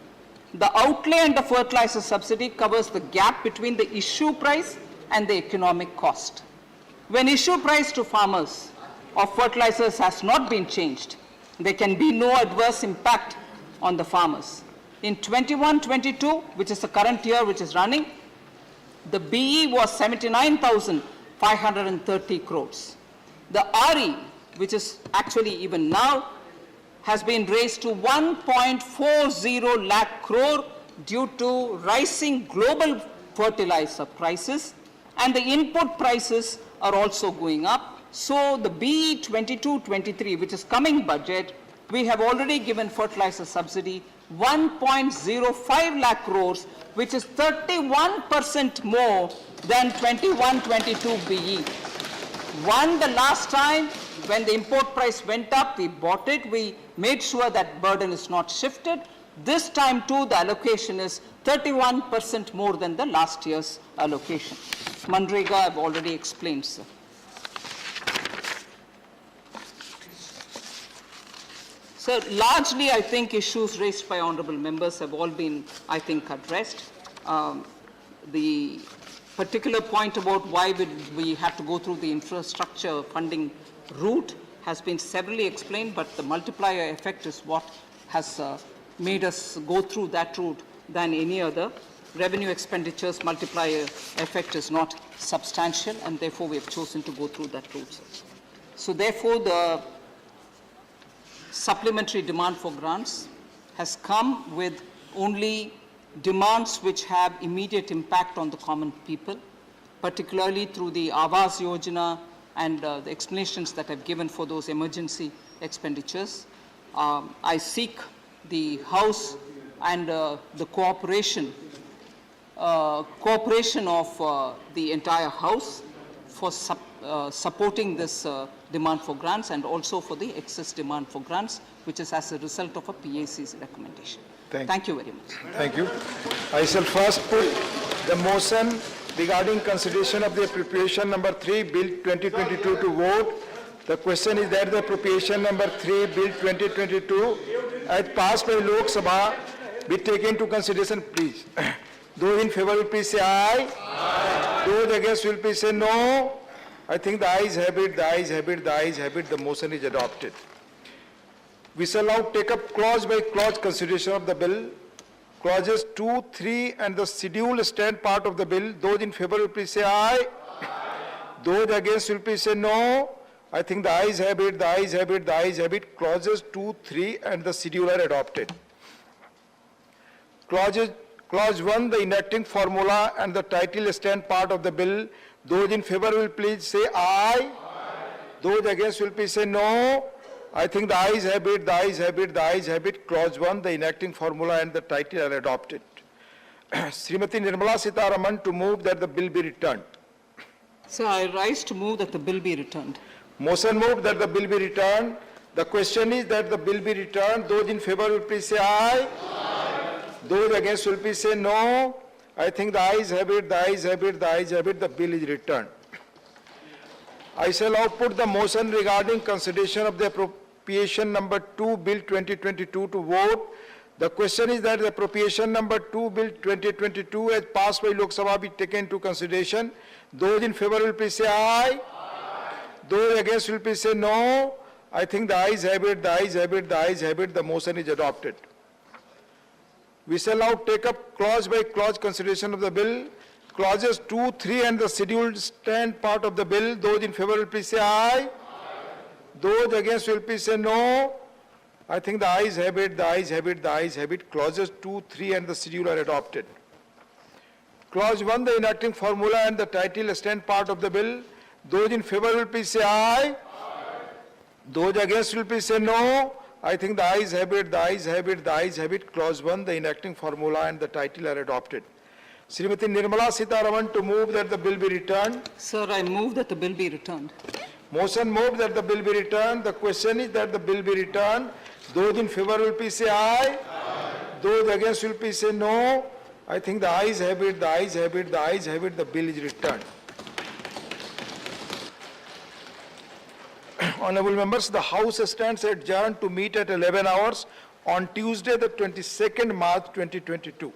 The outlay and the fertilizer subsidy covers the gap between the issue price and the economic cost. When issue price to farmers of fertilizers has not been changed, there can be no adverse impact on the farmers. In 21-22, which is the current year which is running, the BE was 79,530 crores. The RE, which is actually even now, has been raised to 1.40 lakh crore due to rising global fertilizer prices, and the input prices are also going up. So the BE 22-23, which is coming budget, we have already given fertilizer subsidy 1.05 lakh crores, which is 31% more than 21-22 BE. One, the last time when the import price went up, we bought it, we made sure that burden is not shifted. This time too, the allocation is 31% more than the last year's allocation. Manrega, I've already explained, sir. So largely, I think issues raised by honorable members have all been, I think, addressed. The particular point about why we have to go through the infrastructure funding route has been severally explained, but the multiplier effect is what has made us go through that route than any other. Revenue expenditures multiplier effect is not substantial, and therefore we have chosen to go through that route. So therefore, the supplementary demand for grants has come with only demands which have immediate impact on the common people, particularly through the Awas Yojana and the explanations that I've given for those emergency expenditures. I seek the House and the cooperation of the entire House for supporting this demand for grants, and also for the excess demand for grants, which is as a result of a PAC's recommendation. Thank you very much. Thank you. I shall first put the motion regarding consideration of the appropriation number 3, Bill 2022 to vote. The question is that the appropriation number 3, Bill 2022, as passed by Lok Sabha, be taken into consideration, please. Those in favor will please say aye. Aye. Those against will please say no. I think the ayes have it, the ayes have it, the ayes have it. The motion is adopted. We shall now take up clause by clause consideration of the bill. Clauses 2, 3 and the scheduled stand part of the bill. Those in favor will please say aye. Aye. Those against will please say no. I think the ayes have it, the ayes have it, the ayes have it. Clauses 2, 3 and the schedule are adopted. Clause 1, the enacting formula and the title stand part of the bill. Those in favor will please say aye. Aye. Those against will please say no. I think the ayes have it, the ayes have it, the ayes have it. Clause 1, the enacting formula and the title are adopted. Srimati Nirmala Sitharaman to move that the bill be returned. So I rise to move that the bill be returned. Motion moved that the bill be returned. The question is that the bill be returned. Those in favor will please say aye. Aye. Those against will please say no. I think the ayes have it, the ayes have it, the ayes have it. The bill is returned. I shall now put the motion regarding consideration of the appropriation number 2, Bill 2022 to vote. The question is that the appropriation number 2, Bill 2022 as passed by Lok Sabha be taken into consideration. Those in favor will please say aye. Aye. Those against will please say no. I think the ayes have it, the ayes have it, the ayes have it. The motion is adopted. We shall now take up clause by clause consideration of the bill. Clauses 2, 3 and the scheduled stand part of the bill. Those in favor will please say aye. Aye. Those against will please say no. I think the ayes have it, the ayes have it, the ayes have it. Clauses 2, 3 and the schedule are adopted. Clause 1, the enacting formula and the title stand part of the bill. Those in favor will please say aye. Aye. Those against will please say no. I think the ayes have it, the ayes have it, the ayes have it. Clause 1, the enacting formula and the title are adopted. Srimati Nirmala Sitharaman to move that the bill be returned. Sir, I move that the bill be returned. Motion moved that the bill be returned. The question is that the bill be returned. Those in favor will please say aye. Those against will please say no. I think the ayes have it, the ayes have it, the ayes have it. The bill is returned. Honorable members, the House stands adjourned to meet at 11 hours on Tuesday, the 22nd March 2022.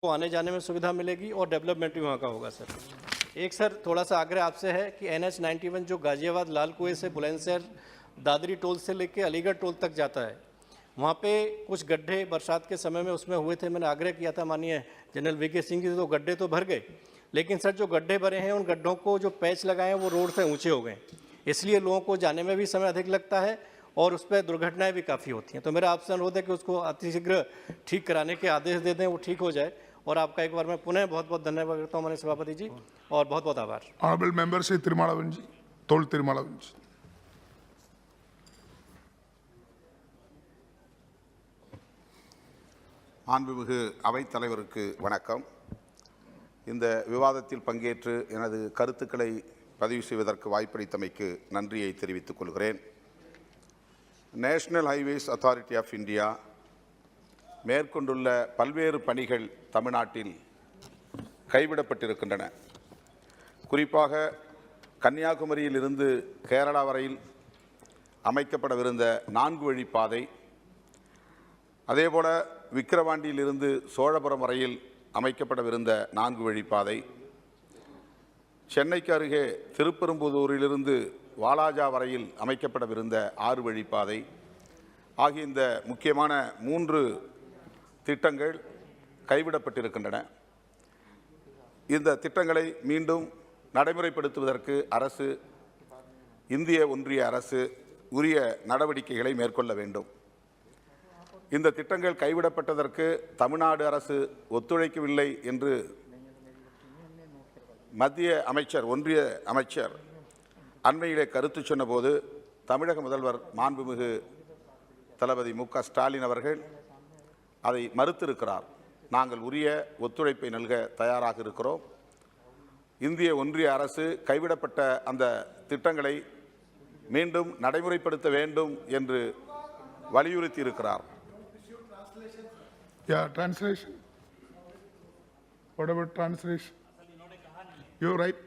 को आने जाने में सुविधा मिलेगी और development भी वहाँ का होगा सर। एक सर थोड़ा सा आग्रह आपसे है कि NH 91 जो गाजियाबाद लाल कुएं से बुलंदशहर दादरी टोल से लेके अलीगढ़ टोल तक जाता है, वहाँ पे कुछ गड्ढे बरसात के समय में उसमें हुए थे। मैंने आग्रह किया था माननीय जनरल VK सिंह जी, तो गड्ढे तो भर गए, लेकिन सर जो गड्ढे भरे हैं उन गड्ढों को जो पैच लगाए हैं वो रोड से ऊँचे हो गए, इसलिए लोगों को जाने में भी समय अधिक लगता है और उस पर दुर्घटनाएँ भी काफ़ी होती हैं। तो मेरा आपसे अनुरोध है कि उसको अतिशीघ्र ठीक कराने के आदेश दे दें, वो ठीक हो जाए। और आपका एक बार मैं पुनः बहुत बहुत धन्यवाद करता हूँ माननीय सभापति जी, और बहुत बहुत आभार। ऑनरेबल मेंबर श्री तिरुमालावन जी, तोल तिरुमालावन जी। மாண்புமிகு அவைத் தலைவருக்கு வணக்கம். இந்த விவாதத்தில் பங்கேற்று எனது கருத்துக்களை பதிவு செய்வதற்கு வாய்ப்பளித்தமைக்கு நன்றியை தெரிவித்துக் கொள்கிறேன். National highways authority of India மேற்கொண்டுள்ள பல்வேறு பணிகள் தமிழ்நாட்டில் கைவிடப்பட்டிருக்கின்றன. குறிப்பாக கன்னியாகுமரியிலிருந்து கேரளா வரையில் அமைக்கப்படவிருந்த 4 வழிப்பாதை, அதேபோல விக்கிரவாண்டியிலிருந்து சோழபுரம் வரையில் அமைக்கப்படவிருந்த 4 வழிப்பாதை, சென்னைக்கு அருகே திருப்பெரும்புதூரிலிருந்து வாலாஜா வரையில் அமைக்கப்படவிருந்த 6 வழிப்பாதை ஆகிய இந்த முக்கியமான 3 திட்டங்கள் கைவிடப்பட்டிருக்கின்றன. இந்த திட்டங்களை மீண்டும் நடைமுறைப்படுத்துவதற்கு அரசு, இந்திய ஒன்றிய அரசு உரிய நடவடிக்கைகளை மேற்கொள்ள வேண்டும். இந்த திட்டங்கள் கைவிடப்பட்டதற்கு தமிழ்நாடு அரசு ஒத்துழைக்கவில்லை என்று மத்திய அமைச்சர், ஒன்றிய அமைச்சர் அண்மையிலே கருத்து சொன்னபோது தமிழக முதல்வர் மாண்புமிகு தளபதி மு க ஸ்டாலின் அவர்கள் அதை மறுத்திருக்கிறார். நாங்கள் உரிய ஒத்துழைப்பை நல்க தயாராக இருக்கிறோம். இந்திய ஒன்றிய அரசு கைவிடப்பட்ட அந்த திட்டங்களை மீண்டும் நடைமுறைப்படுத்த வேண்டும் என்று வலியுறுத்தி இருக்கிறார். Yeah, translation. What about translation? You're right.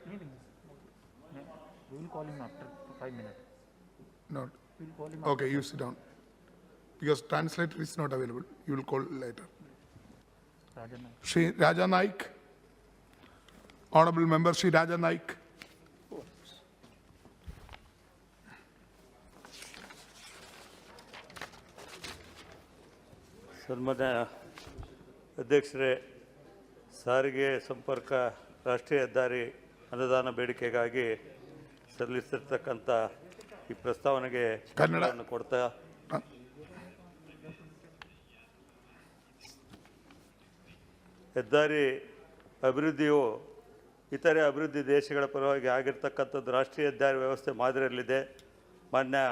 We will call him after 5 minutes. No. Okay, you sit down. Because translator is not available. You will call later. Shri Raja Naik. Honorable Member Shri Raja Naik. ಸನ್ಮಾನ್ಯ ಅಧ್ಯಕ್ಷರೇ, ಸಾರಿಗೆ ಸಂಪರ್ಕ ರಾಷ್ಟ್ರೀಯ ಹೆದ್ದಾರಿ ಅನುದಾನ ಬೇಡಿಕೆಗಾಗಿ ಸಲ್ಲಿಸಿರ್ತಕ್ಕಂಥ ಈ ಪ್ರಸ್ತಾವನೆಗೆ ಕನ್ನಡವನ್ನು ಕೊಡ್ತಾ ಹೆದ್ದಾರಿ ಅಭಿವೃದ್ಧಿಯು ಇತರೆ ಅಭಿವೃದ್ಧಿ ದೇಶಗಳ ಪರವಾಗಿ ಆಗಿರ್ತಕ್ಕಂಥದ್ದು ರಾಷ್ಟ್ರೀಯ ಹೆದ್ದಾರಿ ವ್ಯವಸ್ಥೆ ಮಾದರಿಯಲ್ಲಿದೆ. ಮಾನ್ಯ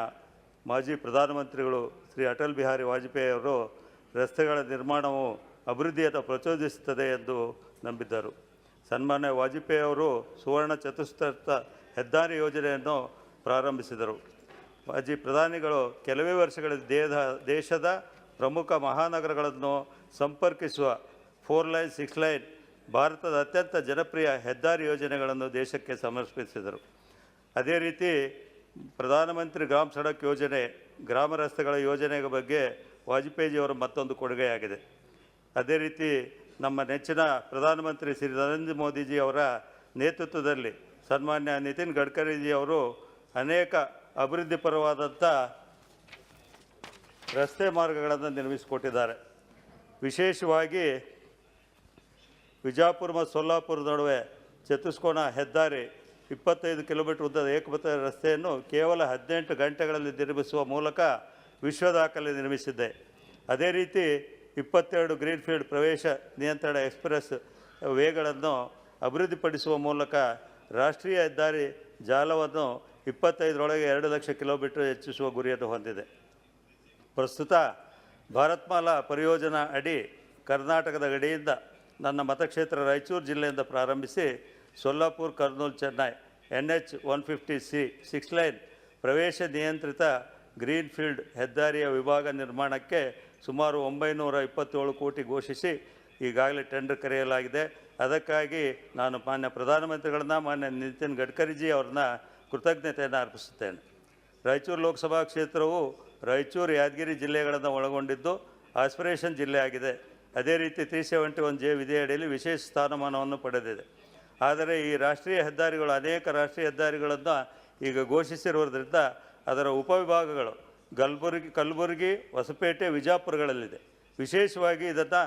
ಮಾಜಿ ಪ್ರಧಾನಮಂತ್ರಿಗಳು ಶ್ರೀ ಅಟಲ್ ಬಿಹಾರಿ ವಾಜಪೇಯಿ ಅವರು ರಸ್ತೆಗಳ ನಿರ್ಮಾಣವು ಅಭಿವೃದ್ಧಿಯನ್ನು ಪ್ರಚೋದಿಸುತ್ತದೆ ಎಂದು ನಂಬಿದ್ದರು. ಸನ್ಮಾನ್ಯ ವಾಜಪೇಯಿ ಅವರು ಸುವರ್ಣ ಚತುಷ್ಪಥ ಹೆದ್ದಾರಿ ಯೋಜನೆಯನ್ನು ಪ್ರಾರಂಭಿಸಿದರು. ಮಾಜಿ ಪ್ರಧಾನಿಗಳು ಕೆಲವೇ ವರ್ಷಗಳಲ್ಲಿ ದೇಶದ ಪ್ರಮುಖ ಮಹಾನಗರಗಳನ್ನು ಸಂಪರ್ಕಿಸುವ 4 ಲೈನ್ 6 ಲೈನ್ ಭಾರತದ ಅತ್ಯಂತ ಜನಪ್ರಿಯ ಹೆದ್ದಾರಿ ಯೋಜನೆಗಳನ್ನು ದೇಶಕ್ಕೆ ಸಮರ್ಪಿಸಿದರು. ಅದೇ ರೀತಿ ಪ್ರಧಾನಮಂತ್ರಿ ಗ್ರಾಮ ಸಡಕ್ ಯೋಜನೆ, ಗ್ರಾಮ ರಸ್ತೆಗಳ ಯೋಜನೆಯ ಬಗ್ಗೆ ವಾಜಪೇಯಿಯವರ ಮತ್ತೊಂದು ಕೊಡುಗೆಯಾಗಿದೆ. ಅದೇ ರೀತಿ ನಮ್ಮ ನೆಚ್ಚಿನ ಪ್ರಧಾನಮಂತ್ರಿ ಶ್ರೀ ನರೇಂದ್ರ ಮೋದಿಜಿ ಅವರ ನೇತೃತ್ವದಲ್ಲಿ ಸನ್ಮಾನ್ಯ ನಿತಿನ್ ಗಡ್ಕರಿಜಿ ಅವರು ಅನೇಕ ಅಭಿವೃದ್ಧಿಪರವಾದಂಥ ರಸ್ತೆ ಮಾರ್ಗಗಳನ್ನು ನಿರ್ಮಿಸಿಕೊಟ್ಟಿದ್ದಾರೆ. ವಿಶೇಷವಾಗಿ ವಿಜಾಪುರ ಮತ್ತು ಸೊಲ್ಲಾಪುರ ನಡುವೆ ಚತುಷ್ಕೋನ ಹೆದ್ದಾರಿ 25 ಕಿಲೋಮೀಟರ್ ಉದ್ದದ ಏಕಪಥ ರಸ್ತೆಯನ್ನು ಕೇವಲ 18 ಗಂಟೆಗಳಲ್ಲಿ ನಿರ್ಮಿಸುವ ಮೂಲಕ ವಿಶ್ವ ದಾಖಲೆ ನಿರ್ಮಿಸಿದೆ. ಅದೇ ರೀತಿ 22 ಗ್ರೀನ್ಫೀಲ್ಡ್ ಪ್ರವೇಶ ನಿಯಂತ್ರಣ ಎಕ್ಸ್ಪ್ರೆಸ್ ವೇಗಳನ್ನು ಅಭಿವೃದ್ಧಿಪಡಿಸುವ ಮೂಲಕ ರಾಷ್ಟ್ರೀಯ ಹೆದ್ದಾರಿ ಜಾಲವನ್ನು 25ರೊಳಗೆ 2 ಲಕ್ಷ ಕಿಲೋಮೀಟರ್ ಹೆಚ್ಚಿಸುವ ಗುರಿಯನ್ನು ಹೊಂದಿದೆ. ಪ್ರಸ್ತುತ ಭಾರತ್ಮಾಲಾ ಪರಿಯೋಜನಾ ಅಡಿ ಕರ್ನಾಟಕದ ಗಡಿಯಿಂದ ನನ್ನ ಮತಕ್ಷೇತ್ರ ರಾಯಚೂರು ಜಿಲ್ಲೆಯಿಂದ ಪ್ರಾರಂಭಿಸಿ Solapur, Kurnool, Chennai NH 150C 6 line ಪ್ರವೇಶ ನಿಯಂತ್ರಿತ ಗ್ರೀನ್ಫೀಲ್ಡ್ ಹೆದ್ದಾರಿಯ ವಿಭಾಗ ನಿರ್ಮಾಣಕ್ಕೆ ಸುಮಾರು 927 ಕೋಟಿ ಘೋಷಿಸಿ ಈಗಾಗಲೇ ಟೆಂಡರ್ ಕರೆಯಲಾಗಿದೆ. ಅದಕ್ಕಾಗಿ ನಾನು ಮಾನ್ಯ ಪ್ರಧಾನಮಂತ್ರಿಗಳನ್ನ, ಮಾನ್ಯ ನಿತಿನ್ ಗಡ್ಕರಿಜಿ ಅವ್ರನ್ನ ಕೃತಜ್ಞತೆಯನ್ನು ಅರ್ಪಿಸುತ್ತೇನೆ. ರಾಯಚೂರು ಲೋಕಸಭಾ ಕ್ಷೇತ್ರವು ರಾಯಚೂರು, ಯಾದಗಿರಿ ಜಿಲ್ಲೆಗಳನ್ನು ಒಳಗೊಂಡಿದ್ದು ಆಸ್ಪಿರೇಷನ್ ಜಿಲ್ಲೆ ಆಗಿದೆ. ಅದೇ ರೀತಿ 371J ವಿಧಿಯಡಿಯಲ್ಲಿ ವಿಶೇಷ ಸ್ಥಾನಮಾನವನ್ನು ಪಡೆದಿದೆ. ಆದರೆ ಈ ರಾಷ್ಟ್ರೀಯ ಹೆದ್ದಾರಿಗಳು ಅನೇಕ ರಾಷ್ಟ್ರೀಯ ಹೆದ್ದಾರಿಗಳನ್ನು ಈಗ ಘೋಷಿಸಿರುವುದರಿಂದ ಅದರ ಉಪವಿಭಾಗಗಳು ಕಲಬುರಗಿ, ಹೊಸಪೇಟೆ, ವಿಜಾಪುರಗಳಲ್ಲಿದೆ. ವಿಶೇಷವಾಗಿ ಇದನ್ನು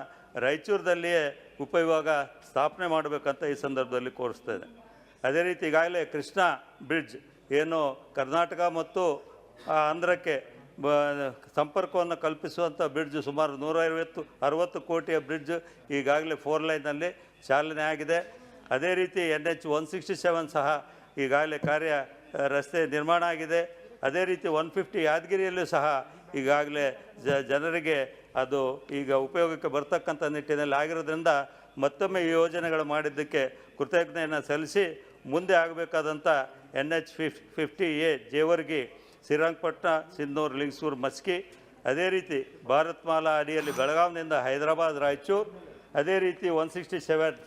ರಾಯಚೂರದಲ್ಲಿಯೇ ಉಪವಿಭಾಗ ಸ್ಥಾಪನೆ ಮಾಡಬೇಕಂತ ಈ ಸಂದರ್ಭದಲ್ಲಿ ಕೋರಿಸ್ತೇನೆ. ಅದೇ ರೀತಿ ಈಗಾಗಲೇ ಕೃಷ್ಣಾ ಬ್ರಿಡ್ಜ್ ಏನು ಕರ್ನಾಟಕ ಮತ್ತು ಆಂಧ್ರಕ್ಕೆ ಸಂಪರ್ಕವನ್ನು ಕಲ್ಪಿಸುವಂಥ ಬ್ರಿಡ್ಜ್, ಸುಮಾರು 160 ಕೋಟಿಯ ಬ್ರಿಡ್ಜ್ ಈಗಾಗಲೇ 4 ಲೈನಲ್ಲಿ ಚಾಲನೆ ಆಗಿದೆ. ಅದೇ ರೀತಿ NH 167 ಸಹ ಈಗಾಗಲೇ ರಸ್ತೆ ನಿರ್ಮಾಣ ಆಗಿದೆ. ಅದೇ ರೀತಿ 150 ಯಾದಗಿರಿಯಲ್ಲೂ ಸಹ ಈಗಾಗಲೇ ಜನರಿಗೆ ಅದು ಈಗ ಉಪಯೋಗಕ್ಕೆ ಬರ್ತಕ್ಕಂಥ ನಿಟ್ಟಿನಲ್ಲಿ ಆಗಿರೋದ್ರಿಂದ ಮತ್ತೊಮ್ಮೆ ಈ ಯೋಜನೆಗಳು ಮಾಡಿದ್ದಕ್ಕೆ ಕೃತಜ್ಞತೆಯನ್ನು ಸಲ್ಲಿಸಿ ಮುಂದೆ ಆಗಬೇಕಾದಂಥ NH 50A ಜೇವರ್ಗಿ, ಶ್ರೀರಂಗಪಟ್ಟಣ, ಸಿಂಧೂರು, ಲಿಂಗಸೂರು, ಮಸ್ಕಿ, ಅದೇ ರೀತಿ ಭಾರತ್ಮಾಲಾ ಅಡಿಯಲ್ಲಿ ಬೆಳಗಾವಿನಿಂದ ಹೈದರಾಬಾದ್, ರಾಯಚೂರು, ಅದೇ ರೀತಿ 167